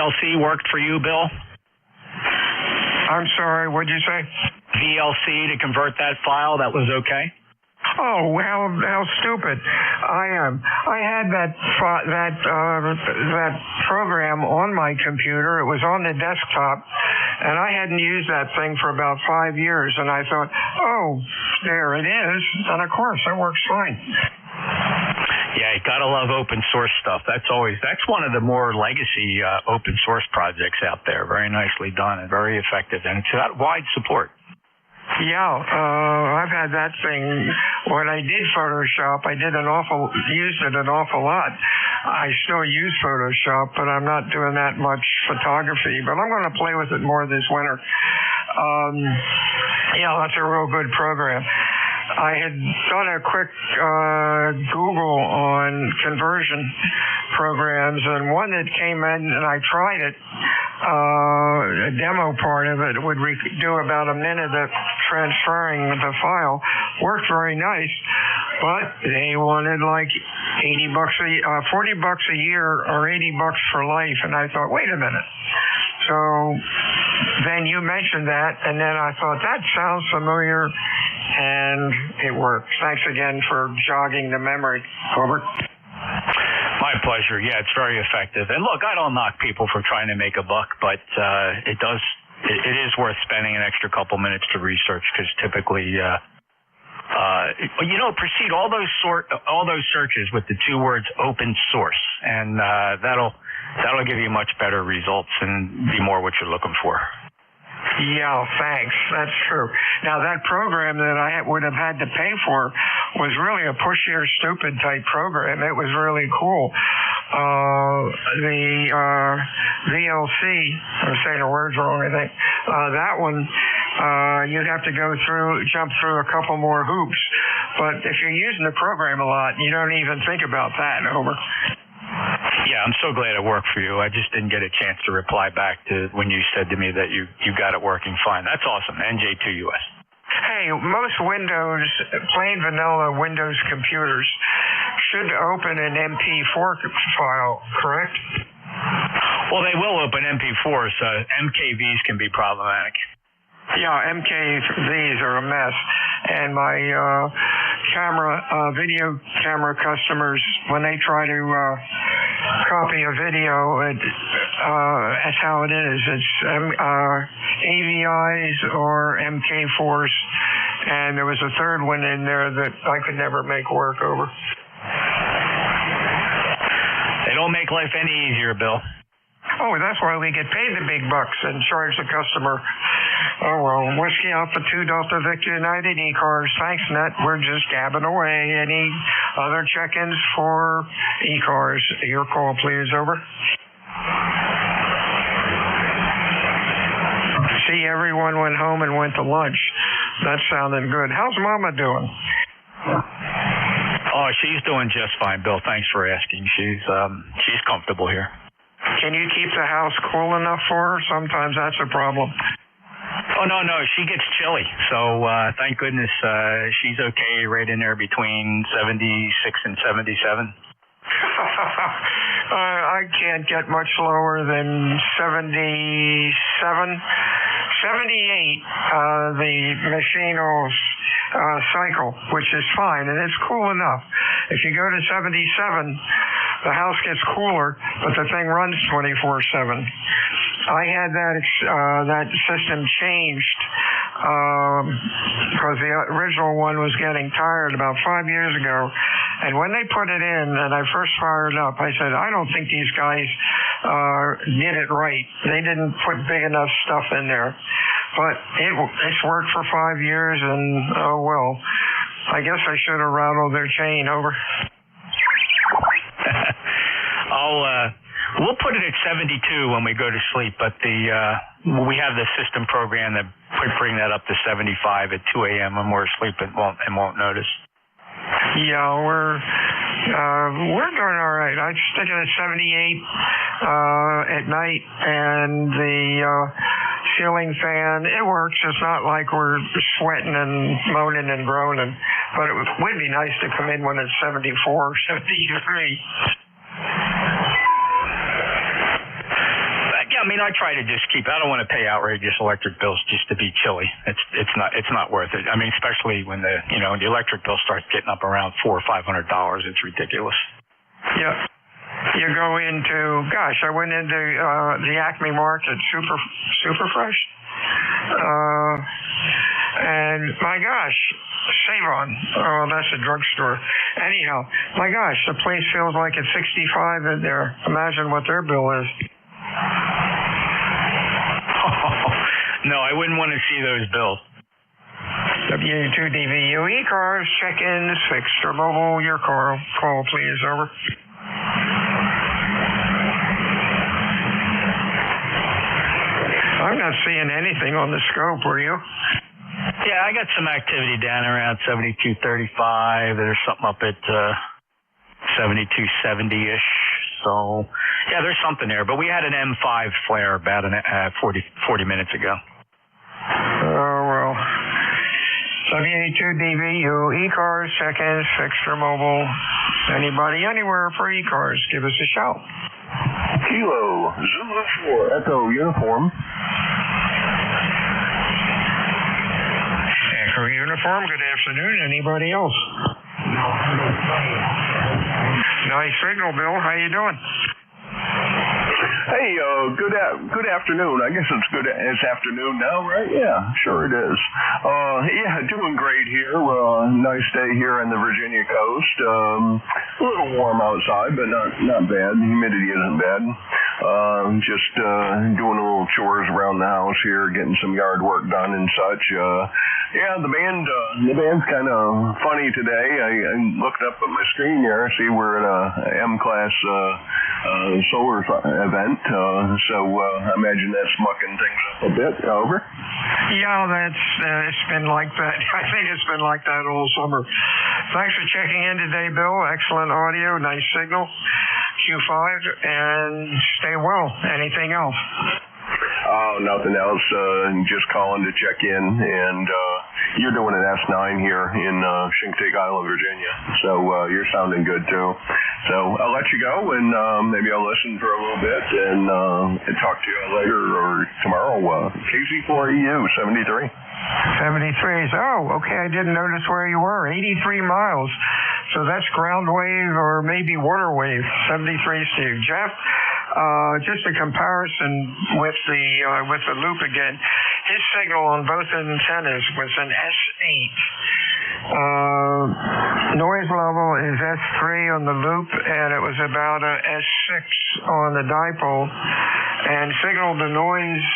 VLC worked for you, Bill? I'm sorry, what'd you say? VLC to convert that file, that was okay? Oh, well, how stupid I am. I had that program on my computer. It was on the desktop, and I hadn't used that thing for about 5 years, and I thought, oh, there it is. And, of course, it works fine. Yeah, you gotta love open source stuff. That's one of the more legacy open source projects out there. Very nicely done and very effective, and it's got wide support. Yeah, I've had that thing. When I did Photoshop, I used it an awful lot. I still use Photoshop, but I'm not doing that much photography. But I'm going to play with it more this winter. Yeah, that's a real good program. I had done a quick Google on conversion programs, and one that came in, and I tried it. A demo part of it would do about a minute of transferring the file. Worked very nice, but they wanted like $40 a year or $80 for life, and I thought, wait a minute. So then you mentioned that, and then I thought, that sounds familiar, and it works. Thanks again for jogging the memory. Over. My pleasure. Yeah, it's very effective. And look, I don't knock people for trying to make a buck, but it is worth spending an extra couple minutes to research, because typically, proceed all those searches with the 2 words open source, and that'll give you much better results and be more what you're looking for. Yeah, thanks. That's true. Now, that program that I would have had to pay for was really a push here stupid type program. It was really cool. The VLC, I'm saying the words wrong, I think. That one, you'd have to jump through a couple more hoops. But if you're using the program a lot, you don't even think about that. Over. Yeah, I'm so glad it worked for you. I just didn't get a chance to reply back to when you said to me that you got it working fine. That's awesome. NJ2US. Hey, most plain vanilla Windows computers should open an MP4 file, correct? Well, they will open MP4s. MKVs can be problematic. Yeah, MKVs are a mess. And my video camera customers, when they try to copy a video, that's how it is. It's AVIs or MK4s. And there was a third one in there that I could never make work. Over. They don't make life any easier, Bill. Oh, that's why we get paid the big bucks and charge the customer. Oh, well, Whiskey Alpha 2 Delta Victor United ECARS. Thanks, Net. We're just gabbing away. Any other check-ins for ECARS? Your call, please. Over. See, everyone went home and went to lunch. That sounded good. How's Mama doing? Oh, she's doing just fine, Bill. Thanks for asking. She's comfortable here. Can you keep the house cool enough for her? Sometimes that's a problem. Oh, no, she gets chilly. So thank goodness she's okay right in there between 76 and 77. I can't get much lower than 77. 78, the machine will cycle, which is fine, and it's cool enough. If you go to 77, the house gets cooler, but the thing runs 24/7. I had that system changed because the original one was getting tired about 5 years ago. And when they put it in, and I first fired it up, I said, I don't think these guys did it right. They didn't put big enough stuff in there. But it's worked for 5 years, and oh well. I guess I should have rattled their chain. Over. We'll put it at 72 when we go to sleep, but we have the system program that bring that up to 75 at 2 a.m. when we're asleep and won't notice. Yeah, we're doing all right. I stick it at 78 at night, and the ceiling fan, it works. It's not like we're sweating and moaning and groaning, but it would be nice to come in when it's 74, 73. I mean, I try to just keep. I don't want to pay outrageous electric bills just to be chilly. It's not worth it. I mean, especially when the electric bill starts getting up around $400 or $500. It's ridiculous. Yeah. You go into, I went into the Acme Market, super fresh. And my gosh, Savon. Oh, that's a drugstore. Anyhow, my gosh, the place feels like it's 65 in there. Imagine what their bill is. No, I wouldn't want to see those bills. W2DVU ECARS, check-ins, fixed or mobile. Your call, please, over. I'm not seeing anything on the scope, were you? Yeah, I got some activity down around 7235. There's something up at 7270-ish. So, yeah, there's something there. But we had an M5 flare about 40 minutes ago. Oh, well. W2DVU, ECARS, check-ins, fixed or mobile. Anybody, anywhere for ECARS, give us a shout. Kilo, Zulu 4, Echo Uniform. Echo Uniform, good afternoon. Anybody else? Nice signal, Bill. How you doing? Hey, good afternoon. I guess it's good as afternoon now, right? Yeah, sure it is. Yeah, doing great here. Nice day here on the Virginia coast. A little warm outside, but not bad. The humidity isn't bad. Just doing a little chores around the house here, getting some yard work done and such. Yeah, the band's kind of funny today. I looked up at my screen here. See, we're at a M-class solar event, so I imagine that's mucking things up a bit. Over. Yeah, it's been like that. I think it's been like that all summer. Thanks for checking in today, Bill. Excellent audio, nice signal. Q5, and stay well. Anything else? Oh, nothing else. Just calling to check in, and you're doing an S9 here in Shinnecock Island, Virginia. So you're sounding good too. So I'll let you go, and maybe I'll listen for a little bit and talk to you later or tomorrow. KC4EU 73. 73s. Oh, okay. I didn't notice where you were. 83 miles. So that's ground wave or maybe water wave. 73 Steve. Jeff, just a comparison with the loop again. His signal on both antennas was an S8. Noise level is S3 on the loop, and it was about a S6 on the dipole. And signal to noise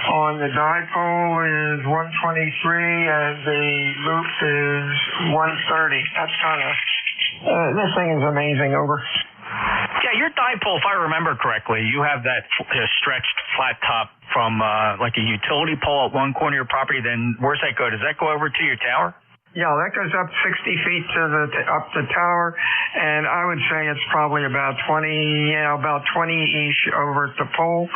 on the dipole is 123, and the loop is 130. That's kind of this thing is amazing. Over. Yeah, your dipole, if I remember correctly, you have that stretched flat top from like a utility pole at one corner of your property. Then where's that go? Does that go over to your tower? Yeah, that goes up 60 feet to up the tower, and I would say it's probably about 20-ish over at the pole,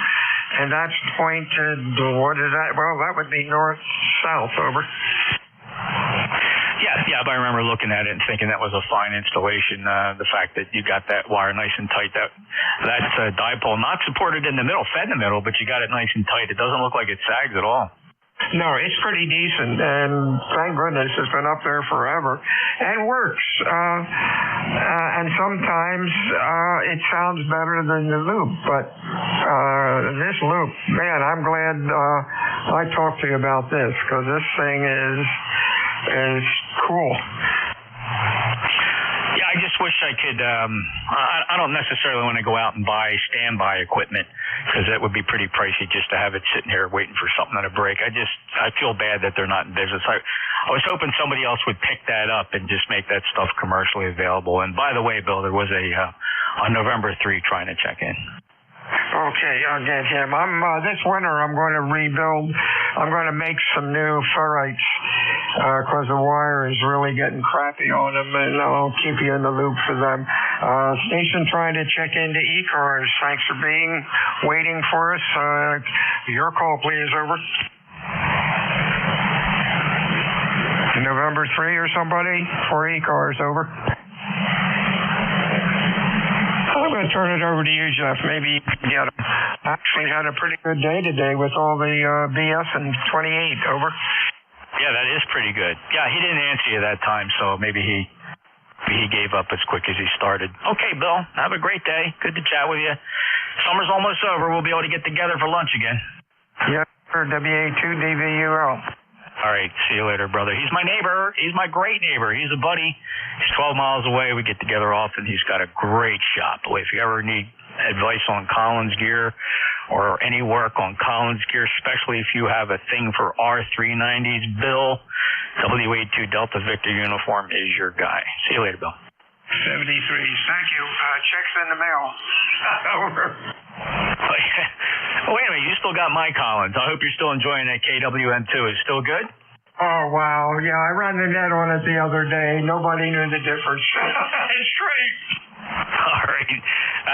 and that's pointed. What is that? Well, that would be north-south. Over. Yeah, but I remember looking at it and thinking that was a fine installation. The fact that you got that wire nice and tight, that's a dipole, not supported in the middle, fed in the middle, but you got it nice and tight. It doesn't look like it sags at all. No, it's pretty decent, and thank goodness it's been up there forever and works. And sometimes it sounds better than the loop, but this loop, man, I'm glad I talked to you about this because this thing is cool. Yeah, I just wish I could. I don't necessarily want to go out and buy standby equipment because that would be pretty pricey just to have it sitting here waiting for something to break. I feel bad that they're not in business. I was hoping somebody else would pick that up and just make that stuff commercially available. And by the way, Bill, there was on November 3 trying to check in. Okay, I'll get him. This winter I'm going to rebuild. I'm going to make some new ferrites because the wire is really getting crappy on them, and I'll keep you in the loop for them. Station trying to check into ECARS. Thanks for waiting for us. Your call, please. Over. November 3 or somebody for ECARS. Over. I'm going to turn it over to you, Jeff. Maybe you can get him. Actually had a pretty good day today with all the BS and 28. Over. Yeah, that is pretty good. Yeah, he didn't answer you that time, so maybe he gave up as quick as he started. Okay, Bill, have a great day. Good to chat with you. Summer's almost over. We'll be able to get together for lunch again. Yep, for WA2DVUL. All right, see you later, brother. He's my neighbor. He's my great neighbor. He's a buddy. He's 12 miles away. We get together often. He's got a great shop. Boy, if you ever need advice on Collins gear or any work on Collins gear, especially if you have a thing for R390s, Bill, WA2 Delta Victor uniform is your guy. See you later, Bill. 73. Thank you. Checks in the mail. Over. Oh, wait a minute. You still got my Collins. I hope you're still enjoying that KWM2. Is it still good? Oh, wow. Yeah, I ran the net on it the other day. Nobody knew the difference. It's great. All right.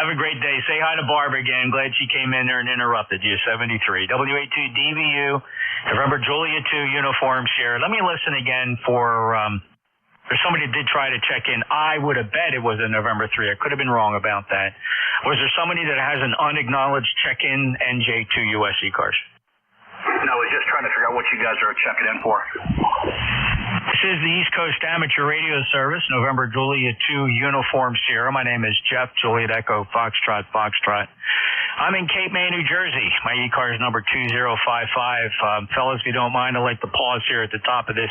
Have a great day. Say hi to Barb again. Glad she came in there and interrupted you. 73. WA2 DVU, November Julia 2 uniform share. Let me listen again for somebody that did try to check in. I would have bet it was a November 3. I could have been wrong about that. Was there somebody that has an unacknowledged check-in NJ2 US ECARS? No, I was just trying to figure out what you guys are checking in for. This is the East Coast Amateur Radio Service, November Juliet 2 Uniform Sierra. My name is Jeff, Juliet Echo, Foxtrot, Foxtrot. I'm in Cape May, New Jersey. My ECARS number 2055. Fellas, if you don't mind, I'd like to pause here at the top of this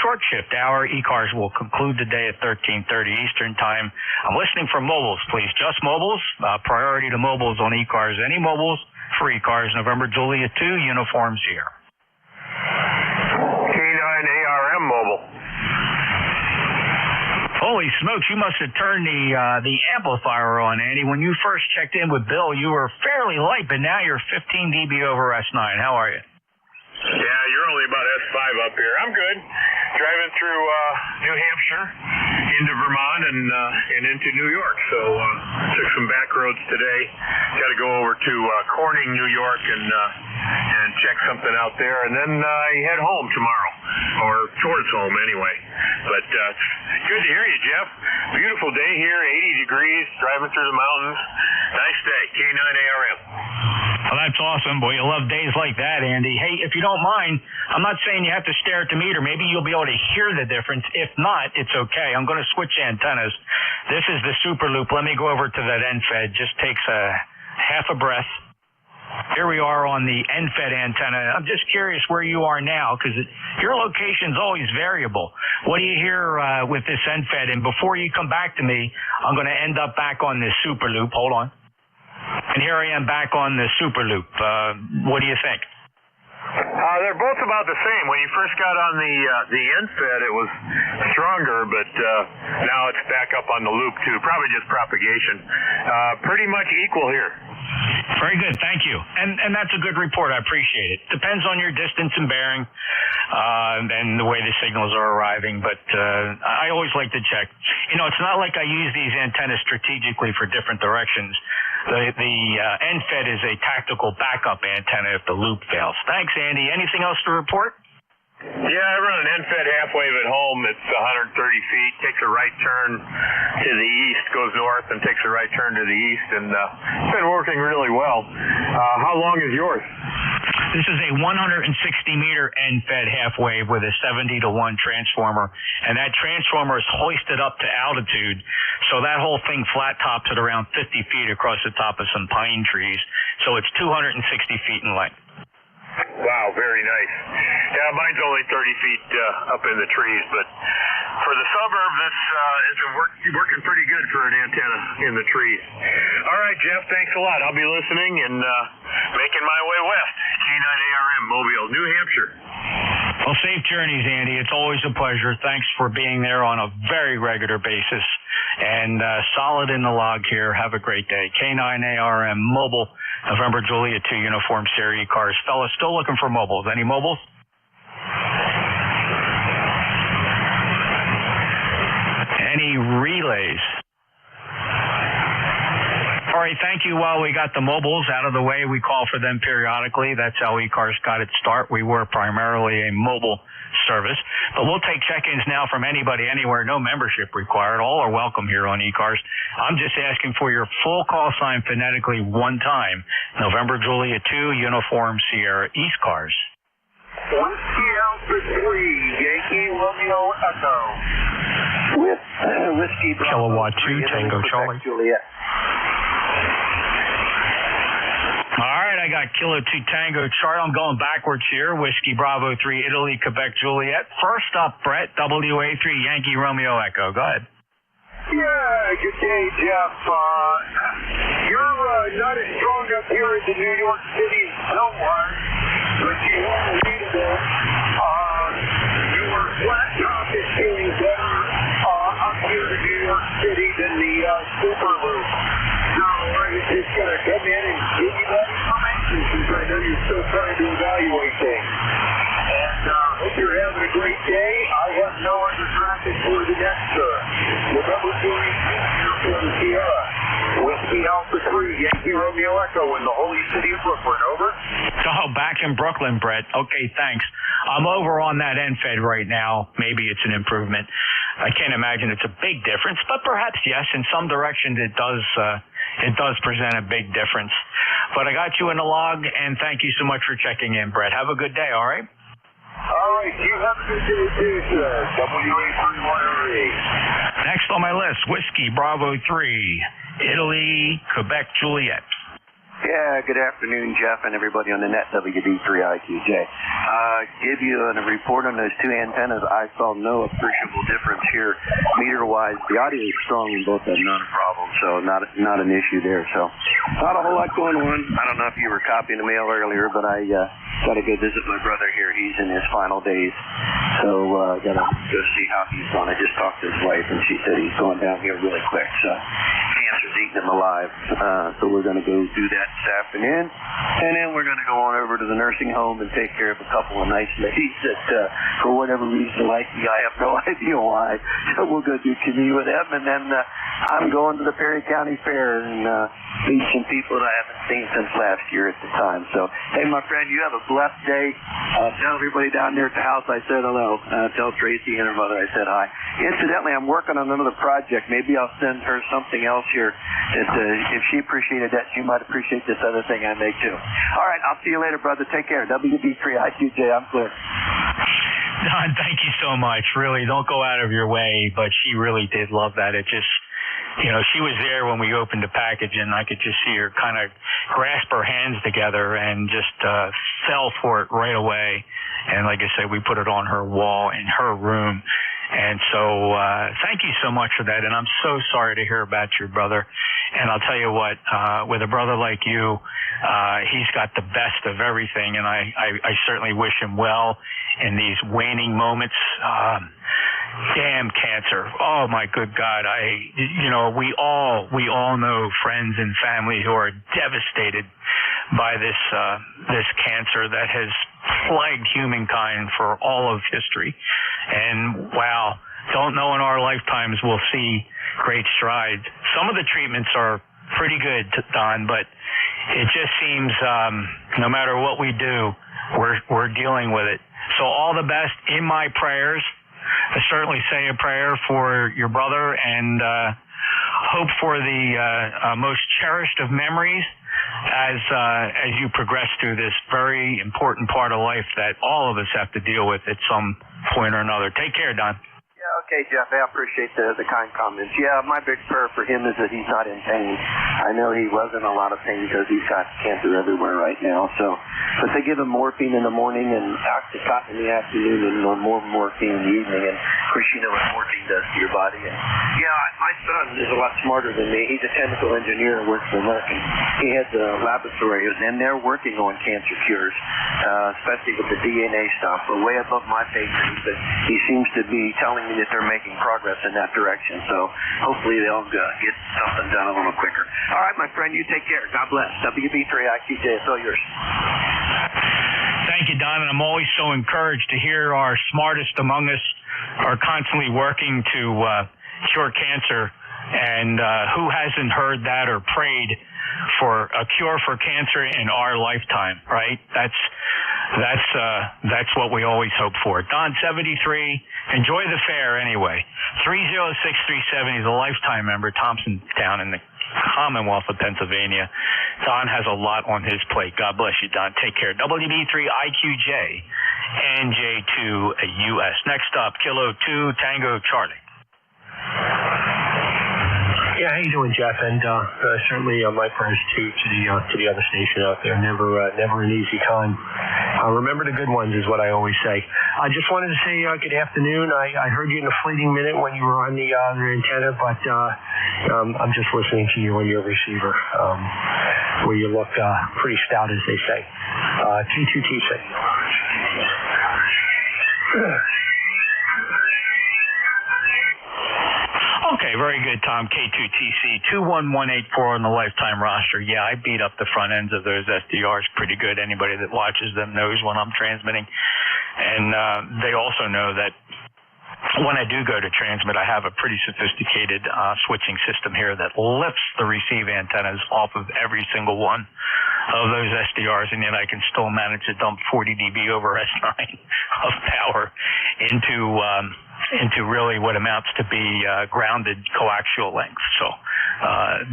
short shift hour. ECARS will conclude the day at 13:30 Eastern Time. I'm listening for mobiles, please. Just mobiles. Priority to mobiles on ECARS. Any mobiles for ECARS, November Juliet 2 Uniforms here. K9ARM mobile. Holy smokes, you must have turned the amplifier on, Andy. When you first checked in with Bill, you were fairly light, but now you're 15 dB over S9. How are you? Yeah, you're only about S5 up here. I'm good. Driving through New Hampshire into Vermont and into New York. So took some back roads today. Got to go over to Corning, New York, and check something out there, and then I head home tomorrow, or towards home anyway. But good to hear you, Jeff. Beautiful day here, 80 degrees, driving through the mountains. Nice day. K9ARM. Well, that's awesome, boy. You love days like that, Andy. Hey, if you don't mind, I'm not saying you have to stare at the meter. Maybe you'll be able to hear the difference. If not, it's okay. I'm going to switch antennas. This is the Super Loop. Let me go over to that NFED. Just takes a half a breath. Here we are on the NFED antenna. I'm just curious where you are now, because your location's always variable. What do you hear with this NFED? And before you come back to me, I'm going to end up back on this Super Loop. Hold on. And here I am back on the Super Loop. What do you think? They're both about the same. When you first got on the NFED, it was stronger, but now it's back up on the loop too. Probably just propagation. Pretty much equal here. Very good, thank you. And that's a good report. I appreciate it. Depends on your distance and bearing, and the way the signals are arriving. But I always like to check. You know, it's not like I use these antennas strategically for different directions. The NFED is a tactical backup antenna if the loop fails. Thanks, Andy. Anything else to report? Yeah, I run an NFED half wave at home. It's 130 feet, takes a right turn to the east, goes north, and takes a right turn to the east, and it's been working really well. How long is yours? This is a 160-meter NFED half wave with a 70-to-1 transformer, and that transformer is hoisted up to altitude, so that whole thing flat tops at around 50 feet across the top of some pine trees, so it's 260 feet in length. Wow, very nice. Yeah, mine's only 30 feet up in the trees, but for the suburb, it's been working pretty good for an antenna in the trees. All right, Jeff, thanks a lot. I'll be listening and making my way west. K9ARM, Mobile, New Hampshire. Well, safe journeys, Andy. It's always a pleasure. Thanks for being there on a very regular basis. And solid in the log here. Have a great day. K9ARM Mobile, November Juliet 2 Uniform Series ECARS. Fellas, still looking for mobiles. Any mobiles? Any relays? All right, thank you. Well, we got the mobiles out of the way. We call for them periodically. That's how ECARS got its start. We were primarily a mobile service, but we'll take check-ins now from anybody, anywhere, no membership required. All are welcome here on ECARS. I'm just asking for your full call sign phonetically one time. November Juliet 2, Uniform Sierra, ECARS. Whiskey Alpha 3, Yankee Romeo Echo. With Whiskey Bravo Kilowatt 2, Tango Charlie. Juliet. All right, I got Kilo 2 Tango Charlie. I'm going backwards here. Whiskey Bravo 3, Italy, Quebec, Juliet. First up, Brett, WA3, Yankee Romeo Echo. Go ahead. Yeah, good day, Jeff. You're not as strong up here in the New York City zone, but you are readable. Your flat top is feeling better up here in New York City than the Super Loop. So I was just going to come in and give you that information since I know you're still trying to evaluate things. And hope you're having a great day. I have no other traffic for the next November 22 here for the Sierra. Whiskey Alpha 3, Yankee Romeo Echo in the holy city of Brooklyn. Over. Oh, back in Brooklyn, Brett. Okay, thanks. I'm over on that NFED right now. Maybe it's an improvement. I can't imagine it's a big difference, but perhaps yes. In some directions, it does present a big difference. But I got you in the log, and thank you so much for checking in, Brett. Have a good day. All right. All right, you have a good day too, sir. WA31RE. Next on my list, Whiskey Bravo 3, Italy, Quebec, Juliet. Yeah, good afternoon, Jeff, and everybody on the net, WB3IQJ. Give you a report on those two antennas. I saw no appreciable difference here meter-wise. The audio is strong in both of them, not a problem, so not an issue there. So not a whole lot going on. I don't know if you were copying the mail earlier, but I got to go visit my brother here. He's in his final days, so got to go see how he's doing. I just talked to his wife, and she said he's going down here really quick, so cancer's eating him alive. So we're going to go do that this afternoon, and then we're going to go on over to the nursing home and take care of a couple of nice ladies that, for whatever reason, like me. I have no idea why. So we'll go do community with them, and then I'm going to the Perry County Fair and meet some people that I haven't seen since last year at the time. So, hey, my friend, you have a blessed day. Tell everybody down there at the house I said hello. Tell Tracy and her mother I said hi. Incidentally, I'm working on another project. Maybe I'll send her something else here that if she appreciated that, she might appreciate this other thing I make too. All right, I'll see you later, brother. Take care. WB3IQJ, I'm clear. Don, thank you so much. Really, don't go out of your way, but she really did love that. It just, she was there when we opened the package, and I could just see her kind of grasp her hands together and just fell for it right away. And like I said, we put it on her wall in her room. And so thank you so much for that. And I'm so sorry to hear about your brother. And I'll tell you what, with a brother like you, he's got the best of everything. And I certainly wish him well in these waning moments. Damn cancer. Oh my good God. We all know friends and family who are devastated by this cancer that has plagued humankind for all of history. And wow, don't know in our lifetimes we'll see great strides. Some of the treatments are pretty good, Don, but it just seems no matter what we do, we're dealing with it. So all the best in my prayers. I certainly say a prayer for your brother and hope for the most cherished of memories as you progress through this very important part of life that all of us have to deal with at some point or another. Take care, Don. Yeah, okay, Jeff. I appreciate the kind comments. Yeah, my big prayer for him is that he's not in pain. I know he was in a lot of pain because he's got cancer everywhere right now. So, but they give him morphine in the morning and oxycontin in the afternoon and more morphine in the evening. And of course, you know what morphine does to your body. And yeah, my son is a lot smarter than me. He's a chemical engineer and works for Merck. And he has a laboratory, and they're working on cancer cures, especially with the DNA stuff. But way above my pay grade, but he seems to be telling me that they're making progress in that direction. So hopefully they'll get something done a little quicker. All right, my friend, you take care. God bless. WB3IQJ, it's all yours. Thank you, Don. And I'm always so encouraged to hear our smartest among us are constantly working to cure cancer. And who hasn't heard that or prayed for a cure for cancer in our lifetime, right? That's what we always hope for. Don 73, enjoy the fair anyway. 30637, he's a lifetime member, Thompson Town in the Commonwealth of Pennsylvania. Don has a lot on his plate. God bless you, Don. Take care. WB3IQJ, NJ2 US. Next up, Kilo 2 Tango Charlie. Yeah, how you doing, Jeff? And certainly my prayers to the other station out there. Never an easy time. Remember the good ones is what I always say. I just wanted to say good afternoon. I heard you in a fleeting minute when you were on the other antenna, but I'm just listening to you on your receiver, where you look pretty stout, as they say. T2TC. Okay, very good, Tom. K2TC, 21184 on the lifetime roster. Yeah, I beat up the front ends of those SDRs pretty good. Anybody that watches them knows when I'm transmitting. And they also know that when I do go to transmit, I have a pretty sophisticated switching system here that lifts the receive antennas off of every single one of those SDRs, and yet I can still manage to dump 40 dB over S9 of power into really what amounts to be grounded coaxial length. So,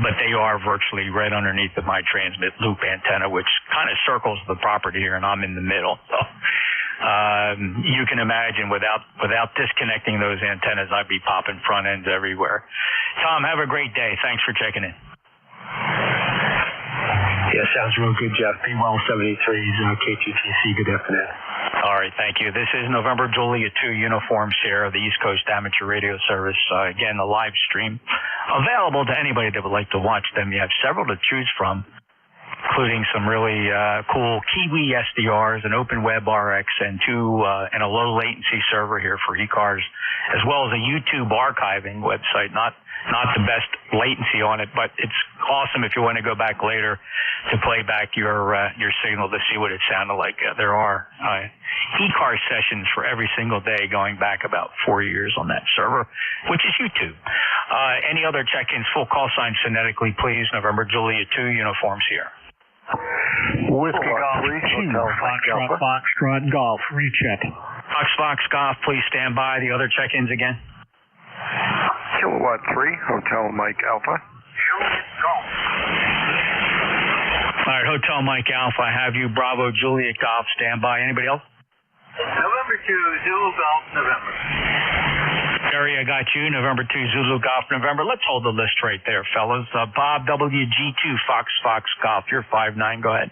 but they are virtually right underneath of my transmit loop antenna, which kind of circles the property here, and I'm in the middle. So, you can imagine without disconnecting those antennas, I'd be popping front ends everywhere. Tom, have a great day. Thanks for checking in. Yeah, sounds real good, Jeff. P-Well 73's K2TC. Good afternoon. All right, thank you. This is November Julia 2 Uniform Sierra, the East Coast Amateur Radio Service. Again, the live stream available to anybody that would like to watch them. You have several to choose from, including some really cool Kiwi SDRs, an Open Web RX, and a low latency server here for ECARS, as well as a YouTube archiving website. Not the best latency on it, but it's awesome if you want to go back later to play back your signal to see what it sounded like. There are ECARS sessions for every single day going back about 4 years on that server, which is YouTube. Any other check-ins, full call sign phonetically, please. November Julia 2 Uniforms here. Whiskey Golf 2, Foxtrot Golf, recheck. Fox Golf, please stand by. The other check-ins again. Kilowatt 3, Hotel Mike Alpha. All right, Hotel Mike Alpha, I have you. Bravo Juliet Golf, stand by. Anybody else? November 2, Zulu Golf, November. Barry, I got you. November 2, Zulu Golf, November. Let's hold the list right there, fellas. Bob WG2, Fox Golf, you're 5'9", go ahead.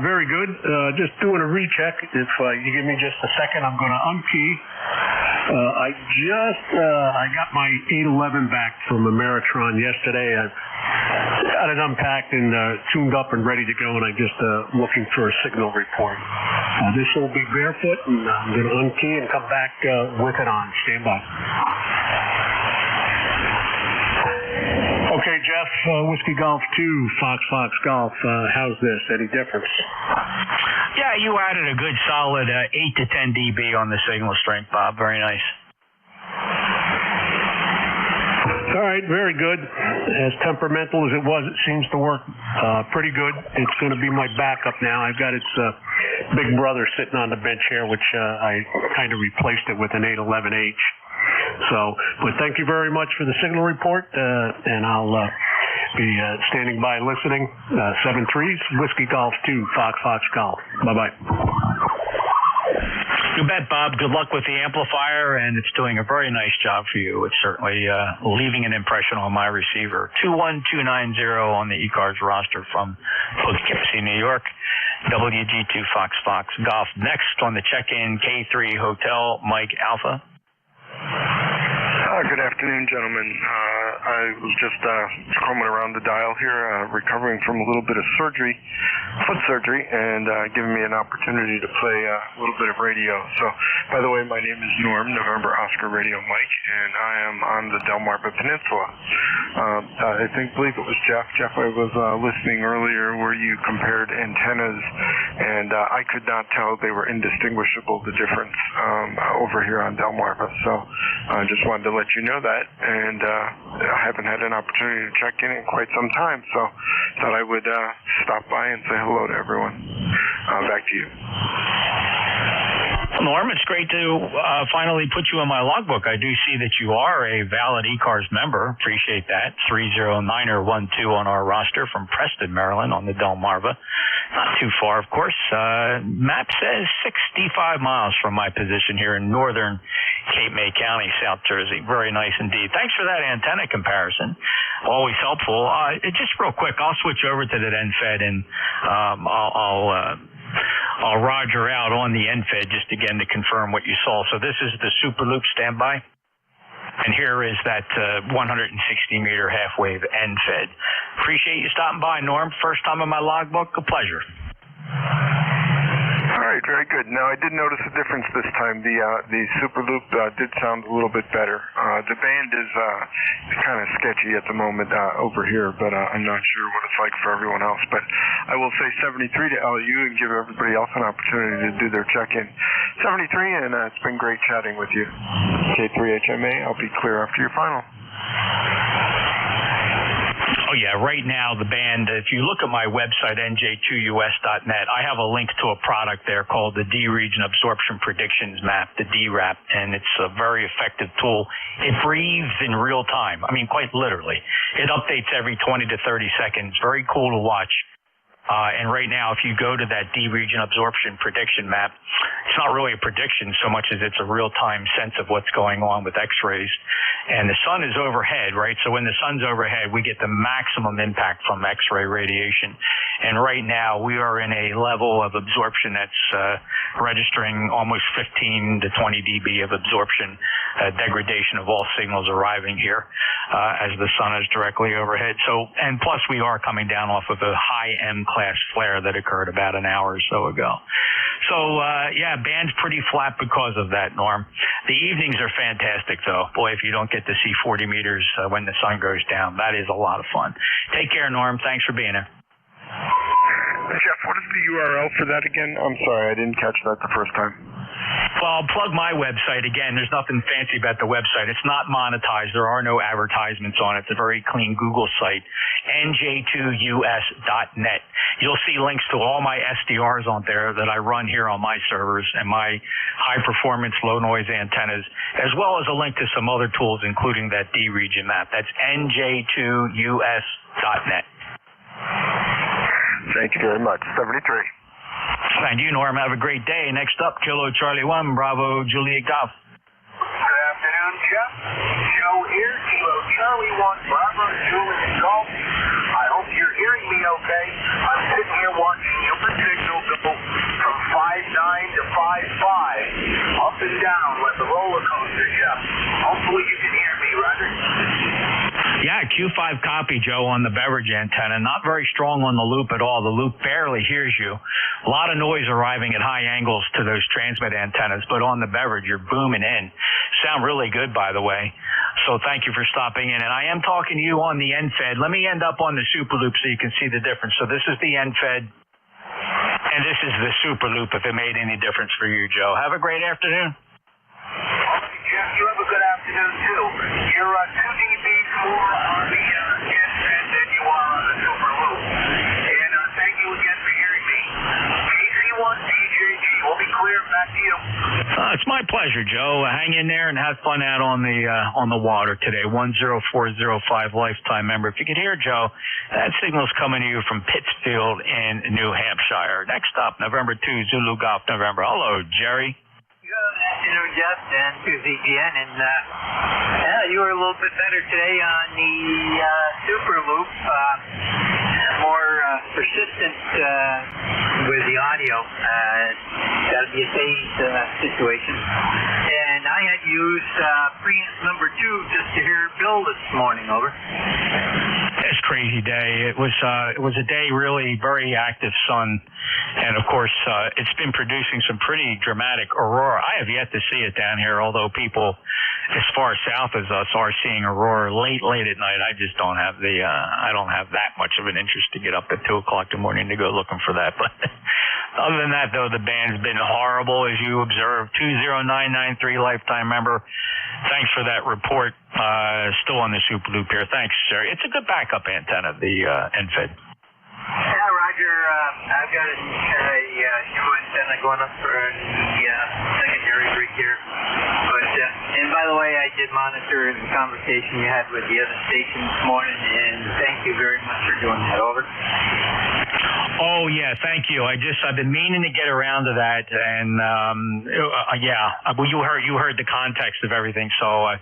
Very good. Just doing a recheck. If you give me just a second, I'm going to unkey. I got my 811 back from Ameritron yesterday. I got it unpacked and tuned up and ready to go, and I'm just looking for a signal report. This will be barefoot, and I'm going to unkey and come back with it on. Stand by. Okay, Jeff, Whiskey Golf 2, Fox Golf. How's this? Any difference? Yeah, you added a good solid 8 to 10 dB on the signal strength, Bob. Very nice. All right, very good. As temperamental as it was, it seems to work pretty good. It's going to be my backup now. I've got its big brother sitting on the bench here, which I kind of replaced it with an 811H. So, but thank you very much for the signal report, and I'll be standing by listening. 7-3s, Whiskey Golf 2, Fox Golf. Bye-bye. You bet, Bob. Good luck with the amplifier, and it's doing a very nice job for you. It's certainly leaving an impression on my receiver. 21290 on the ECARS roster from Poughkeepsie, New York. WG2 Fox Golf. Next on the check-in, K3 Hotel Mike Alpha. Good afternoon, gentlemen. I was just scrumming around the dial here, recovering from a little bit of surgery, foot surgery, and giving me an opportunity to play a little bit of radio. So, by the way, my name is Norm, November Oscar Radio Mike, and I am on the Delmarva Peninsula. I believe it was Jeff. Jeff, I was listening earlier where you compared antennas, and I could not tell they were indistinguishable, the difference over here on Delmarva. So I just wanted to let you know that, and I haven't had an opportunity to check in quite some time, so thought I would stop by and say hello to everyone. Back to you. Norm, it's great to finally put you in my logbook. I do see that you are a valid ECARS member. Appreciate that. 309er12 on our roster from Preston, Maryland on the Delmarva. Not too far, of course. Map says 65 miles from my position here in northern Cape May County, South Jersey. Very nice indeed. Thanks for that antenna comparison. Always helpful. Just real quick, I'll switch over to that NFED and I'll roger out on the NFED just again to confirm what you saw. So this is the Super Loop standby. And here is that 160-meter half-wave NFED. Appreciate you stopping by, Norm. First time in my logbook. A pleasure. All right, very good. Now, I did notice a difference this time. The Super Loop did sound a little bit better. The band is kind of sketchy at the moment over here, but I'm not sure what it's like for everyone else. But I will say 73 to LU and give everybody else an opportunity to do their check-in. 73, and it's been great chatting with you. K3HMA, I'll be clear after your final. Oh, yeah. Right now, the band, if you look at my website, nj2us.net, I have a link to a product there called the D-Region Absorption Predictions Map, the DRAP, and it's a very effective tool. It breathes in real time. I mean, quite literally. It updates every 20 to 30 seconds. Very cool to watch. And right now, if you go to that D-Region Absorption Prediction Map, it's not really a prediction so much as it's a real-time sense of what's going on with X-rays. And the sun is overhead, right? So when the sun's overhead, we get the maximum impact from X-ray radiation. And right now, we are in a level of absorption that's registering almost 15 to 20 dB of absorption, degradation of all signals arriving here as the sun is directly overhead. So, and plus we are coming down off of a high M-class flare that occurred about an hour or so ago. So, yeah, band's pretty flat because of that, Norm. The evenings are fantastic, though. Boy, if you don't get to see 40 meters when the sun goes down, that is a lot of fun. Take care, Norm. Thanks for being here. Jeff, what is the URL for that again? I'm sorry, I didn't catch that the first time. Well, I'll plug my website again. There's nothing fancy about the website. It's not monetized. There are no advertisements on it. It's a very clean Google site, nj2us.net. You'll see links to all my SDRs on there that I run here on my servers and my high-performance, low-noise antennas, as well as a link to some other tools, including that D-Region map. That's nj2us.net. Thank you very much. 73. Thank you, Norm. Have a great day. Next up, Kilo Charlie 1, Bravo, Juliet Golf. Good afternoon, Jeff. Joe here, Kilo Charlie 1, Bravo, Juliet Golf. I hope you're hearing me okay. I'm sitting here watching your signal go from 5.9 to 5.5, up and down like a roller coaster, Jeff. Hopefully you can hear me, Roger. Yeah, Q5 copy, Joe, on the beverage antenna. Not very strong on the loop at all. The loop barely hears you. A lot of noise arriving at high angles to those transmit antennas, but on the beverage, you're booming in. Sound really good, by the way. So thank you for stopping in. And I am talking to you on the NFED. Let me end up on the Super Loop so you can see the difference. So this is the NFED, and this is the Super Loop, if it made any difference for you, Joe. Have a great afternoon. Jeff, you have a good afternoon, too. You're 2 dBs more on the NFED than you are on the Super Loop. And thank you again for hearing me. KC1DJG, we'll be clear. Back to you. It's my pleasure, Joe. Hang in there and have fun out on the water today. 10405 lifetime member. If you could hear Joe, that signal's coming to you from Pittsfield in New Hampshire. Next up, November 2, Zulu Golf November. Hello, Jerry. Good afternoon, Jeff, and to VPN. And yeah, you were a little bit better today on the Super Loop. More persistent with the audio. Got to be a phase situation. And I had used preamp number 2 just to hear Bill this morning. Over. It's a crazy day. It was a day really very active sun, and of course it's been producing some pretty dramatic aurora. I have yet to see it down here, although people as far south as us are seeing aurora late at night. I just don't have I don't have that much of an interest to get up at 2 o'clock in the morning to go looking for that. But other than that, though, the band's been horrible, as you observed. 20993 lifetime member. Thanks for that report. Still on the Super Loop here. Thanks, sir. It's a good backup antenna, the NFED. Yeah, Roger. I've got a new antenna going up for the secondary rig here. But and by the way, I did monitor the conversation you had with the other station this morning, and thank you very much for doing that. Over. Oh yeah, thank you. I've been meaning to get around to that, and well, you heard the context of everything, so I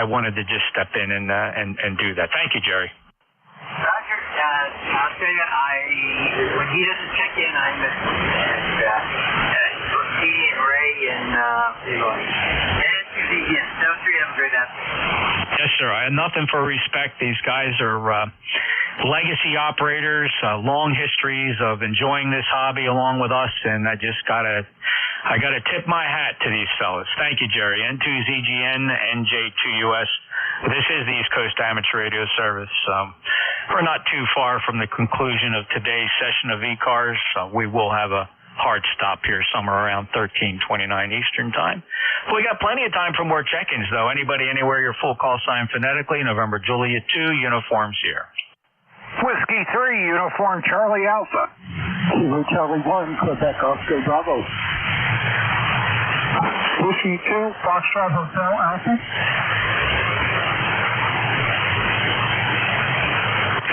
wanted to just step in and do that. Thank you, Jerry. Roger. I'll tell you, when he doesn't check in, I miss him. And he and Ray and Susie, those three have a great afternoon. Yes, sir. I have nothing for respect. These guys are legacy operators, long histories of enjoying this hobby along with us, and I gotta tip my hat to these fellas. Thank you, Jerry. N2ZGN, NJ2US. This is the East Coast Amateur Radio Service. We're not too far from the conclusion of today's session of ECARS. We will have a hard stop here somewhere around 13:29 Eastern Time. We got plenty of time for more check-ins, though. Anybody, anywhere, your full call sign phonetically. November Juliet 2, uniforms here. Whiskey 3, uniform Charlie Alpha. Kilo Charlie 1, Quebec Oscar Bravo. Whiskey 2, Foxtrot Hotel Alpha.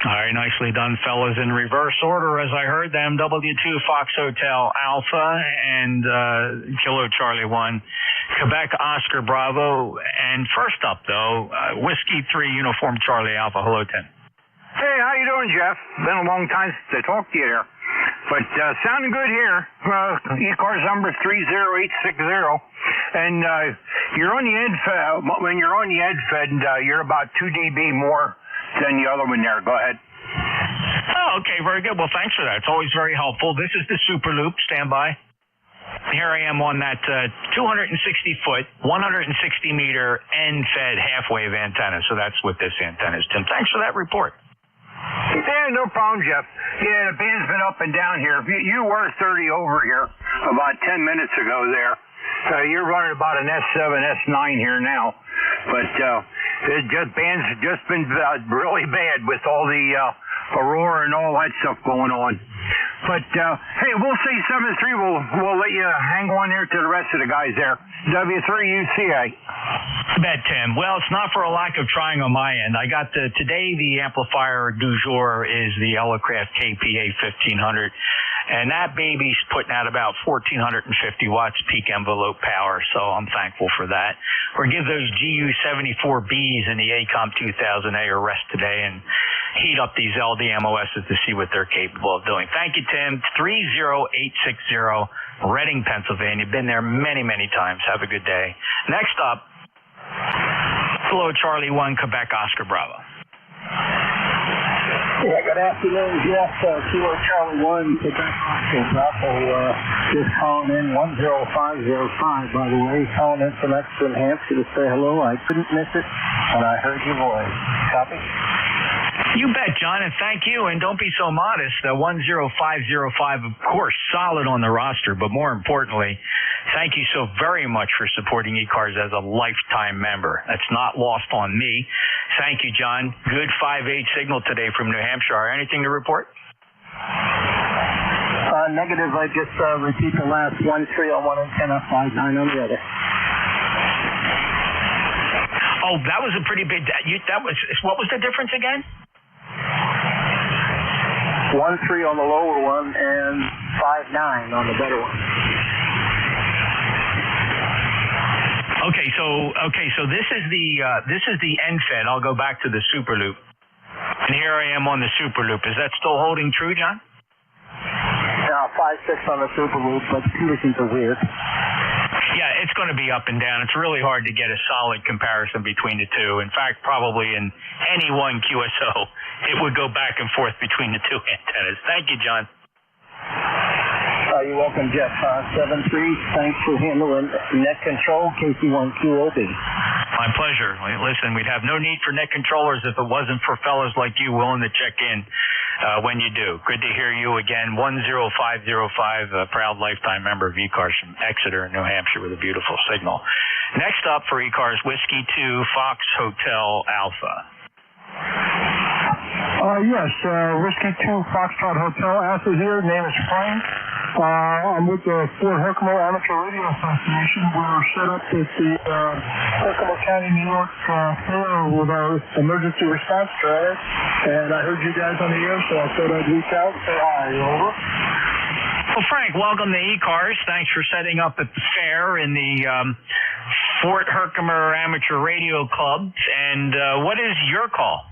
All right, nicely done, fellas. In reverse order, as I heard them, W2 Fox Hotel Alpha and Kilo Charlie 1, Quebec Oscar Bravo. And first up, though, Whiskey 3, uniform Charlie Alpha. Hello, Tim. Hey, how you doing, Jeff? Been a long time since I talked to you there. But sounding good here. ECARS number 30860. And you're on the EdFed. When you're on the EdFed, you're about 2 dB more than the other one there. Go ahead. Oh, okay, very good. Well, thanks for that. It's always very helpful. This is the Super Loop. Stand by. Here I am on that 260-foot, 160-meter end-fed half-wave antenna. So that's what this antenna is, Tim. Thanks for that report. Yeah, no problem, Jeff. Yeah, the band's been up and down here. You were 30 over here about 10 minutes ago there. You're running about an S7, S9 here now. But band's just been really bad with all the aurora and all that stuff going on. But, hey, we'll say 7-3. We'll let you hang on here to the rest of the guys there. W3UCA. Bet, Tim. Well, it's not for a lack of trying on my end. I got today the amplifier du jour is the Elecraft KPA 1500. And that baby's putting out about 1,450 watts peak envelope power, so I'm thankful for that. We'll give those GU74Bs in the ACOM 2000A a rest today and heat up these LDMOSs to see what they're capable of doing. Thank you, Tim. 30860, Reading, Pennsylvania. Been there many, many times. Have a good day. Next up, Kilo Charlie 1, Quebec Oscar Bravo. Yeah, good afternoon, Jeff. Kilo Charlie 1, Quebec Oscar Bravo. Just calling in 10505, by the way. Calling in from Extra Hampshire to say hello. I couldn't miss it when I heard your voice. Copy? You bet, John, and thank you. And don't be so modest. 10505, of course, solid on the roster, but more importantly, thank you so very much for supporting ECARS as a lifetime member. That's not lost on me. Thank you, John. Good 5-8 signal today from New Hampshire. Anything to report? Negative. I just repeat the last 1-3 on one antenna, 5-9 on the other. Oh, that was a pretty big. What was the difference again? 1-3 on the lower one and 5-9 on the better one. Okay, so this is the NFED. I'll go back to the Super Loop, and here I am on the Super Loop. Is that still holding true, John? No, 5-6 on the Super Loop, but conditions are weird. Yeah, it's going to be up and down. It's really hard to get a solid comparison between the two. In fact, probably in any one QSO, it would go back and forth between the two antennas. Thank you, John. You're welcome, Jeff. 7-3, thanks for handling net control, KC1QOB. My pleasure. Listen, we'd have no need for net controllers if it wasn't for fellas like you willing to check in when you do. Good to hear you again. 10505, a proud lifetime member of ECARS from Exeter, New Hampshire, with a beautiful signal. Next up for ECARS, Whiskey 2, Fox Hotel Alpha. Yes, Whiskey 2, Foxtrot Hotel Alpha here. Name is Frank. I'm with the Fort Herkimer Amateur Radio Association. We're set up at the Herkimer County, New York fair with our emergency response trailer. And I heard you guys on the air, so I thought I'd reach out and say hi. Over. Well, Frank, welcome to ECARS. Thanks for setting up at the fair in the Fort Herkimer Amateur Radio Club. And what is your call?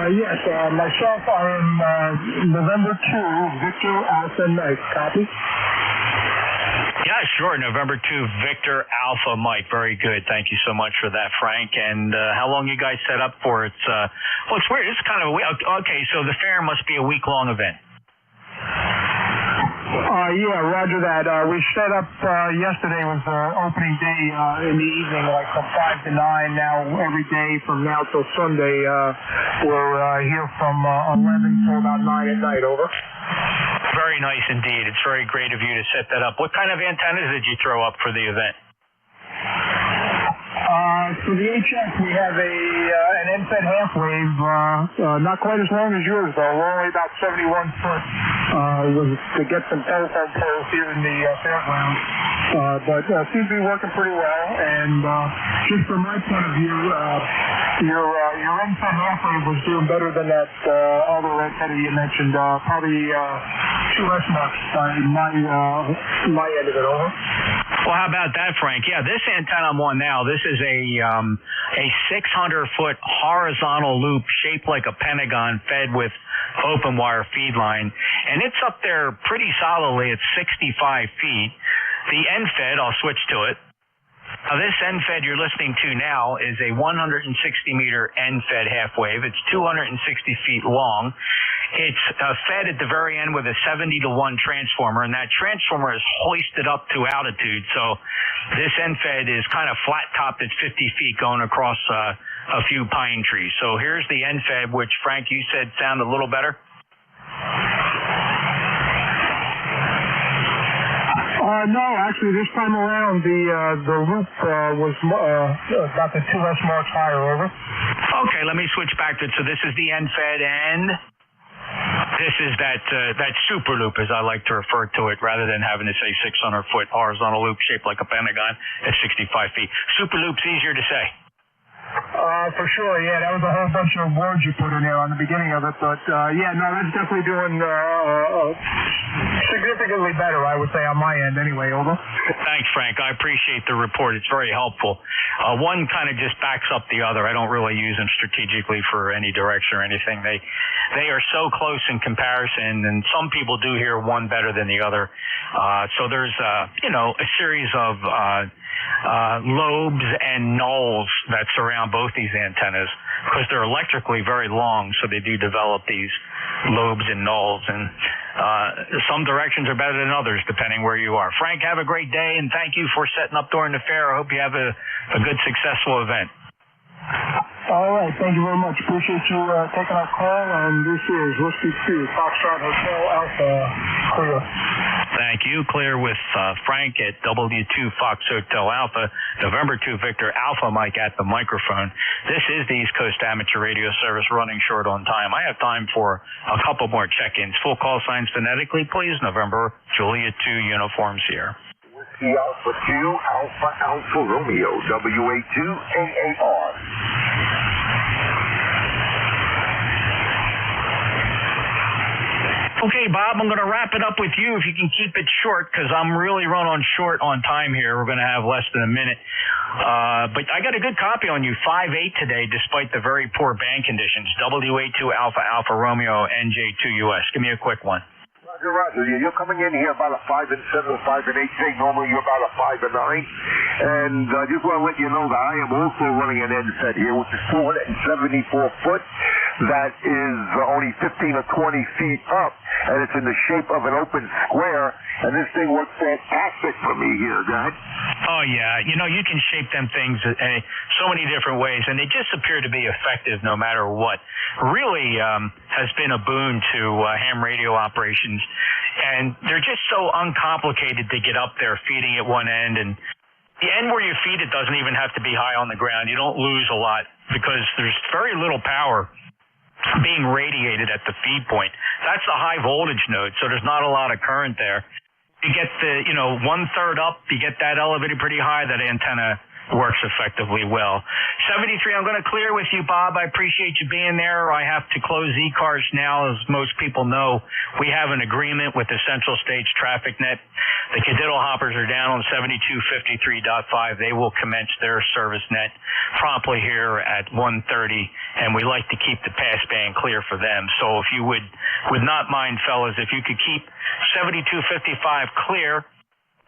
Yes, myself, I am November 2, Victor Alpha Mike. Copy? Yeah, sure. November 2, Victor Alpha Mike. Very good. Thank you so much for that, Frank. And how long you guys set up for? It's well, it's weird. It's kind of a week. Okay, so the fair must be a week-long event. Yeah, roger that. We set up, yesterday was opening day in the evening, like from 5 to 9. Now, every day from now till Sunday, we're here from 11 till about 9 at night. Over. Very nice indeed. It's very great of you to set that up. What kind of antennas did you throw up for the event? For the HF, we have an NFED half wave, not quite as long as yours, though. We're only about 71 foot to get some telephone poles here in the fairgrounds. But seems to be working pretty well. And just from my point of view, your NFED half wave was doing better than that other antenna you mentioned. Probably 2 S marks by my end of it. Over. Well, how about that, Frank? Yeah, this antenna I'm on now, this is a 600-foot horizontal loop shaped like a pentagon fed with open wire feed line. And it's up there pretty solidly at 65 feet. The NFED, I'll switch to it. Now, this NFED you're listening to now is a 160-meter NFED half wave. It's 260 feet long. It's fed at the very end with a 70-to-1 transformer, and that transformer is hoisted up to altitude. So this NFED is kind of flat-topped at 50 feet going across a few pine trees. So here's the NFED, which, Frank, you said sounded a little better? No, actually, this time around, the loop was about the 2 S marks higher. Over. Okay, let me switch back to it. So this is the NFED, and this is that super loop, as I like to refer to it, rather than having to say 600-foot horizontal loop shaped like a pentagon at 65 feet. Super loop's easier to say. For sure, yeah, that was a whole bunch of words you put in there on the beginning of it, but yeah, no, that's definitely doing significantly better, I would say, on my end anyway. Over. Thanks, Frank. I appreciate the report. It's very helpful. One kind of just backs up the other. I don't really use them strategically for any direction or anything. They are so close in comparison, and some people do hear one better than the other. So there's a series of lobes and nulls that surround both these antennas because they're electrically very long, so they do develop these lobes and nulls, and some directions are better than others depending where you are. Frank, have a great day, and thank you for setting up during the fair. I hope you have a good, successful event. All right, thank you very much. Appreciate you taking our call, and this is Whiskey 2, Foxtrot Hotel Alpha, clear. Thank you. Clear with Frank at W2 Fox Hotel Alpha, November 2 Victor Alpha Mike at the microphone. This is the East Coast Amateur Radio Service running short on time. I have time for a couple more check-ins. Full call signs phonetically, please. November Juliet 2 uniforms here. Whiskey Alpha 2 Alpha Alpha Romeo WA2 AAR. Okay, Bob, I'm going to wrap it up with you if you can keep it short because I'm really running short on time here. We're going to have less than a minute. But I got a good copy on you, 5-8 today, despite the very poor band conditions. WA2 Alpha Alpha Romeo NJ2 US. Give me a quick one. Roger, Roger. You're coming in here about a 5 and 7, 5 and 8 today. Normally you're about a 5 and 9. And I just want to let you know that I am also running an end set here, which is 474 foot. That is only 15 or 20 feet up, and it's in the shape of an open square. And this thing works fantastic for me here. Go ahead. Oh, yeah. You know, you can shape them things so many different ways, and they just appear to be effective no matter what. Really has been a boon to ham radio operations, and they're just so uncomplicated to get up there feeding at one end, and the end where you feed it doesn't even have to be high on the ground. You don't lose a lot because there's very little power being radiated at the feed point. That's the high voltage node, so there's not a lot of current there. You get the, 1/3 up, you get that elevated pretty high, that antenna works effectively well. 73, I'm going to clear with you, Bob. I appreciate you being there. I have to close ECARS now. As most people know, we have an agreement with the Central States Traffic Net. The Cadiddle hoppers are down on 7253.5. They will commence their service net promptly here at 1:30, and we like to keep the passband clear for them. So if you would not mind, fellas, if you could keep 7255 clear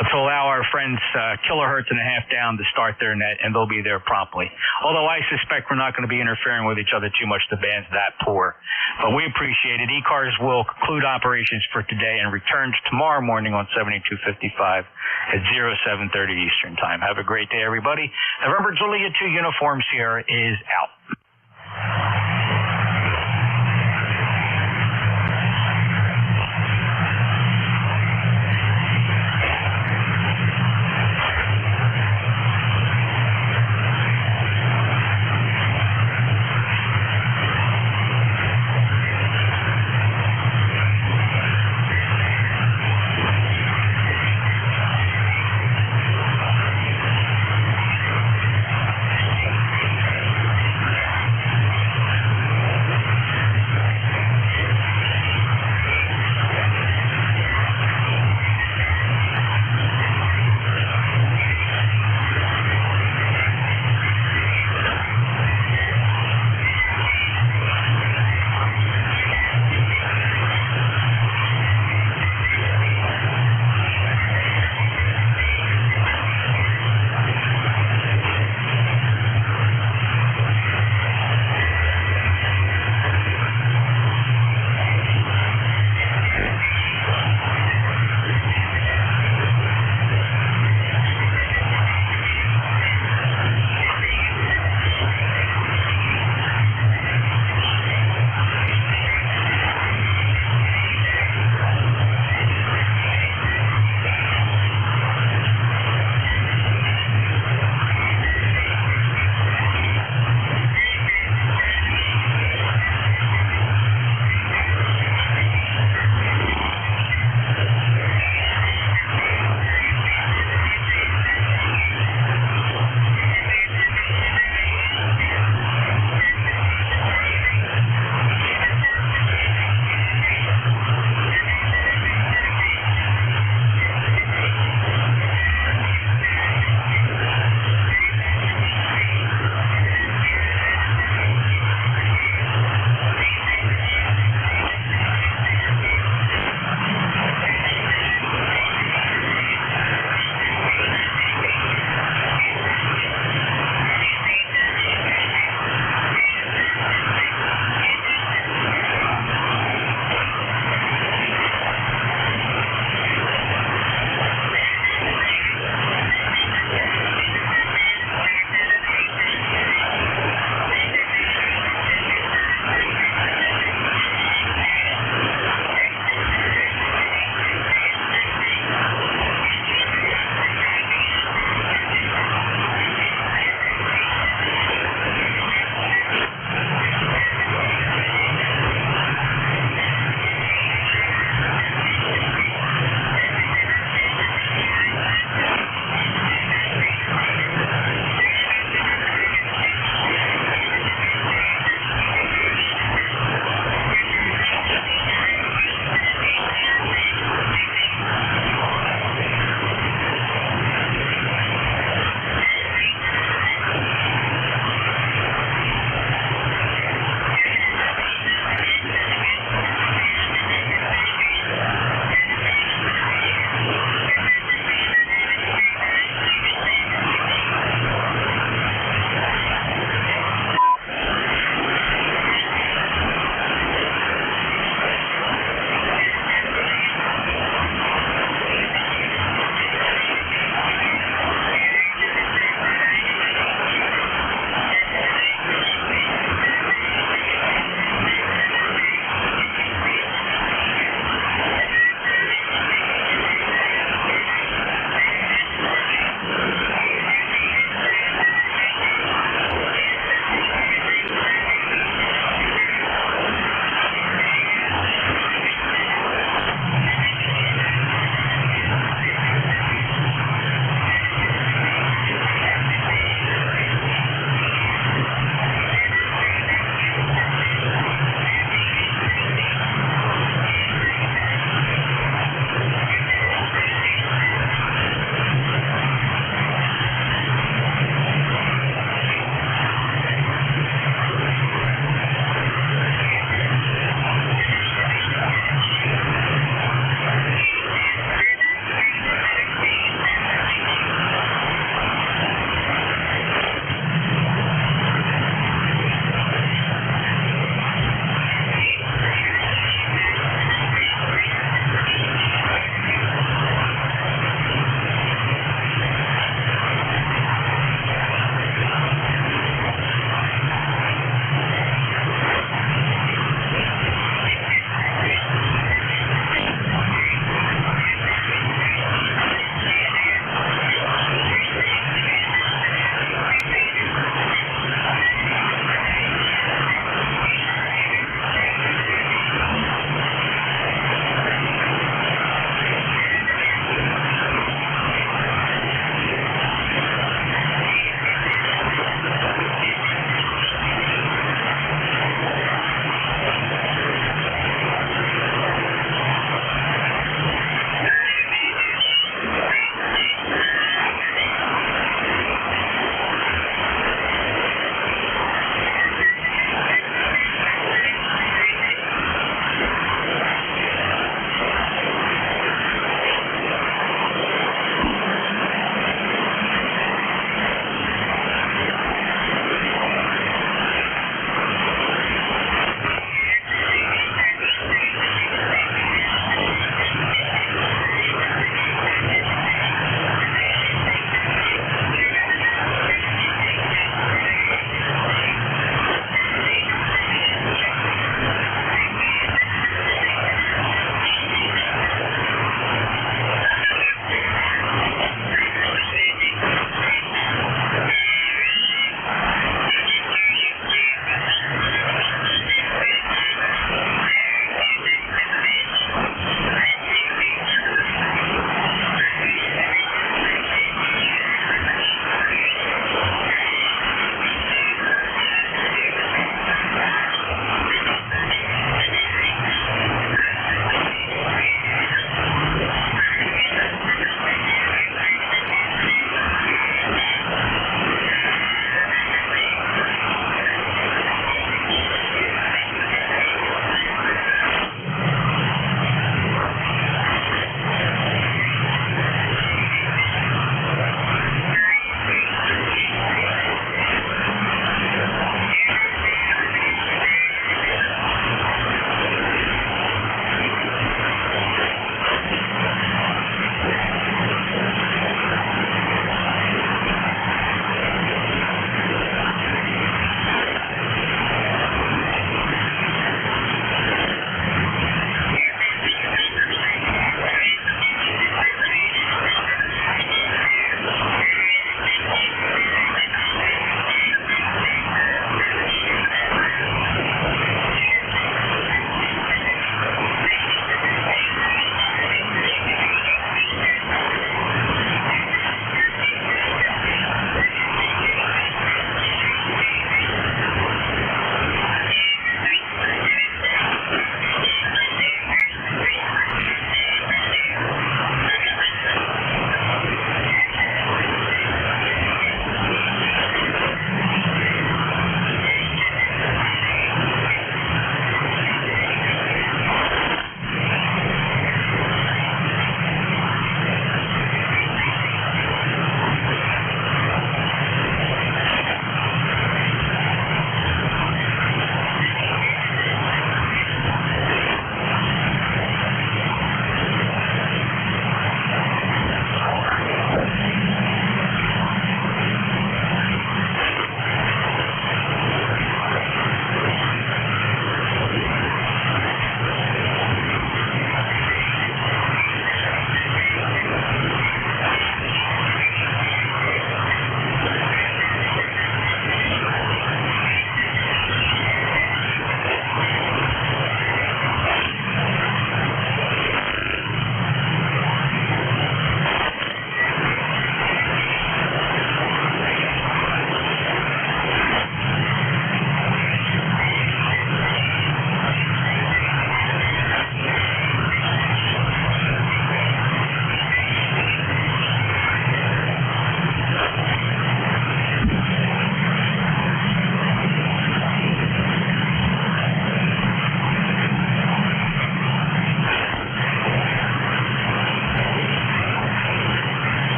to allow our friends kilohertz and a half down to start their net, and they'll be there promptly. Although I suspect we're not going to be interfering with each other too much. The band's that poor. But we appreciate it. ECARS will conclude operations for today and returns tomorrow morning on 7255 at 0730 Eastern Time. Have a great day, everybody. November Juliet 2 Uniform Sierra is out.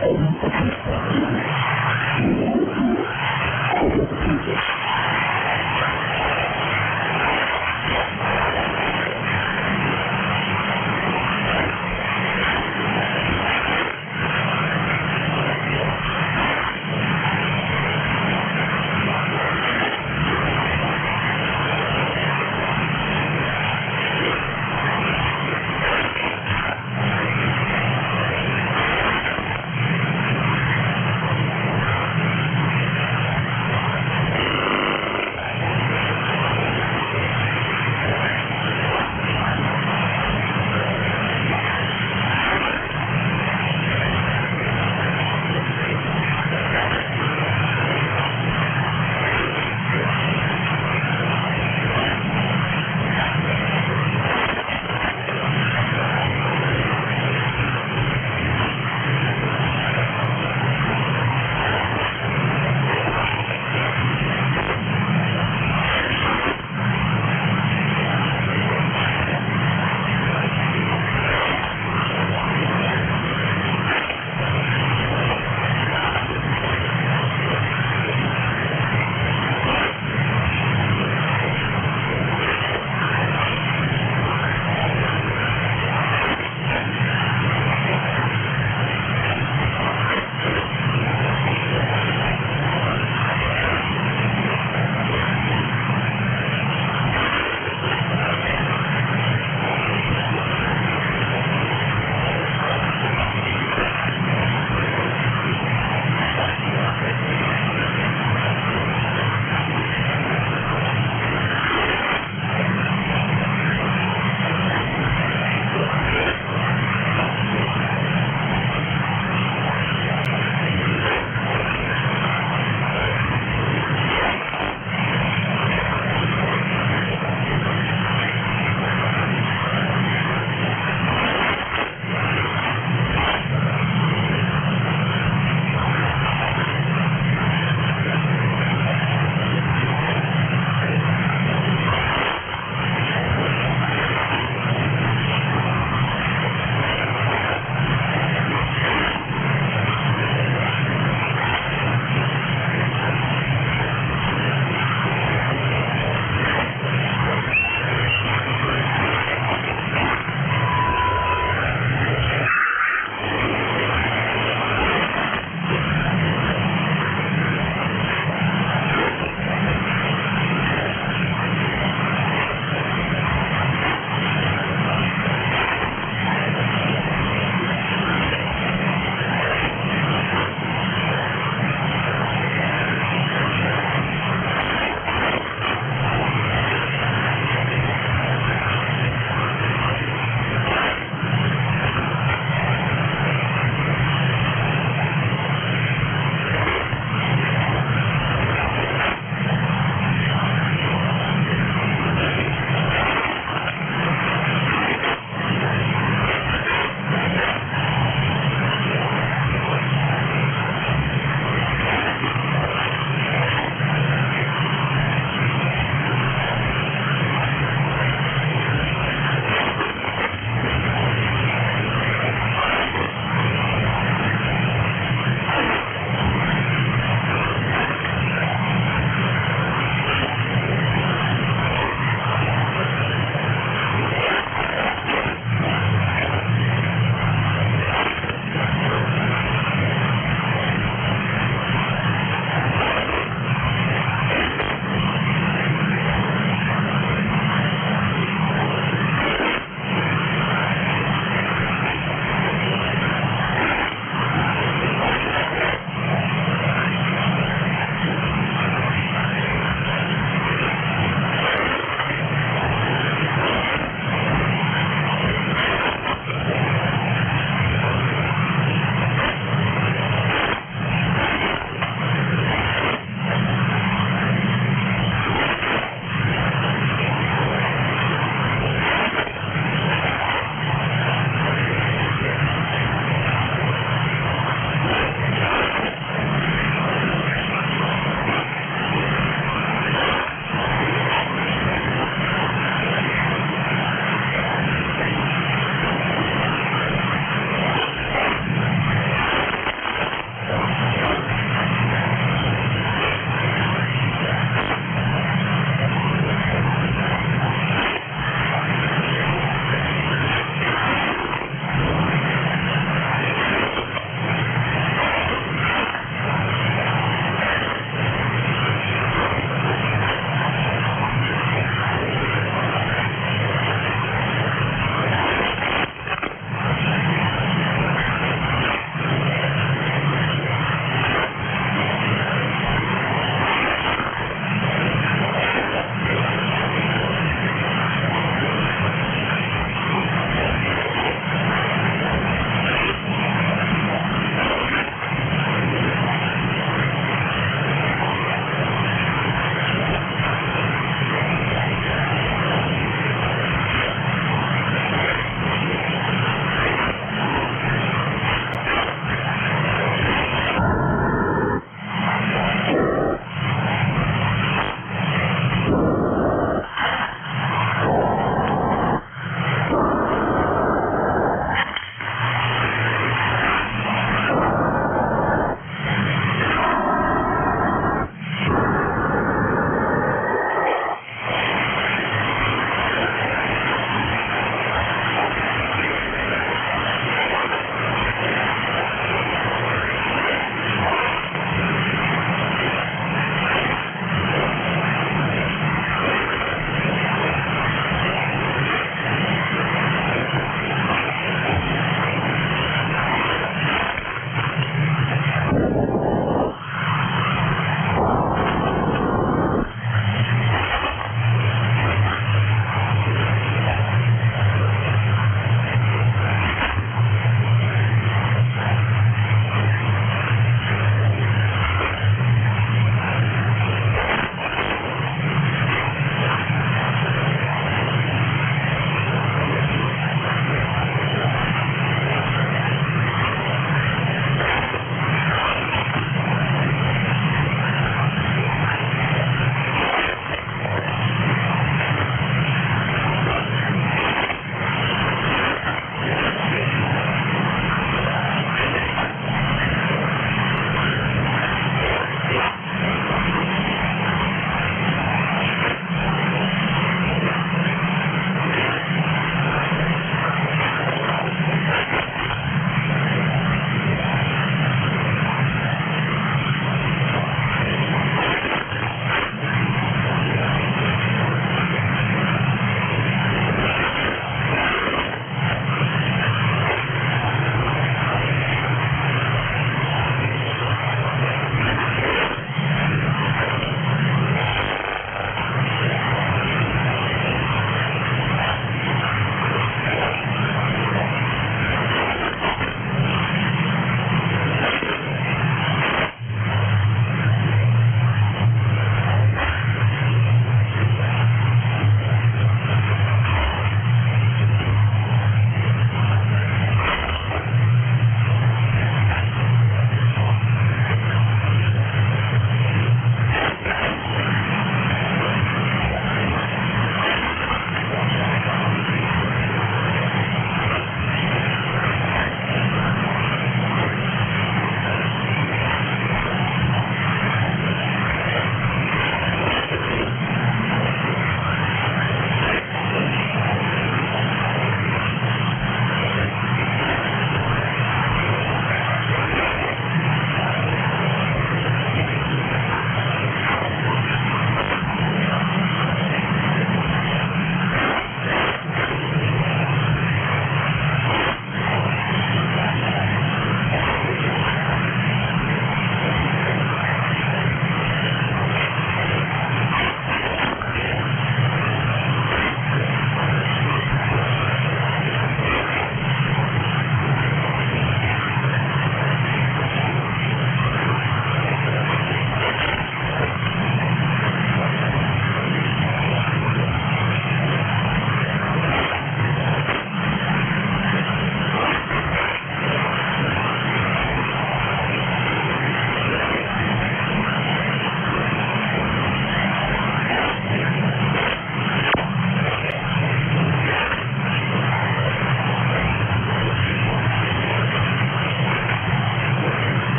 Thank you.